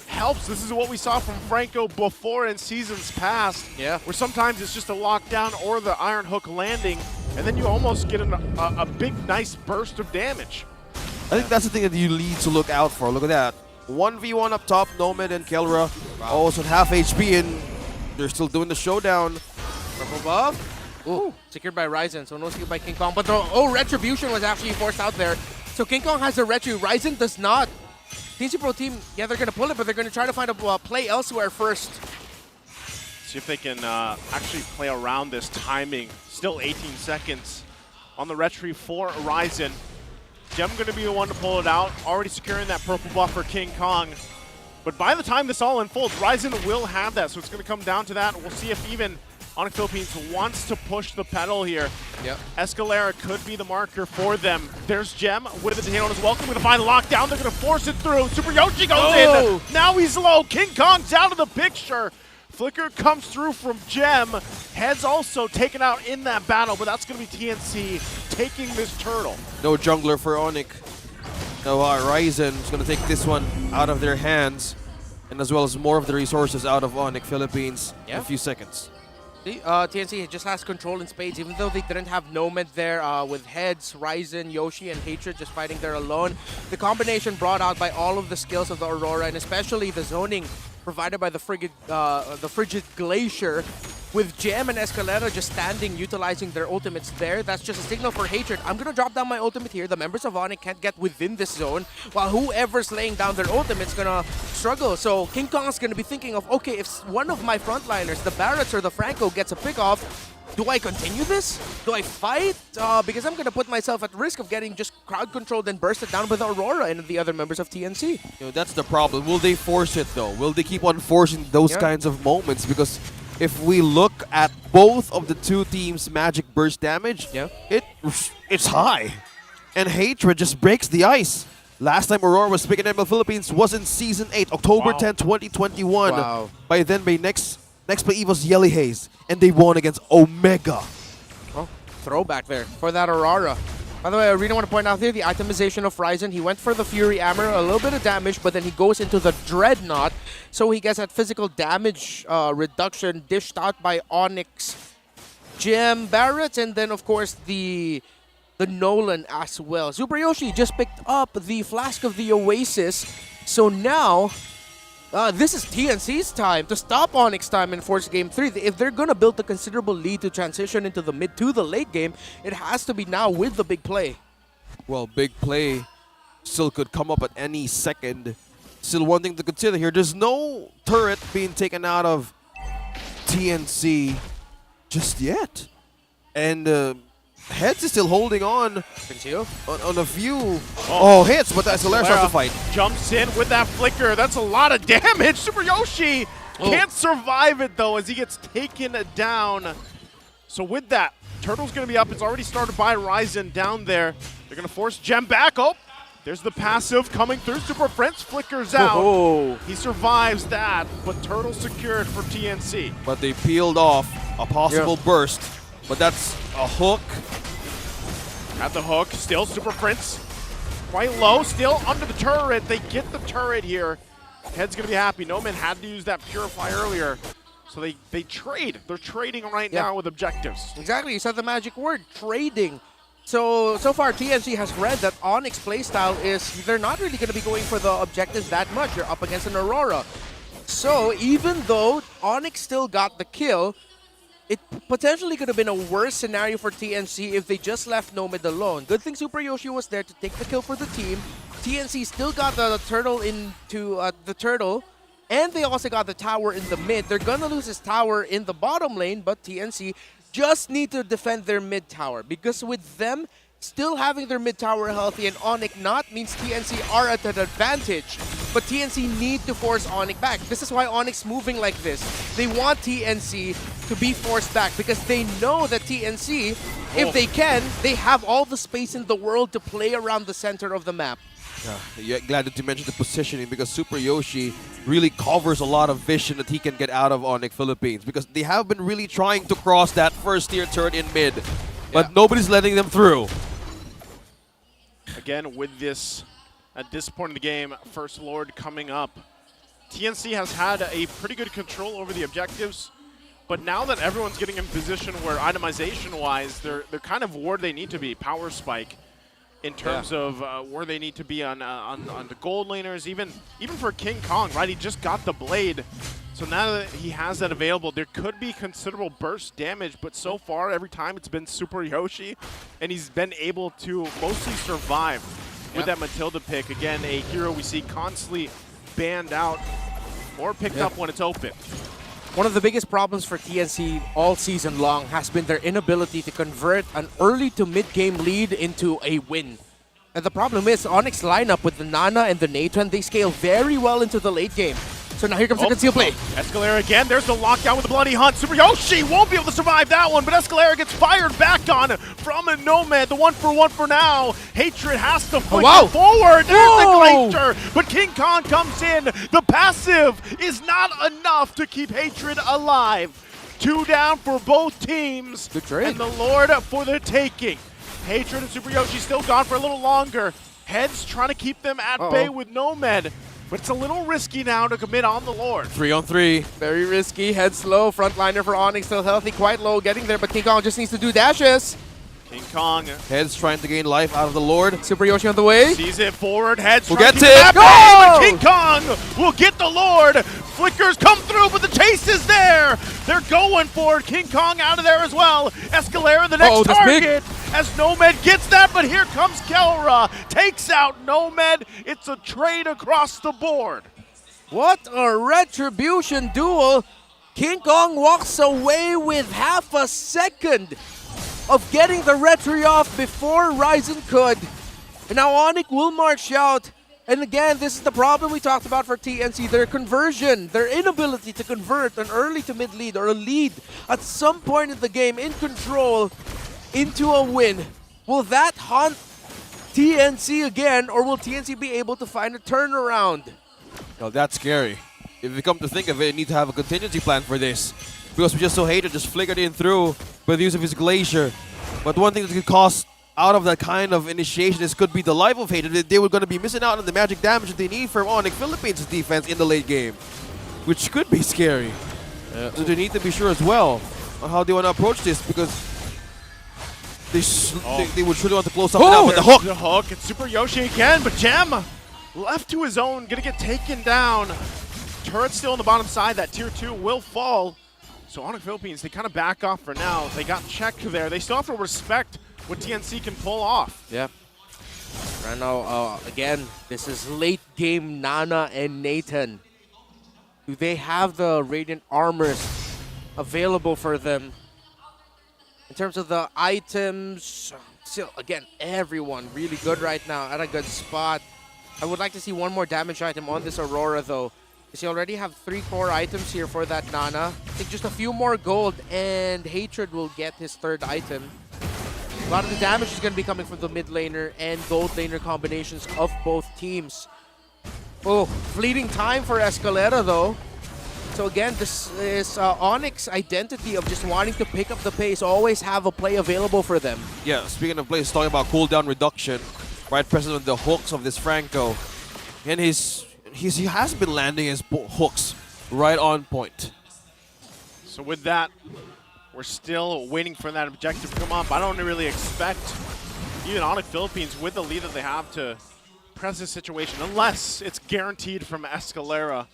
helps. This is what we saw from Franco before in seasons past. Yeah. Where sometimes it's just a lockdown or the Iron Hook landing, and then you almost get a big, nice burst of damage. I think that's the thing that you need to look out for. Look at that. 1v1 up top, Nomad and Kelra. Also at half HP, and they're still doing the showdown. Purple buff. Ooh, secured by Raizen, so no skill by King Kong. But the Retribution was actually forced out there. So King Kong has a Retri, Raizen does not. TNC Pro Team, yeah, they're going to pull it, but they're going to try to find a play elsewhere first. See if they can actually play around this timing. Still 18 seconds on the Retri for Raizen. Gem going to be the one to pull it out. Already securing that purple buff for King Kong. But by the time this all unfolds, Raizen will have that, so it's going to come down to that. We'll see if even ONIC Philippines wants to push the pedal here. Yep. Escalera could be the marker for them. There's Gem with the potato on his welcome. Going to find lockdown. They're going to force it through. Super Yoshi goes in. Now he's low. King Kong's out of the picture. Flicker comes through from Gem. Heads also taken out in that battle, but that's going to be TNC taking this turtle. No jungler for ONIC. No, Raizen is going to take this one out of their hands, and as well as more of the resources out of ONIC Philippines in a few seconds. TNC just has control in spades, even though they didn't have Nomad there with Heads, Raizen, Yoshi, and Hatred just fighting there alone. The combination brought out by all of the skills of the Aurora, and especially the zoning provided by the Frigid Glacier, with Gem and Escalera just standing, utilizing their ultimates there. That's just a signal for Hatred. I'm going to drop down my ultimate here. The members of ONIC can't get within this zone, while whoever's laying down their ultimate's going to struggle. So King Kong's going to be thinking of, okay, if one of my frontliners, the Barretts or the Franco, gets a pick off, do I continue this? Do I fight? Because I'm going to put myself at risk of getting just crowd controlled and bursted down with Aurora and the other members of TNC. You know, that's the problem. Will they force it though? Will they keep on forcing those kinds of moments? Because if we look at both of the two teams' magic burst damage, it's high. And Hatred just breaks the ice. Last time Aurora was picking ML Philippines was in Season 8, October 10, 2021. Wow. By then, next play was Yelly Haze, and they won against Omega. Oh, throwback there for that Aurora. By the way, I really want to point out here the itemization of Raizen. He went for the Fury Hammer, a little bit of damage, but then he goes into the Dreadnought. So he gets that physical damage reduction dished out by Onyx, Gem, Barretts, and then of course the Nolan as well. Super Yoshi just picked up the Flask of the Oasis. So now, this is TNC's time to stop Onyx time in Force Game 3. If they're going to build a considerable lead to transition into the mid to the late game, it has to be now with the big play. Well, big play still could come up at any second. Still one thing to consider here. There's no turret being taken out of TNC just yet. And Heads is still holding on a few hits, but that's Escalera starts to fight. Jumps in with that flicker. That's a lot of damage. Super Yoshi can't survive it, though, as he gets taken down. So with that, Turtle's going to be up. It's already started by Raizen down there. They're going to force Gem back. Oh, there's the passive coming through. Super Prince flickers out. He survives that, but Turtle secured for TNC. But they peeled off a possible burst. But that's a hook. At the hook, still Super Prince. Quite low, still under the turret. They get the turret here. Head's gonna be happy. No Man had to use that Purify earlier. So they trade. They're trading right now with objectives. Exactly, you said the magic word, trading. So far TNC has read that Onyx playstyle is, they're not really gonna be going for the objectives that much. You're up against an Aurora. So even though Onyx still got the kill, it potentially could have been a worse scenario for TNC if they just left Nomad alone. Good thing Super Yoshi was there to take the kill for the team. TNC still got the turtle into the turtle, and they also got the tower in the mid. They're gonna lose his tower in the bottom lane, but TNC just need to defend their mid tower, because with them still having their mid tower healthy and ONIC not means TNC are at an advantage. But TNC need to force ONIC back. This is why ONIC's moving like this. They want TNC to be forced back because they know that TNC, if they can, they have all the space in the world to play around the center of the map. Yeah, glad that you mentioned the positioning because Super Yoshi really covers a lot of vision that he can get out of ONIC Philippines because they have been really trying to cross that first tier turret in mid, but nobody's letting them through. Again, with this, at this point in the game, First Lord coming up. TNC has had a pretty good control over the objectives, but now that everyone's getting in position where itemization-wise, they're kind of where they need to be, power spike, in terms of where they need to be on the gold laners, even for King Kong, right? He just got the blade, so now that he has that available, there could be considerable burst damage, but so far, every time it's been Super Yoshi, and he's been able to mostly survive with that Matilda pick. Again, a hero we see constantly banned out or picked up when it's open. One of the biggest problems for TNC all season long has been their inability to convert an early to mid-game lead into a win. And the problem is, ONIC's lineup with the Nana and the Nathan, they scale very well into the late game. So now here comes the conceal play. Escalera again, there's the lockdown with the Bloody Hunt. Super Yoshi won't be able to survive that one, but Escalera gets fired back on from a Nomad. The 1-for-1 for now. Hatred has to flick it forward. There's the Glacier, but King Kong comes in. The passive is not enough to keep Hatred alive. 2 down for both teams. Good trade. And the Lord for the taking. Hatred and Super Yoshi still gone for a little longer. Heads trying to keep them at bay with Nomad. But it's a little risky now to commit on the Lord. 3-on-3. Very risky. Head slow. Frontliner for ONIC still healthy. Quite low. Getting there, but King Kong just needs to do dashes. King Kong. Heads trying to gain life out of the Lord. Super Yoshi on the way. Sees it forward. Heads. We'll get it. it. But King Kong will get the Lord. Flickers come through, but the chase is there. They're going for it. King Kong out of there as well. Escalera, the next target. As Nomad gets that, but here comes Kelra. Takes out Nomad. It's a trade across the board. What a retribution duel. King Kong walks away with half a second of getting the retry off before Raizen could. And now ONIC will march out. And again, this is the problem we talked about for TNC, their conversion, their inability to convert an early to mid lead or a lead at some point in the game in control into a win. Will that haunt TNC again, or will TNC be able to find a turnaround? Well, that's scary. If you come to think of it, you need to have a contingency plan for this. Because we just saw Hater just flickered in through by the use of his Glacier. But one thing that could cost out of that kind of initiation, this could be the life of Hater. They were going to be missing out on the magic damage that they need from ONIC Philippines' defense in the late game, which could be scary. So they need to be sure as well on how they want to approach this, because they would surely want to close something out with the hook. The hook, it's Super Yoshi again, but Gem left to his own, gonna get taken down. Turret's still on the bottom side, that tier 2 will fall. So ONIC Philippines, they kind of back off for now. They got checked there. They still have to respect what TNC can pull off. Yeah. Right now, again, this is late game Nana and Nathan. Do they have the Radiant armors available for them? In terms of the items, still, again, everyone really good right now at a good spot. I would like to see one more damage item on this Aurora, though. Because you already have 3 core items here for that Nana. I think just a few more gold and Hatred will get his 3rd item. A lot of the damage is going to be coming from the mid laner and gold laner combinations of both teams. Oh, fleeting time for Escalera, though. So again, this is ONIC's identity of just wanting to pick up the pace, always have a play available for them. Yeah, speaking of plays, talking about cooldown reduction, right present on the hooks of this Franco. And he has been landing his hooks right on point. So with that, we're still waiting for that objective to come up. I don't really expect even ONIC Philippines, with the lead that they have, to press this situation unless it's guaranteed from Escalera.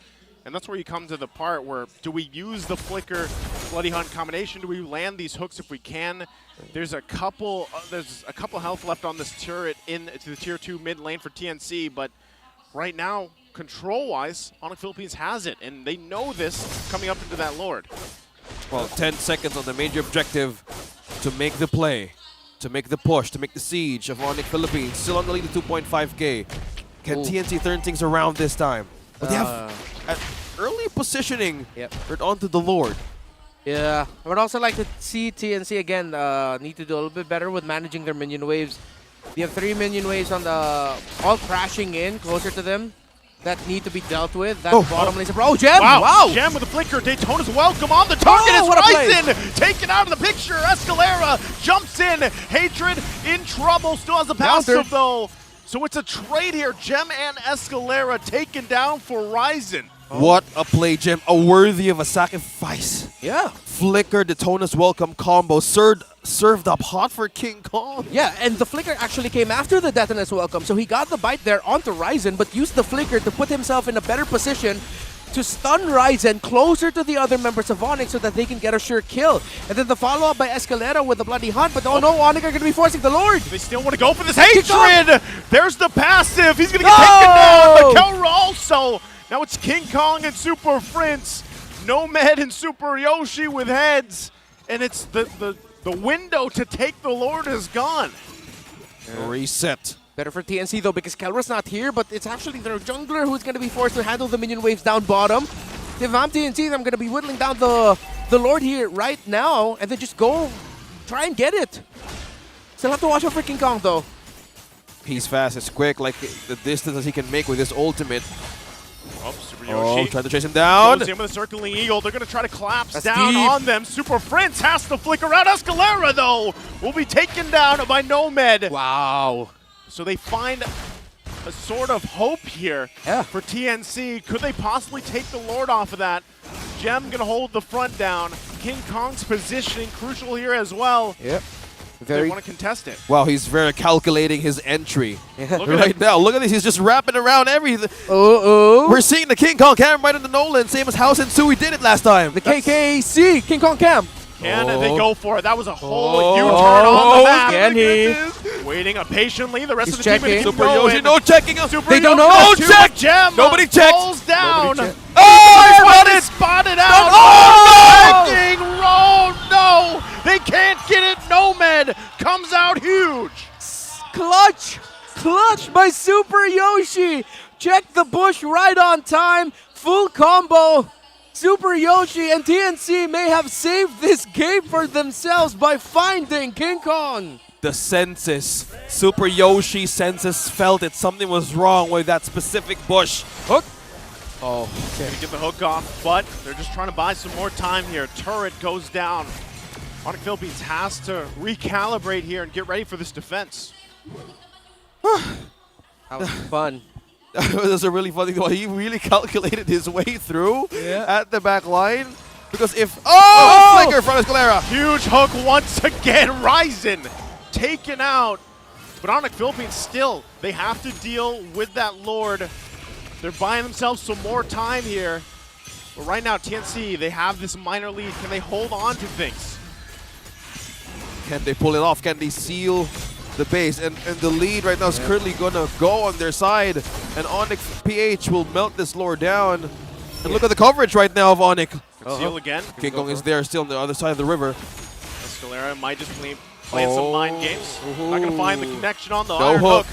And that's where you come to the part where, do we use the Flicker Bloody Hunt combination? Do we land these hooks if we can? There's a couple health left on this turret into the tier 2 mid lane for TNC, but right now, control-wise, ONIC Philippines has it, and they know this coming up into that Lord. Well, 10 seconds on the major objective to make the play, to make the push, to make the siege of ONIC Philippines. Still on the lead at 2.5k. Can TNC turn things around this time? But they have early positioning right onto the Lord. Yeah, I would also like to see TNC again need to do a little bit better with managing their minion waves. They have 3 minion waves on the all crashing in closer to them that need to be dealt with. That bottom lane. Oh, Gem! Wow! Gem with the flicker. Daytona's welcome on the target. It's Raizen taken out of the picture. Escalera jumps in. Hatred in trouble. Still has the passive though. So it's a trade here. Gem and Escalera taken down for Raizen. What a play, Gem. Worthy of a sacrifice. Yeah. Flicker, Daytona's welcome combo. Served up hot for King Kong. Yeah, and the flicker actually came after the Detona's welcome. So he got the bite there onto Raizen, but used the flicker to put himself in a better position to stun Raizen closer to the other members of ONIC so that they can get a sure kill. And then the follow-up by Escalera with the Bloody Hunt, but oh no, ONIC are going to be forcing the Lord! They still want to go for this Hatred! There's the passive! He's going to get taken down! Makelra also! Now it's King Kong and Super Prince, Nomad and Super Yoshi with heads, and it's the window to take the Lord is gone. Reset. Better for TNC though because Kelra's not here, but it's actually their jungler who's going to be forced to handle the minion waves down bottom. If I'm TNC, I'm going to be whittling down the Lord here right now and then just go try and get it. Still have to watch out for King Kong though. He's fast, it's quick, like the distance that he can make with his ultimate. Oh, Super Yoshi. Trying to chase him down. Goes in with a circling eagle. They're going to try to collapse That's down deep. on them. Super Prince has to flicker out. Escalera, though, will be taken down by Nomad. Wow. So they find a sort of hope here for TNC. Could they possibly take the Lord off of that? Gem going to hold the front down. King Kong's positioning crucial here as well. Yep. They want to contest it. Wow, he's very calculating his entry Look right now. Look at this, he's just wrapping around everything. We're seeing the King Kong cam right into Nolan, same as House and Sui did it last time. The KKC, King Kong cam. Can they go for it? That was a whole U-turn on the map. Can he? Waiting patiently. The rest He's of the team checking. Super Super Yoshi, no checking. Super They don't Yoshi, know. two check. Gem Nobody checked. falls down. Nobody checked. Oh, spotted out. Oh, Lightning roll. No, they can't get it. Nomad comes out huge. Clutch by Super Yoshi. Check the bush right on time. Full combo. Super Yoshi and TNC may have saved this game for themselves by finding King Kong. The senses, Super Yoshi senses felt it. Something was wrong with that specific bush. Hook. Oh, okay. Get the hook off, but they're just trying to buy some more time here. Turret goes down. ONIC Philippines has to recalibrate here and get ready for this defense. That was fun. That was a really funny thing. He really calculated his way through at the back line. Because if... Flicker from Escalera. Huge hook once again. Raizen taken out. But ONIC Philippines still, they have to deal with that Lord. They're buying themselves some more time here. But right now, TNC, they have this minor lead. Can they hold on to things? Can they pull it off? Can they seal the base? And the lead right now is currently going to go on their side. And ONIC PH will melt this lore down. And look at the coverage right now of ONIC. Seal again. King Kong is there still on the other side of the river. Escalera might just playing some mind games. Not going to find the connection on the No iron hook.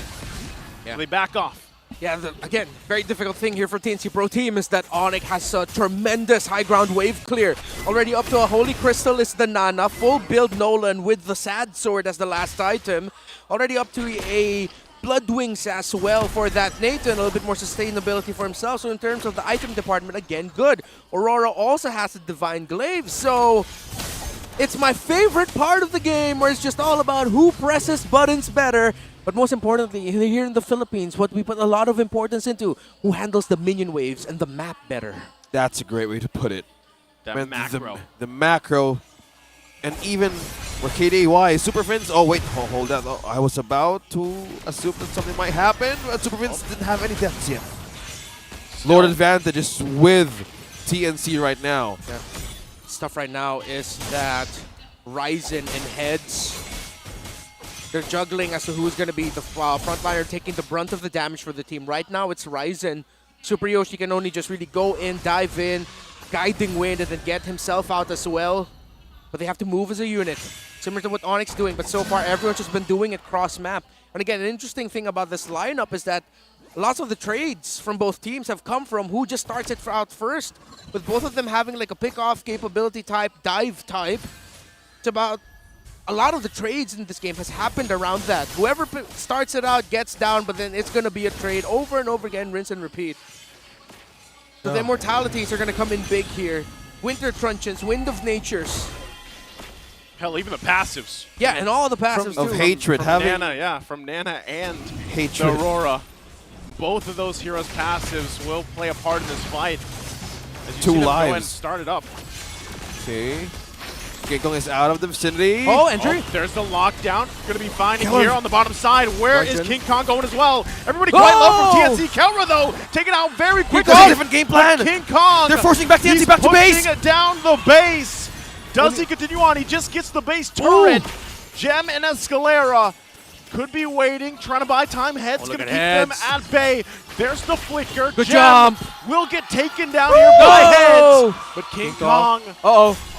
So they back off. Yeah, again, very difficult thing here for TNC Pro Team is that ONIC has a tremendous high ground wave clear. Already up to a Holy Crystal is the Nana, full build Nolan with the Sad Sword as the last item. Already up to a Blood Wings as well for that Nathan, a little bit more sustainability for himself. So in terms of the item department, again, good. Aurora also has a Divine Glaive, so it's my favorite part of the game where it's just all about who presses buttons better. But most importantly, here in the Philippines, what we put a lot of importance into, who handles the minion waves and the map better. That's a great way to put it. That macro. The macro. And even with KDY, Super Fins, hold that. Oh, I was about to assume that something might happen, but Super Fins didn't have any deaths yet. Lord advantage is with TNC right now. Yeah. Stuff right now is that Raizen and Heads, they're juggling as to who's going to be the frontliner taking the brunt of the damage for the team. Right now, it's Raizen. Super Yoshi can only just really go in, dive in, guiding wind and then get himself out as well. But they have to move as a unit, similar to what ONIC's doing. But so far, everyone's just been doing it cross-map. And again, an interesting thing about this lineup is that lots of the trades from both teams have come from who just starts it out first, with both of them having like a pick-off capability type, dive type. It's about a lot of the trades in this game has happened around that. Whoever starts it out gets down, but then it's going to be a trade over and over again, rinse and repeat. So the immortalities are going to come in big here. Winter Truncheons, Wind of Natures. Hell, even the passives. Yeah, and all the passives of too. hatred. From having Nana, yeah, from Nana and hatred. the Aurora. Both of those heroes' passives will play a part in this fight. As you 2 see them lives. go and start it up. Okay. Gekong is out of the vicinity. Oh, entry. Oh, there's the lockdown. Going to be fine Kelra. here on the bottom side. Where is Raizen. King Kong going as well? Everybody quite low from TNC. Kelra, though, taken out very quickly. There's a different game plan. But King Kong. They're forcing back TNC back to base. Pushing down the base. Does he continue on? He just gets the base turret. Gem and Escalera could be waiting, trying to buy time. Head's going to keep them at bay. There's the flicker. Good Gem job. will get taken down here by Heads. But King Kong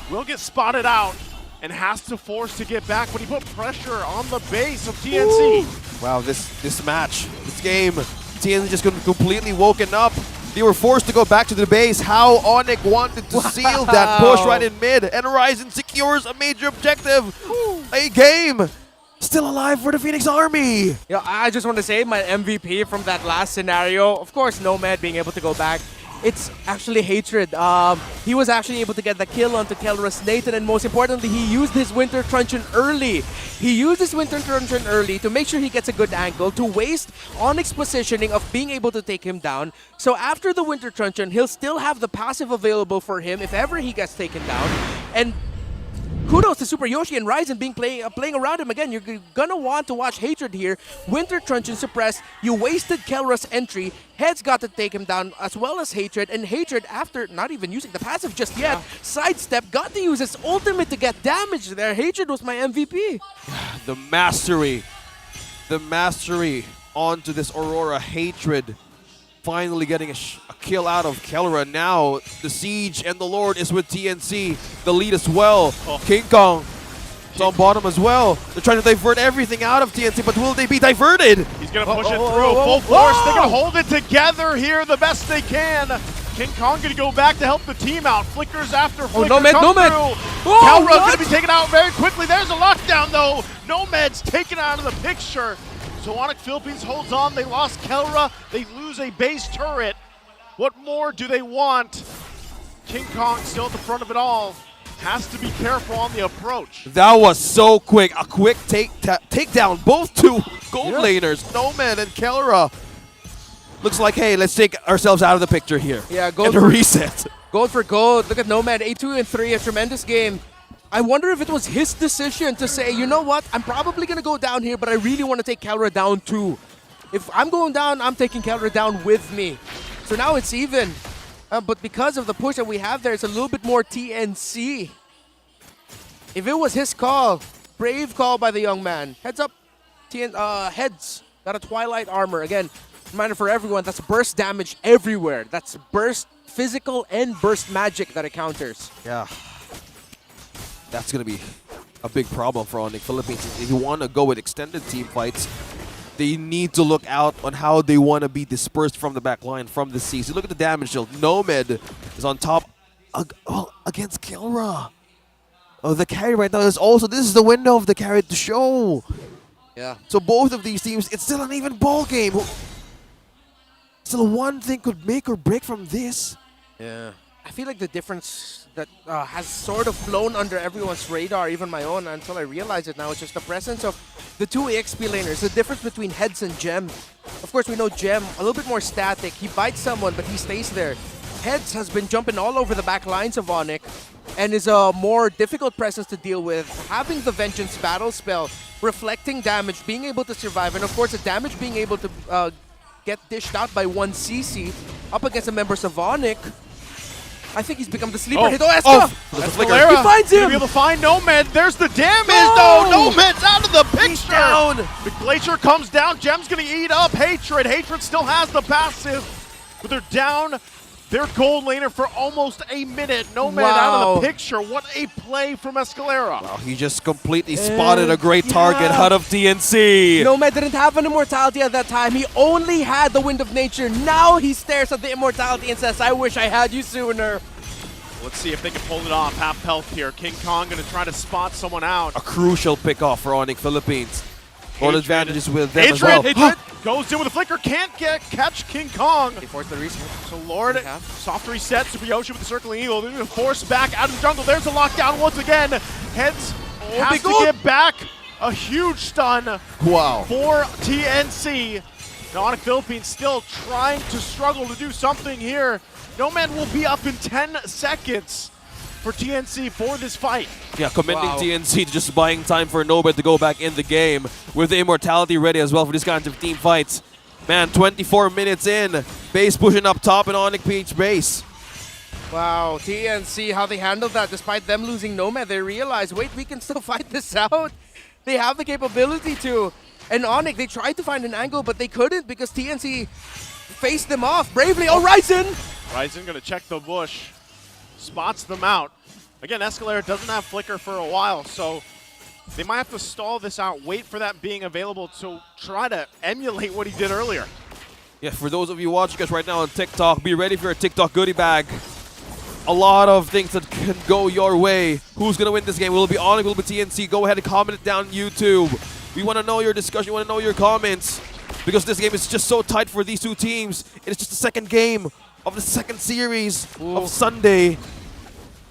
will get spotted out and has to force to get back when he put pressure on the base of TNC. Wow, this match, this game, TNC just got completely woken up. They were forced to go back to the base. How ONIC wanted to seal that push right in mid, and Raizen secures a major objective. A game still alive for the Phoenix Army. Yeah, I just want to say my MVP from that last scenario, of course, Nomad being able to go back. It's actually Hatred. He was actually able to get the kill onto Kelra's Nathan, and most importantly, he used his Winter Truncheon early. He used his Winter Truncheon early to make sure he gets a good angle, to waste ONIC's positioning of being able to take him down. So after the Winter Truncheon, he'll still have the passive available for him if ever he gets taken down. And kudos to Super Yoshi and Raizen playing around him again. You're gonna want to watch Hatred here. Winter Truncheon suppressed. You wasted Kelra's entry. Heads got to take him down as well as Hatred. And Hatred, after not even using the passive just yet, sidestep, got to use his ultimate to get damage there. Hatred was my MVP. The mastery onto this Aurora. Hatred finally getting a kill out of Kelra. Now the siege and the Lord is with TNC. The lead as well. King Kong is on bottom as well. They're trying to divert everything out of TNC, but will they be diverted? He's going to push it through full force. They're going to hold it together here the best they can. King Kong going to go back to help the team out. Flickers after flickers come through. Kelra going to be taken out very quickly. There's a lockdown though. Nomad's taken out of the picture. So ONIC Philippines holds on. They lost Kelra. They lose a base turret. What more do they want? King Kong still at the front of it all. Has to be careful on the approach. That was so quick. A quick takedown. Both two gold laners, Nomad and Kelra. Looks like, hey, let's take ourselves out of the picture here. Yeah, gold and a reset. Gold for gold. Look at Nomad, 8-2 and 3, a tremendous game. I wonder if it was his decision to say, you know what, I'm probably going to go down here, but I really want to take Kelra down too. If I'm going down, I'm taking Kelra down with me. So now it's even. But because of the push that we have there, it's a little bit more TNC. If it was his call, brave call by the young man. Heads up, Heads got a Twilight armor. Again, reminder for everyone, that's burst damage everywhere. That's burst physical and burst magic that it counters. Yeah. That's going to be a big problem for ONIC Philippines. If you want to go with extended team fights, they need to look out on how they want to be dispersed from the back line, from the CC. Look at the damage shield. Nomad is on top against Kelra. Oh, the carry right now is also, this is the window of the carry to show. Yeah. So both of these teams, it's still an even ball game. Still one thing could make or break from this. Yeah. I feel like the difference that has sort of flown under everyone's radar, even my own, until I realize it now, it's just the presence of the two EXP laners, the difference between Heads and Gem. Of course, we know Gem, a little bit more static. He bites someone, but he stays there. Heads has been jumping all over the back lines of ONIC and is a more difficult presence to deal with. Having the Vengeance battle spell, reflecting damage, being able to survive, and of course the damage being able to get dished out by 1 CC up against the members of ONIC. I think he's become the sleeper hit. Escalera. He finds him! Gonna be able to find Nomad. There's the damage though! Nomad's out of the picture! Down! The Glacier comes down. Gem's gonna eat up Hatred. Hatred still has the passive, but they're down their gold laner for almost a minute. Nomad out of the picture. What a play from Escalera. Wow, he just completely spotted a great target out of TNC. Nomad didn't have an immortality at that time. He only had the Wind of Nature. Now he stares at the immortality and says, I wish I had you sooner. Let's see if they can pull it off. Half health here. King Kong going to try to spot someone out. A crucial pick-off for ONIC Philippines. All advantages with them as well. Hatred goes in with a flicker. Can't catch King Kong. They force the reset. So Lord, soft reset. Subiyoshi with the circling eagle. They're going to force back out of the jungle. There's a lockdown once again. Heads has to get back. A huge stun for TNC. Now ONIC Philippines still trying to struggle to do something here. Nomad will be up in 10 seconds for TNC for this fight. Yeah, commending TNC to just buying time for Nomad to go back in the game with the immortality ready as well for these kinds of team fights. Man, 24 minutes in, base pushing up top and ONIC PH base. Wow, TNC, how they handled that despite them losing Nomad. They realized, wait, we can still fight this out. They have the capability to. And ONIC, they tried to find an angle, but they couldn't because TNC faced them off bravely. Oh, Raizen! Raizen going to check the bush. Spots them out. Again, Escalera doesn't have flicker for a while, so they might have to stall this out, wait for that being available to try to emulate what he did earlier. Yeah, for those of you watching us right now on TikTok, be ready for a TikTok goodie bag. A lot of things that can go your way. Who's going to win this game? Will it be ONIC? Will it be TNC? Go ahead and comment it down on YouTube. We want to know your discussion. We want to know your comments. Because this game is just so tight for these two teams. It's just the second game of the second series of Sunday.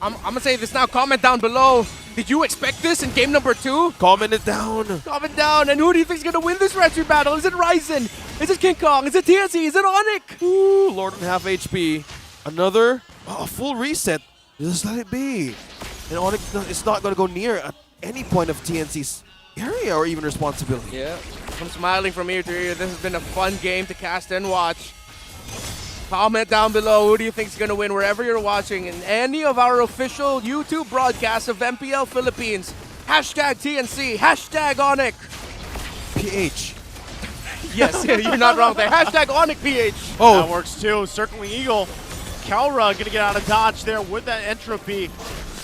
I'm going to say this now. Comment down below. Did you expect this in game number 2? Comment it down. Comment down. And who do you think is going to win this retro battle? Is it Raizen? Is it King Kong? Is it TNC? Is it ONIC? Ooh, Lord and half HP. Another full reset. Just let it be. And ONIC is not going to go near at any point of TNC's area or even responsibility. Yeah. I'm smiling from ear to ear. This has been a fun game to cast and watch. Comment down below who do you think is going to win wherever you're watching in any of our official YouTube broadcasts of MPL Philippines. Hashtag TNC, hashtag ONIC. PH. Yes, you're not wrong there. Hashtag ONIC PH. Oh, that works too. Circling Eagle. Kalra going to get out of dodge there with that entropy.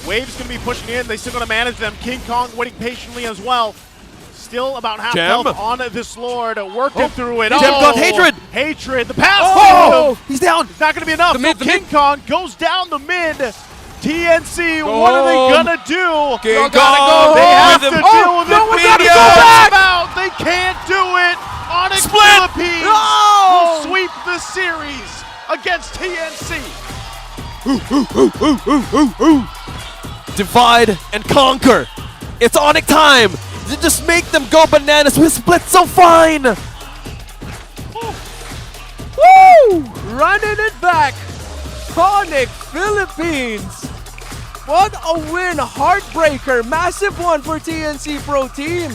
Wave's going to be pushing in. They still going to manage them. King Kong waiting patiently as well. Still about half health on this Lord. Working through it. Gem got Hatred. Hatred. The pass. Oh, he's down. It's not going to be enough. So King Kong goes down the mid. TNC, what are they going to do? King Kong. They have to deal with no, it. we gotta go back. Out. They can't do it. ONIC Philippines will sweep the series against TNC. Divide and conquer. It's ONIC time. Just make them go bananas. We split so fine. Woo! Running it back. ONIC Philippines. What a win. Heartbreaker. Massive one for TNC Pro Team.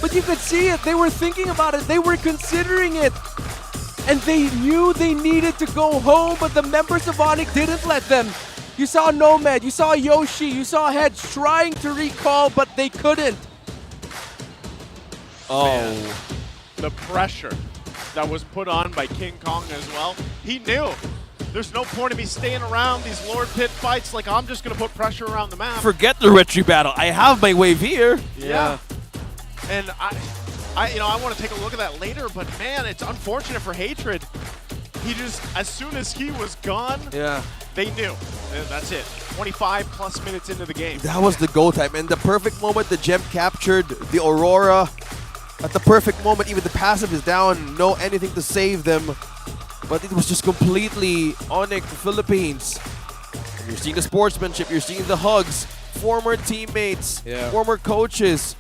But you could see it. They were thinking about it. They were considering it. And they knew they needed to go home, but the members of ONIC didn't let them. You saw Nomad, you saw Yoshi, you saw Heads trying to recall, but they couldn't. Man, the pressure that was put on by King Kong as well. He knew there's no point in me staying around these Lord Pit fights. Like, I'm just going to put pressure around the map. Forget the retry battle. I have my wave here. Yeah. And I want to take a look at that later, but man, it's unfortunate for Hatred. He just, as soon as he was gone, they knew. And that's it. 25 plus minutes into the game. That was the go time. And the perfect moment, the gem captured the Aurora. At the perfect moment, even the passive is down. No anything to save them. But it was just completely ONIC Philippines. And you're seeing the sportsmanship. You're seeing the hugs. Former teammates. Former coaches.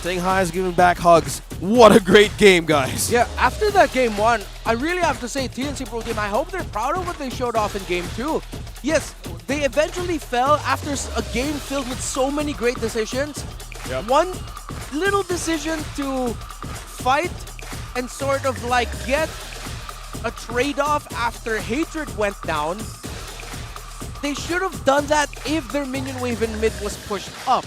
Saying hi is giving back hugs. What a great game, guys. Yeah, after that game 1, I really have to say TNC Pro Team, I hope they're proud of what they showed off in game 2. Yes, they eventually fell after a game filled with so many great decisions. One little decision to fight and sort of like get a trade-off after Hatred went down. They should have done that if their minion wave in mid was pushed up.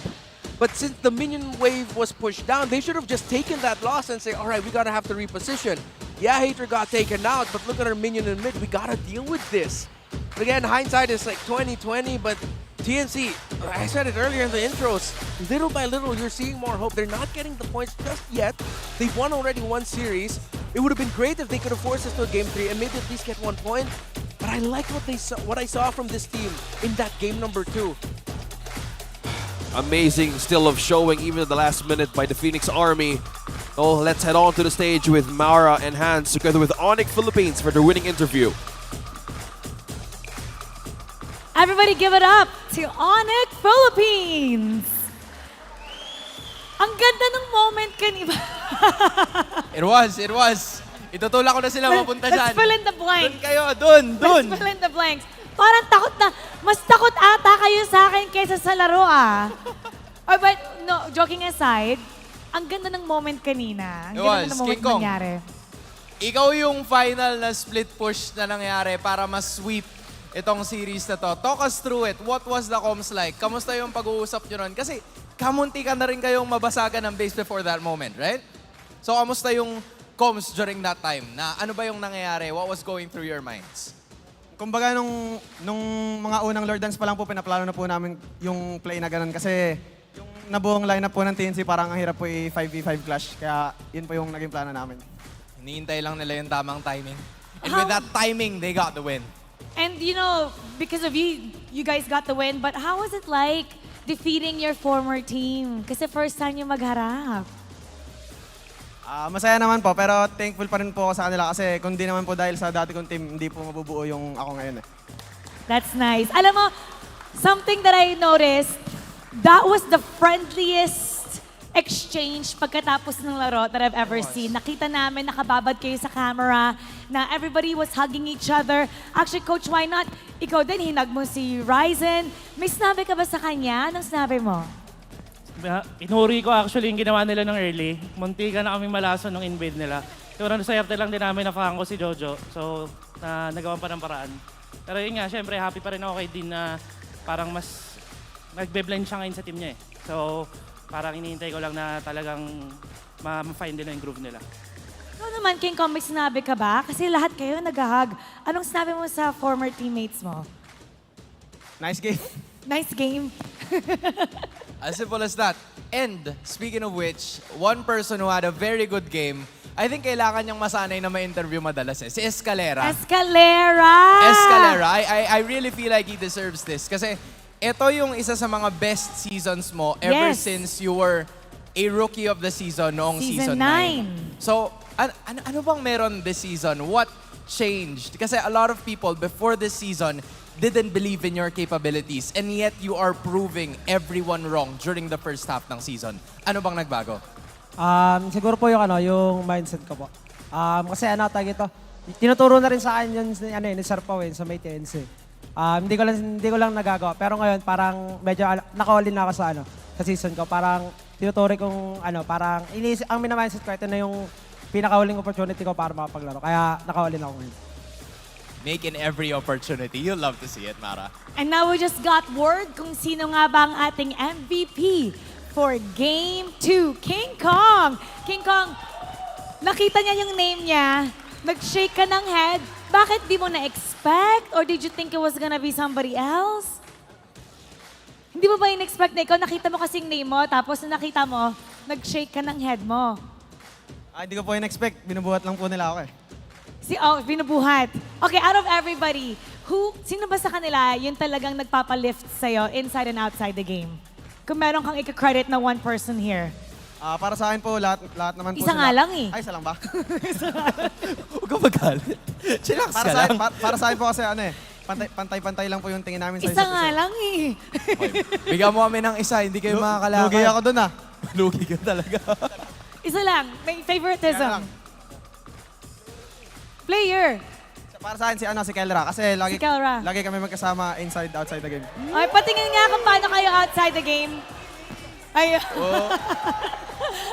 But since the minion wave was pushed down, they should have just taken that loss and say, all right, we gotta have to reposition. Yeah, Hatred got taken out, but look at our minion in mid. We gotta deal with this. But again, hindsight is like 2020, but TNC, I said it earlier in the intros, little by little, you're seeing more hope. They're not getting the points just yet. They've won already one series. It would have been great if they could have forced us to a game 3 and maybe at least get 1 point. But I like what I saw from this team in that game number 2. Amazing still of showing even at the last minute by the Phoenix Army. Oh, let's head on to the stage with Maura and Hans together with ONIC Philippines for their winning interview. Everybody give it up to ONIC Philippines! Ang ganda ng moment kanina. It was. Itutulak ko na sila mapunta dyan. Let's fill in the blanks. Doon kayo, doon. Let's fill in the blanks. Parang takot na, mas takot ata kayo sa akin kaysa sa laro Oh, but no, joking aside, ang ganda ng moment kanina. Ang ganda ng moment King Kong. nangyari. Ikaw yung final na split push na nangyari para mas-sweep itong series na to. Talk us through it. What was the comms like? Kamusta yung pag-uusap nyo nun? Kasi kamunti ka na rin kayong mabasagan ng base before that moment, right? So, kamusta yung comms during that time? Na ano ba yung nangyayari? What was going through your minds? Kumbaga nung mga unang Lord Dance pa lang po, pinaplano na po namin yung play na ganun. Kasi yung nabuong lineup po ng TNC parang ang hirap po i-5v5 clash. Kaya yun po yung naging plano namin. Hinihintay lang nila yung tamang timing. And with that timing, they got the win. And you know, because of you guys got the win, but how was it like defeating your former team? Kasi first time yung magharap. Masaya naman po, pero thankful pa rin po ako sa kanila kasi kung di naman po dahil sa dati kong team, hindi po mabubuo yung ako ngayon eh. That's nice. Alam mo, something that I noticed, that was the friendliest exchange pagkatapos ng laro that I've ever seen. Nakita namin, nakababad kayo sa camera, na everybody was hugging each other. Actually, Coach, why not? Ikaw din, hinag mo si Raizen. May sinabi ka ba sa kanya? Anong sinabi mo? Inuri ko actually yung ginawa nila ng early. Munti ka na kaming malaso nung invade nila. Pero swerte lang din namin nafahan ko si Jojo. So, nagawan pa ng paraan. Pero yun nga, syempre happy pa rin ako kay Dean na parang mas nagbe-blend siya ngayon sa team niya eh. So, parang iniintay ko lang na talagang ma-find nila yung groove nila. Ikaw naman, King Kong, may sinabi ka ba? Kasi lahat kayo nag-hug. Anong sinabi mo sa former teammates mo? Nice game. Nice game. As simple as that. And, speaking of which, one person who had a very good game, I think kailangan niyang masanay na ma-interview madalas eh. Si Escalera. Escalera! I really feel like he deserves this. Kasi ito yung isa sa mga best seasons mo ever since you were a rookie of the season noong season 9. So, ano bang meron this season? What changed? Kasi a lot of people before this season didn't believe in your capabilities and yet you are proving everyone wrong during the first half ng season. Ano bang nagbago? Siguro po yung mindset ko po. Kasi ito, tinuturo na rin sa akin yun ni Sir Pao sa may TNC. Hindi ko lang nagagawa. Pero ngayon parang medyo naka-all in na ako sa season ko. Parang tinuturi kong parang ang minamindset ko, ito na yung pinaka-huling opportunity ko para makapaglaro. Kaya naka-all in ako ngayon. Making every opportunity. You'll love to see it, Mara. And now we just got word kung sino nga ba ang ating MVP for Game 2, King Kong. King Kong, nakita niya yung name niya, nag-shake ka ng head. Bakit di mo na-expect? Or did you think it was gonna be somebody else? Hindi mo ba in-expect na ikaw? Nakita mo kasing name mo, tapos nung nakita mo, nag-shake ka ng head mo. Hindi ko po in-expect. Binubuhat lang po nila ako eh. Binubuhat. Okay, out of everybody, sino ba sa kanila yung talagang nagpapalift sa'yo inside and outside the game? Kung meron kang i-credit na one person here. Para sa akin po, lahat naman po Isa nga lang eh. Ay, isa lang ba? Huwag ka magalit. Chillax ka lang. Para sa akin po kasi pantay-pantay lang po yung tingin namin sa Isa nga lang eh. Bigyan mo kami ng isa, hindi kayo makakalakad. Lugi ako dun Lugi ka talaga. Isa lang, may favoritism. Player. Para sa akin si Kelra kasi lagi kami magkasama inside outside the game. Ay, patingin nga kung paano kayo outside the game. Ay.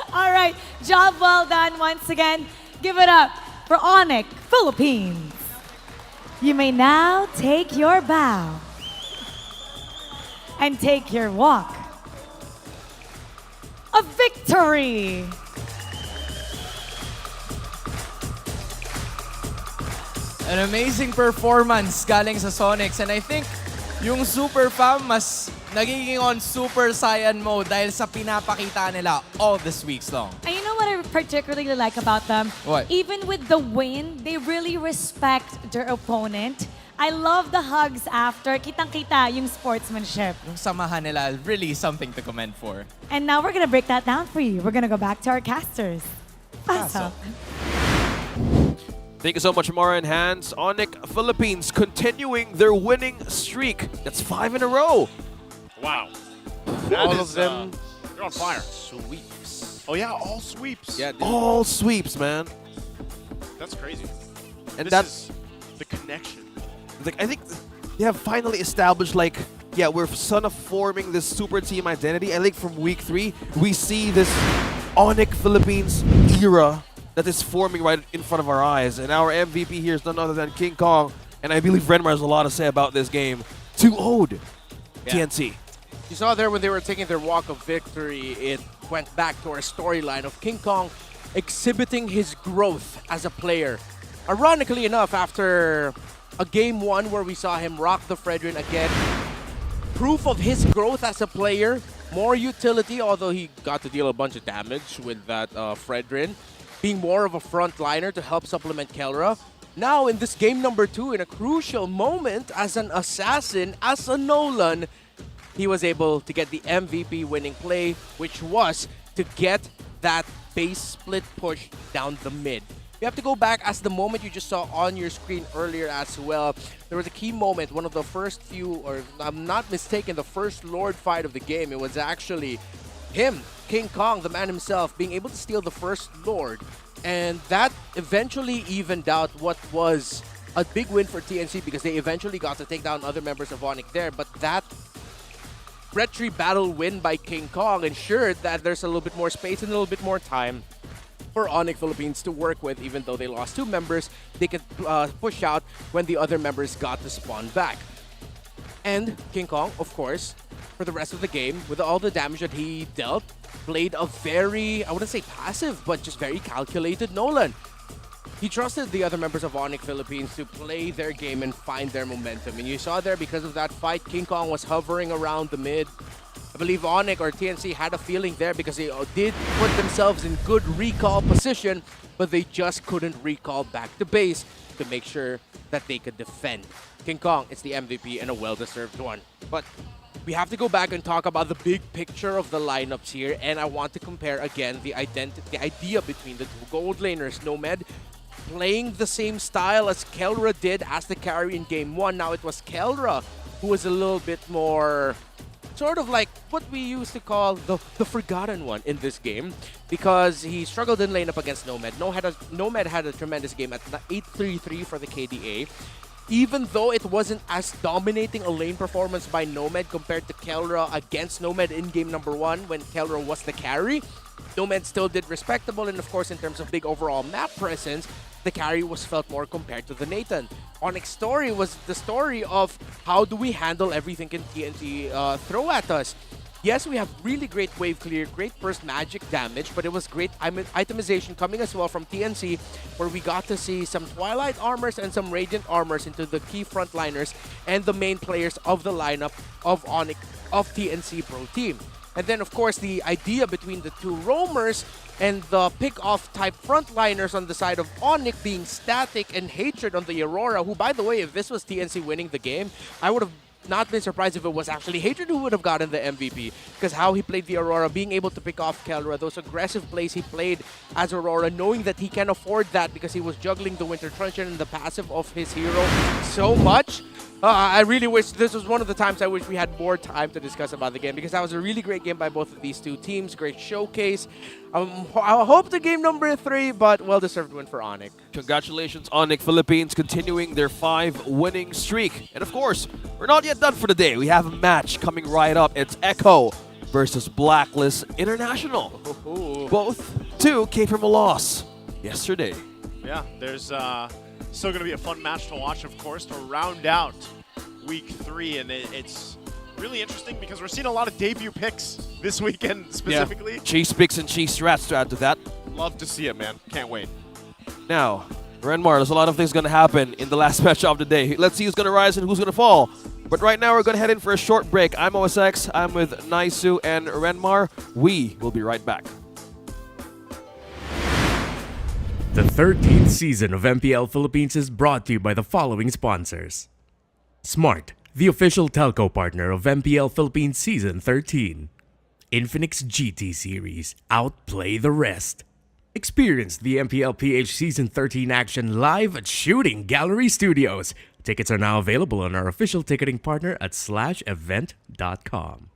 All right, job well done once again. Give it up for ONIC Philippines. You may now take your bow and take your walk of victory. An amazing performance galing sa Sonics. And I think yung Super Fam mas nagiging on Super Saiyan mode dahil sa pinapakita nila all this weeks long. And you know what I particularly like about them? What? Even with the win, they really respect their opponent. I love the hugs after. Kitang-kita yung sportsmanship. Yung samahan nila, really something to commend for. And now we're gonna break that down for you. We're gonna go back to our casters. Pasok. Thank you so much, Mara and Hans. ONIC Philippines continuing their winning streak. That's 5 in a row. Wow. All of them they're on fire. sweeps. Oh yeah, all sweeps. Yeah, All sweeps, man. That's crazy. And This that's is the connection. like, I think they have finally established, like, yeah, we're sort of forming this super team identity. I think from week 3, we see this ONIC Philippines era that is forming right in front of our eyes. And our MVP here is none other than King Kong. And I believe Renmar has a lot to say about this game. 2-0'd TNC. You saw there when they were taking their walk of victory, it went back to our storyline of King Kong exhibiting his growth as a player. Ironically enough, after a game 1 where we saw him rock the Fredrin again, proof of his growth as a player, more utility, although he got to deal a bunch of damage with that Fredrin, being more of a frontliner to help supplement Kelra. Now in this game number 2, in a crucial moment as an assassin, as a Nolan, he was able to get the MVP winning play, which was to get that base split push down the mid. You have to go back as the moment you just saw on your screen earlier as well. There was a key moment, one of the first few, or if I'm not mistaken, the first Lord fight of the game. It was actually him, King Kong, the man himself, being able to steal the first Lord. And that eventually evened out what was a big win for TNC because they eventually got to take down other members of ONIC there. But that Red Tree battle win by King Kong ensured that there's a little bit more space and a little bit more time for ONIC Philippines to work with. Even though they lost 2 members, they could push out when the other members got to spawn back. And King Kong, of course, for the rest of the game, with all the damage that he dealt, played a very, I wouldn't say passive, but just very calculated Nolan. He trusted the other members of ONIC Philippines to play their game and find their momentum. And you saw there, because of that fight, King Kong was hovering around the mid. I believe ONIC or TNC had a feeling there because they did put themselves in good recall position, but they just couldn't recall back to base to make sure that they could defend. King Kong is the MVP and a well-deserved one. But we have to go back and talk about the big picture of the lineups here, and I want to compare again the idea between the 2 gold laners. Nomad playing the same style as Kelra did as the carry in game 1. Now it was Kelra who was a little bit more sort of like what we used to call the forgotten one in this game, because he struggled in lane up against Nomad. Nomad had a tremendous game at 8-3-3 for the KDA. Even though it wasn't as dominating a lane performance by Nomad compared to Kelra against Nomad in game number 1 when Kelra was the carry, Nomad still did respectable, and of course in terms of big overall map presence, the carry was felt more compared to the Nathan. ONIC's story was the story of how do we handle everything can TNT throw at us. Yes, we have really great wave clear, great burst magic damage, but it was great itemization coming as well from TNC, where we got to see some Twilight armors and some Radiant armors into the key frontliners and the main players of the lineup of ONIC, of TNC Pro Team. And then, of course, the idea between the 2 roamers and the pick-off type frontliners on the side of ONIC being Static and Hatred on the Aurora, who, by the way, if this was TNC winning the game, I would have not been surprised if it was actually Hatred who would have gotten the MVP, because how he played the Aurora, being able to pick off Kelra, those aggressive plays he played as Aurora, knowing that he can afford that because he was juggling the Winter Truncheon and the passive of his hero so much. I really wish this was one of the times I wish we had more time to discuss about the game, because that was a really great game by both of these 2 teams. Great showcase. I hope to game number 3, but well-deserved win for ONIC. Congratulations, ONIC Philippines, continuing their 5-winning streak. And of course, we're not yet done for the day. We have a match coming right up. It's Echo versus Blacklist International. Both 2 came from a loss yesterday. Yeah, there's still going to be a fun match to watch, of course, to round out week 3. And it's really interesting because we're seeing a lot of debut picks this weekend specifically. Yeah. Chase picks and Chase strats to add to that. Love to see it, man. Can't wait. Now, Renmar, there's a lot of things going to happen in the last match of the day. Let's see who's going to rise and who's going to fall. But right now, we're going to head in for a short break. I'm OSX, I'm with Naisu and Renmar. We will be right back. The 13th season of MPL Philippines is brought to you by the following sponsors. Smart, the official telco partner of MPL Philippines Season 13. Infinix GT Series, outplay the rest. Experience the MPL PH Season 13 action live at Shooting Gallery Studios. Tickets are now available on our official ticketing partner at /event.com.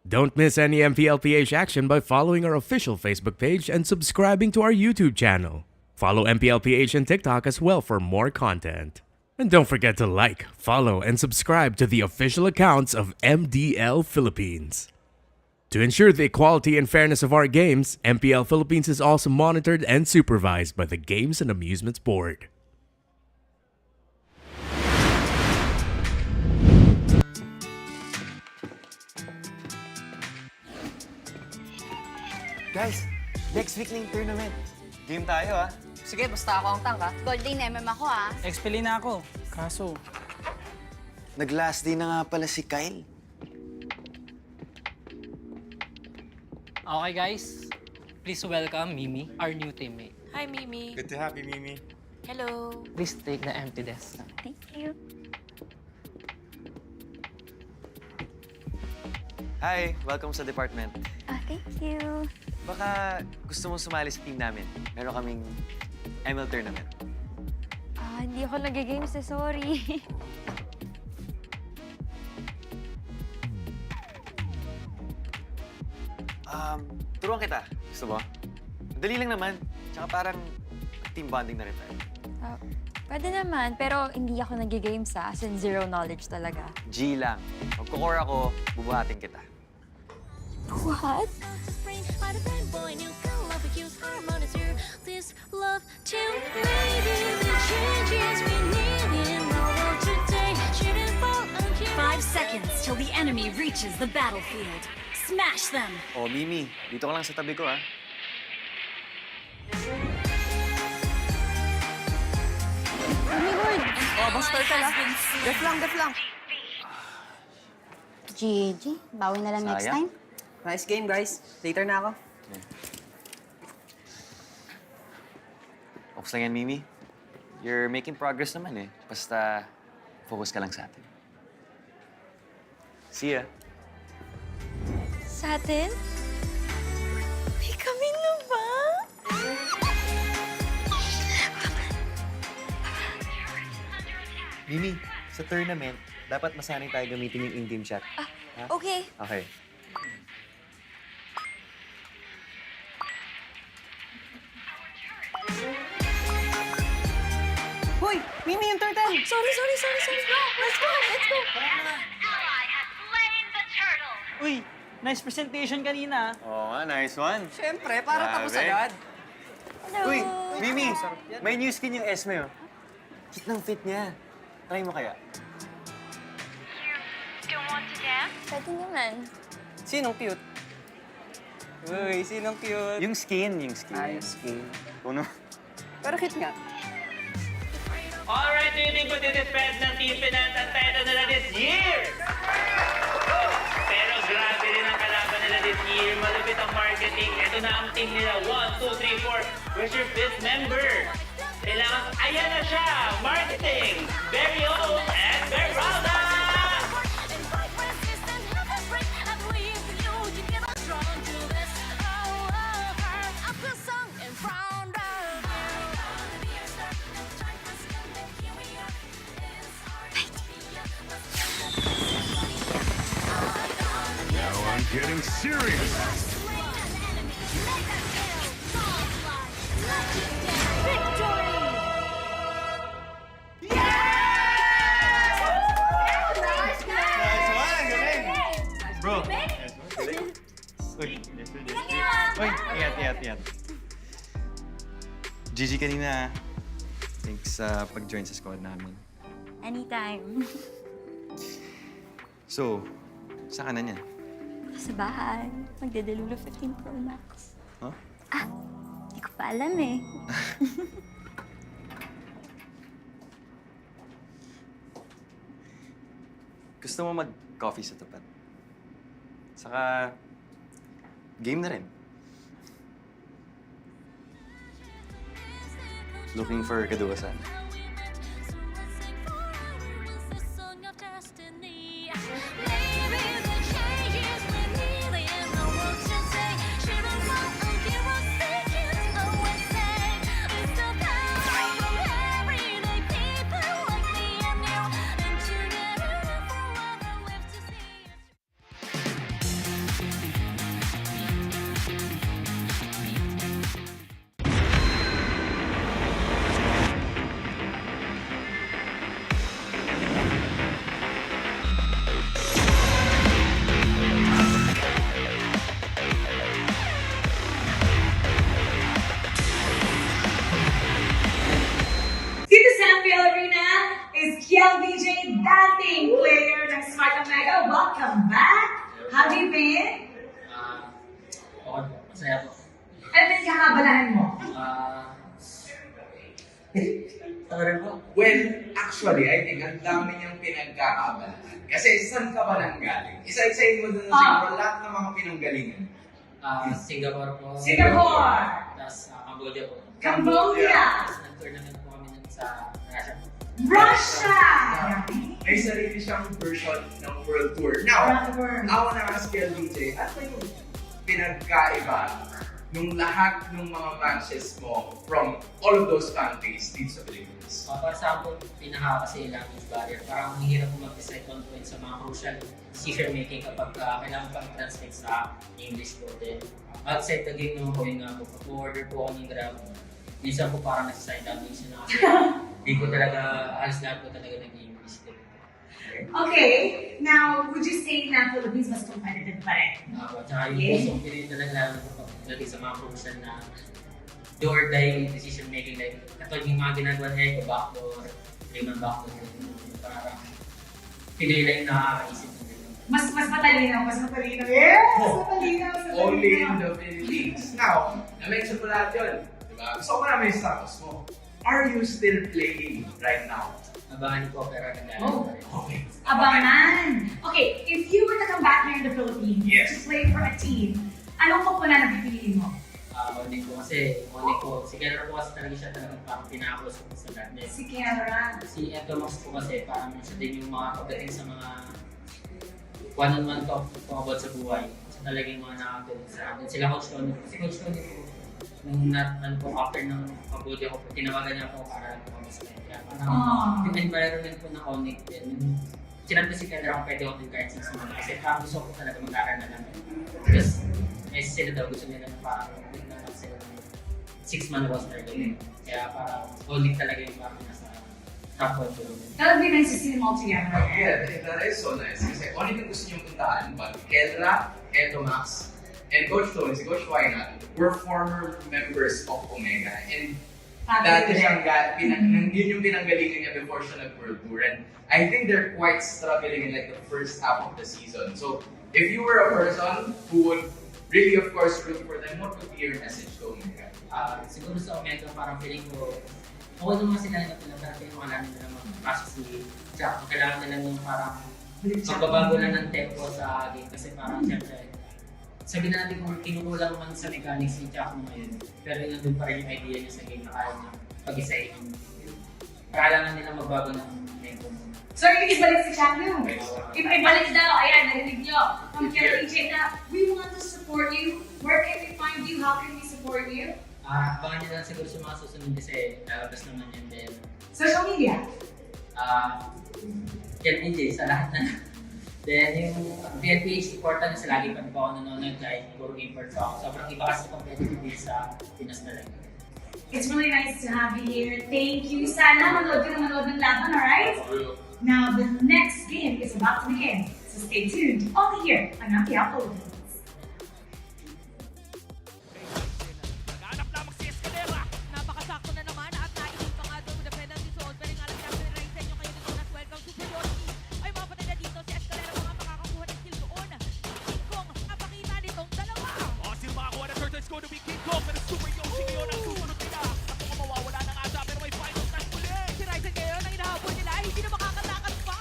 Don't miss any MPL PH action by following our official Facebook page and subscribing to our YouTube channel. Follow MPL PH on TikTok as well for more content. And don't forget to like, follow, and subscribe to the official accounts of MDL Philippines. To ensure the equality and fairness of our games, MPL Philippines is also monitored and supervised by the Games and Amusements Board. Guys, next week na yung tournament. Game tayo, ah. Sige, basta ako ang tank, ha? Golding MM ako, ah. XP na ako. Kaso, nag-last day na nga pala si Kyle. Okay guys, please welcome Mimi, our new teammate. Hi, Mimi. Good to have you, Mimi. Hello. Please take the empty desk. Thank you. Hi, welcome sa department. Thank you. Baka gusto mong sumali sa team namin. Meron kaming ML tournament. Hindi ako nag-games eh, sorry. Turuan kita. Gusto mo? Dali lang naman. Tsaka parang team bonding na rin tayo. Pwede naman, pero hindi ako nag-games as in zero knowledge talaga. G lang. Magkukore ako, bubuhatin kita. What? Five seconds till the enemy reaches the battlefield. Smash them! Oh, Mimi, dito ka lang sa tabi ko, ha? Oh my God! Oh, boss turtle, ha? Def lang. GG. Bawi na lang next time. Nice game, guys. Later na ako. Oks lang yan, Mimi. You're making progress naman, eh. Basta, focus ka lang sa atin. See ya. Sa atin? May kami na ba? Mimi, sa tournament, dapat masanay tayo gamitin yung in-game chat. Ha? Okay. Okay. Hoy! Mimi yung turtle! Sorry. Let's go! Uy! Nice presentation kanina. Oo nga, nice one. Siyempre, para Grabe. tapos agad. Hello! Uy, Mimi, may new skin yung Esme, oh. Cute ng fit niya. Try mo kaya? Pwede naman. Sinong cute? Uy, sinong cute? Yung skin. Ay, skin. Uno. Pero cute nga. Alright, do you think matitipid ng Team Finance ang title nila this year? Pero grabe rin ang kalaban nila this year. Malupit ang marketing. Ito na ang team nila. 1, 2, 3, 4. Where's your 5th member? Kailangan, ayan na siya! Marketing! Very old and very proud! Now I'm getting serious. Bro. Uy, ingat. GG kanina. Thanks sa pag-join sa squad namin. Anytime. So, saan ka na niyan? Sa bahay. Magdedelulo 15 Pro Max. Huh? Hindi ko pa alam eh. gusto mo mag-coffee sa tapat. Saka, game na rin. Looking for kaduwasan. Dito sa MPL Arena is BJ dating player ng Smart Omega. Welcome back! How have you been? Okay, masaya po. Ano yung kakabalahan mo? Well, actually, I think ang dami niyang pinagkakabalahan. Kasi saan ka ba nang galing? Isa-isayin mo doon siguro lahat ng mga pinanggalingan. Singapore po. Singapore! Tapos Cambodia po. Cambodia! Tapos nag-tournament po kami sa Russia po. Russia! May sarili siyang version ng World Tour. Now, ako na-ask DJ, ano yung pinagkaiba nung lahat ng mga matches mo from all of those countries dito sa Pilipinas? Para sa akin, kasi language barrier. Parang ang hirap po mag-decide on point sa mga crucial decision making kapag kailangan pang translate sa English po. Then, outside the game naman po yun nga po. Pag-order po ako ng Grab, minsan po parang nasa-sign language na kasi hindi ko talaga, halos lahat po talaga nag-English. Okay, now, would you say na Philippines mas competitive pa rin? Tsaka yung pusong Pinoy talaga lalo sa mga crucial na do or die decision making, like katulad yung mga ginagawa na Echo backdoor, Raymond backdoor, parang Pinoy lang yung nakakaisip. Mas matalino. Yes! Mas matalino. Only in the Philippines. Now, na-mention ko lahat yun. Diba? Gusto ko namin yung status mo. Are you still playing right now? Abangan po, pero nagdaan. Okay. Abangan! Okay, if you were to come back here in the Philippines to play for a team, anong komponan na pipiliin mo? ONIC po kasi, ONIC po, si Kelra po kasi talaga siya talagang parang pinakos ko sa lahat. Si Kelra? Si Etomax po kasi parang siya din yung mga pagdating sa mga one-on-one talk po about sa buhay. Siya talaga yung mga nakakatulong sa akin. Sila Coach Tony po. Si Coach Tony po, nung after ng Cambodia ko po, tinawagan niya po para lang po kami sa kanya. Parang yung environment po ng ONIC din. Sinabi ko si Kelra kung pwede ako din kahit 6 months. Kasi parang gusto ko talaga mag-aaral na lang. Because sila daw gusto nila na parang 6 months roster gawin. Kaya parang ONIC talaga yung parang nasa top 1. That would be nice to see them all together. Yeah, that is so nice. Kasi ONIC ang gusto niyong puntahan, but Kelra, Etomax, and Coach Tony, si Coach Wynat, were former members of Omega. And dati siyang yun yung pinanggalingan niya before siya nag-World Tour. And I think they're quite struggling in like the first half of the season. So, if you were a person who would really, of course, root for them, what would be your message to Omega? Siguro sa Omega, parang feeling ko, okay naman sila na pero feeling ko kailangan nila mag-process ni Jack. Kailangan nila nung parang magbabago lang ng tempo sa game. Kasi parang siyempre, sabihin natin kung kinukulang man sa mechanics ni Jack mo ngayon, pero yun nandun pa rin yung idea niya sa game na kaya niya pag-isahin. Kailangan nila magbago ng tempo. So, ibalik si Jack nyo. Ibalik daw. Ayan, narinig nyo. From KJ na, we want to support you. Where can we find you? How can we support you? Abangan niyo lang siguro sa mga susunod kasi lalabas naman yun din. Social media? PJ sa lahat na. Then yung MPL PH important sa lagi pa ako nanonood kahit puro import pa ako. Sobrang iba kasi competitive sa Pinas talaga. It's really nice to have you here. Thank you. Sana manood ka ng laban, alright? Now, the next game is about to begin. So stay tuned. Only here on MPL Philippines. Napakasakto na naman at nainig pa nga doon with the penalty zone. Pero nga lang natin ni Raizen yung kayo dito na 12 ang superiority. Ay mapatay na dito si Escalera mga makakakuha ng kill doon. King Kong ang pakita nitong dalawa. Sino makakuha na third? It's going to be King Kong. Pero Super Yoshi ngayon ang sumunod nila. At kung mawawala ng asa pero may final touch muli. Si Raizen ngayon ang inahabol nila ay hindi na makakatakas pa.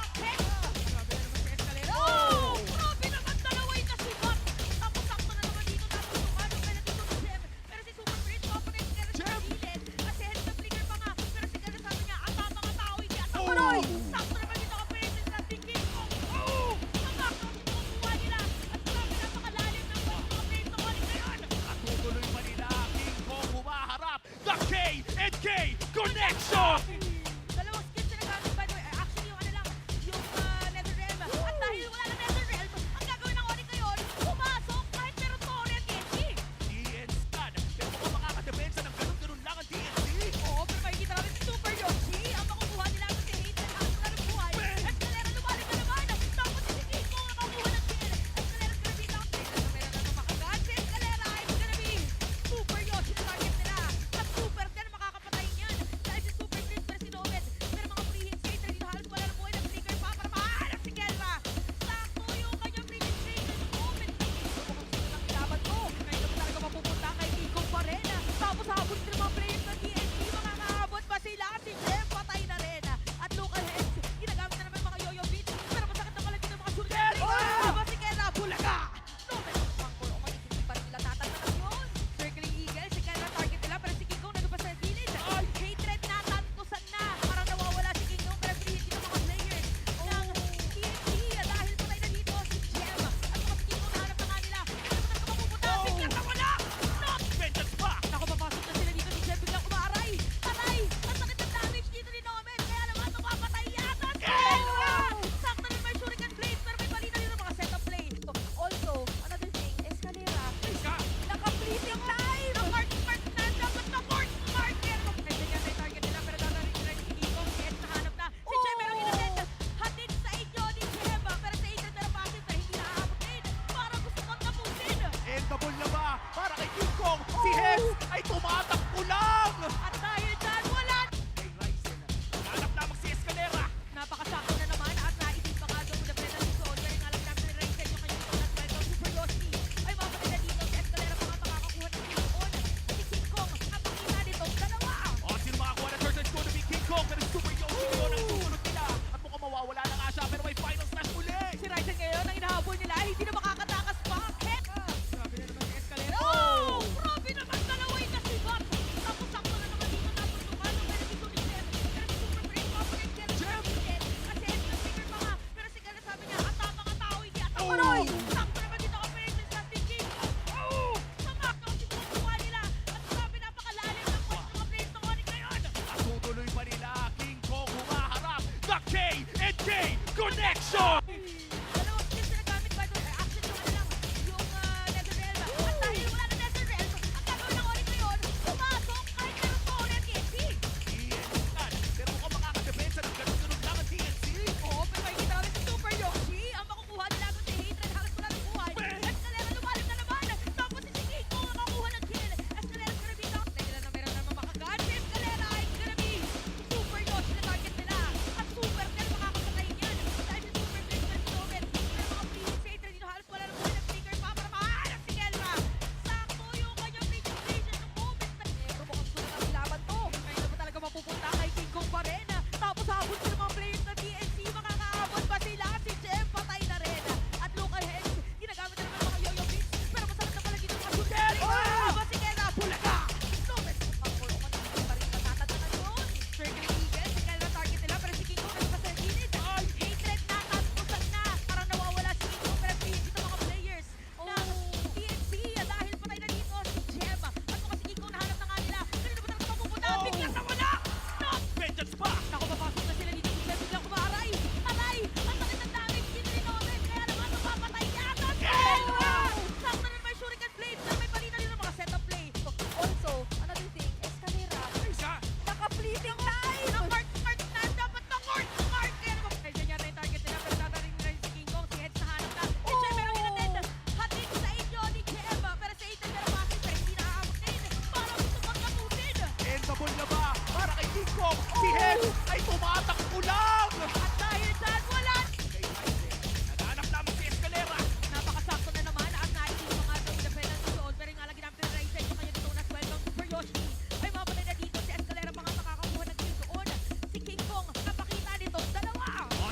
sabihin ay tumatakbo lang! At dahil dyan, wala! Kay Raizen, naghanap naman si Escalera. Napakasakto na naman ang naitin mga defendant doon. Pero nga lang ginamit ni Raizen yung kanyang tunas. Welcome Super Yoshi. Ay mapalay na dito si Escalera pa nga makakakuha ng kill doon. Si King Kong, napakita nito, dalawa!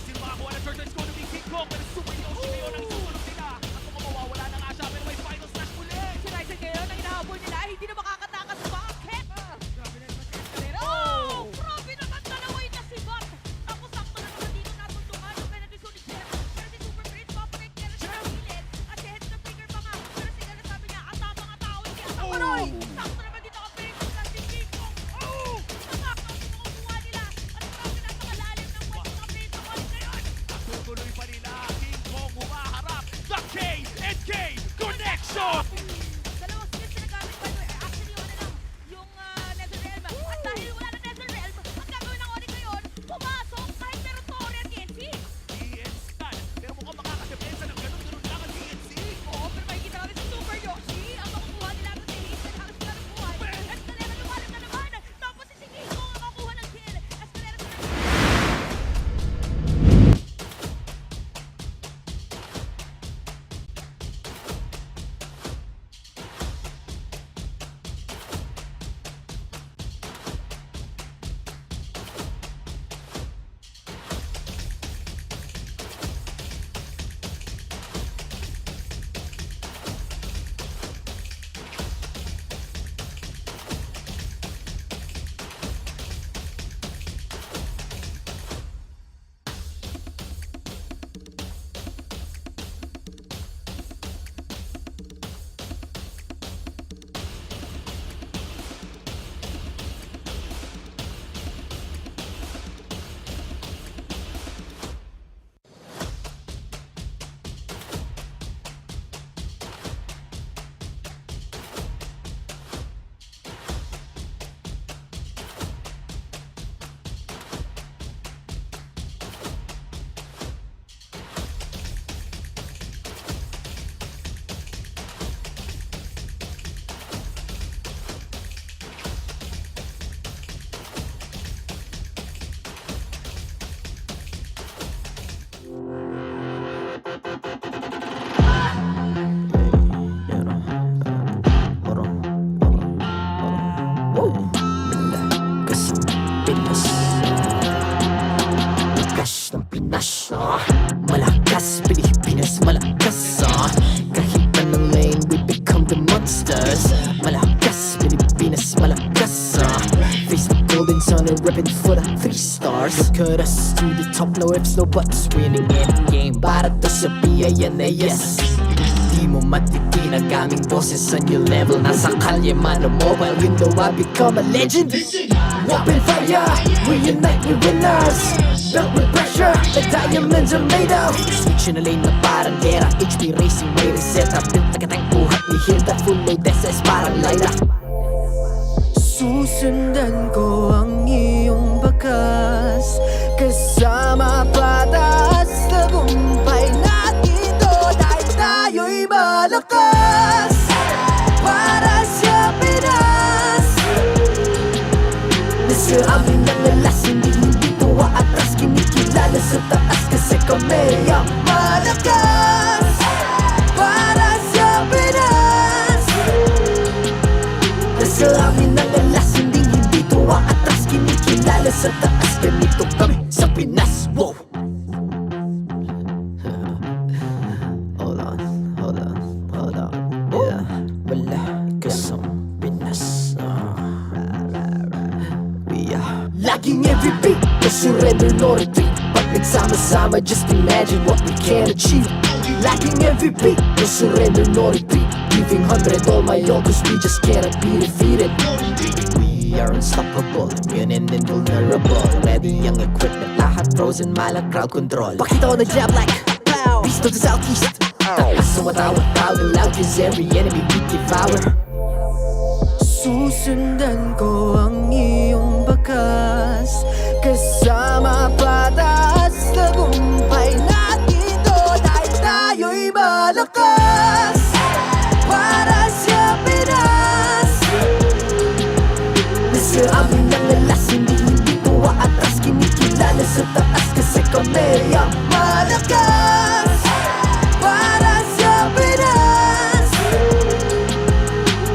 Sino makakuha ng turtle? It's going to be King Kong. Pero Super Yoshi ngayon ang isusunod nila. At kung mawawala na nga siya, pero may final slash muli. Si Raizen ngayon ang inahabol nila. Hindi na makakatakas. Bakit? Grabe na naman si Escalera. Oh! Grabe naman dalawa yung nasibat. Tapos sakto na naman dito natuntungan yung penalty zone ni Jeff. Pero si Super Prince papalit kaya siya ng gilid. At si head na finger pa nga. Pero si Gala sabi niya, ang mga tao hindi ang taparoy. Sakto naman dito ang Prince na si King Kong. Oh! Nasakto ang kinukuha nila. At grabe na pakalalim ng wet mga Prince ang ulit ngayon. Natutuloy pa nila. King Kong humaharap. The K and K Connection! Dalawang skills na nagamit by the way. Actually, yung ano lang, yung Netherrealm. At dahil wala na Netherrealm, ang gagawin ng ONIC ngayon, pumasok kahit meron Torre at TNC. TNC yan. Pero mukhang makakadepensa ng ganun-ganun lang ang TNC. Oo, pero makikita natin si Super Yoshi. Ang makukuha nila ng Tahis at halos sila ng buhay. Escalera lumalim na naman. Tapos si King Kong ang makuha ng kill. Escalera sa Malakas, Pilipinas, malakas kahit anong lane, we become the monsters. Malakas, Pilipinas, malakas face the golden sun and reppin' for the 3 stars. Look at us to the top, no ifs, no buts. Winning any game, para to sa PINAS. Di mo matitinag aming boses sa new level. Nasa kalye man o mobile, you know I become a legend. Open fire, we unite, we winners. Built with pressure, the diamonds are made of. Switch na lane na parang gera. HP Racing, way reset up. Built agad ang buhat ni Hilda. Full load SS parang Lyra. Susundan ko ang iyong bakas. Kasama patas, tagumpay natin to. Dahil tayo'y malakas. Para sa Pinas. Nasa amin ang alas, hindi tuwa atras. Kinikilala sa taas kasi kami ang malakas. Para sa Pinas. Nasa amin ang alas, hindi tuwa atras. Kinikilala sa taas, ganito kami sa Pinas. Wow! Hold on, yeah. Malakas ang Pinas. Laging every beat, no surrender, no retreat. Pag nagsama-sama, just imagine what we can achieve. Laging every beat, no surrender, no retreat. Giving 100 all my all, cause we just cannot be defeated. We are unstoppable, immune and invulnerable. Ready ang equipment, lahat frozen, malang crowd control. Pakita ko na jab like beast of the southeast. Takas sa watawat, proud and loud, cause every enemy we devour. Susundan ko ang iyong bakas. Kasama patas, tagumpay natin to. Dahil tayo'y malakas. Para sa Pinas. Nasa amin ang alas, hindi aatras, kinikilala sa taas kasi kami ang malakas para sa Pinas.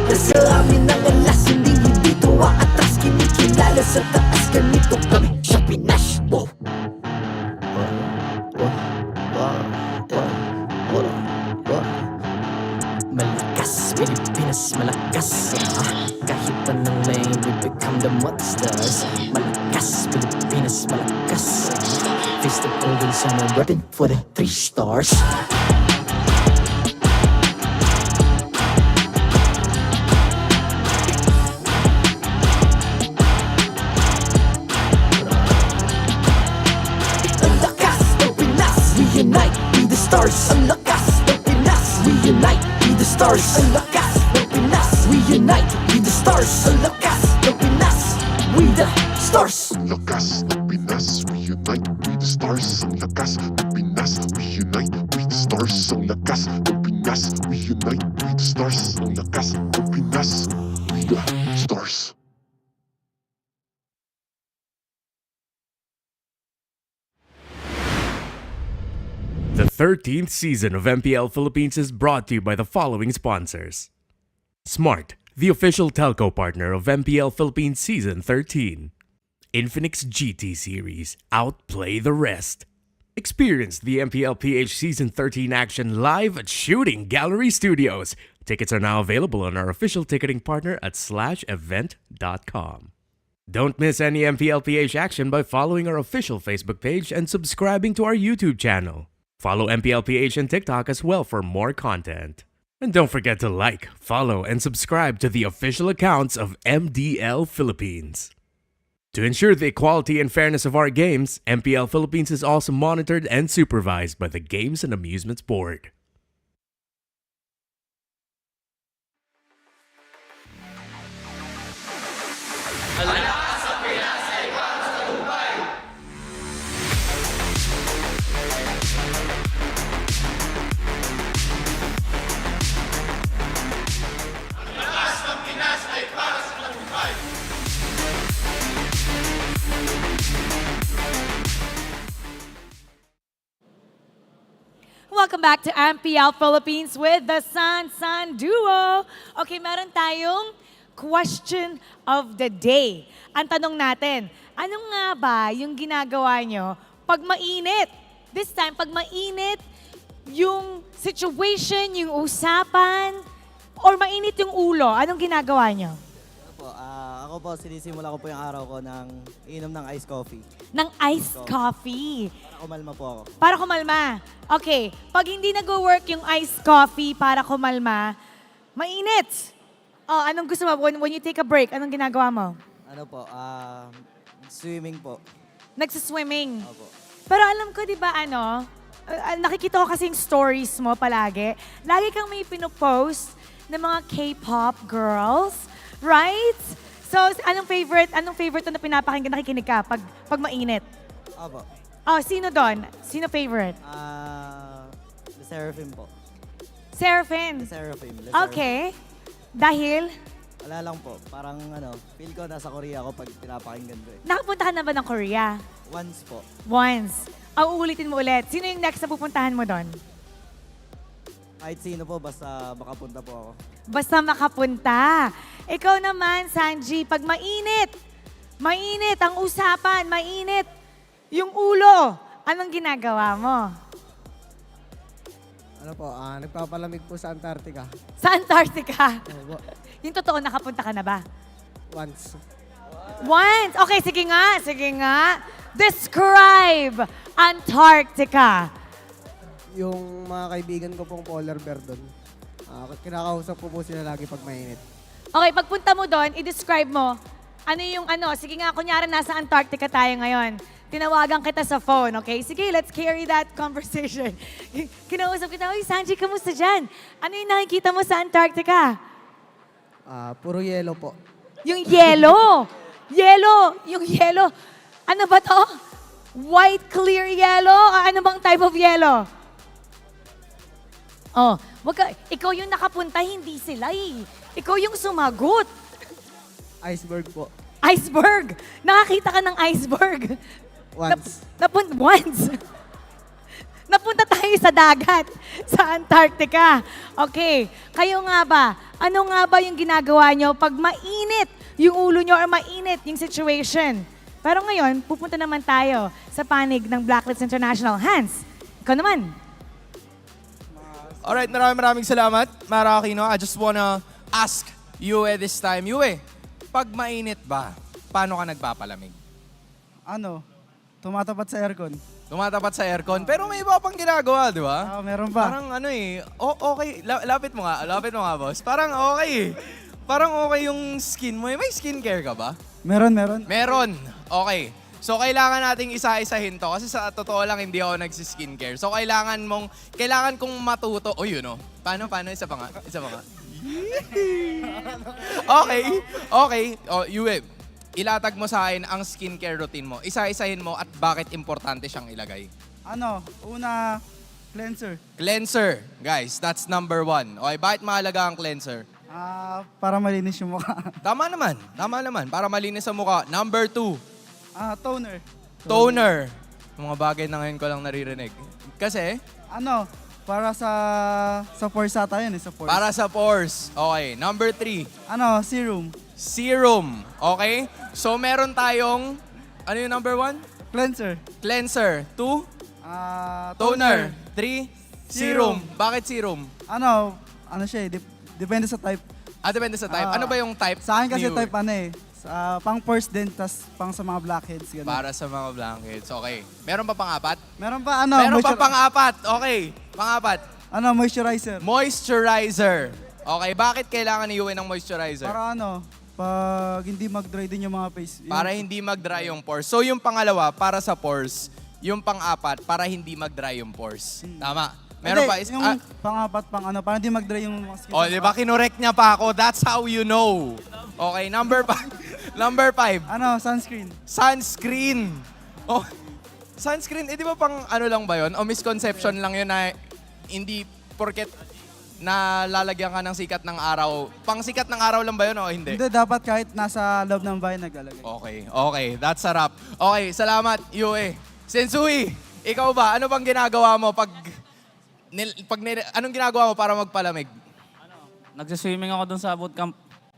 Nasa amin ang alas, hindi aatras, kinikilala sa taas, ganito kami sa Pinas. Malakas, Pilipinas, malakas. Kahit anong lane, we become the monsters. Malakas, Pilipinas, malakas. Face the golden sun and repping for the 3 stars. Ang lakas ng Pinas, we unite, be the stars. Ang lakas ng Pinas, we unite, be the stars. Ang lakas ng Pinas, we unite, be the stars. Ang lakas ng Pinas, we the stars. Ang lakas ng Pinas, we unite, we the stars. Ang lakas ng Pinas, we unite, we the stars. Ang lakas ng Pinas, we unite, we the stars. Ang lakas ng Pinas, we the stars. The 13th season of MPL Philippines is brought to you by the following sponsors. Smart, the official telco partner of MPL Philippines Season 13. Infinix GT Series, outplay the rest. Experience the MPL PH Season 13 action live at Shooting Gallery Studios. Tickets are now available on our official ticketing partner at /event.com. Don't miss any MPL PH action by following our official Facebook page and subscribing to our YouTube channel. Follow MPL PH on TikTok as well for more content. And don't forget to like, follow, and subscribe to the official accounts of MDL Philippines. To ensure the equality and fairness of our games, MPL Philippines is also monitored and supervised by the Games and Amusements Board. Welcome back to MPL Philippines with the San Duo. Okay, meron tayong question of the day. Ang tanong natin, ano nga ba yung ginagawa nyo pag mainit? This time, pag mainit yung situation, yung usapan, or mainit yung ulo, anong ginagawa nyo? Ako po, sinisimula ko po yung araw ko ng inom ng iced coffee. Ng iced coffee. Para kumalma po ako. Para kumalma. Okay, pag hindi nag-work yung iced coffee para kumalma, mainit. Oh, anong gusto mo? When you take a break, anong ginagawa mo? Ano po, swimming po. Nagsiswimming. Opo. Pero alam ko, di ba, nakikita ko kasi yung stories mo palagi. Lagi kang may pinopost ng mga K-pop girls, right? So, anong favorite na pinapakinggan, nakikinig ka pag mainit? Opo. Oh, sino doon? Sino favorite? The Seraphim po. Seraphim? The Seraphim. Okay. Dahil? Wala lang po. Parang feel ko nasa Korea ako pag pinapakinggan ko eh. Nakapunta ka na ba ng Korea? Once po. Once. Uulitin mo ulit. Sino yung next na pupuntahan mo doon? Kahit sino po, basta makapunta po ako. Basta makapunta. Ikaw naman, Sanji, pag mainit ang usapan, mainit yung ulo, anong ginagawa mo? Ano po, nagpapalamig po sa Antarctica. Sa Antarctica? Opo. Yung totoo, nakapunta ka na ba? Once. Once? Okay, sige nga. Describe Antarctica. Yung mga kaibigan ko pong polar bear doon, kinakausap ko po sila lagi pag mainit. Okay, pagpunta mo doon, i-describe mo, sige nga, kunyari nasa Antarctica tayo ngayon. Tinawagan kita sa phone, okay? Sige, let's carry that conversation. Kinausap kita, "Uy, Sanji, kamusta dyan? Ano yung nakikita mo sa Antarctica?" Puro yelo po. Yung yellow! Yung yellow. Ano ba to? White, clear yellow? Ano bang type of yellow? Oh, ikaw yung nakapunta, hindi sila eh. Ikaw yung sumagot. Iceberg po. Iceberg! Nakakita ka ng iceberg. Once. Once. Napunta tayo sa dagat, sa Antarctica. Okay, kayo nga ba, ano nga ba yung ginagawa nyo pag mainit yung ulo nyo or mainit yung situation? Pero ngayon, pupunta naman tayo sa panig ng Blacklist International. Hans, ikaw naman. Alright, maraming salamat, Mara Aquino. I just wanna ask Yue this time. Yue, pag mainit ba, paano ka nagpapalamig? Tumatapat sa aircon. Tumatapat sa aircon, pero may iba pang ginagawa, di ba? Meron pa. Parang okay. Lapit mo nga, boss. Parang okay. Parang okay yung skin mo. May skincare ka ba? Meron. Meron. Okay. So, kailangan nating isa-isahin to. Kasi sa totoo lang, hindi ako nagsiskincare. So, kailangan kong matuto. O, yun o. Paano? Isa pa nga. Okay. O, Yue, ilatag mo sa akin ang skincare routine mo. Isa-isahin mo at bakit importante siyang ilagay. Una, cleanser. Cleanser. Guys, that's number 1. Okay, bakit mahalaga ang cleanser? Para malinis yung mukha. Tama naman. Para malinis ang mukha. Number 2. Toner. Toner. Mga bagay na ngayon ko lang naririnig. Kasi? Para sa pores ata yun, sa pores. Para sa pores. Okay. Number 3. Serum. Serum. Okay? So, meron tayong, ano yung number 1? Cleanser. 2? Toner. 3? Serum. Bakit serum? Siya depende sa type. Depende sa type. Ano ba yung type? Sa akin kasi type pang pores din, tas pang sa mga blackheads. Ganun. Para sa mga blackheads. Okay. Meron pa pang-apat? Meron pa Meron pa pang-apat. Okay. Pang-apat. Moisturizer. Moisturizer. Okay. Bakit kailangan i-uwi ng moisturizer? Para pag hindi mag-dry din yung mga face. Para hindi mag-dry yung pores. So yung pangalawa, para sa pores. Yung pang-apat, para hindi mag-dry yung pores. Tama. Meron pa. Yung pang-apat, para hindi mag-dry yung mga skin. Di ba kinorek niya pa ako? That's how you know. Okay, number 5. Sunscreen. Sunscreen. Oh, sunscreen, di ba pang ano lang ba yun? O misconception lang yun na hindi porket na lalagyan ka ng sikat ng araw. Pang sikat ng araw lang ba yun o hindi? Hindi, dapat kahit nasa loob ng bahay naglalagay. Okay. That's a wrap. Okay, salamat, Yue. Sensui, ikaw ba? Ano bang ginagawa mo anong ginagawa mo para magpalamig? Nagsiswimming ako dun sa bootcamp.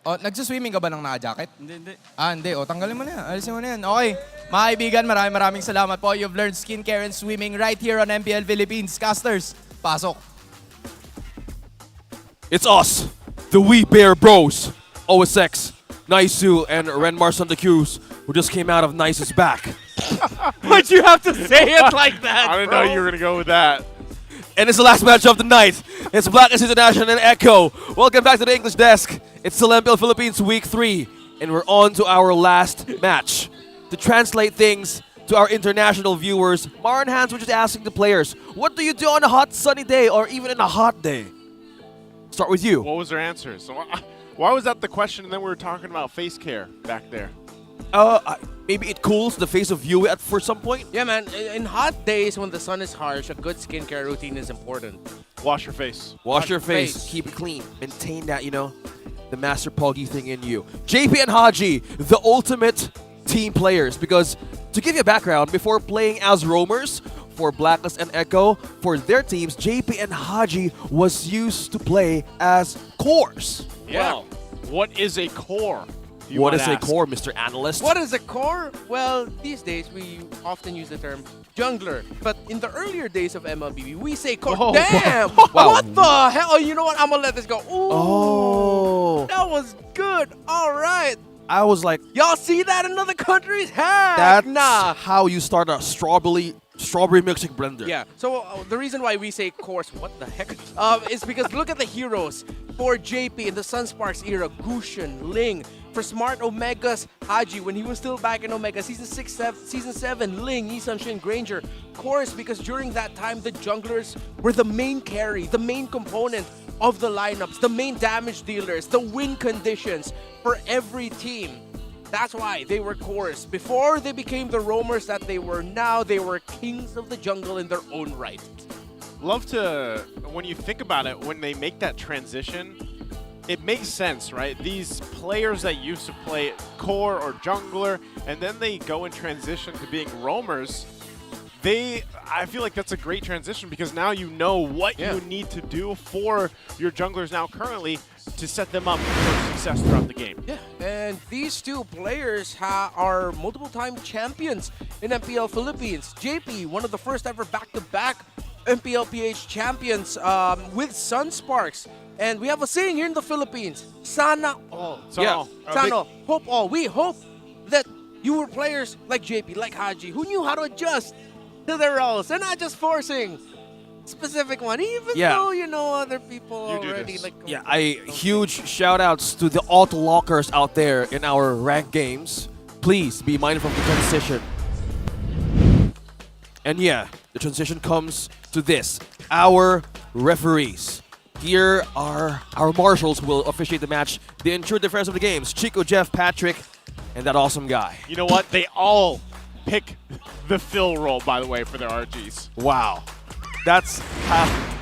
Nagsiswimming ka ba ng naka-jacket? Hindi. Hindi. Tanggalin mo na yan. Alisin mo na yan. Okay. Mga kaibigan, maraming salamat po. You've learned skincare and swimming right here on MPL Philippines. Casters, pasok. It's us, the We Bear Bros, OSX, Naisu, and Renmar Santa Cruz, who just came out of Nice's back. Why'd you have to say it like that? I didn't know you were going to go with that. And it's the last match of the night. It's Blacklist International and Echo. Welcome back to the English desk. It's still MPL Philippines Week 3, and we're on to our last match. To translate things to our international viewers, Mara and Hans were just asking the players, what do you do on a hot sunny day or even in a hot day? Start with you. What was their answer? So why was that the question and then we were talking about face care back there? Maybe it cools the face of you for some point? Yeah, man. In hot days when the sun is harsh, a good skincare routine is important. Wash your face. Wash your face. Keep it clean. Maintain that, the Master Poggy thing in you. JP and Haji, the ultimate team players. Because to give you a background, before playing as roamers for Blacklist and Echo, for their teams, JP and Haji was used to play as cores. Yeah. Well, what is a core? What is a core, Mr. Analyst? What is a core? Well, these days we often use the term jungler. But in the earlier days of MLBB, we say core. Oh, damn! wow. What the hell? Oh, you know what? I'm going to let this go. Ooh, that was good. All right. I was like... Y'all see that in other countries? Heck, that's how you start a strawberry milkshake blender. Yeah. So the reason why we say course, what the heck, is because look at the heroes. For JP in the Sunsparks era, Gushin, Ling. For Smart Omegas, Haji, when he was still back in Omega, Season 7, Ling, Yisan Shin, Granger. Course, because during that time, the junglers were the main carry, the main component of the lineups, the main damage dealers, the win conditions for every team. That's why they were cores. Before they became the roamers that they were now, they were kings of the jungle in their own right. Love to, when you think about it, when they make that transition, it makes sense, right? These players that used to play core or jungler, and then they go and transition to being roamers, I feel like that's a great transition because now you know what you need to do for your junglers now currently to set them up for success throughout the game. Yeah, and these two players are multiple-time champions in MPL Philippines. JP, one of the first ever back-to-back MPL PH champions with Sunsparks. And we have a saying here in the Philippines, Sana all. Sana Sana all. Hope all. We hope that you were players like JP, like Haji, who knew how to adjust to their roles and not just forcing specific one, even though you know other people already. Like, huge shout outs to the alt lockers out there in our ranked games. Please be mindful of the transition. And yeah, the transition comes to this. Our referees. Here are our marshals who will officiate the match. The ensure defense of the games. Chico, Jeff, Patrick, and that awesome guy. You know what? They all pick the fill role, by the way, for their RGs. Wow. That's half.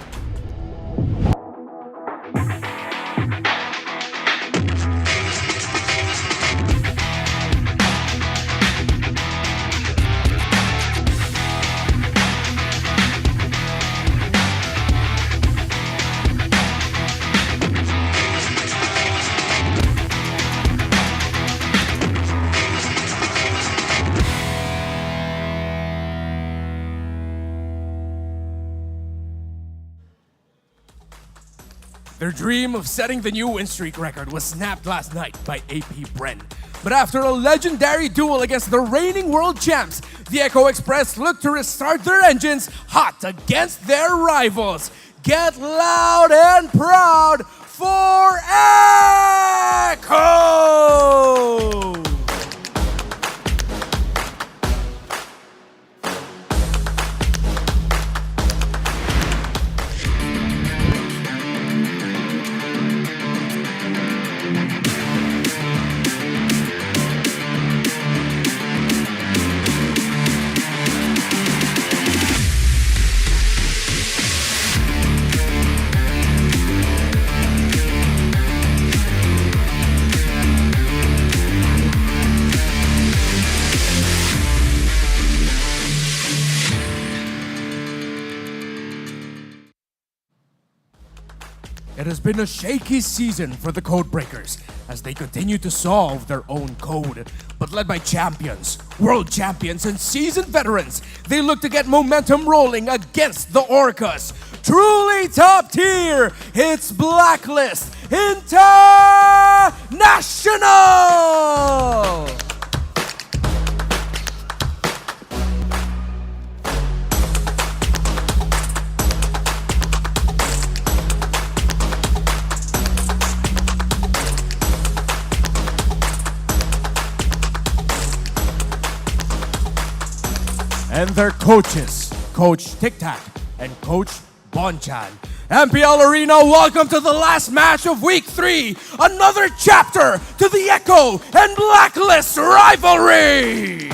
Their dream of setting the new win streak record was snapped last night by AP Bren. But after a legendary duel against the reigning world champs, the Echo Express looked to restart their engines hot against their rivals. Get loud and proud for Echo! It has been a shaky season for the Codebreakers as they continue to solve their own code. But led by champions, world champions, and seasoned veterans, they look to get momentum rolling against the Orcas. Truly top tier, it's Blacklist International! And their coaches, Coach Tic Tac and Coach Bonchan. MPL Arena, welcome to the last match of Week 3. Another chapter to the Echo and Blacklist rivalry.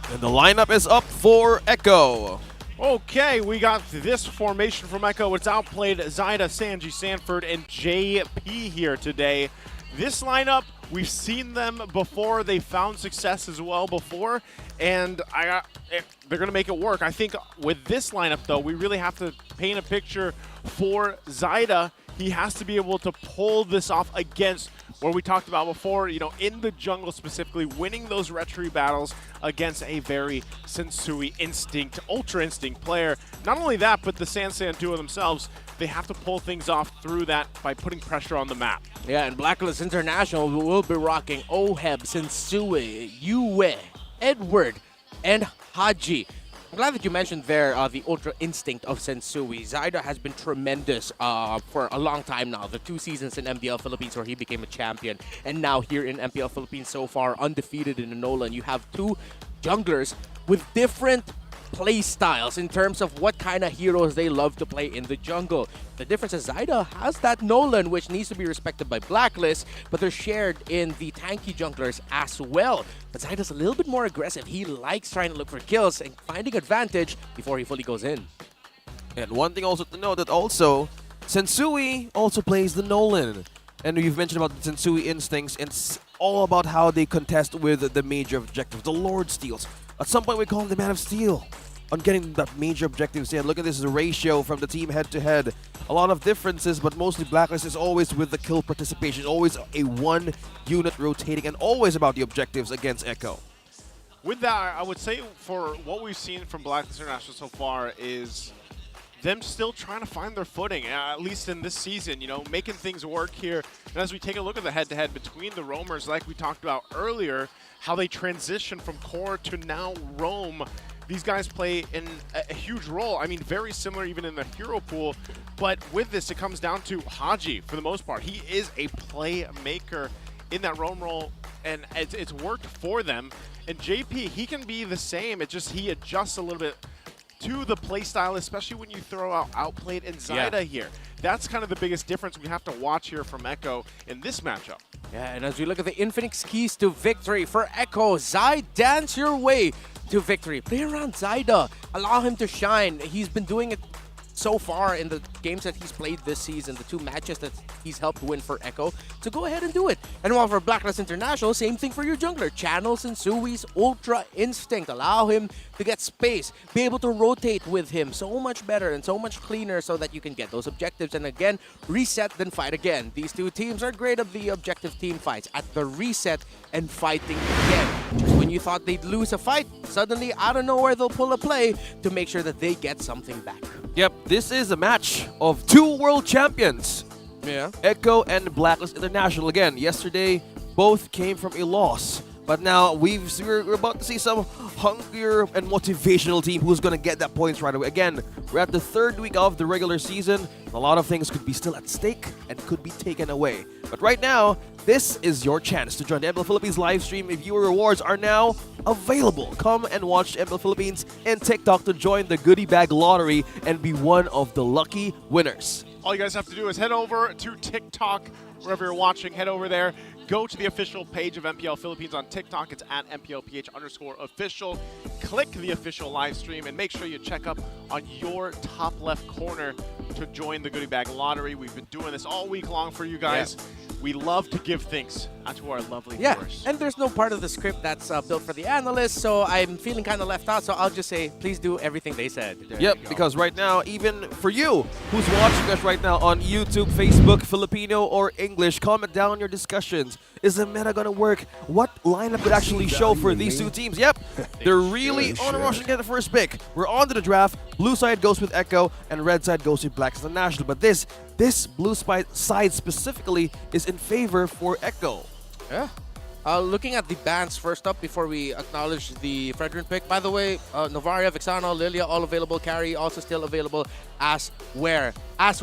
And the lineup is up for Echo. Okay, we got this formation from Echo. It's outplayed Zyda, Sanji, Sanford, and JP here today. This lineup, we've seen them before. They found success as well before, and they're going to make it work. I think with this lineup, though, we really have to paint a picture for Zyda. He has to be able to pull this off against what we talked about before, you know, in the jungle specifically, winning those retry battles against a very Sensui Instinct, Ultra Instinct player. Not only that, but the Sansan duo themselves, they have to pull things off through that by putting pressure on the map. Yeah, and Blacklist International will be rocking Oheb, Sensui, Yue, Edward, and Haji. I'm glad that you mentioned there the Ultra Instinct of Sensui. Zyda has been tremendous for a long time now. The 2 seasons in MPL Philippines where he became a champion, and now here in MPL Philippines so far, undefeated in Nolan. You have 2 junglers with different play styles in terms of what kind of heroes they love to play in the jungle. The difference is Zyda has that Nolan, which needs to be respected by Blacklist, but they're shared in the tanky junglers as well. But Zyda's a little bit more aggressive. He likes trying to look for kills and finding advantage before he fully goes in. And one thing also to note that also, Sensui also plays the Nolan. And you've mentioned about the Sensui instincts. It's all about how they contest with the major objectives, the Lord Steals. At some point, we call him the Man of Steel on getting that major objectives in. Look at this ratio from the team head-to-head. A lot of differences, but mostly Blacklist is always with the kill participation, always a one unit rotating, and always about the objectives against Echo. With that, I would say for what we've seen from Blacklist International so far is them still trying to find their footing, at least in this season, you know, making things work here. And as we take a look at the head-to-head between the roamers, like we talked about earlier, how they transition from core to now roam, these guys play in a huge role. I mean, very similar even in the hero pool. But with this, it comes down to Haji for the most part. He is a playmaker in that roam role, and it's worked for them. And JP, he can be the same. It's just he adjusts a little bit to the playstyle, especially when you throw out Outplayed and Zyda here. That's kind of the biggest difference we have to watch here from Echo in this matchup. Yeah, and as we look at the Infinix keys to victory for Echo, Zy, dance your way to victory. Play around Zyda. Allow him to shine. He's been doing it so far in the games that he's played this season, the 2 matches that he's helped win for Echo. So go ahead and do it. And while for Blacklist International, same thing for your jungler. Channel Sensui's Ultra Instinct. Allow him to get space, be able to rotate with him so much better and so much cleaner so that you can get those objectives. And again, reset, then fight again. These two teams are great at the objective team fights, at the reset and fighting again. Just when you thought they'd lose a fight, suddenly out of nowhere they'll pull a play to make sure that they get something back. Yep, this is a match of 2 world champions. Yeah. Echo and Blacklist International. Again, yesterday, both came from a loss. But now we're about to see some hungrier and motivational team who's going to get that points right away. Again, we're at the 3rd week of the regular season. A lot of things could be still at stake and could be taken away. But right now, this is your chance to join the MPL Philippines live stream. Viewer rewards are now available. Come and watch MPL Philippines and TikTok to join the goodie bag lottery and be one of the lucky winners. All you guys have to do is head over to TikTok, wherever you're watching, head over there. Go to the official page of MPL Philippines on TikTok. It's at MPL PH_official. Click the official live stream and make sure you check up on your top left corner to join the goodie bag lottery. We've been doing this all week long for you guys. Yeah. We love to give thanks to our lovely viewers. And there's no part of the script that's built for the analysts, so I'm feeling kind of left out, so I'll just say, please do everything they said. Yep, because right now, even for you who's watching us right now on YouTube, Facebook, Filipino, or English, comment down your discussions. Is the meta going to work? What lineup would actually show for these 2 teams? Yep, they're really on a rush to get the first pick. We're on to the draft. Blue side goes with Echo, and red side goes with Blacklist International. But this blue side specifically is in favor for Echo. Yeah. Looking at the bans first up before we acknowledge the Fredrin pick. By the way, Novaria, Vexano, Lilia, all available. Carry also still available as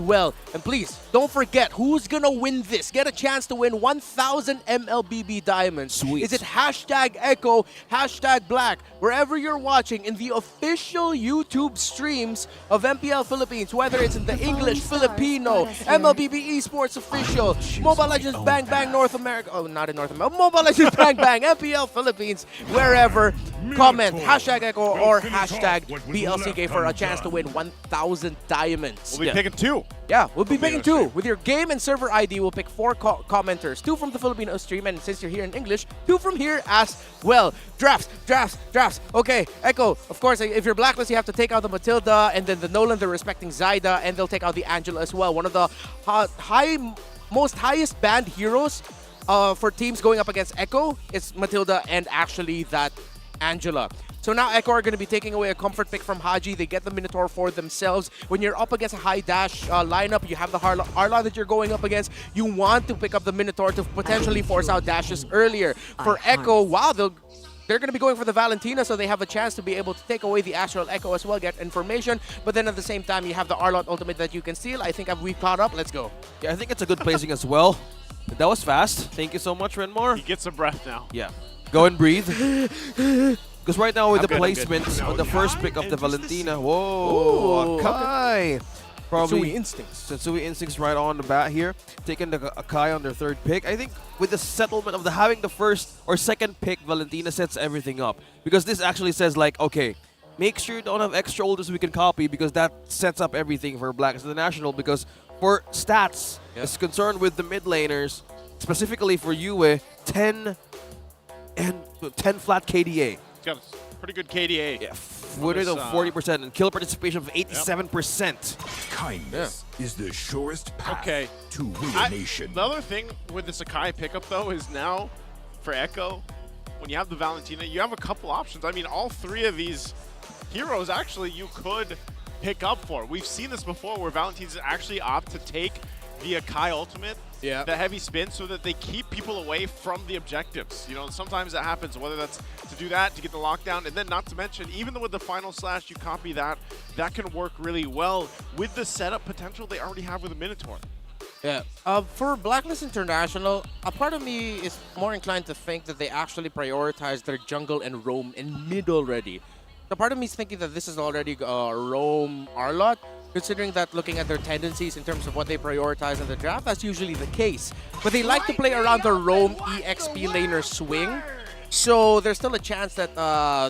well. And please, don't forget who's gonna win this. Get a chance to win 1,000 MLBB diamonds. Sweet. Is it #Echo, #Black, wherever you're watching in the official YouTube streams of MPL Philippines, whether it's in the English, Filipino, MLBB Esports Official, Mobile Legends Bang Bang North America, oh, not in North America, Mobile Legends Bang Bang, MPL Philippines, wherever, comment #Echo or #BLCK for a chance to win 1,000 diamonds. We'll be picking 2. Yeah, we'll be picking 2. With your game and server ID, we'll pick 4 commenters. 2 from the Filipino stream, and since you're here in English, 2 from here as well. Drafts. Okay, Echo, of course, if you're Blacklist, you have to take out the Matilda, and then the Nolan, they're respecting Zyda, and they'll take out the Angela as well. One of the most highest banned heroes for teams going up against Echo is Matilda and actually that Angela. So now Echo are going to be taking away a comfort pick from Haji. They get the Minotaur for themselves. When you're up against a high dash lineup, you have the Arla that you're going up against. You want to pick up the Minotaur to potentially force out dashes earlier. For Echo, wow, they're going to be going for the Valentina, so they have a chance to be able to take away the Astral Echo as well, get information. But then at the same time, you have the Arlot ultimate that you can steal. I think we've caught up. Let's go. Yeah, I think it's a good placing as well. That was fast. Thank you so much, Renmar. He gets a breath now. Yeah. Go and breathe. Because right now with the placements on the first pick of the Valentina, whoa, Akai. Probably Sensui Instincts right on the bat here, taking the Akai on their 3rd pick. I think with the settlement of having the 1st or 2nd pick, Valentina sets everything up. Because this actually says like, okay, make sure you don't have extra ultis we can copy because that sets up everything for Blacklist International. Because for stats, is concerned with the mid laners, specifically for Yue, 10 flat KDA. He's got a pretty good KDA. Yeah, footed of 40% and kill participation of 87%. Kindness is the surest path to ruination. The other thing with the Sakai pickup, though, is now for Echo, when you have the Valentina, you have a couple options. I mean, all three of these heroes, actually, you could pick up for. We've seen this before where Valentines actually opt to take the Akai ultimate, the heavy spin, so that they keep people away from the objectives. You know, sometimes that happens, whether that's to do that, to get the lockdown, and then not to mention, even though with the final slash you copy that, that can work really well with the setup potential they already have with a Minotaur. Yeah. For Blacklist International, a part of me is more inclined to think that they actually prioritize their jungle and roam in mid already. So part of me is thinking that this is already roam Arlot, considering that looking at their tendencies in terms of what they prioritize in the draft, that's usually the case. But they like to play around the roam EXP laner swing. So there's still a chance that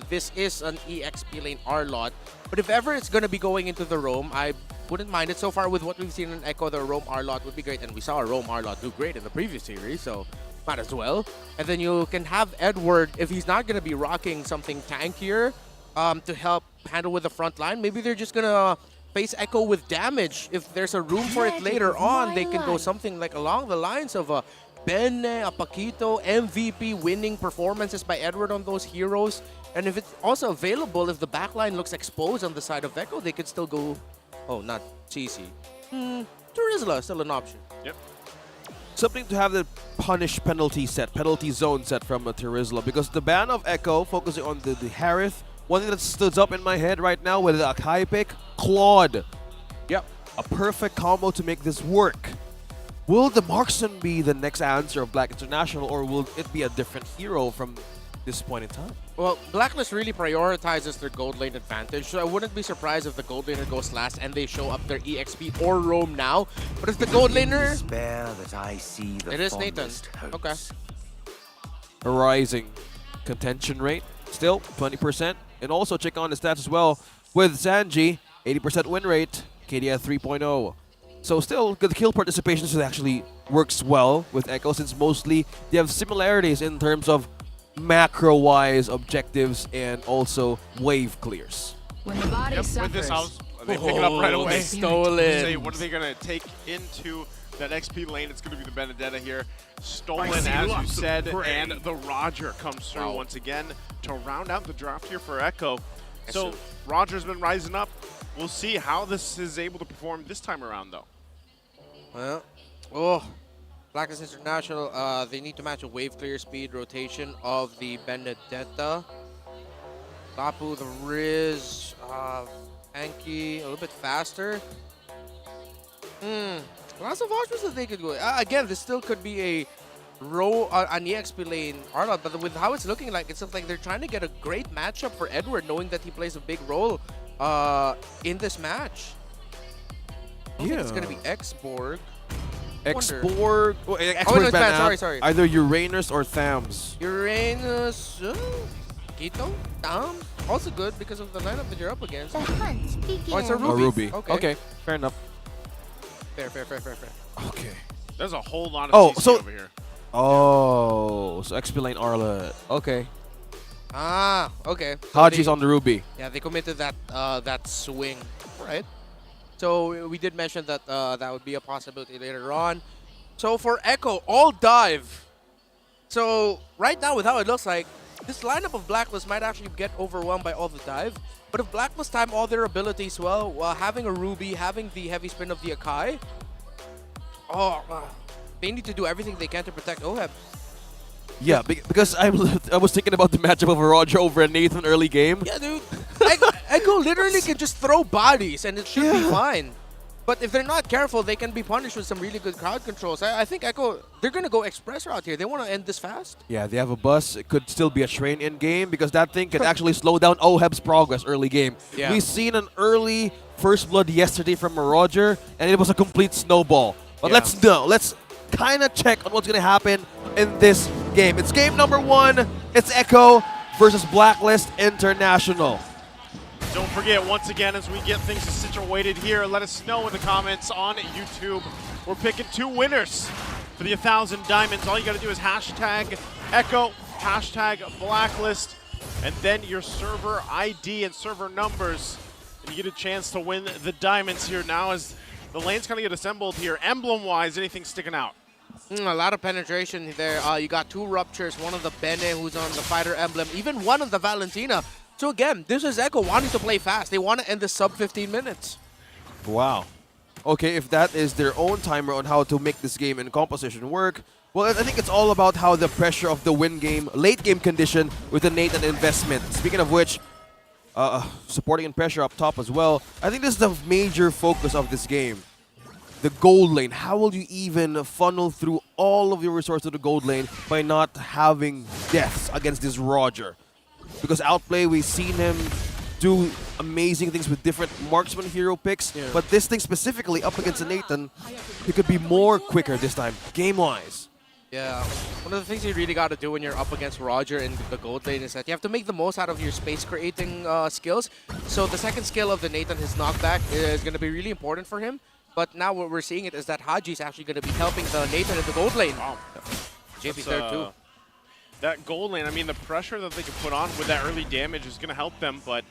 this is an EXP lane Arlot. But if ever it's going to be going into the roam, I wouldn't mind it. So far with what we've seen in Echo, the roam Arlot would be great. And we saw a roam Arlot do great in the previous series, so might as well. And then you can have Edward, if he's not going to be rocking something tankier to help handle with the front line, maybe they're just going to face Echo with damage. If there's a room for it later on, they can go something like along the lines of a Benne, a Paquito, MVP winning performances by Edward on those heroes. And if it's also available, if the backline looks exposed on the side of Echo, they could still go, oh, not CC. Terizla is still an option. Yep. Something to have the punish penalty zone set from Terizla, because the ban of Echo focusing on the Harith. One thing that stood up in my head right now with the Akai pick, Claude. Yep. A perfect combo to make this work. Will the Marksman be the next answer of Black International, or will it be a different hero from this point in time? Well, Blacklist really prioritizes their gold lane advantage, so I wouldn't be surprised if the gold laner goes last and they show up their EXP or roam now. But if the gold laner... Despair that I see the it is Nathan. hopes. Okay. A rising contention rate, still 20%. And also check on the stats as well with Sanji, 80% win rate, KD at 3.0. So still, good kill participation, so it actually works well with Echo, since mostly they have similarities in terms of macro-wise objectives and also wave clears. When the body With this house, they pick it up right away. Stolen. Say, what are they going to take into that XP lane? It's going to be the Benedetta here. Stolen, as you said, and the Roger comes through once again to round out the draft here for Echo. So Roger's been rising up. We'll see how this is able to perform this time around, though. Well, Blacklist International, they need to match a wave clear speed rotation of the Benedetta. Lapu, the Riz, Anki, a little bit faster. Lots of options that they could go. Again, this still could be a an EXP lane Arlot, but with how it's looking like, it's like they're trying to get a great matchup for Edward, knowing that he plays a big role in this match. I don't think it's gonna be Xborg. Xborg. Oh, no, it's bad. Sorry. Either Uranus or Thams. Uranus, Quito, Tam. Also good because of the lineup that you're up against. The hunt begins. Oh, it's a Ruby. A Ruby. Okay, fair enough. Fair. Okay. There's a whole lot of CC over here. Oh, so XP lane Arlot. Okay. Okay. Haji's on the Ruby. Yeah, they committed that that swing. Right. So we did mention that that would be a possibility later on. So for Echo, all dive. So right now, with how it looks like, this lineup of Blacklist might actually get overwhelmed by all the dive. But if Blacklist time all their abilities well, while having a Ruby, having the heavy spin of the Akai, they need to do everything they can to protect Oheb. Yeah, because I was thinking about the matchup of Roger over and Nathan early game. Yeah, dude. Echo literally can just throw bodies and it should be fine. But if they're not careful, they can be punished with some really good crowd controls. I think Echo, they're going to go express route here. They want to end this fast. Yeah, they have a bus. It could still be a train in game because that thing can actually slow down Oheb's progress early game. Yeah. We've seen an early first blood yesterday from Roger, and it was a complete snowball. But let's kind of check on what's going to happen in this game. It's game number 1. It's Echo versus Blacklist International. Don't forget, once again, as we get things situated here, let us know in the comments on YouTube. We're picking 2 winners for the 1,000 diamonds. All you got to do is hashtag Echo, hashtag Blacklist, and then your server ID and server numbers. And you get a chance to win the diamonds here now as the lanes kind of get assembled here. Emblem-wise, anything sticking out? A lot of penetration there. You got 2 ruptures, one of the Bene who's on the fighter emblem, even one of the Valentina. So again, this is Echo wanting to play fast. They want to end this sub 15 minutes. Wow. Okay, if that is their own timer on how to make this game and composition work, well, I think it's all about how the pressure of the win game, late game condition with the Nathan investment. Speaking of which, supporting and pressure up top as well. I think this is the major focus of this game. The gold lane. How will you even funnel through all of your resources to the gold lane by not having deaths against this Roger? Because Outplay, we've seen him do amazing things with different marksman hero picks, but this thing specifically up against a Nathan, he could be more quicker this time, game-wise. Yeah, one of the things you really got to do when you're up against Roger in the gold lane is that you have to make the most out of your space creating skills. So the second skill of the Nathan, his knockback, is going to be really important for him. But now what we're seeing it is that Haji is actually going to be helping the Nathan in the gold lane. Wow. JP's there too. That gold lane, I mean, the pressure that they can put on with that early damage is going to help them, but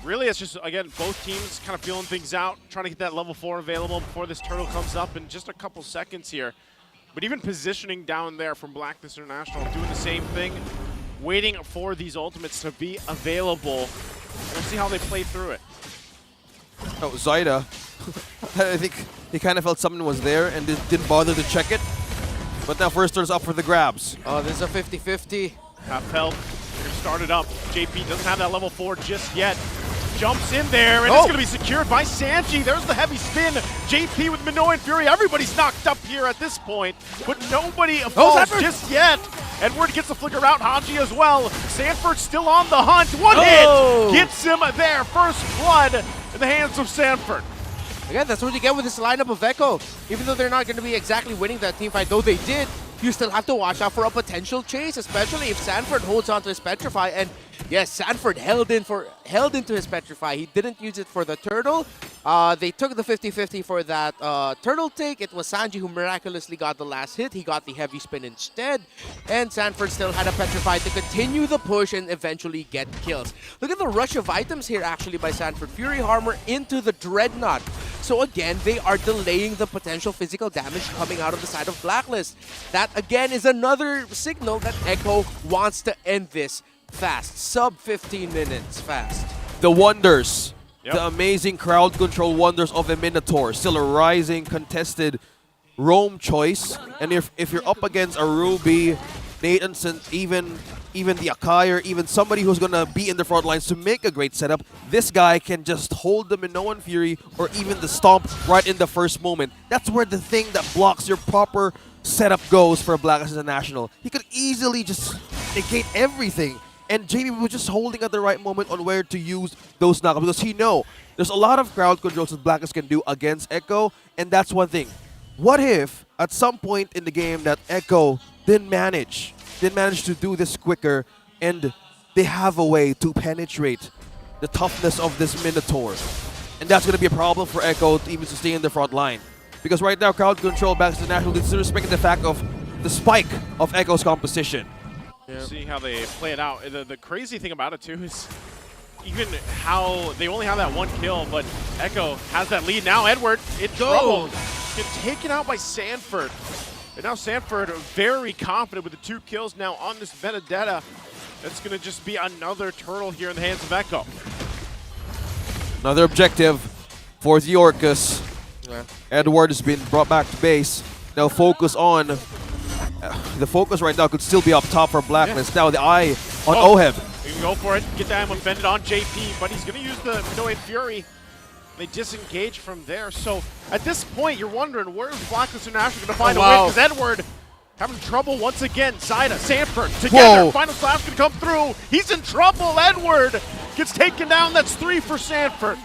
really it's just, again, both teams kind of feeling things out, trying to get that level 4 available before this turtle comes up in just a couple seconds here. But even positioning down there from Blacklist International, doing the same thing, waiting for these ultimates to be available. We'll see how they play through it. Oh, Zaida. I think he kind of felt something was there and didn't bother to check it. But now first turns up for the grabs. Oh, this is a 50-50. Half health. They're going to start it up. JP doesn't have that level 4 just yet. Jumps in there, and it's going to be secured by Sanji. There's the heavy spin. JP with MNNE and Fury. Everybody's knocked up here at this point, but nobody falls just yet. Edward gets the flicker out. Haji as well. Sanford still on the hunt. One hit gets him there. First blood in the hands of Sanford. Again, that's what you get with this lineup of Echo. Even though they're not going to be exactly winning that team fight, though they did, you still have to watch out for a potential chase, especially if Sanford holds on to his Petrify. And yes, Sanford held into his Petrify. He didn't use it for the turtle. They took the 50-50 for that turtle take. It was Sanji who miraculously got the last hit. He got the heavy spin instead. And Sanford still had a Petrify to continue the push and eventually get kills. Look at the rush of items here actually by Sanford. Fury Armor into the Dreadnought. So again, they are delaying the potential physical damage coming out of the side of Blacklist. That again is another signal that Echo wants to end this fast. Sub 15 minutes fast. The wonders. The amazing crowd control wonders of a Minotaur. Still a rising, contested roam choice. And if you're up against a Ruby, Nathanson, even the Akai, or even somebody who's going to be in the front lines to make a great setup, this guy can just hold the MNNE Fury or even the Stomp right in the first moment. That's where the thing that blocks your proper setup goes for Blacklist International. He could easily just negate everything. And JP was just holding at the right moment on where to use those knockouts because he knows there's a lot of crowd controls that Blacklist can do against Echo, and that's one thing. What if at some point in the game that Echo didn't manage to do this quicker, and they have a way to penetrate the toughness of this Minotaur? And that's going to be a problem for Echo to even sustain in the front line. Because right now, crowd control backs the national disrespecting the fact of the spike of Echo's composition. See how they play it out. The crazy thing about it, too, is even how they only have that one kill, but Echo has that lead. Now Edward in trouble. Gets taken out by Sanford. And now Sanford very confident with the 2 kills now on this Benedetta. That's going to just be another turtle here in the hands of Echo. Another objective for the Orcus. Edward has been brought back to base. Now focus on... the focus right now could still be up top for Blacklist. Now the eye on Oheb. You can go for it. Get that one bended on JP, but he's going to use the MNNE Fury. They disengage from there. So at this point, you're wondering, where is Blacklist International going to find a win? Because Edward having trouble once again. Zaida, Sanford together. Final slash going to come through. He's in trouble. Edward gets taken down. That's 3 for Sanford.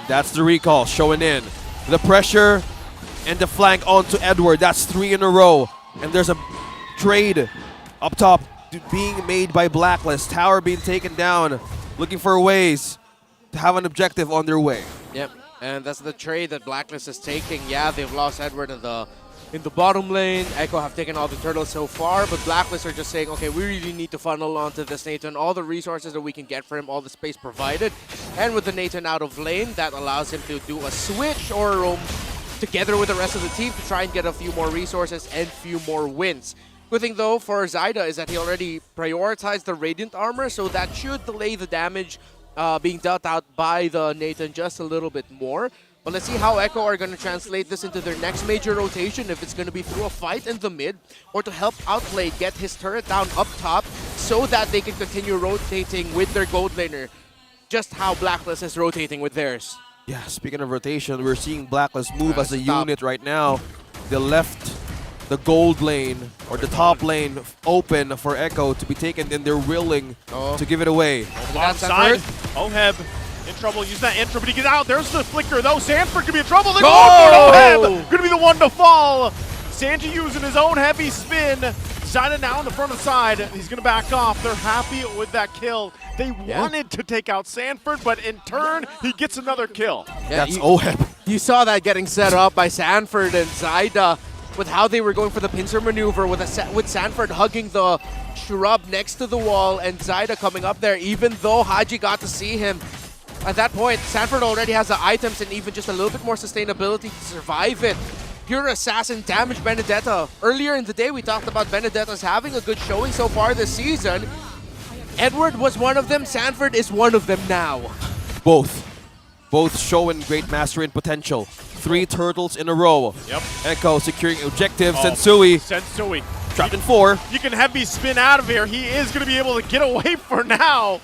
That's the recall showing in. The pressure and the flank onto Edward. That's 3 in a row. And there's a trade up top being made by Blacklist. Tower being taken down, looking for ways have an objective on their way. Yep, and that's the trade that Blacklist is taking. Yeah, they've lost Edward in the bottom lane. Echo have taken all the turtles so far, but Blacklist are just saying, okay, we really need to funnel onto this Nathan all the resources that we can get for him, all the space provided. And with the Nathan out of lane, that allows him to do a switch or a roam together with the rest of the team to try and get a few more resources and few more wins. Good thing though for Zyda is that he already prioritized the Radiant Armor, so that should delay the damage being dealt out by the Nathan just a little bit more. But let's see how Echo are going to translate this into their next major rotation, if it's going to be through a fight in the mid or to help Outplay get his turret down up top so that they can continue rotating with their gold laner, just how Blacklist is rotating with theirs. Yeah, speaking of rotation, we're seeing Blacklist move as a unit right now. They left the gold lane or the top lane open for Echo to be taken, and they're willing to give it away. Bottom side, Oheb in trouble. Use that intro, but he gets out. There's the flicker though. Sanford could be in trouble. They're going for it. Oheb gonna be the one to fall. Sanji using his own heavy spin. Zyda now on the front of the side. He's gonna back off. They're happy with that kill. They wanted to take out Sanford, but in turn, he gets another kill. Yeah, that's Oheb. You saw that getting set up by Sanford and Zyda with how they were going for the pincer maneuver with Sanford hugging the shrub next to the wall and Zyda coming up there, even though Haji got to see him. At that point, Sanford already has the items and even just a little bit more sustainability to survive it. Pure Assassin damaged Benedetta. Earlier in the day, we talked about Benedetta's having a good showing so far this season. Edward was one of them. Sanford is one of them now. Both showing great mastery and potential. 3 turtles in a row. Yep. Echo securing objective. Sensui trapped in 4. You can heavy spin out of here. He is going to be able to get away for now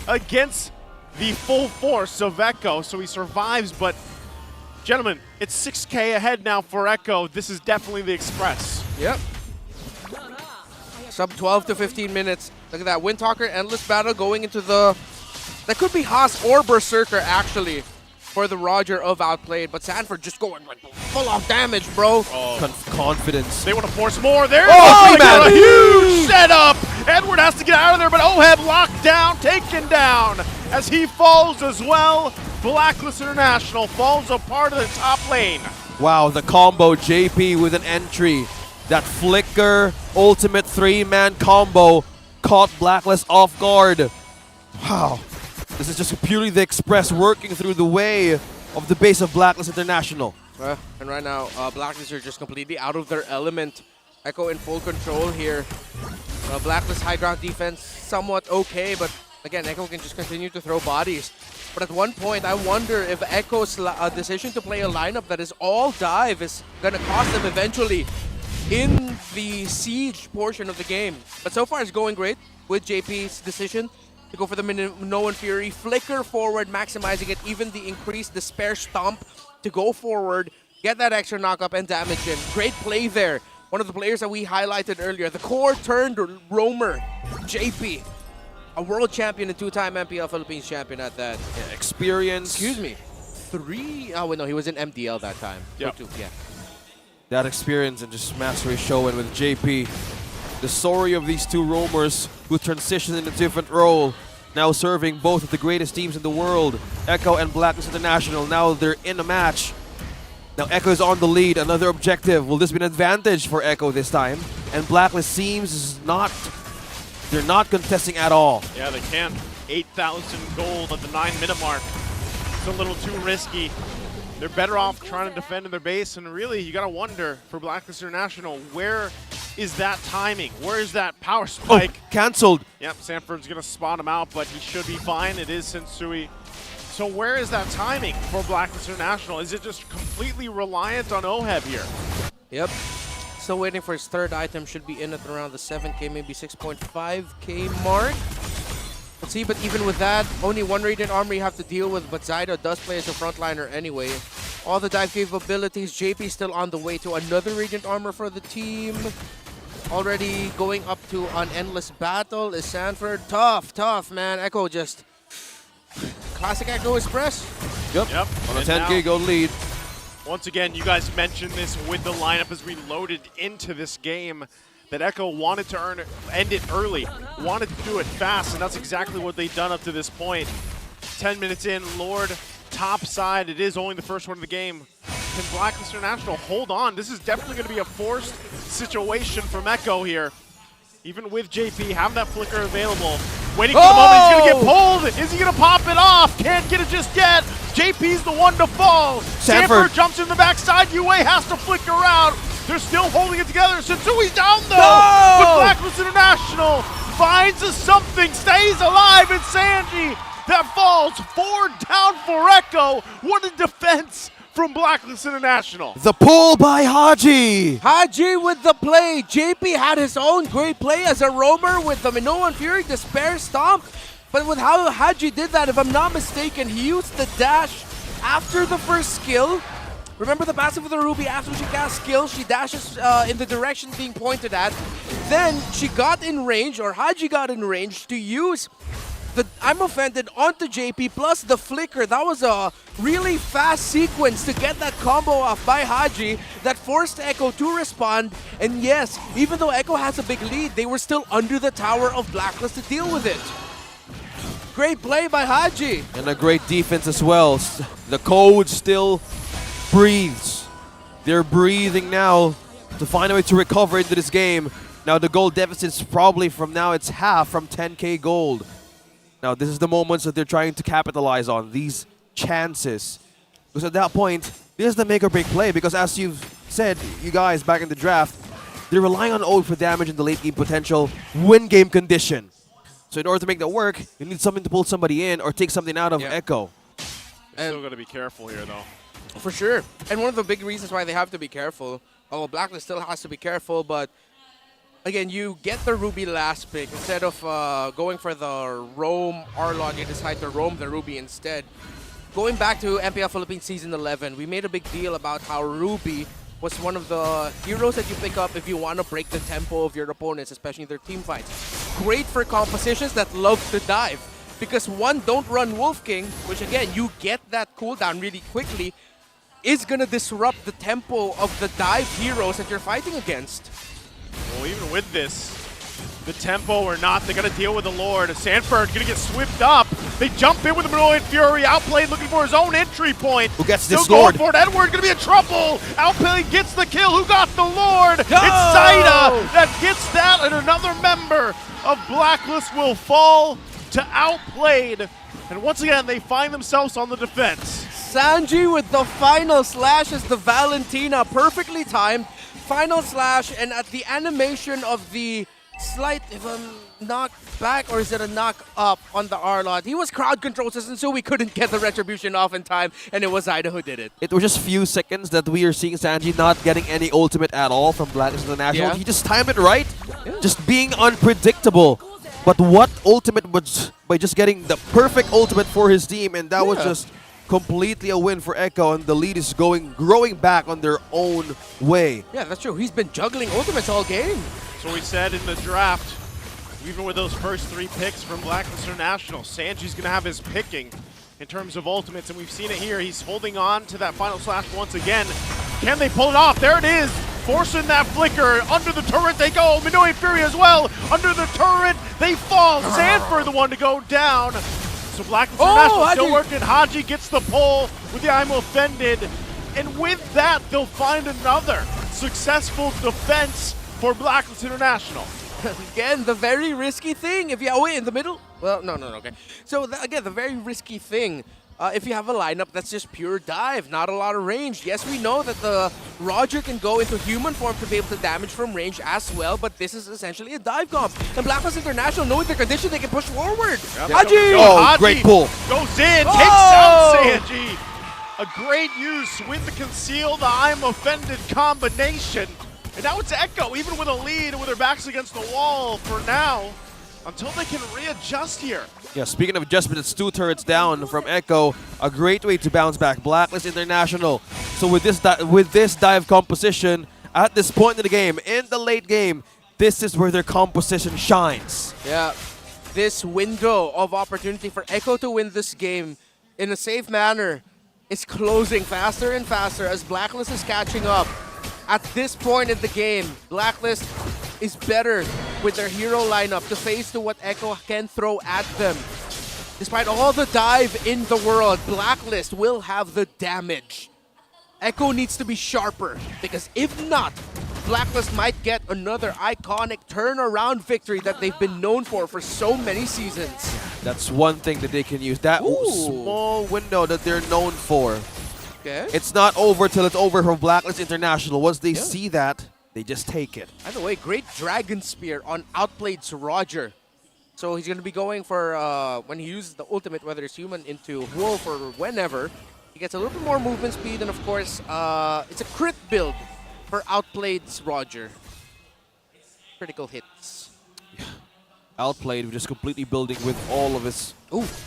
against the full force of Echo. So he survives, but gentlemen, it's 6K ahead now for Echo. This is definitely the Express. Yep. Sub 12 to 15 minutes. Look at that. Windtalker Endless Battle going into the... That could be Haas or Berserker, actually, for the Roger of Outplayed. But Sanford just going like full-off damage, bro. Confidence. They want to force more. There's man. a huge setup. Edward has to get out of there, but Oheb locked down, taken down as he falls as well. Blacklist International falls apart of the top lane. Wow, the combo JP with an entry. That flicker ultimate 3-man combo caught Blacklist off guard. Wow. This is just purely the Express working through the way of the base of Blacklist International. And right now, Blacklist are just completely out of their element. Echo in full control here. Blacklist high ground defense somewhat okay, but again, Echo can just continue to throw bodies. But at one point, I wonder if Echo's decision to play a lineup that is all dive is going to cost them eventually in the siege portion of the game. But so far, it's going great with JP's decision to go for the Minoan Fury, flicker forward, maximizing it, even the increased Despair Stomp to go forward, get that extra knock-up and damage in. Great play there. One of the players that we highlighted earlier, the core turned roamer, JP. A world champion and 2-time MPL Philippines champion at that. Yeah, experience. Excuse me. 3? Oh, wait, no, he was in MDL that time. Yep. 2, yeah. That experience and just mastery showing with JP. The story of these 2 roamers who transitioned in a different role, now serving both of the greatest teams in the world, Echo and Blacklist International. Now they're in a match. Now Echo is on the lead, another objective. Will this be an advantage for Echo this time? And Blacklist seems they're not contesting at all. Yeah, they can. 8,000 gold at the 9-minute mark. It's a little too risky. They're better off trying to defend in their base, and really, you gotta wonder for Blacklist International, where is that timing? Where is that power spike? Oh, cancelled. Yep, Sanford's gonna spot him out, but he should be fine. It is Sensui. So where is that timing for Blacklist International? Is it just completely reliant on Oheb here? Yep. Still waiting for his 3rd item. Should be in at around the 7K, maybe 6.5K mark. Let's see, but even with that, only 1 Radiant Armor you have to deal with, but Zyda does play as a frontliner anyway. All the dive capabilities, JP still on the way to another Radiant Armor for the team. Already going up to an endless battle is Sanford. Tough, man. Echo just... Classic Echo Express. Yep. On a 10K gold lead. Once again, you guys mentioned this with the lineup as we loaded into this game, that Echo wanted to end it early, wanted to do it fast, and that's exactly what they've done up to this point. 10 minutes in, Lord top side. It is only the first one of the game. Can Blacklist International hold on? This is definitely going to be a forced situation from Echo here. Even with JP, have that flicker available. Waiting for the moment, he's going to get pulled. Is he going to pop it off? Can't get it just yet. JP's the one to fall. Sanford jumps in the backside. UA has to flicker out. They're still holding it together. Satsui's down though. No! But Blacklist International finds something, stays alive, and Sanji that falls. 4 down for Echo. What a defense from Blacklist International. The pull by Haji. Haji with the play. JP had his own great play as a roamer with the Minoan Fury, the spare stomp. But with how Haji did that, if I'm not mistaken, he used the dash after the first skill. Remember the passive with the Ruby, after she casts skill, she dashes in the direction being pointed at. Then she got in range, or Haji got in range to use the I'm Offended onto JP plus the flicker. That was a really fast sequence to get that combo off by Haji that forced Echo to respond. And yes, even though Echo has a big lead, they were still under the tower of Blacklist to deal with it. Great play by Haji. And a great defense as well. The code still breathes. They're breathing now to find a way to recover into this game. Now the gold deficit's probably from now it's half from 10k gold. Now this is the moments that they're trying to capitalize on, these chances. Because at that point, this is the make or break play, because as you've said, you guys back in the draft, they're relying on Ode for damage in the late game potential, win game condition. So in order to make that work, you need something to pull somebody in or take something out of Echo. Still got to be careful here though. For sure. And one of the big reasons why they have to be careful, although Blacklist still has to be careful, but again, you get the Ruby last pick. Instead of going for the roam Arlong, you decide to roam the Ruby instead. Going back to MPL Philippines Season 11, we made a big deal about how Ruby was one of the heroes that you pick up if you want to break the tempo of your opponents, especially their team fights. Great for compositions that love to dive. Because one, don't run Wolf King, which again, you get that cooldown really quickly, is going to disrupt the tempo of the dive heroes that you're fighting against. Well, even with this, the tempo or not, they got to deal with the Lord. Sanford going to get swept up. They jump in with the Minoan Fury. Outplayed looking for his own entry point. Who gets Still this going Lord? for it. Edward going to be in trouble. Outplayed gets the kill. Who got the Lord? No! It's Zaida that gets that, and another member of Blacklist will fall to Outplayed. And once again, they find themselves on the defense. Sanji with the final slash as the Valentina, perfectly timed. Final slash, and at the animation of the slight, if I'm knocked back, or is it a knock up on the Arlot? He was crowd control system, so we couldn't get the retribution off in time, and it was Zaida who did it. It was just few seconds that we are seeing Sanji not getting any ultimate at all from Blacklist International. Yeah. He just timed it right, just being unpredictable. But what ultimate was by just getting the perfect ultimate for his team, and that was just completely a win for Echo, and the lead is growing back on their own way. Yeah, that's true. He's been juggling ultimates all game. So we said in the draft, even with those first 3 picks from Blacklist International, Sanji's going to have his picking in terms of ultimates, and we've seen it here. He's holding on to that final slash once again. Can they pull it off? There it is, forcing that flicker. Under the turret they go. Minoan Fury as well. Under the turret, they fall. Sanford the one to go down. So Blacklist International still working. Haji gets the pull with the I'm Offended. And with that, they'll find another successful defense for Blacklist International. Again, the very risky thing. If you wait in the middle, well, no, okay. So again, the very risky thing. If you have a lineup that's just pure dive, not a lot of range. Yes, we know that the Roger can go into human form to be able to damage from range as well, but this is essentially a dive comp. And Blacklist International, knowing their condition, they can push forward. Yep. Haji! Oh, great pull. Goes in, takes out Sanji. A great use with the conceal, the I'm Offended combination. And now it's Echo, even with a lead, with their backs against the wall for now, until they can readjust here. Yeah, speaking of adjustment, it's 2 turrets down from Echo. A great way to bounce back. Blacklist International. So with this dive composition, at this point in the game, in the late game, this is where their composition shines. Yeah, this window of opportunity for Echo to win this game in a safe manner is closing faster and faster as Blacklist is catching up. At this point in the game, Blacklist is better with their hero lineup to face to what Echo can throw at them. Despite all the dive in the world, Blacklist will have the damage. Echo needs to be sharper, because if not, Blacklist might get another iconic turnaround victory that they've been known for so many seasons. That's one thing that they can use. That small window that they're known for. Okay. It's not over till it's over for Blacklist International. Once they see that, they just take it. By the way, great Dragon Spear on Outplayed's Roger. So he's going to be going for, when he uses the ultimate, whether it's human into wolf or whenever, he gets a little bit more movement speed, and of course, it's a crit build for Outplayed's Roger. Critical hits. Yeah. Outplayed, just completely building with all of his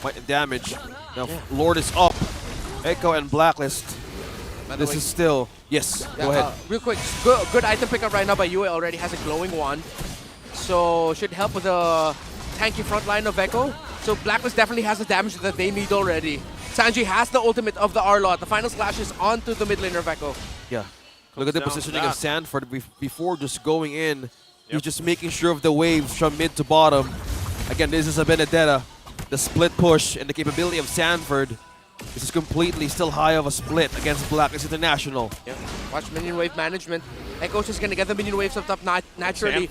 might and damage. Now, Lord is up. Echo and Blacklist. This is still... Yes, go ahead. Real quick, good item pickup right now by Yue. Already has a glowing wand. So, should help with the tanky front line of Echo. So, Blacklist definitely has the damage that they need already. Sanji has the ultimate of the Arlot. The final slash is onto the mid laner of Echo. Yeah. Look at the positioning of Sanford before just going in. He's just making sure of the waves from mid to bottom. Again, this is a Benedetta. The split push and the capability of Sanford. This is completely still high of a split against Blacklist International. Yeah. Watch minion wave management. Echo's just going to get the minion waves up top naturally.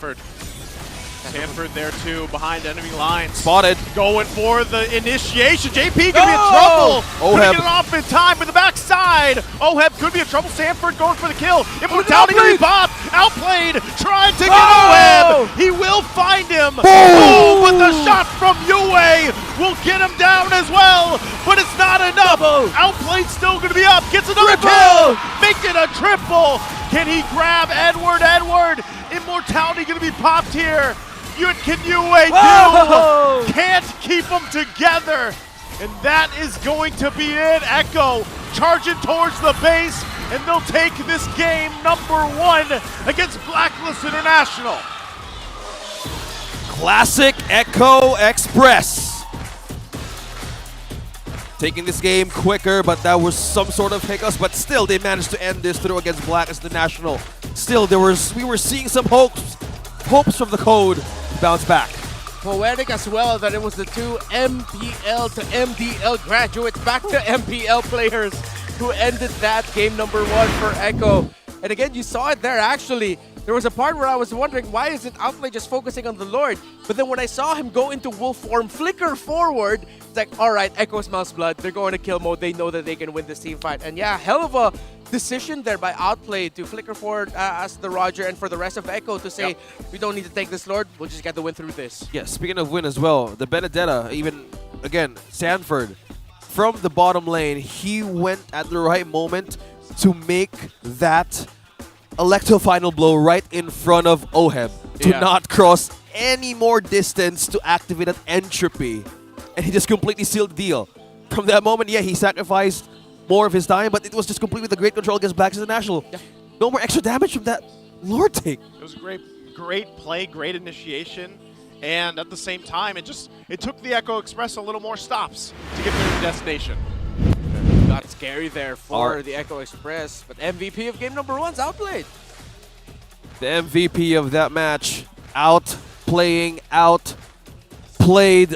Sanford there too, behind enemy lines. Spotted. Going for the initiation. JP could be in trouble. Couldn't get it off in time with the backside. Oheb could be in trouble. Sanford going for the kill. Immortality gonna be popped. Outplayed. Trying to get Oheb. He will find him. Oh, but the shot from Yue will get him down as well. But it's not enough. Outplayed still going to be up. Gets another kill. Make it a triple. Can he grab Edward? Immortality going to be popped here. Can Yue do? Can't keep them together. And that is going to be it. Echo charging towards the base, and they'll take this game #1 against Blacklist International. Classic Echo Express. Taking this game quicker, but that was some sort of hiccups, but still they managed to end this through against Blacklist International. Still, we were seeing some hopes from the code bounce back. Poetic as well that it was the two MPL to MDL graduates, back to MPL players, who ended that game #1 for Echo. And again, you saw it there actually. There was a part where I was wondering, why isn't Outplay just focusing on the Lord? But then when I saw him go into wolf form, flicker forward, it's like, all right, Echo smells blood. They're going to kill mode. They know that they can win this team fight. And yeah, hell of a decision there by Outplay to flicker forward as the Roger, and for the rest of Echo to say, we don't need to take this Lord. We'll just get the win through this. Yeah, speaking of win as well, the Benedetta, even, again, Sanford, from the bottom lane, he went at the right moment to make that Electro final blow right in front of Oheb to not cross any more distance to activate that entropy. And he just completely sealed the deal. From that moment, yeah, he sacrificed more of his time, but it was just complete with the great control against Blacklist International. No more extra damage from that Lord take. It was a great play, great initiation, and at the same time, it took the Echo Express a little more stops to get to their destination. Got scary there for the Echo Express, but MVP of game #1's Outplayed. The MVP of that match, outplayed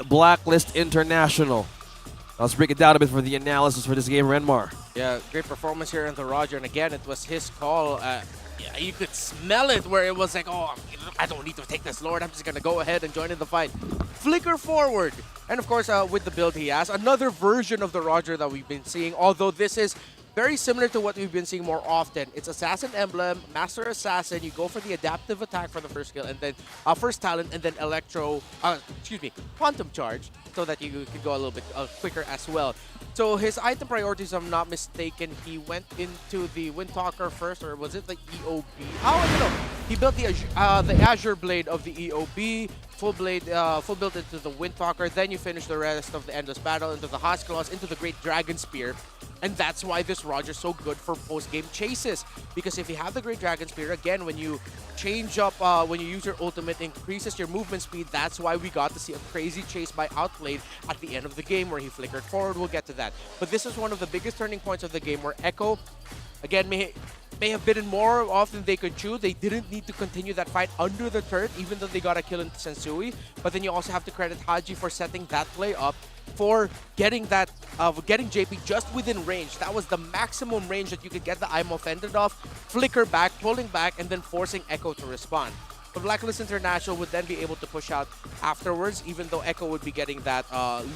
Blacklist International. Let's break it down a bit for the analysis for this game, Renmar. Yeah, great performance here in the Roger, and again, it was his call. Yeah, you could smell it where it was like, oh, I don't need to take this Lord. I'm just going to go ahead and join in the fight. Flicker forward. And of course, with the build he has, another version of the Roger that we've been seeing, although this is very similar to what we've been seeing more often. It's Assassin Emblem, Master Assassin. You go for the adaptive attack for the first skill, and then first talent, and then Quantum Charge, so that you can go a little bit quicker as well. So his item priorities, if I'm not mistaken, he went into the Windtalker first, or was it the EOB? Oh, I don't know. He built the Azure Blade of the EOB, full built into the Windtalker. Then you finish the rest of the Endless Battle into the Hoskalaws, into the Great Dragon Spear. And that's why this Roger's so good for post-game chases. Because if you have the Great Dragon Spear, again, when you change up, when you use your ultimate, increases your movement speed. That's why we got to see a crazy chase by Outplayed at the end of the game where he flickered forward. We'll get to that. But this is one of the biggest turning points of the game where Echo, again, may have bitten more off than they could chew. They didn't need to continue that fight under the turret, even though they got a kill into Sensui. But then you also have to credit Haji for setting that play up, for getting that, getting JP just within range. That was the maximum range that you could get the I'm offended off, flicker back, pulling back, and then forcing Echo to respond. But Blacklist International would then be able to push out afterwards, even though Echo would be getting that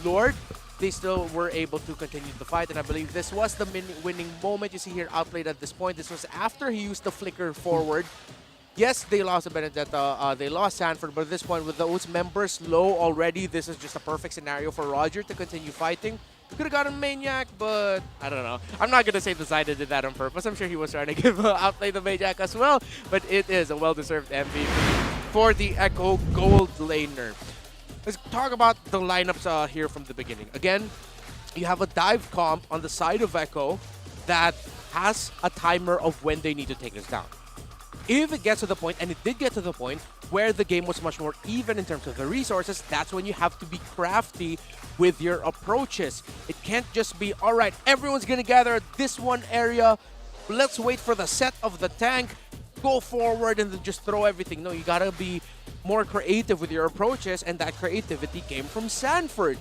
Lord. They still were able to continue the fight, and I believe this was the winning moment. You see here outplayed at this point. This was after he used the flicker forward. Yes, they lost Benedetta, they lost Sanford, but at this point, with those members low already, this is just a perfect scenario for Roger to continue fighting. Could have gotten Maniac, but I don't know. I'm not going to say the Zyda did that on purpose. I'm sure he was trying to give outplay the Maniac as well, but it is a well-deserved MVP for the Echo Gold laner. Let's talk about the lineups here from the beginning. Again, you have a dive comp on the side of Echo that has a timer of when they need to take this down. If it gets to the point, and it did get to the point, where the game was much more even in terms of the resources, that's when you have to be crafty with your approaches. It can't just be, all right, everyone's going to gather at this one area, let's wait for the set of the tank, go forward, and then just throw everything. No, you got to be more creative with your approaches, and that creativity came from Sanford.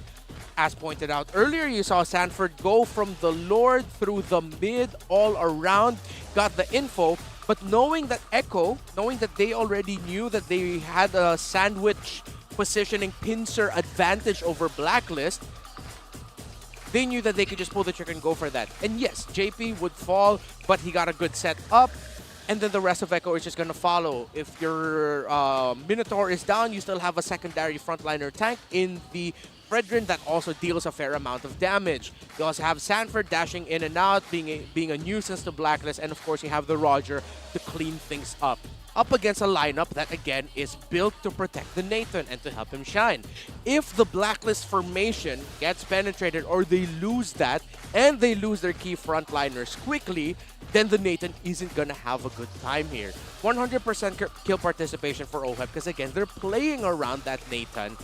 As pointed out earlier, you saw Sanford go from the Lord through the mid, all around, got the info, but knowing that Echo, knowing that they already knew that they had a sandwich positioning pincer advantage over Blacklist, they knew that they could just pull the trigger and go for that. And yes, JP would fall, but he got a good set up. And then the rest of Echo is just going to follow. If your Minotaur is down, you still have a secondary frontliner tank in the Fredrin that also deals a fair amount of damage. You also have Sanford dashing in and out, being a nuisance to Blacklist, and of course you have the Roger to clean things up. Up against a lineup that again is built to protect the Nathan and to help him shine. If the Blacklist formation gets penetrated or they lose that, and they lose their key frontliners quickly, then the Nathan isn't gonna have a good time here. 100% kill participation for OHEB because again, they're playing around that Nathan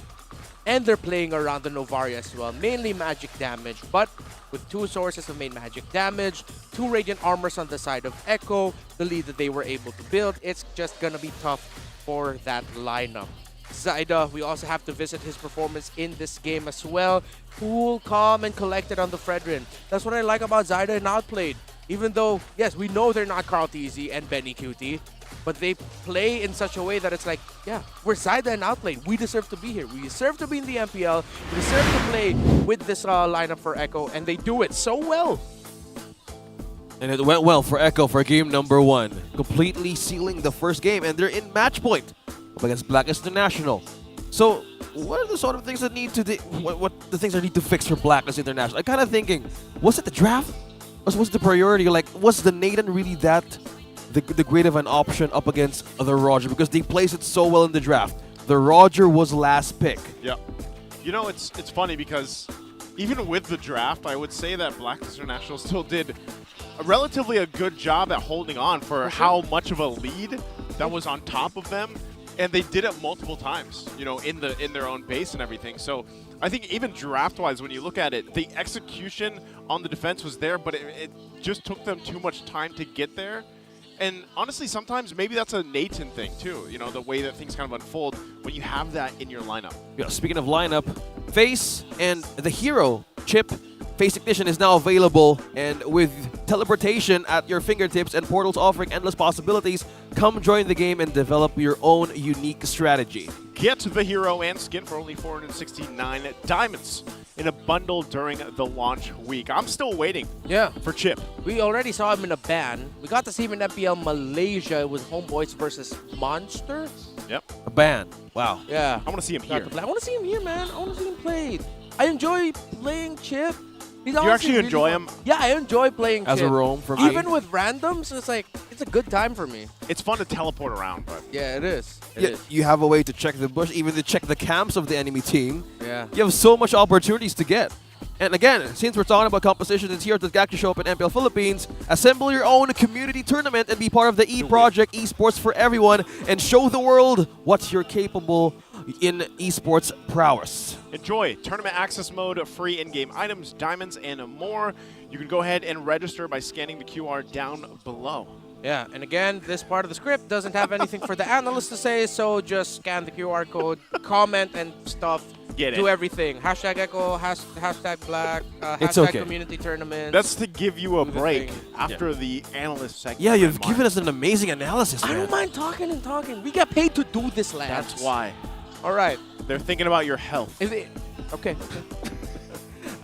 and they're playing around the Novaria as well. Mainly magic damage, but with 2 sources of main magic damage, 2 Radiant Armors on the side of Echo, the lead that they were able to build, it's just gonna be tough for that lineup. Zyda, we also have to visit his performance in this game as well. Cool, calm, and collected on the Fredrin. That's what I like about Zyda and Outplayed. Even though, yes, we know they're not Carl TZ and Benny QT, but they play in such a way that it's like, yeah, we're Zyda and Outplayed. We deserve to be here. We deserve to be in the MPL. We deserve to play with this lineup for Echo, and they do it so well. And it went well for Echo for game number 1, completely sealing the first game, and they're in match point up against Blacklist International. So, what are the sort of things that need to what the things that need to fix for Blacklist International? I'm kind of thinking, was it the draft? Was the priority? Like, was the Nathan really that the great of an option up against the Roger? Because they placed it so well in the draft. The Roger was last pick. Yeah. You know, it's funny because even with the draft, I would say that Blacklist International still did relatively a good job at holding on for how much of a lead that was on top of them. And they did it multiple times, you know, in their own base and everything. So I think even draft-wise, when you look at it, the execution on the defense was there, but it just took them too much time to get there. And honestly, sometimes maybe that's a Nathan thing too, you know, the way that things kind of unfold when you have that in your lineup. Yeah, speaking of lineup, Face and the hero chip, Face Ignition, is now available, and with teleportation at your fingertips and portals offering endless possibilities, come join the game and develop your own unique strategy. Get the hero and skin for only 469 diamonds in a bundle during the launch week. I'm still waiting for Chip. We already saw him in a ban. We got to see him in MPL Malaysia. It was Homeboys versus Monster. Yep. A ban. Wow. Yeah. I want to see him here. I want to see him here, man. I want to see him play. I enjoy playing Chip. You actually enjoy him? Yeah, I enjoy playing as Chip. a roam from even with randoms. It's like it's a good time for me. It's fun to teleport around, but yeah, it is. You have a way to check the bush, even to check the camps of the enemy team. Yeah, you have so much opportunities to get. And again, since we're talking about competition, it's here at the Gakki Show up in MPL Philippines. Assemble your own community tournament and be part of the E-Project Esports for everyone, and show the world what you're capable in esports prowess. Enjoy tournament access mode, free in-game items, diamonds, and more. You can go ahead and register by scanning the QR down below. Yeah, and again, this part of the script doesn't have anything for the analyst to say, so just scan the QR code, comment and stuff. Get it. Do everything. Hashtag Echo, hashtag Black, It's hashtag okay. community tournaments. That's to give you a Do the break thing. after the analyst segment. Yeah, you've Mark. given us an amazing analysis, I man. don't mind talking and talking. We get paid to do this, lads. That's why. All right. They're thinking about your health. Okay.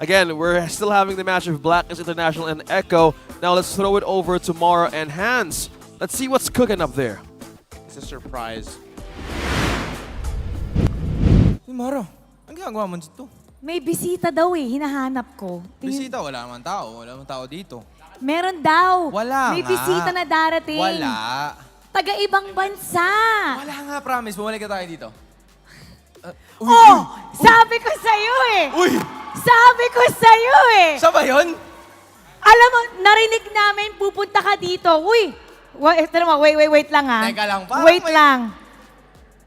Again, we're still having the match of Blacklist International and Echo. Now let's throw it over to Mara and Hans. Let's see what's cooking up there. It's a surprise. Mara, ang ginagawa mo dito? May bisita daw eh, hinahanap ko. Bisita, wala naman tao. Wala naman tao dito. Meron daw. Wala May nga. bisita na darating. Wala. Taga-ibang bansa. Wala nga, promise. Bumalik ka tayo dito. Sabi ko sa'yo eh. Uy! Sabi ko sa'yo eh. Siya ba yun? Alam mo, narinig namin pupunta ka dito. Uy! Wait lang ha. Teka lang, parang Wait may- lang.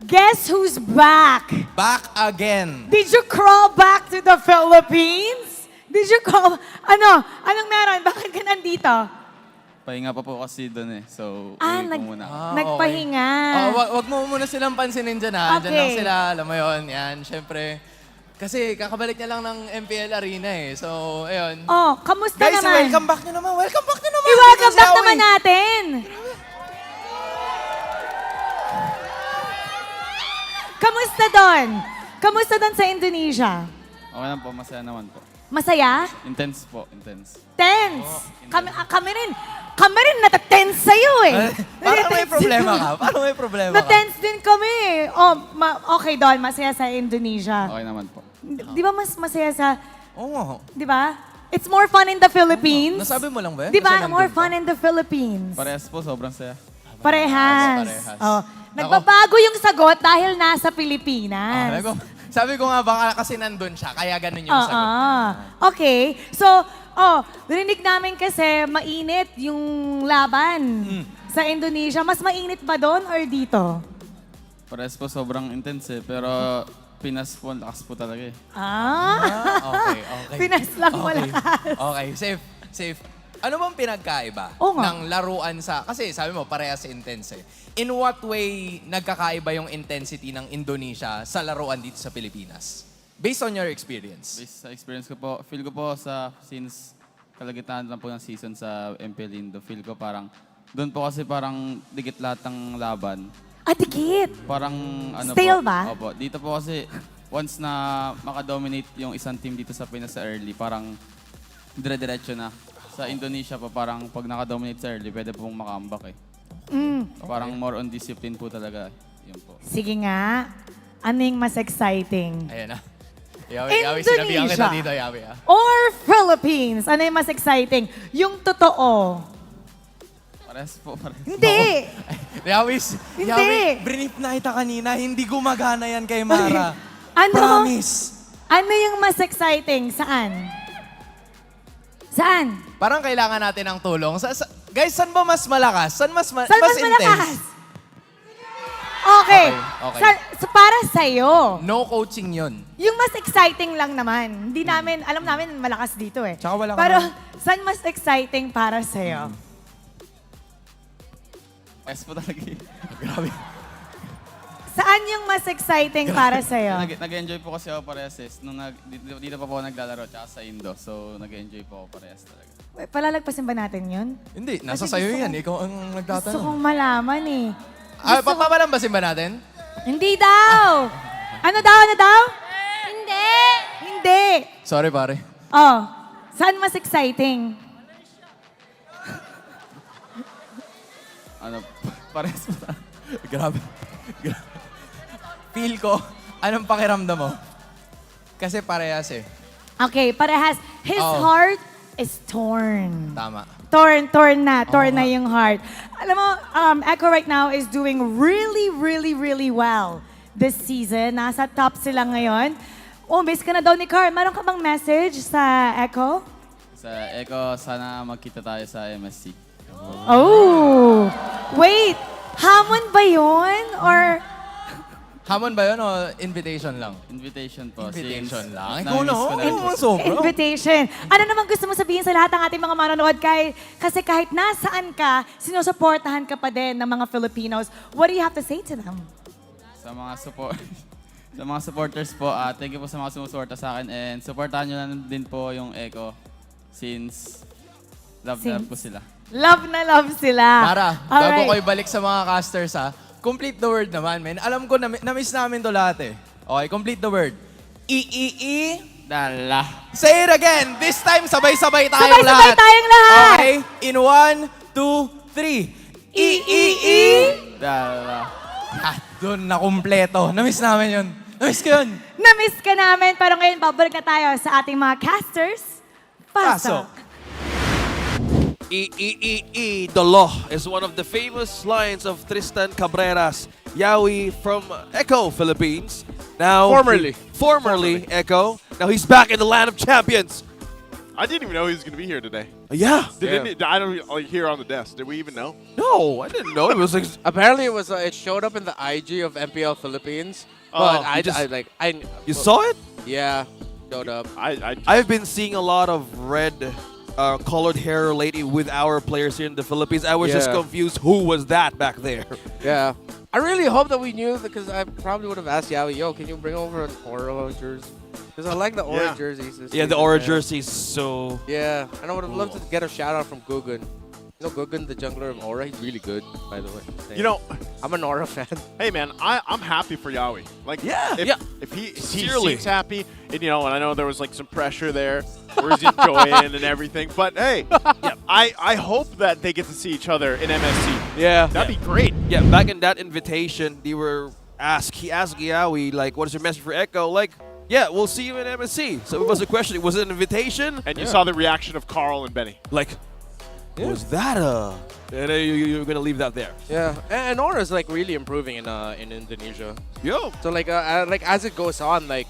Guess who's back? Back again. Did you crawl back to the Philippines? Did you crawl? Anong meron? Bakit ka nandito? Pahinga pa po kasi doon eh. So, Ah, uwi ko muna. nagpahinga. Wag mo muna silang pansinin dyan ha. Dyan lang Okay. sila, alam mo yun. Yan, syempre. Kasi kakabalik niya lang ng MPL Arena eh. So, ayun. Oh, kamusta Guys, naman? welcome back nyo naman. Welcome back nyo naman. I-welcome back naman natin. Kamusta doon? Kamusta doon sa Indonesia? Okay lang po, masaya naman po. Masaya? Intense po, intense. Tense. Kami rin natatense sa'yo eh. Parang may problema ka. Parang may problema ka. Natense din kami. Oh, okay doon, masaya sa Indonesia. Okay naman po. Di ba mas masaya sa... Oo. Di ba? It's more fun in the Philippines. Nasabi mo lang ba? Di ba? Kasi More nandun fun in the Philippines. Parehas po, sobrang saya. Parehas. Parehas. Oh. Nagbabago yung sagot dahil nasa Pilipinas. Sabi ko nga, baka kasi nandun siya, kaya ganun yung sagot. Okay. So, narinig namin kasi mainit yung laban sa Indonesia. Mas mainit ba doon or dito? Parehas po, sobrang intense eh. Pero Pinas po, lakas po talaga eh. Okay. Pinas lang malakas. Okay, safe. Ano bang pinagkaiba Oo nga. ng laruan sa... Kasi sabi mo, parehas intense eh. In what way nagkakaiba yung intensity ng Indonesia sa laruan dito sa Pilipinas? Based on your experience. Based sa experience ko po, feel ko po since kalagitnaan lang po ng season sa MPL Indo, feel ko parang, doon po kasi parang dikit lahat ng laban. Dikit? Parang Stale po, ba? Opo, dito po kasi once na makadominate yung isang team dito sa Pinas sa early, parang dire-diretso na. Sa Indonesia pa parang pag nakadominate sa early, pwede pong makambak eh. Parang more on discipline po talaga. Yun po. Sige nga. Ano yung mas exciting? Ayan na. Yawi, sinabihan kita dito, Yawi. Or Philippines? Ano yung mas exciting? Yung totoo. Parehas po, parehas. Hindi! Yawis, Hindi. brinip na kita kanina, hindi gumagana yan kay Mara. Ano? Promise. Ano yung mas exciting? Saan? Saan? Parang kailangan natin ng tulong. Guys, saan ba mas malakas? Saan mas Saan mas intense? malakas? Okay. Okay. Para sa'yo. No coaching yun. Yung mas exciting lang naman. Hindi namin, alam namin malakas dito eh. Tsaka wala ka Pero naman. saan mas exciting para sa'yo? Parehas po talaga eh. Grabe. Saan yung mas exciting para sa'yo? Nag-enjoy po kasi ako parehas eh. Nung dito pa po ako naglalaro tsaka sa Indo. So, nag-enjoy po ako parehas talaga. Palalagpasin ba natin yun? Hindi, nasa Kasi sa'yo gusto yan. ko- Ikaw ang Gusto nagtatanong. kong malaman eh. Papalambasin ba natin? Hindi daw! Ano daw? Hindi! Sorry, pare. Oh, saan mas exciting? Parehas po talaga. Grabe. Feel ko, anong pakiramdam mo? Kasi parehas eh. Okay, parehas. His heart is torn. Tama. Torn na yung heart. Alam mo, Echo right now is doing really well this season. Nasa top sila ngayon. Miss ka na daw ni Carl. Meron ka bang message sa Echo? Sa Echo, sana magkita tayo sa MSC. Oh! Wait! Hamon ba yun? Or Hamon ba yun o invitation lang? Invitation po. Invitation since lang? Ikaw nami-miss na, ko na rin po siya. sobra. Invitation. Ano naman gusto mo sabihin sa lahat ng ating mga manonood? Kasi kahit nasaan ka, sinusuportahan ka pa din ng mga Filipinos. What do you have to say to them? Sa mga sa mga supporters po, thank you po sa mga sumusuporta sa akin and supportahan nyo na din po yung Echo since love na love ko sila. Love na love sila. Mara, Alright. bago ko ibalik sa mga casters complete the word naman, men. Alam ko, na-miss namin to lahat eh. Okay, complete the word. Dala. Say it again. This time, sabay-sabay tayong Sabay-sabay lahat. tayong lahat. Okay, in 1, 2, 3. Dala. Doon na kumpleto. Na-miss namin yun. Na-miss ko yun. Na-miss ka namin, pero ngayon babalik na tayo sa ating mga casters. Pasok. The law is one of the famous lines of Tristan Cabrera's Yawi from Echo Philippines. Now, formerly Echo. Now he's back in the land of champions. I didn't even know he was going to be here today. Yeah. I don't hear on the desk. Did we even know? No, I didn't know. It was like apparently it was it showed up in the IG of MPL Philippines. But you saw it? Yeah, showed up. I've been seeing a lot of red colored hair lately with our players here in the Philippines. I was just confused who was that back there. Yeah. I really hope that we knew because I probably would have asked Yawi, yo, can you bring over an Aura jersey? Because I like the Aura jerseys. Yeah, the Aura jerseys, so... Yeah, and I would have loved to get a shout out from Gugun. You know Gugun, the jungler of Aura? He's really good, by the way. You know... I'm an Aura fan. Hey, man, I'm happy for Yawi. Like, if he Sincerely. seems happy, and and I know there was like some pressure there, where he's enjoying and everything, but hey, I hope that they get to see each other in MSC. Yeah. That'd be great. Yeah, back in that invitation, he asked Yawi, like, what is your message for Echo? Like, yeah, we'll see you in MSC. So it was a question. Was it an invitation? And you saw the reaction of Carl and Benny. Like, was that a... And you're going to leave that there. Yeah, and Aura is like really improving in Indonesia. Yo. So like as it goes on, like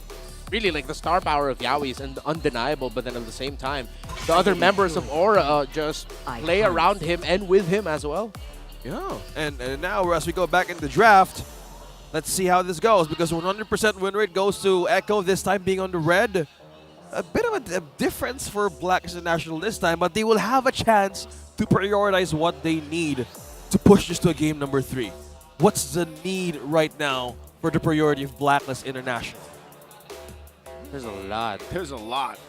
really like the star power of Yawi is undeniable, but then at the same time, the other members of Aura just play around him and with him as well. Yeah, and now as we go back in the draft, let's see how this goes, because 100% win rate goes to Echo, this time being on the red. A bit of a difference for Black International this time, but they will have a chance to prioritize what they need to push this to a game number 3. What's the need right now for the priority of Blacklist International? There's a lot. There's a lot.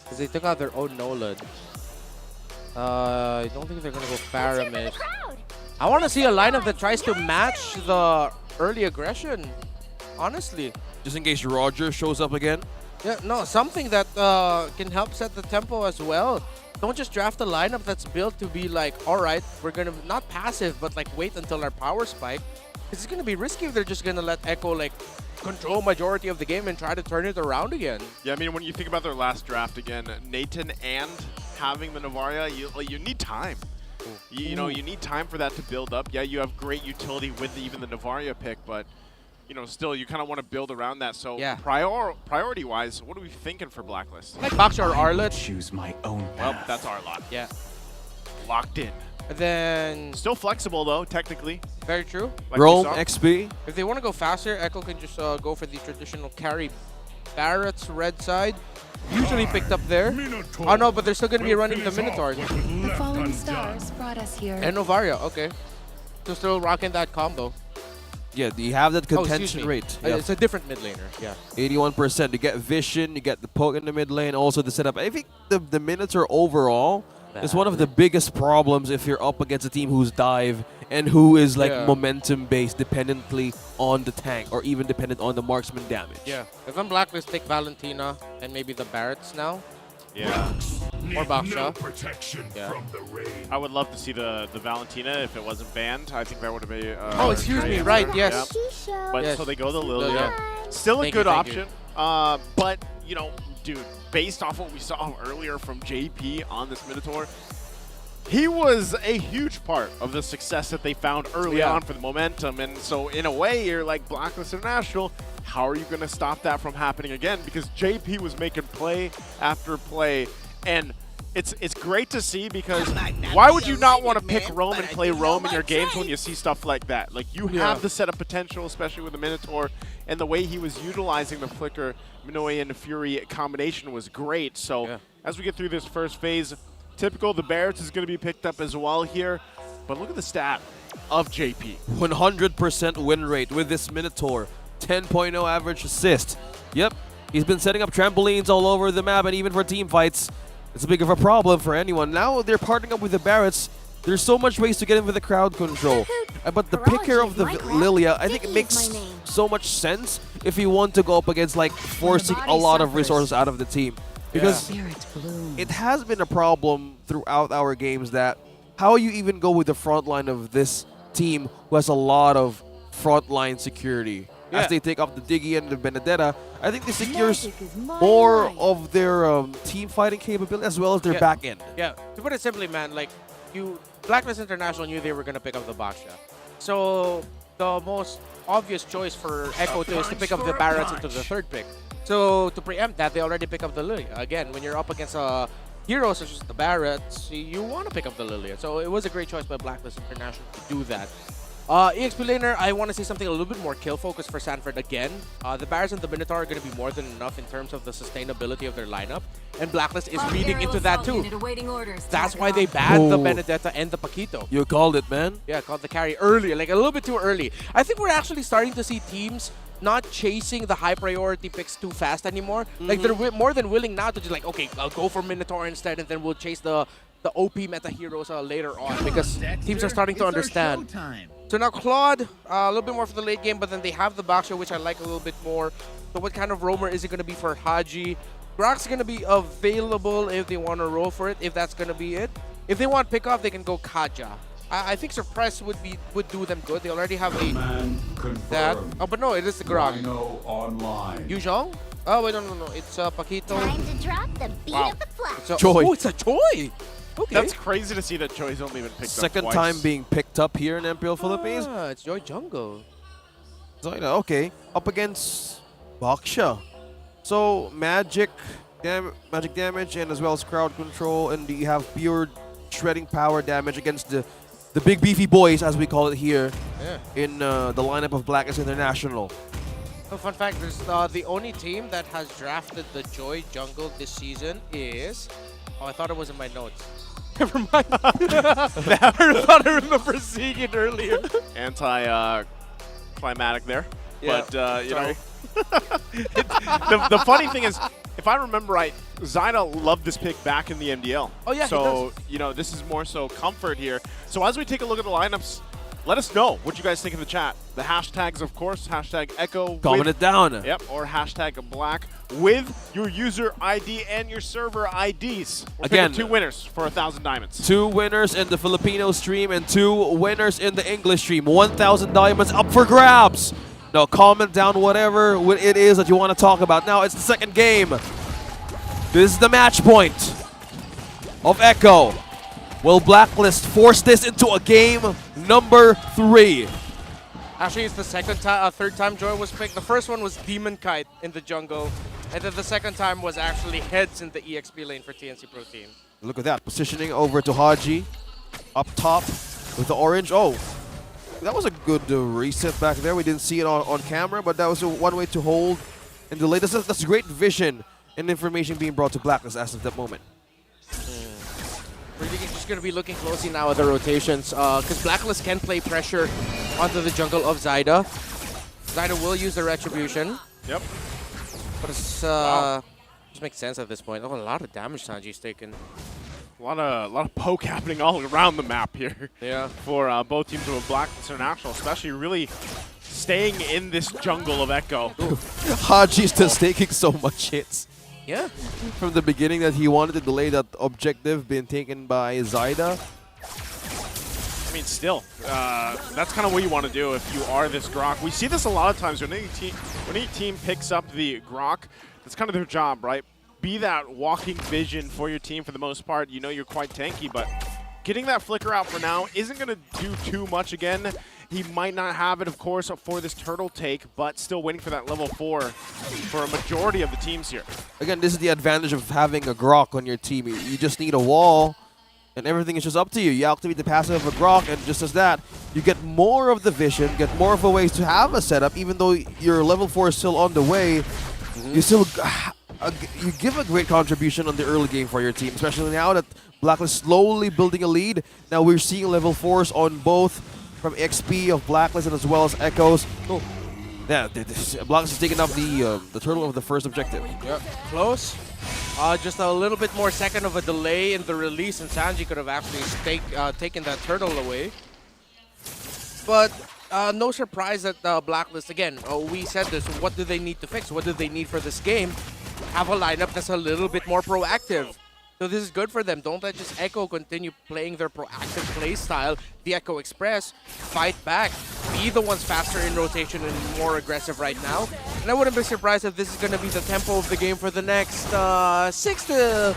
Because they took out their own Nolan. I don't think they're going to go Faramir. I want to see a lineup that tries to match the early aggression, honestly. Just in case Roger shows up again? Yeah, no, something that can help set the tempo as well. Don't just draft a lineup that's built to be like, all right, we're going to, not passive, but like wait until our power spike. It's going to be risky if they're just going to let Echo like control majority of the game and try to turn it around again. Yeah, I mean, when you think about their last draft again, Nathan and having the Navaria, you need time. You know, you need time for that to build up. Yeah, you have great utility with even the Navaria pick, but still, you kind of want to build around that. So, priority-wise, what are we thinking for Blacklist? Like Box or Arlet. Choose my own path. Well, that's our lot. Yeah. Locked in. And then... Still flexible, though, technically. Very true. Like Rome, XP. If they want to go faster, Echo can just go for the traditional carry. Barrett's red side. Usually picked up there. Oh, no, but they're still going to be running the Minotaurs. The falling stars brought us here. And Novaria, okay. So still rocking that combo. Yeah, you have that contention rate. Yeah. It's a different mid laner, yeah. 81%. You get Vision, you get the poke in the mid lane, also the setup. I think the Minotaur overall is one of the biggest problems if you're up against a team who's dive and who is like momentum-based, dependently on the tank or even dependent on the marksman damage. Yeah. If I'm Blacklist, take Valentina and maybe the Barretts now. Yeah. Or Baksha. Protection from the rain. I would love to see the Valentina if it wasn't banned. I think that would have been oh, excuse me, right, yes. Yeah. But so they go the Lilia. Yeah. Still a Thank good you, option. But, dude, based off what we saw earlier from JP on this Minotaur, he was a huge part of the success that they found early on for the momentum. And so in a way, you're like Blacklist International, how are you going to stop that from happening again? Because JP was making play after play. And it's great to see, because why would you not want to pick Roam and play Roam in your games when you see stuff like that? Like, you have the setup potential, especially with the Minotaur, and the way he was utilizing the Flicker, Minoy, and the Fury combination was great. So as we get through this first phase, typical, the Barretts is going to be picked up as well here. But look at the stat of JP. 100% win rate with this Minotaur. 10.0 average assist. Yep, he's been setting up trampolines all over the map, and even for team fights, it's a big of a problem for anyone. Now they're partnering up with the Barretts. There's so much ways to get in with the crowd control. But the picker of the Lilia, I think it makes so much sense if you want to go up against like forcing a lot of resources out of the team. Because it has been a problem throughout our games that how you even go with the front line of this team who has a lot of frontline security. As they take up the Diggy and the Benedetta, I think this secures more of their team fighting capability as well as their back end. Yeah, to put it simply, man, like, Blacklist International knew they were going to pick up the Basha. So the most obvious choice for Echo is to pick up the Barretts into the third pick. So to preempt that, they already pick up the Lilia. Again, when you're up against heroes such as the Barretts, you want to pick up the Lilia. So it was a great choice by Blacklist International to do that. EXP laner, I want to see something a little bit more kill-focused for Sanford again. The Barretts and the Minotaur are going to be more than enough in terms of the sustainability of their lineup. And Blacklist is reading into that too. That's why they banned the Benedetta and the Paquito. You called it, man. Yeah, called the carry earlier, like a little bit too early. I think we're actually starting to see teams not chasing the high priority picks too fast anymore. Like, they're more than willing now to just like, okay, I'll go for Minotaur instead, and then we'll chase the OP meta heroes later on, because teams are starting to understand. So now Claude, a little bit more for the late game, but then they have the Baksha, which I like a little bit more. So what kind of roamer is it going to be for Haji? Grok's going to be available if they want to roll for it, if that's going to be it. If they want pick off, they can go Kaja. I think Suppress would do them good. They already have that. Oh, but no, it is the Grok. Yuzhong? Oh, wait, no. It's Paquito. Time to drop the beat of the flag. Joy. Oh, it's a Joy! Okay. That's crazy to see that Joy's only been picked up Second twice. time being picked up here in MPL Philippines. It's Joy Jungle. Okay, up against Baksha. So magic damage, and as well as crowd control, and you have pure shredding power damage against the big beefy boys, as we call it here, in the lineup of Blacklist International. So fun fact, there's the only team that has drafted the Joy Jungle this season is... Oh, I thought it was in my notes. Never mind. I thought I remember seeing it earlier. Anti-climatic there. Yeah, But, you know, the funny thing is, if I remember right, Zyda loved this pick back in the MDL. Oh, yeah, so, he does. you know, this is more so comfort here. So as we take a look at the lineups, let us know what you guys think in the chat. The hashtags, of course, hashtag Echo. Comment it down. Yep, or hashtag Black with your user ID and your server IDs. We're Again, picking 2 winners for 1,000 diamonds. 2 winners in the Filipino stream and 2 winners in the English stream. 1,000 diamonds up for grabs. Now comment down whatever it is that you want to talk about. Now it's the second game. This is the match point of Echo. Will Blacklist force this into a game number 3? Actually, it's the third time Joy was picked. The first one was Demon Kite in the jungle, and then the second time was actually Heads in the EXP lane for TNC Pro Team. Look at that, positioning over to Haji, up top with the orange. Oh, that was a good reset back there. We didn't see it on camera, but that was one way to hold and delay. That's great vision and information being brought to Blacklist as of that moment. We're just going to be looking closely now at the rotations, because Blacklist can play pressure onto the jungle of Zyda. Zyda will use the Retribution. Yep. But it's just makes sense at this point. Oh, a lot of damage Sanji's taken. A lot of poke happening all around the map here. Yeah. For both teams of Blacklist International, especially really staying in this jungle of Echo. Haji's just taking so much hits. Yeah. From the beginning that he wanted to delay that objective being taken by Zyda. I mean, still, that's kind of what you want to do if you are this Grok. We see this a lot of times when any team picks up the Grok. That's kind of their job, right? Be that walking vision for your team for the most part. You know you're quite tanky, but getting that flicker out for now isn't going to do too much again. He might not have it, of course, for this turtle take, but still waiting for that level 4 for a majority of the teams here. Again, this is the advantage of having a Grok on your team. You just need a wall, and everything is just up to you. You activate the passive of a Grok, and just as that, you get more of the vision, get more of a ways to have a setup, even though your level 4 is still on the way. You still you give a great contribution on the early game for your team, especially now that Blacklist slowly building a lead. Now we're seeing level 4s on both from XP of Blacklist and as well as Echoes. Oh, yeah, Blacklist is taking up the turtle of the first objective. Yep, close. Just a little bit more second of a delay in the release, and Sanji could have actually taken that turtle away. But no surprise that Blacklist, again, we said this, what do they need to fix? What do they need for this game? Have a lineup that's a little bit more proactive. So this is good for them. Don't let just Echo continue playing their proactive play style. The Echo Express, fight back, be the ones faster in rotation and more aggressive right now. And I wouldn't be surprised if this is going to be the tempo of the game for the next 6 to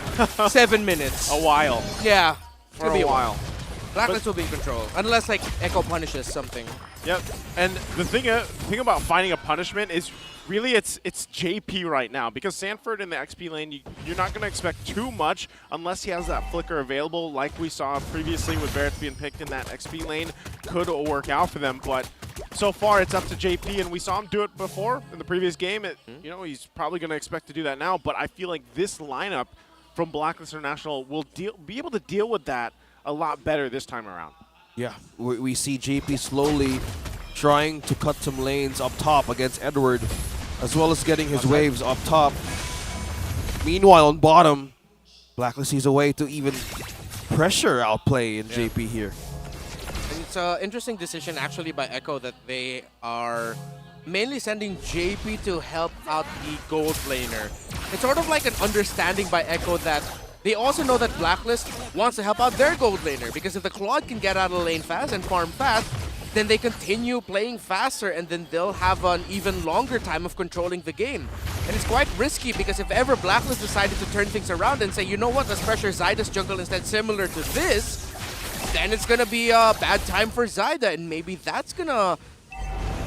7 minutes. A while. Yeah, For a while. Blacklist will be in control, unless like Echo punishes something. Yep, and the thing about finding a punishment is really it's JP right now, because Sanford in the XP lane, you're not going to expect too much unless he has that flicker available, like we saw previously with Barrett being picked in that XP lane. Could work out for them, but so far it's up to JP, and we saw him do it before in the previous game. You know, he's probably going to expect to do that now, but I feel like this lineup from Blacklist International will be able to deal with that a lot better this time around. Yeah, we see JP slowly trying to cut some lanes up top against Edward, as well as getting his waves up top. Meanwhile, on bottom, Blacklist sees a way to even pressure outplay in JP here. And it's an interesting decision actually by Echo that they are mainly sending JP to help out the gold laner. It's sort of like an understanding by Echo that they also know that Blacklist wants to help out their gold laner, because if the Claude can get out of the lane fast and farm fast, then they continue playing faster, and then they'll have an even longer time of controlling the game. And it's quite risky, because if ever Blacklist decided to turn things around and say, you know what, let's pressure Zyda's jungle instead, similar to this, then it's going to be a bad time for Zyda, and maybe that's going to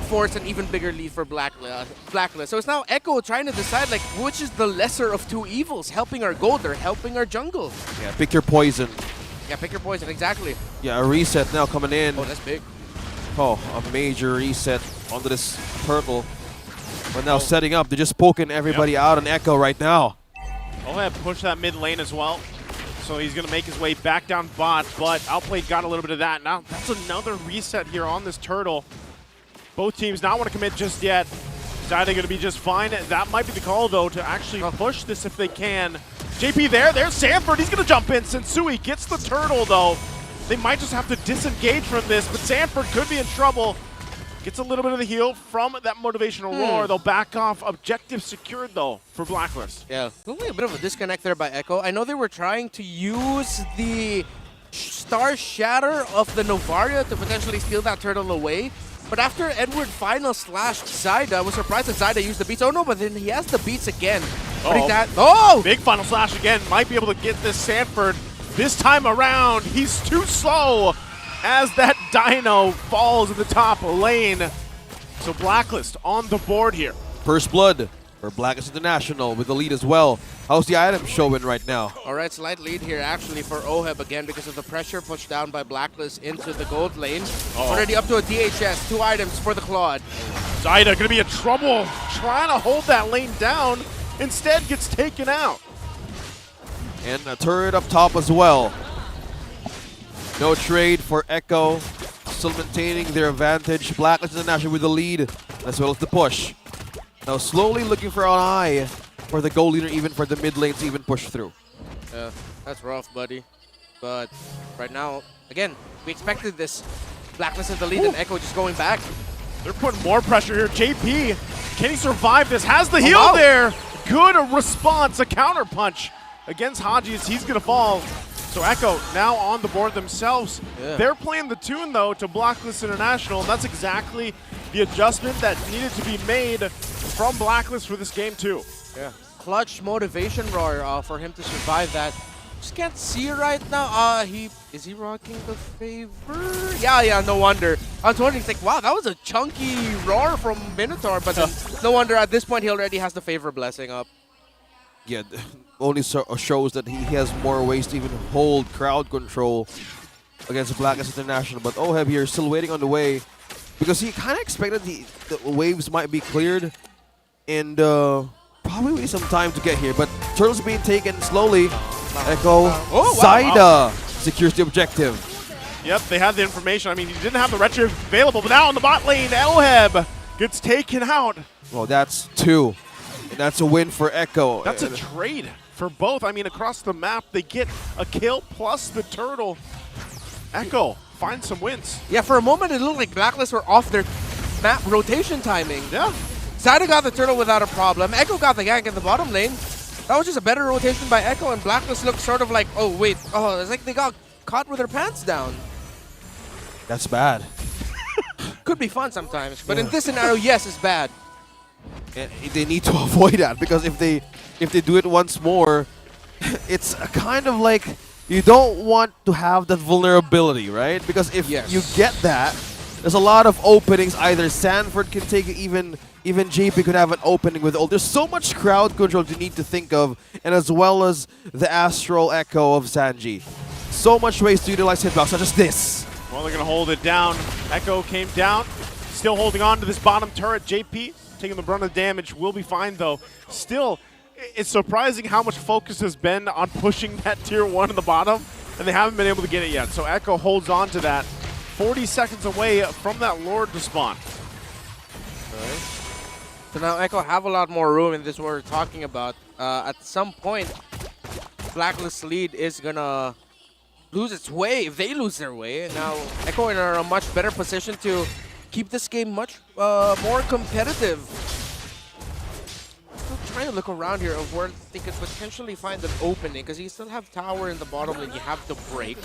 force an even bigger lead for Blacklist. So it's now Echo trying to decide, like, which is the lesser of two evils, helping our gold or helping our jungle. Yeah, pick your poison. Yeah, pick your poison, exactly. Yeah, a reset now coming in. Oh, that's big. Oh, a major reset onto this turtle. But now setting up, they're just poking everybody out on Echo right now. Oh, yeah, push that mid lane as well. So he's going to make his way back down bot, but Outplayed got a little bit of that. Now that's another reset here on this turtle. Both teams not want to commit just yet. Zyda going to be just fine. That might be the call, though, to actually push this if they can. JP there's Sanford. He's going to jump in. Sensui gets the turtle, though. They might just have to disengage from this, but Sanford could be in trouble. Gets a little bit of the heal from that motivational roar. They'll back off. Objective secured, though, for Blacklist. Yeah, only a bit of a disconnect there by Echo. I know they were trying to use the Star Shatter of the Novaria to potentially steal that turtle away. But after Edward final slashed Zyda, I was surprised that Zyda used the beats. Oh no, but then he has the beats again. Big final slash again. Might be able to get this Sanford. This time around, he's too slow as that Dino falls in the top lane. So Blacklist on the board here. First blood for Blacklist International with the lead as well. How's the item showing right now? All right, slight lead here actually for Oheb again because of the pressure pushed down by Blacklist into the gold lane. Already up to a DHS, 2 items for the Claude. Zyda going to be in trouble trying to hold that lane down. Instead gets taken out. And a turret up top as well. No trade for Echo. Still maintaining their advantage. Blacklist International with the lead as well as the push. Now slowly looking for an eye for the goal leader, even for the mid lane to even push through. Yeah, that's rough, buddy. But right now, again, we expected this. Blacklist is the lead and Echo just going back. They're putting more pressure here. JP, can he survive this? Has the heal there. Good response, a counter punch against Haji's. He's going to fall. So Echo now on the board themselves. Yeah. They're playing the tune, though, to Blacklist International, and that's exactly the adjustment that needed to be made from Blacklist for this game, too. Yeah. Clutch motivation roar for him to survive that. Just can't see right now. Is he rocking the favor? Yeah, no wonder. I was wondering, it's like, wow, that was a chunky roar from Minotaur, but then no wonder at this point he already has the favor blessing up. Yeah, only shows that he has more ways to even hold crowd control against Blacklist International. But Oheb here still waiting on the way because he kind of expected the waves might be cleared and probably wait some time to get here. But turtles being taken slowly. Echo, Zaida secures the objective. Yep, they had the information. I mean, he didn't have the retro available, but now in the bot lane, Oheb gets taken out. Well, that's 2. And that's a win for Echo. That's a trade for both. I mean, across the map, they get a kill plus the turtle. Echo finds some wins. Yeah, for a moment, it looked like Blacklist were off their map rotation timing. Yeah. Zaida got the turtle without a problem. Echo got the gank in the bottom lane. That was just a better rotation by Echo, and Blacklist looked sort of like, oh, wait. Oh, it's like they got caught with their pants down. That's bad. Could be fun sometimes, but in this scenario, yes, it's bad. And they need to avoid that because if they do it once more, it's a kind of like you don't want to have that vulnerability, right? Because if you get that, there's a lot of openings. Either Sanford can take it, even JP could have an opening with ult. There's so much crowd control you need to think of, and as well as the Astral Echo of Sanji. So much ways to utilize hitbox, such as this. Well, they're going to hold it down. Echo came down, still holding on to this bottom turret. JP taking the brunt of damage, will be fine though. Still, it's surprising how much focus has been on pushing that tier 1 in the bottom, and they haven't been able to get it yet. So Echo holds on to that. 40 seconds away from that Lord to spawn. Alright. So now Echo have a lot more room in this what we're talking about. At some point, Blacklist's lead is gonna lose its way if they lose their way. Now Echo are in a much better position to keep this game much more competitive. Still trying to look around here of where they could potentially find an opening because you still have tower in the bottom lane. You have to break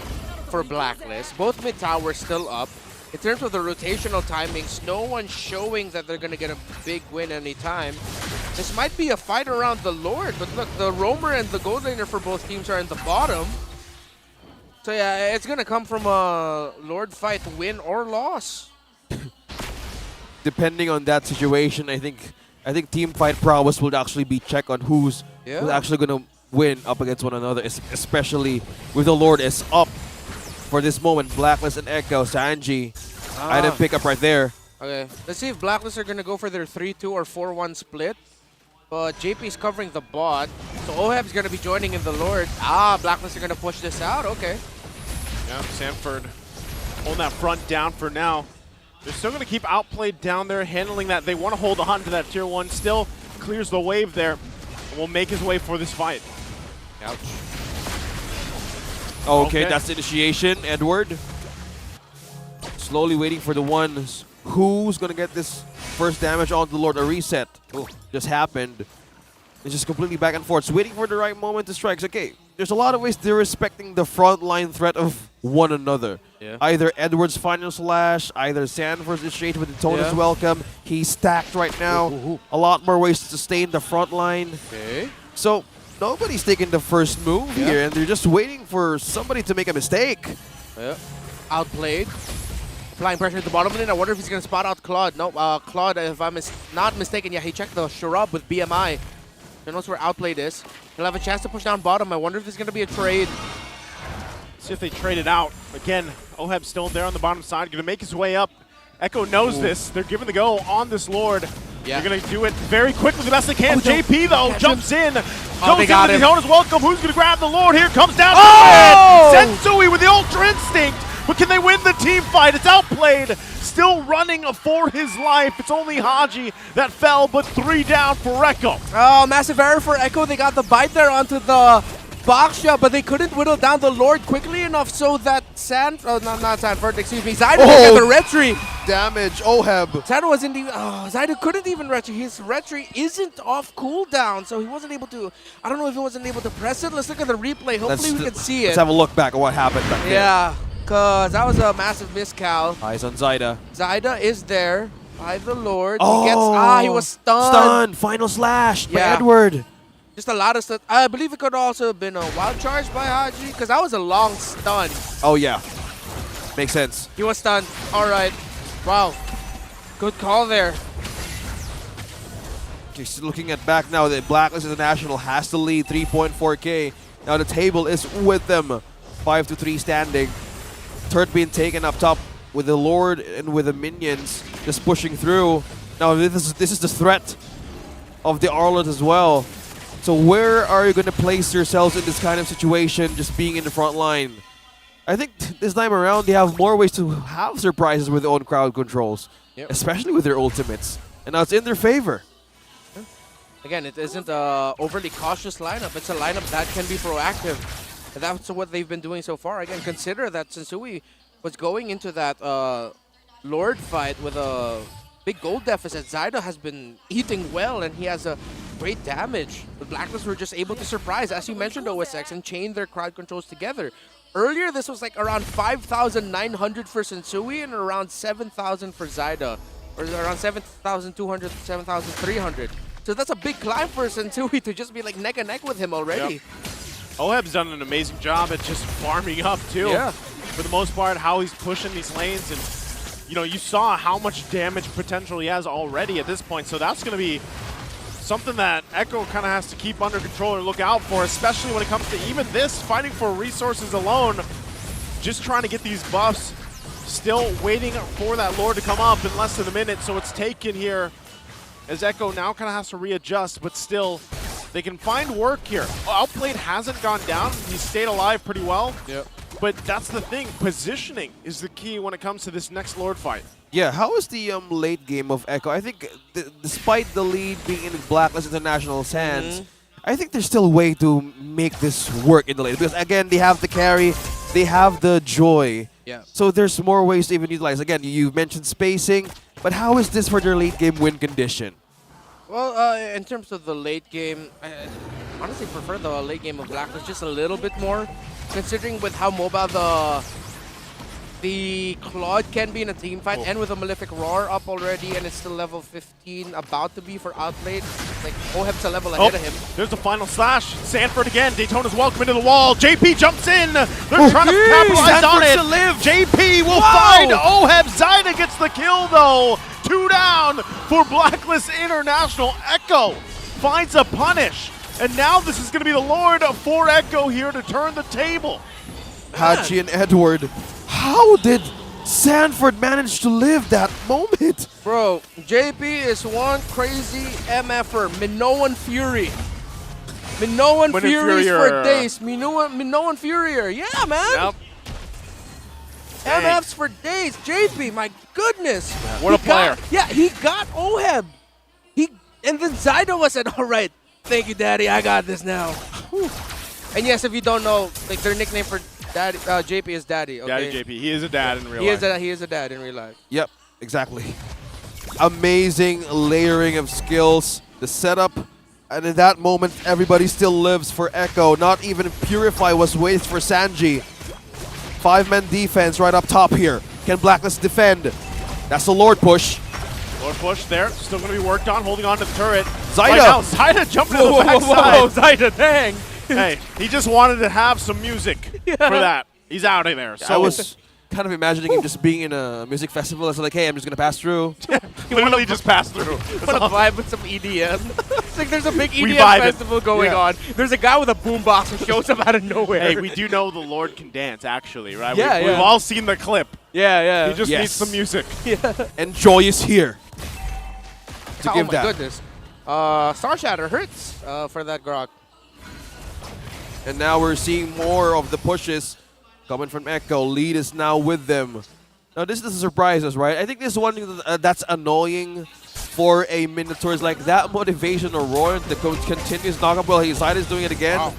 for Blacklist. Both mid towers still up. In terms of the rotational timings, no one's showing that they're going to get a big win anytime. This might be a fight around the Lord, but look, the Roamer and the Gold Laner for both teams are in the bottom. So yeah, it's going to come from a Lord fight, win or loss. Depending on that situation, I think team fight prowess will actually be checked on who's actually going to win up against one another, especially with the Lord is up for this moment. Blacklist and Echo, Sanji, I didn't pick up right there. Okay, let's see if Blacklist are going to go for their 3-2 or 4-1 split. But JP's covering the bot, so Oheb's going to be joining in the Lord. Blacklist are going to push this out, okay. Yeah, Sanford holding that front down for now. They're still going to keep outplayed down there, handling that. They want to hold on to that tier 1. Still clears the wave there and will make his way for this fight. Ouch. Okay, that's the initiation. Edward slowly waiting for the ones. Who's going to get this first damage on the Lord? A reset just happened. It's just completely back and forth. It's waiting for the right moment to strike. Okay, there's a lot of ways they're respecting the frontline threat of one another. Yeah. Either Edward's final slash, either Sanford's initiation with the Tonus welcome. He's stacked right now. A lot more ways to sustain the front line. Okay. So nobody's taking the first move here, and they're just waiting for somebody to make a mistake. Yeah. Outplayed. Applying pressure at the bottom lane. I wonder if he's going to spot out Claude. No, Claude, if I'm not mistaken, yeah, he checked the Sharab with BMI. He knows where outplayed is. He'll have a chance to push down bottom. I wonder if there's going to be a trade. See if they trade it out. Again, Oheb's still there on the bottom side, going to make his way up. Echo knows this. They're giving the go on this Lord. Yeah. They're going to do it very quickly, the best they can. JP, though, jumps in. They Goes got in him. with his owners welcome. Who's going to grab the Lord? Here comes down Oh! to it. Sensui with the Ultra Instinct. But can they win the team fight? It's outplayed. Still running for his life. It's only Haji that fell, but 3 down for Echo. Oh, massive error for Echo. They got the bite there onto the box shot, but they couldn't whittle down the Lord quickly enough so that not Sanford, excuse me, Zaida get the retry. Damage, Oheb. Zaida wasn't even, Zaida couldn't even retry. His retry isn't off cooldown, so he wasn't able to, I don't know if he wasn't able to press it. Let's look at the replay. Hopefully we can see it. Let's have a look back at what happened back there. Yeah, because that was a massive miscal. Eyes on Zaida. Zaida is there by the Lord. He gets, he was stunned. Stunned, final slash by Edward. Just a lot of stuff. I believe it could also have been a wild charge by Haji, because that was a long stun. Oh, yeah. Makes sense. He was stunned. All right. Wow. Good call there. Just looking at back now, the Blacklist International has the lead, 3.4K. Now the table is with them, 5-3 standing. Third being taken up top with the Lord and with the minions just pushing through. Now this is the threat of the Arlet as well. So where are you going to place yourselves in this kind of situation, just being in the front line? I think this time around they have more ways to have surprises with their own crowd controls, especially with their ultimates. And now it's in their favor. Again, it isn't a overly cautious lineup. It's a lineup that can be proactive. And that's what they've been doing so far. Again, consider that Sensui was going into that Lord fight with a big gold deficit. Zyda has been eating well, and he has a great damage. The Blacklist were just able to surprise, as you mentioned, OSX, and chain their crowd controls together. Earlier, this was like around 5,900 for Sensui and around 7,000 for Zyda. Or around 7,200 to 7,300. So that's a big climb for Sensui to just be like neck and neck with him already. Yep. Oheb's done an amazing job at just farming up too. Yeah. For the most part, how he's pushing these lanes, and you know, you saw how much damage potential he has already at this point. So that's going to be something that Echo kind of has to keep under control and look out for, especially when it comes to even this, fighting for resources alone, just trying to get these buffs, still waiting for that Lord to come up in less than a minute. So it's taken here as Echo now kind of has to readjust, but still, they can find work here. Outplayed hasn't gone down. He stayed alive pretty well. Yep. But that's the thing. Positioning is the key when it comes to this next Lord fight. Yeah, how is the late game of Echo? I think despite the lead being in Blacklist International's hands, I think there's still a way to make this work in the late. Because again, they have the carry, they have the joy. Yeah. So there's more ways to even utilize. Again, you mentioned spacing, but how is this for their late game win condition? Well, in terms of the late game, I honestly prefer the late game of Blacklist just a little bit more, considering with how mobile the Claude can be in a team fight, and with a Malefic Roar up already, and it's still level 15, about to be for Outplayed. Like, Oheb's a level ahead of him. There's the final slash. Sanford again. Daytona's welcome into the wall. JP jumps in. They're trying to capitalize on it. JP will find Oheb. Zyda gets the kill, though. 2 down for Blacklist International. Echo finds a punish. And now this is going to be the Lord for Echo here to turn the table. Hachi and Edward, how did Sanford manage to live that moment? Bro, JP is one crazy MFer. Minoan Fury. Minoan Furies for days. Minoan Furier. Yeah, man. Yep. MFs for days. JP, my goodness. What a player. He got Oheb. And then Zyda was said, all right, thank you, Daddy. I got this now. Whew. And yes, if you don't know, like their nickname for Daddy, JP is Daddy. Okay? Daddy JP. He is a dad in real life. He is a dad in real life. Yep, exactly. Amazing layering of skills, the setup, and in that moment, everybody still lives for Echo. Not even Purify was waiting for Sanji. 5-man defense right up top here. Can Blacklist defend? That's the Lord push. Lord push there. Still going to be worked on, holding on to the turret. Zyda! Right now, Zyda jumping to the backside. Whoa, Zyda, dang. Hey, he just wanted to have some music for that. He's out of there. So I was kind of imagining him just being in a music festival. It's like, hey, I'm just going to pass through. literally just pass through. Want to vibe with some EDM. It's like there's a big EDM festival going on. There's a guy with a boombox who shows up out of nowhere. Hey, we do know the Lord can dance, actually, right? Yeah, We've all seen the clip. Yeah. He just needs some music. And Joy is here to give that. Oh my goodness. Star Shatter hurts for that Grok. And now we're seeing more of the pushes coming from Echo. Lead is now with them. Now this doesn't surprise us, right? I think this is one thing that's annoying for a Minotaur, is like that motivation or roar, the continuous knockup. Well, Zyda is doing it again. Wow.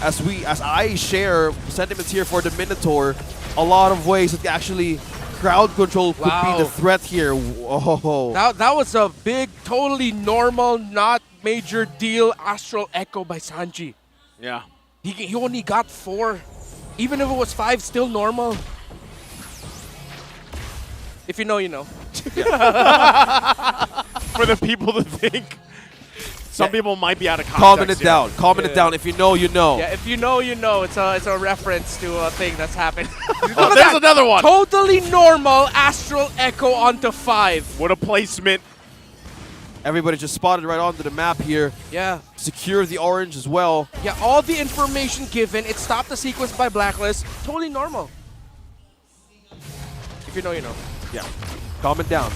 As I share sentiments here for the Minotaur, a lot of ways that actually crowd control could be the threat here. Whoa. That was a big, totally normal, not major deal Astral Echo by Sanji. Yeah. He only got 4. Even if it was 5, still normal. If you know, you know. For the people to think. Some people might be out of context. Comment it down. Comment it down. If you know, you know. Yeah, if you know, you know. It's a reference to a thing that's happened. Oh, there's another one. Totally normal Astral Echo onto 5. What a placement. Everybody just spotted right onto the map here. Yeah. Secure the orange as well. Yeah, all the information given. It stopped the sequence by Blacklist. Totally normal. If you know, you know. Yeah. Comment down.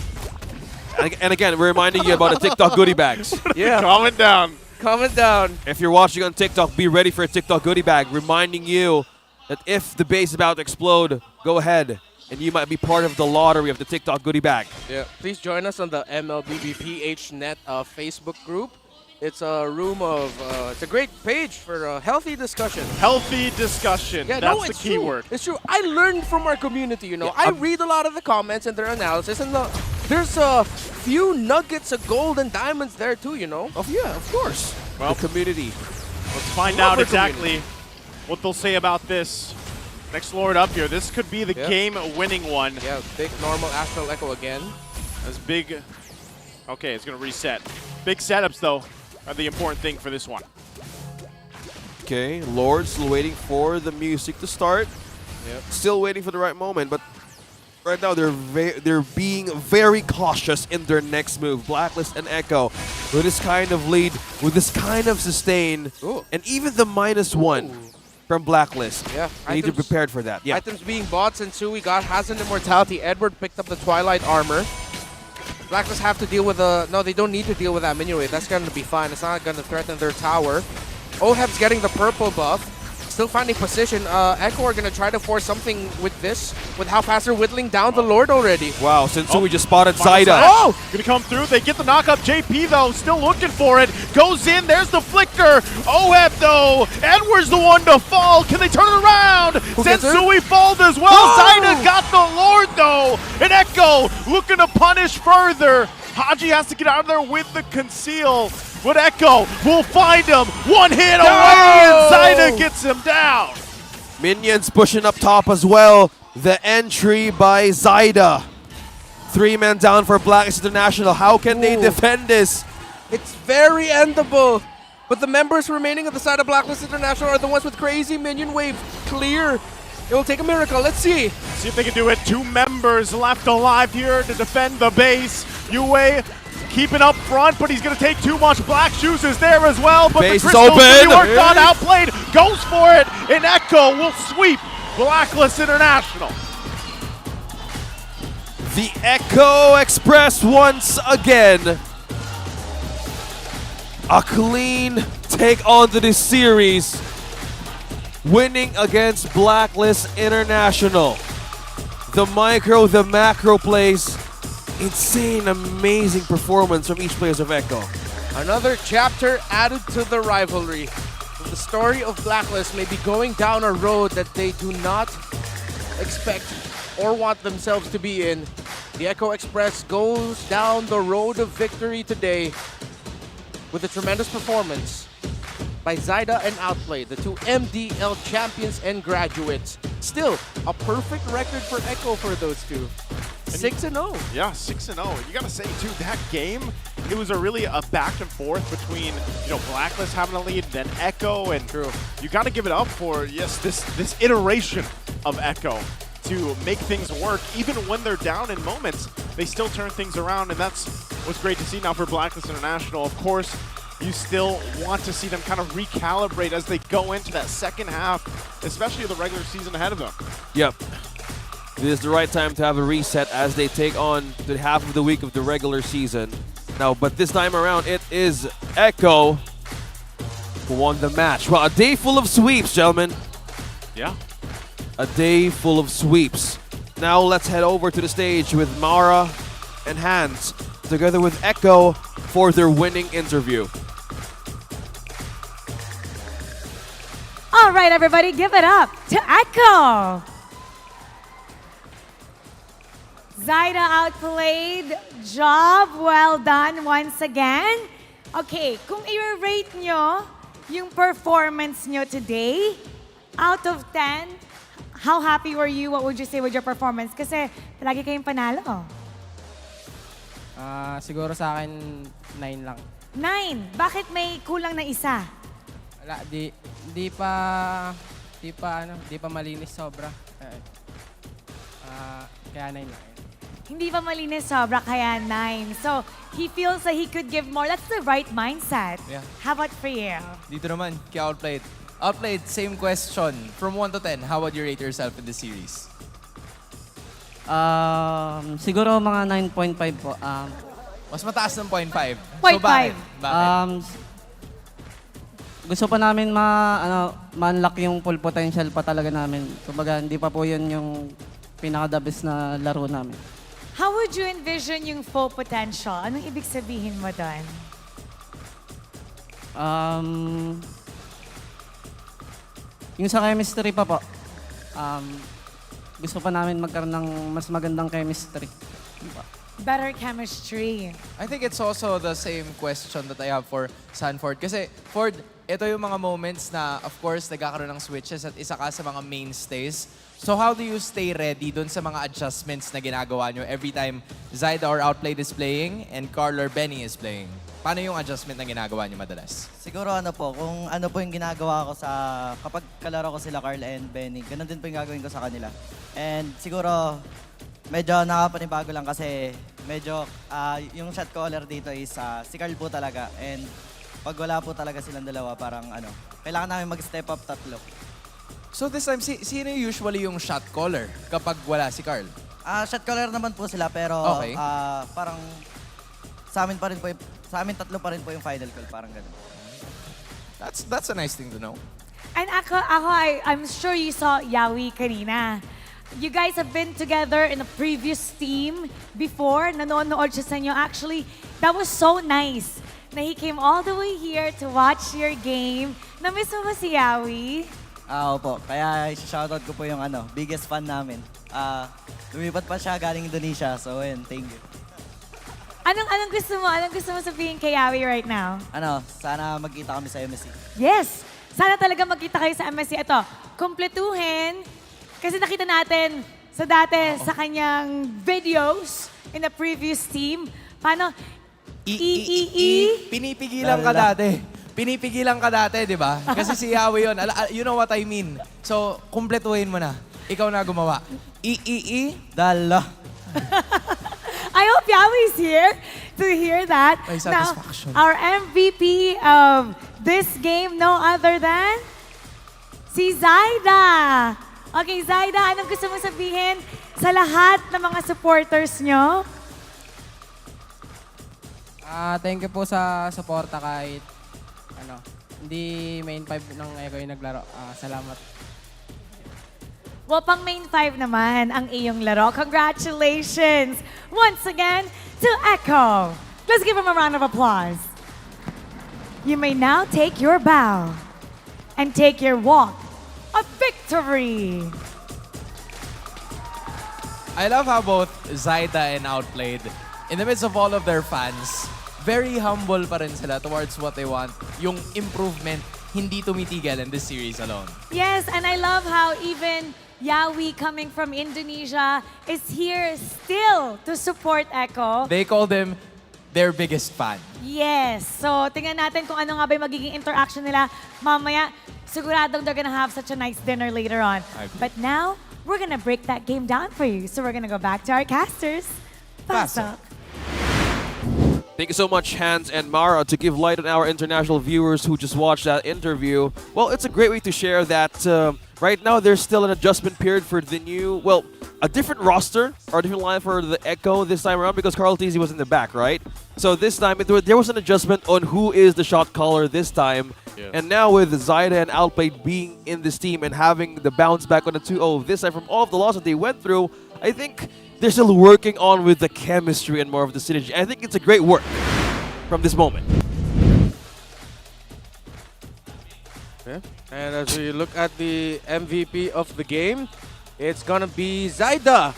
And again, we're reminding you about the TikTok goodie bags. Yeah. Comment down. Comment down. If you're watching on TikTok, be ready for a TikTok goodie bag, reminding you that if the base is about to explode, go ahead, and you might be part of the lottery of the TikTok goodie bag. Yeah. Please join us on the MLBB PH Net Facebook group. It's a room of, it's a great page for a healthy discussion. Healthy discussion. Yeah, That's no, the it's key true. word. It's true. I learned from our community, you know. I read a lot of the comments and their analysis, and there's a few nuggets of gold and diamonds there too, you know. Yeah, of course. Well, the community. Let's find out exactly what they'll say about this. Next Lord up here. This could be the game-winning one. Yeah, big normal Astral Echo again. As big. Okay, it's going to reset. Big setups, though, are the important thing for this one. Okay, Lord still waiting for the music to start. Yep. Still waiting for the right moment, but right now they're being very cautious in their next move. Blacklist and Echo with this kind of lead, with this kind of sustain, and even the -1 from Blacklist. Yeah, they need to be prepared for that. Yeah. Items being bought. Sensui has an immortality. Edward picked up the Twilight armor. Blacklist have to deal with no, they don't need to deal with that minion wave. That's going to be fine. It's not going to threaten their tower. Oheb's getting the purple buff. Still finding position. Echo are going to try to force something with this, with how fast they're whittling down the Lord already. Wow, Sensui just spotted Zaida. Oh! Gonna come through. They get the knockup. JP, though, still looking for it. Goes in. There's the flicker. Oheb, though. Edward's the one to fall. Can they turn it around? Sensui falls as well. Zaida got the Lord, though. And Echo looking to punish further. Haji has to get out of there with the conceal. But Echo will find him. One hit away, and Zaida gets him down. Minions pushing up top as well. The entry by Zaida. 3 men down for Blacklist International. How can they defend this? It's very endable. But the members remaining on the side of Blacklist International are the ones with crazy minion wave. Clear. It will take a miracle. Let's see. See if they can do it. 2 members left alive here to defend the base. Yue keeping up front, but he's going to take too much. Black Shoes is there as well, but base the is crystals open. he worked on, outplayed, goes for it, and Echo will sweep Blacklist International. The Echo Express once again. A clean take onto this series, winning against Blacklist International. The micro, the macro plays. Insane, amazing performance from each player of Echo. Another chapter added to the rivalry. The story of Blacklist may be going down a road that they do not expect or want themselves to be in. The Echo Express goes down the road of victory today with a tremendous performance by Zaida and Outplay, the 2 MDL champions and graduates. Still, a perfect record for Echo for those two. 6-0. Yeah, 6-0. You got to say, too, that game, it was really a back and forth between, Blacklist having a lead, then Echo, and you got to give it up for, this iteration of Echo to make things work. Even when they're down in moments, they still turn things around, and that's what's great to see now for Blacklist International. Of course, you still want to see them kind of recalibrate as they go into that second half, especially the regular season ahead of them. Yep. This is the right time to have a reset as they take on the half of the week of the regular season. Now, but this time around, it is Echo who won the match. Well, a day full of sweeps, gentlemen. Yeah. A day full of sweeps. Now let's head over to the stage with Mara and Hans, together with Echo for their winning interview. All right, everybody, give it up to Echo. Zaida outplayed. Job well done once again. Okay, kung i-rate nyo yung performance nyo today, out of 10, how happy were you? What would you say with your performance? Kasi lagi kayong panalo. Siguro sa akin, 9 lang. 9. Bakit may kulang na isa? Wala, di pa malinis sobra. Kaya 9 lang. Hindi pa malinis sobra, kaya 9. So, he feels that he could give more. That's the right mindset. Yeah. How about for you? Dito naman, kaya outplayed. Outplayed, same question. From 1 to 10, how would you rate yourself in the series? Siguro mga 9.5 po. Mas mataas ng 0.5. 0.5. So bakit? Gusto pa namin ma-unlock yung full potential pa talaga namin. Kumbaga, hindi pa po yun yung pinaka-the best na laro namin. How would you envision yung full potential? Anong ibig sabihin mo doon? Yung sa chemistry pa po, gusto pa namin magkaroon ng mas magandang chemistry. Better chemistry. I think it's also the same question that I have for Sanford. Kasi, Ford, ito yung mga moments na, of course, nagkakaroon ng switches at isa ka sa mga mainstays. So how do you stay ready dun sa mga adjustments na ginagawa nyo every time Zaida or Outplayed is playing and Carl or Benny is playing? Paano yung adjustment na ginagawa nyo madalas? Siguro kung ano po yung ginagawa ko kapag kalaro ko sila Carl and Benny, ganun din po yung gagawin ko sa kanila. And siguro, medyo nakapanibago lang kasi medyo yung shot caller dito is si Carl po talaga. And pag wala po talaga silang dalawa, parang kailangan namin mag-step up tatlo. So this time, sino usually yung shot caller kapag wala si Carl? Shot caller naman po sila pero Okay. parang sa amin tatlo pa rin po yung final call, parang ganun. That's a nice thing to know. And I'm sure you saw Yawi kanina. You guys have been together in a previous team before. Nanonood siya sa inyo. Actually, that was so nice na he came all the way here to watch your game. Na-miss mo ba si Yawi? Opo. Kaya shoutout ko po yung biggest fan namin. Lumipat pa siya galing Indonesia. So, thank you. Anong gusto mo? Anong gusto mo sabihin kay Yawi right now? Sana magkita kami sa MSC. Yes! Sana talaga magkita kayo sa MSC. Ito, kumpletuhin. Kasi nakita natin sa kanyang videos in the previous team. Paano? Pinipigilan ka dati. Pinipigilan ka dati, di ba? Kasi si Yawi yun. You know what I mean. So, kumpletuhin mo na. Ikaw na gumawa. Dala. I hope Yawi's here to hear that. May satisfaction. Now, our MVP of this game, no other than si Zaida. Okay, Zaida, anong gusto mo sabihin sa lahat ng mga supporters nyo? Thank you po sa suporta kahit hindi main 5 ng Echo yung naglaro. Salamat. Well, pang main 5 naman ang iyong laro. Congratulations once again to Echo. Let's give him a round of applause. You may now take your bow and take your walk of victory. I love how both Zaida and Outplayed, in the midst of all of their fans, very humble pa rin sila towards what they want. Yung improvement, hindi tumitigil in this series alone. Yes, and I love how even Yawi coming from Indonesia is here still to support Echo. They call them their biggest fan. Yes. So, tingnan natin kung ano nga ba yung magiging interaction nila mamaya. Siguradong they're gonna have such a nice dinner later on. But now, we're gonna break that game down for you. So we're gonna go back to our casters. Pasok. Thank you so much, Hans and Mara, to give light on our international viewers who just watched that interview. Well, it's a great way to share that right now there's still an adjustment period for the new, a different roster or a different line for the Echo this time around because Carl Tizzy was in the back, right? So this time, there was an adjustment on who is the shot caller this time. Yes. And now with Zaida and Outplayed being in this team and having the bounce back on the 2-0 this time from all of the losses they went through, I think they're still working on with the chemistry and more of the synergy. I think it's a great work from this moment. Yeah. And as we look at the MVP of the game, it's gonna be Zaida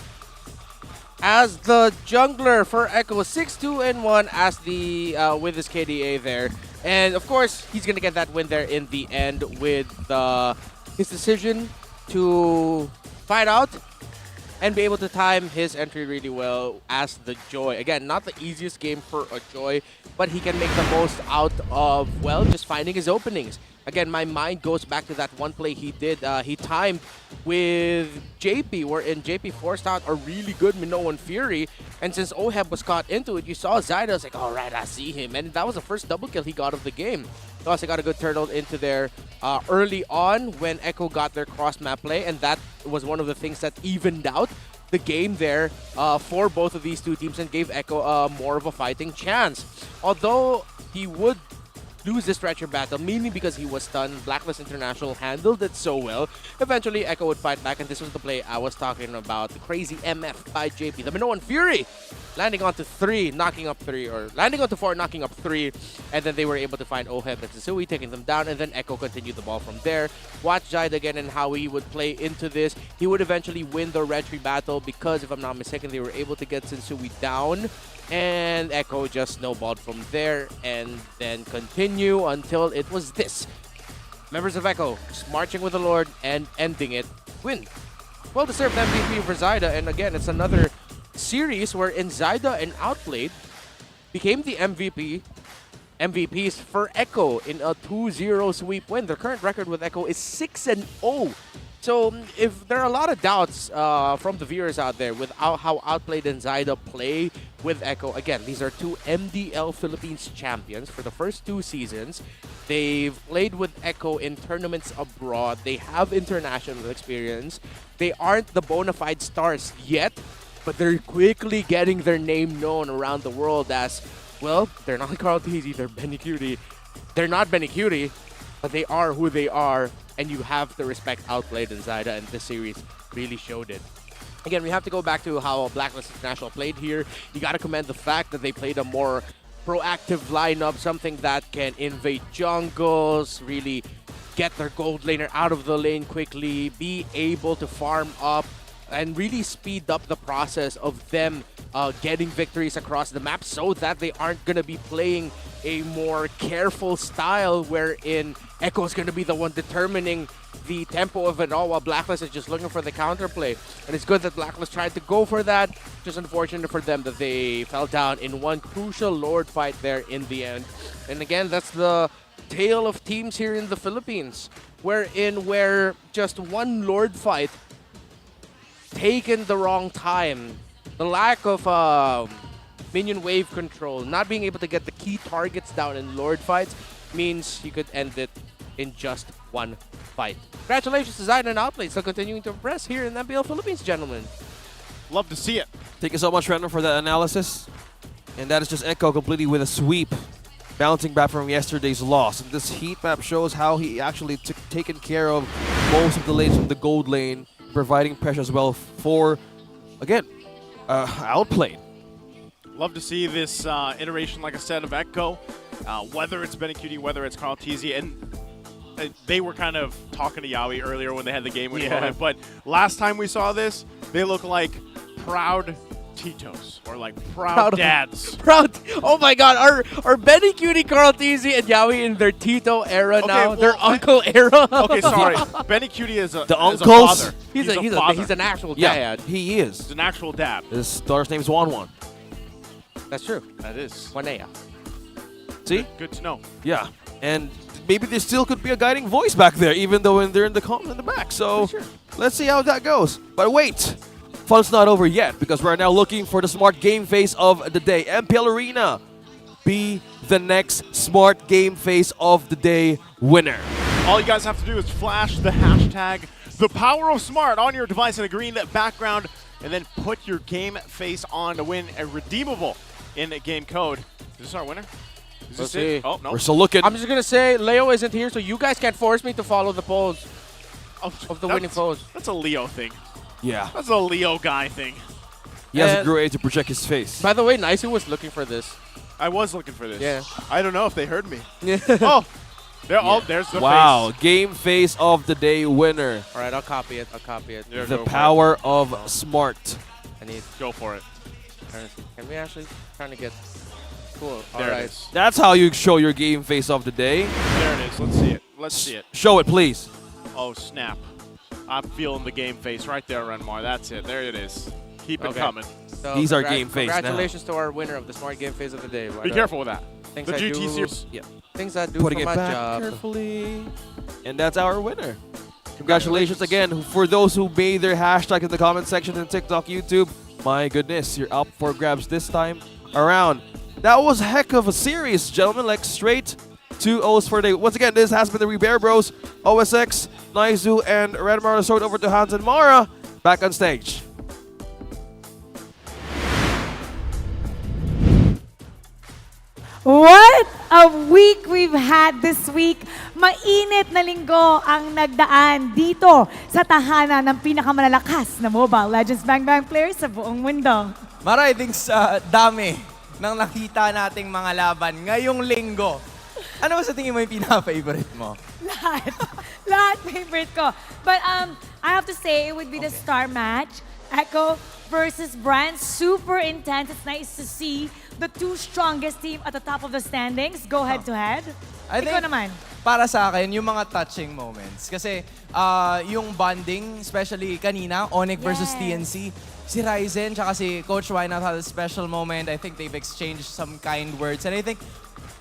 as the jungler for Echo, 6-2-1 as the with his KDA there. And of course, he's gonna get that win there in the end with his decision to fight out and be able to time his entry really well as the Joy. Again, not the easiest game for a Joy, but he can make the most out of, well, just finding his openings. Again, my mind goes back to that one play he did. He timed with JP, wherein JP forced out a really good Minoan Fury. And since Oheb was caught into it, you saw Zyda was like, all right, I see him. And that was the first double kill he got of the game. He also got a good turtle into there early on when Echo got their cross-map play. And that was one of the things that evened out the game there for both of these two teams and gave Echo more of a fighting chance. Although he would lose the stretcher battle, mainly because he was stunned. Blacklist International handled it so well. Eventually, Echo would fight back, and this was the play I was talking about. The crazy MF by JP. The Minoan Fury landing onto 3, knocking up 3, or landing onto 4, knocking up 3, and then they were able to find Oheb and Sensui, taking them down, and then Echo continued the ball from there. Watch Jide again and how he would play into this. He would eventually win the retry battle because, if I'm not mistaken, they were able to get Sensui down. And Echo just snowballed from there and then continue until it was this. Members of Echo just marching with the Lord and ending it. Win. Well-deserved MVP for Zyda. And again, it's another series wherein Zyda and Outplayed became the MVPs for Echo in a 2-0 sweep win. Their current record with Echo is 6-0. So if there are a lot of doubts from the viewers out there with how Outplayed and Zyda play with Echo, again, these are two MDL Philippines champions for the first 2 seasons. They've played with Echo in tournaments abroad. They have international experience. They aren't the bona fide stars yet, but they're quickly getting their name known around the world as, well, they're not Carl Teasy, they're Benny Cutie. They're not Benny Cutie, but they are who they are, and you have to respect Outplayed and Zyda, and this series really showed it. Again, we have to go back to how Blacklist International played here. You got to commend the fact that they played a more proactive lineup, something that can invade jungles, really get their gold laner out of the lane quickly, be able to farm up, and really speed up the process of them getting victories across the map so that they aren't going to be playing a more careful style wherein Echo is going to be the one determining the tempo of it all while Blacklist is just looking for the counterplay. And it's good that Blacklist tried to go for that. Just unfortunate for them that they fell down in one crucial Lord fight there in the end. And again, that's the tale of teams here in the Philippines, where just one Lord fight taken the wrong time, the lack of minion wave control, not being able to get the key targets down in Lord fights means you could end it in just one fight. Congratulations to Zyda and Outplay, still continuing to impress here in MPL Philippines, gentlemen. Love to see it. Thank you so much, Random, for that analysis. And that is just Echo completely with a sweep, bouncing back from yesterday's loss. And this heat map shows how he actually taken care of most of the lanes from the gold lane, providing pressure as well for, again, Outplayed. Love to see this iteration, like I said, of Echo, whether it's Benny Cutie, whether it's Carl Teasy, and they were kind of talking to Yaoi earlier when they had the game with Oheb, but last time we saw this, they look like proud Titos, or like proud dads. Oh my god, are Benny Cutie, Carl Teasy, and Yaoi in their Tito era now? Their uncle era? Okay, sorry. Benny Cutie is a uncles? father. He's an actual Yeah, dad. he is. He's an actual dad. His daughter's name is Wanwan. That's true. That is. Wanea. See? Good to know. Yeah, and maybe there still could be a guiding voice back there, even though when they're in the back. So let's see how that goes. But wait, fun's not over yet, because we're now looking for the smart game face of the day. MPL Arena, be the next smart game face of the day winner. All you guys have to do is flash the hashtag #ThePowerOfSmart on your device in a green background, and then put your game face on to win a redeemable in-game code. Is this our winner? Is Let's this it? see. Oh, no. We're still looking. I'm just going to say Leo isn't here, so you guys can't force me to follow the polls of the winning polls. That's a Leo thing. Yeah. That's a Leo guy thing. He has a great to project his face. By the way, Naisu was looking for this. I was looking for this. Yeah. I don't know if they heard me. Oh, there's the Wow, face. game face of the day winner. All right, I'll copy it. Yeah, The go for power it. of smart. I need. Go for it. Can we actually trying to get cool? All There it right. is. That's how you show your game face of the day. There it is. Let's see it. Let's see it. Show it, please. Oh, snap. I'm feeling the game face right there, Renmar. That's it. There it is. Keep it Okay. coming. So He's our game face now. Congratulations to our winner of the Smart Game Phase of the Day. Be careful with that. Things The I GT do, series. Yeah. Things I do Putting for it my back job. carefully. And that's our winner. Congratulations again for those who made their hashtag in the comment section in TikTok, YouTube. My goodness, you're up for grabs this time around. That was a heck of a series, gentlemen. Like straight 2-0s for the day. Once again, this has been the Rebear Bros, OSX, Naizu, and Redmar. Sword over to Hans and Mara. Back on stage. What a week we've had this week. Mainit na linggo ang nagdaan dito sa tahanan ng pinakamalalakas na Mobile Legends Bang Bang players sa buong mundo. Mara, I think sa dami ng nakita nating mga laban ngayong linggo. Ano ba sa tingin mo yung pinaka-favorite mo? Lahat. Lahat favorite ko. But I have to say, it would be the star match. Echo versus Brand. Super intense. It's nice to see the two strongest team at the top of the standings go head-to-head. I Ikaw think, naman. para sa akin, yung mga touching moments. Kasi yung bonding, especially kanina, ONIC versus TNC, si Raizen tsaka si Coach Wynot had a special moment. I think they've exchanged some kind words. And I think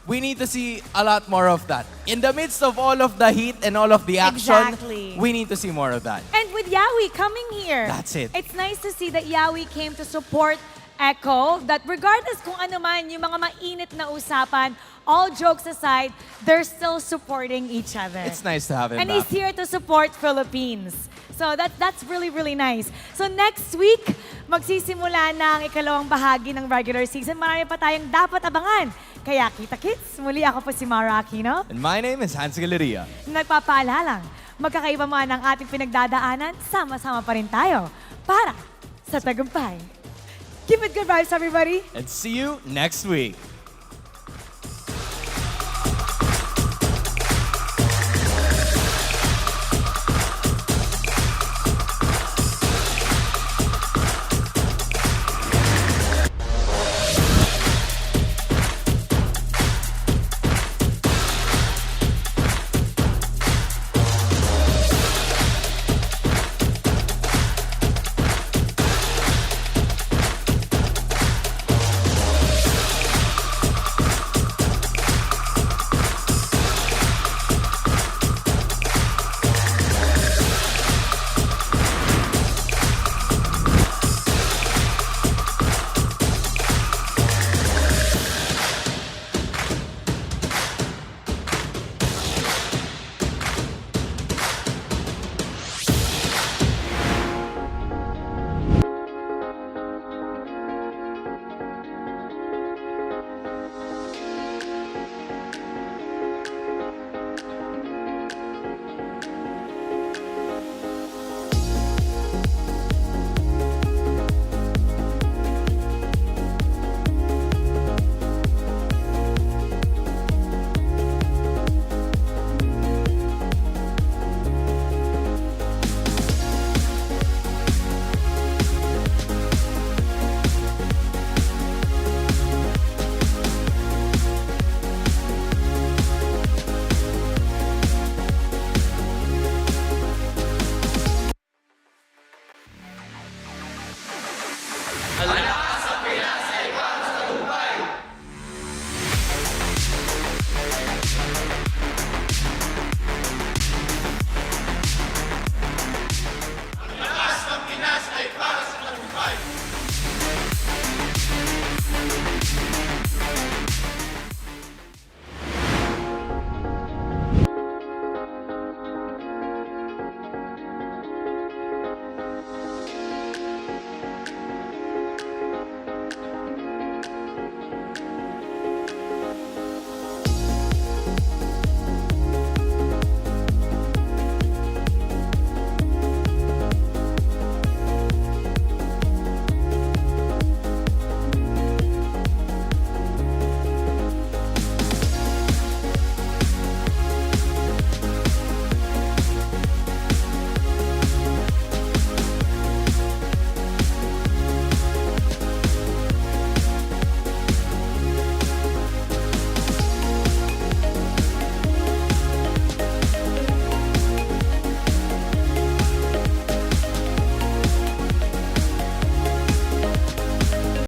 we need to see a lot more of that. In the midst of all of the heat and all of the action, Exactly. we need to see more of that. And with Yawi coming here. That's it. It's nice to see that Yawi came to support Echo, that regardless kung ano man yung mga mainit na usapan, all jokes aside, they're still supporting each other. It's nice to have him And back. he's here to support Philippines. So that's really, really nice. So next week, magsisimula na ang ikalawang bahagi ng regular season. Marami pa tayong dapat abangan. Kaya kita-kits, muli ako po si Mara Aquino. And my name is Hans Galeria. Nagpapaalalang, magkakaiba man ang ating pinagdadaanan, sama-sama pa rin tayo para sa tagumpay. Keep it good vibes, everybody. And see you next week.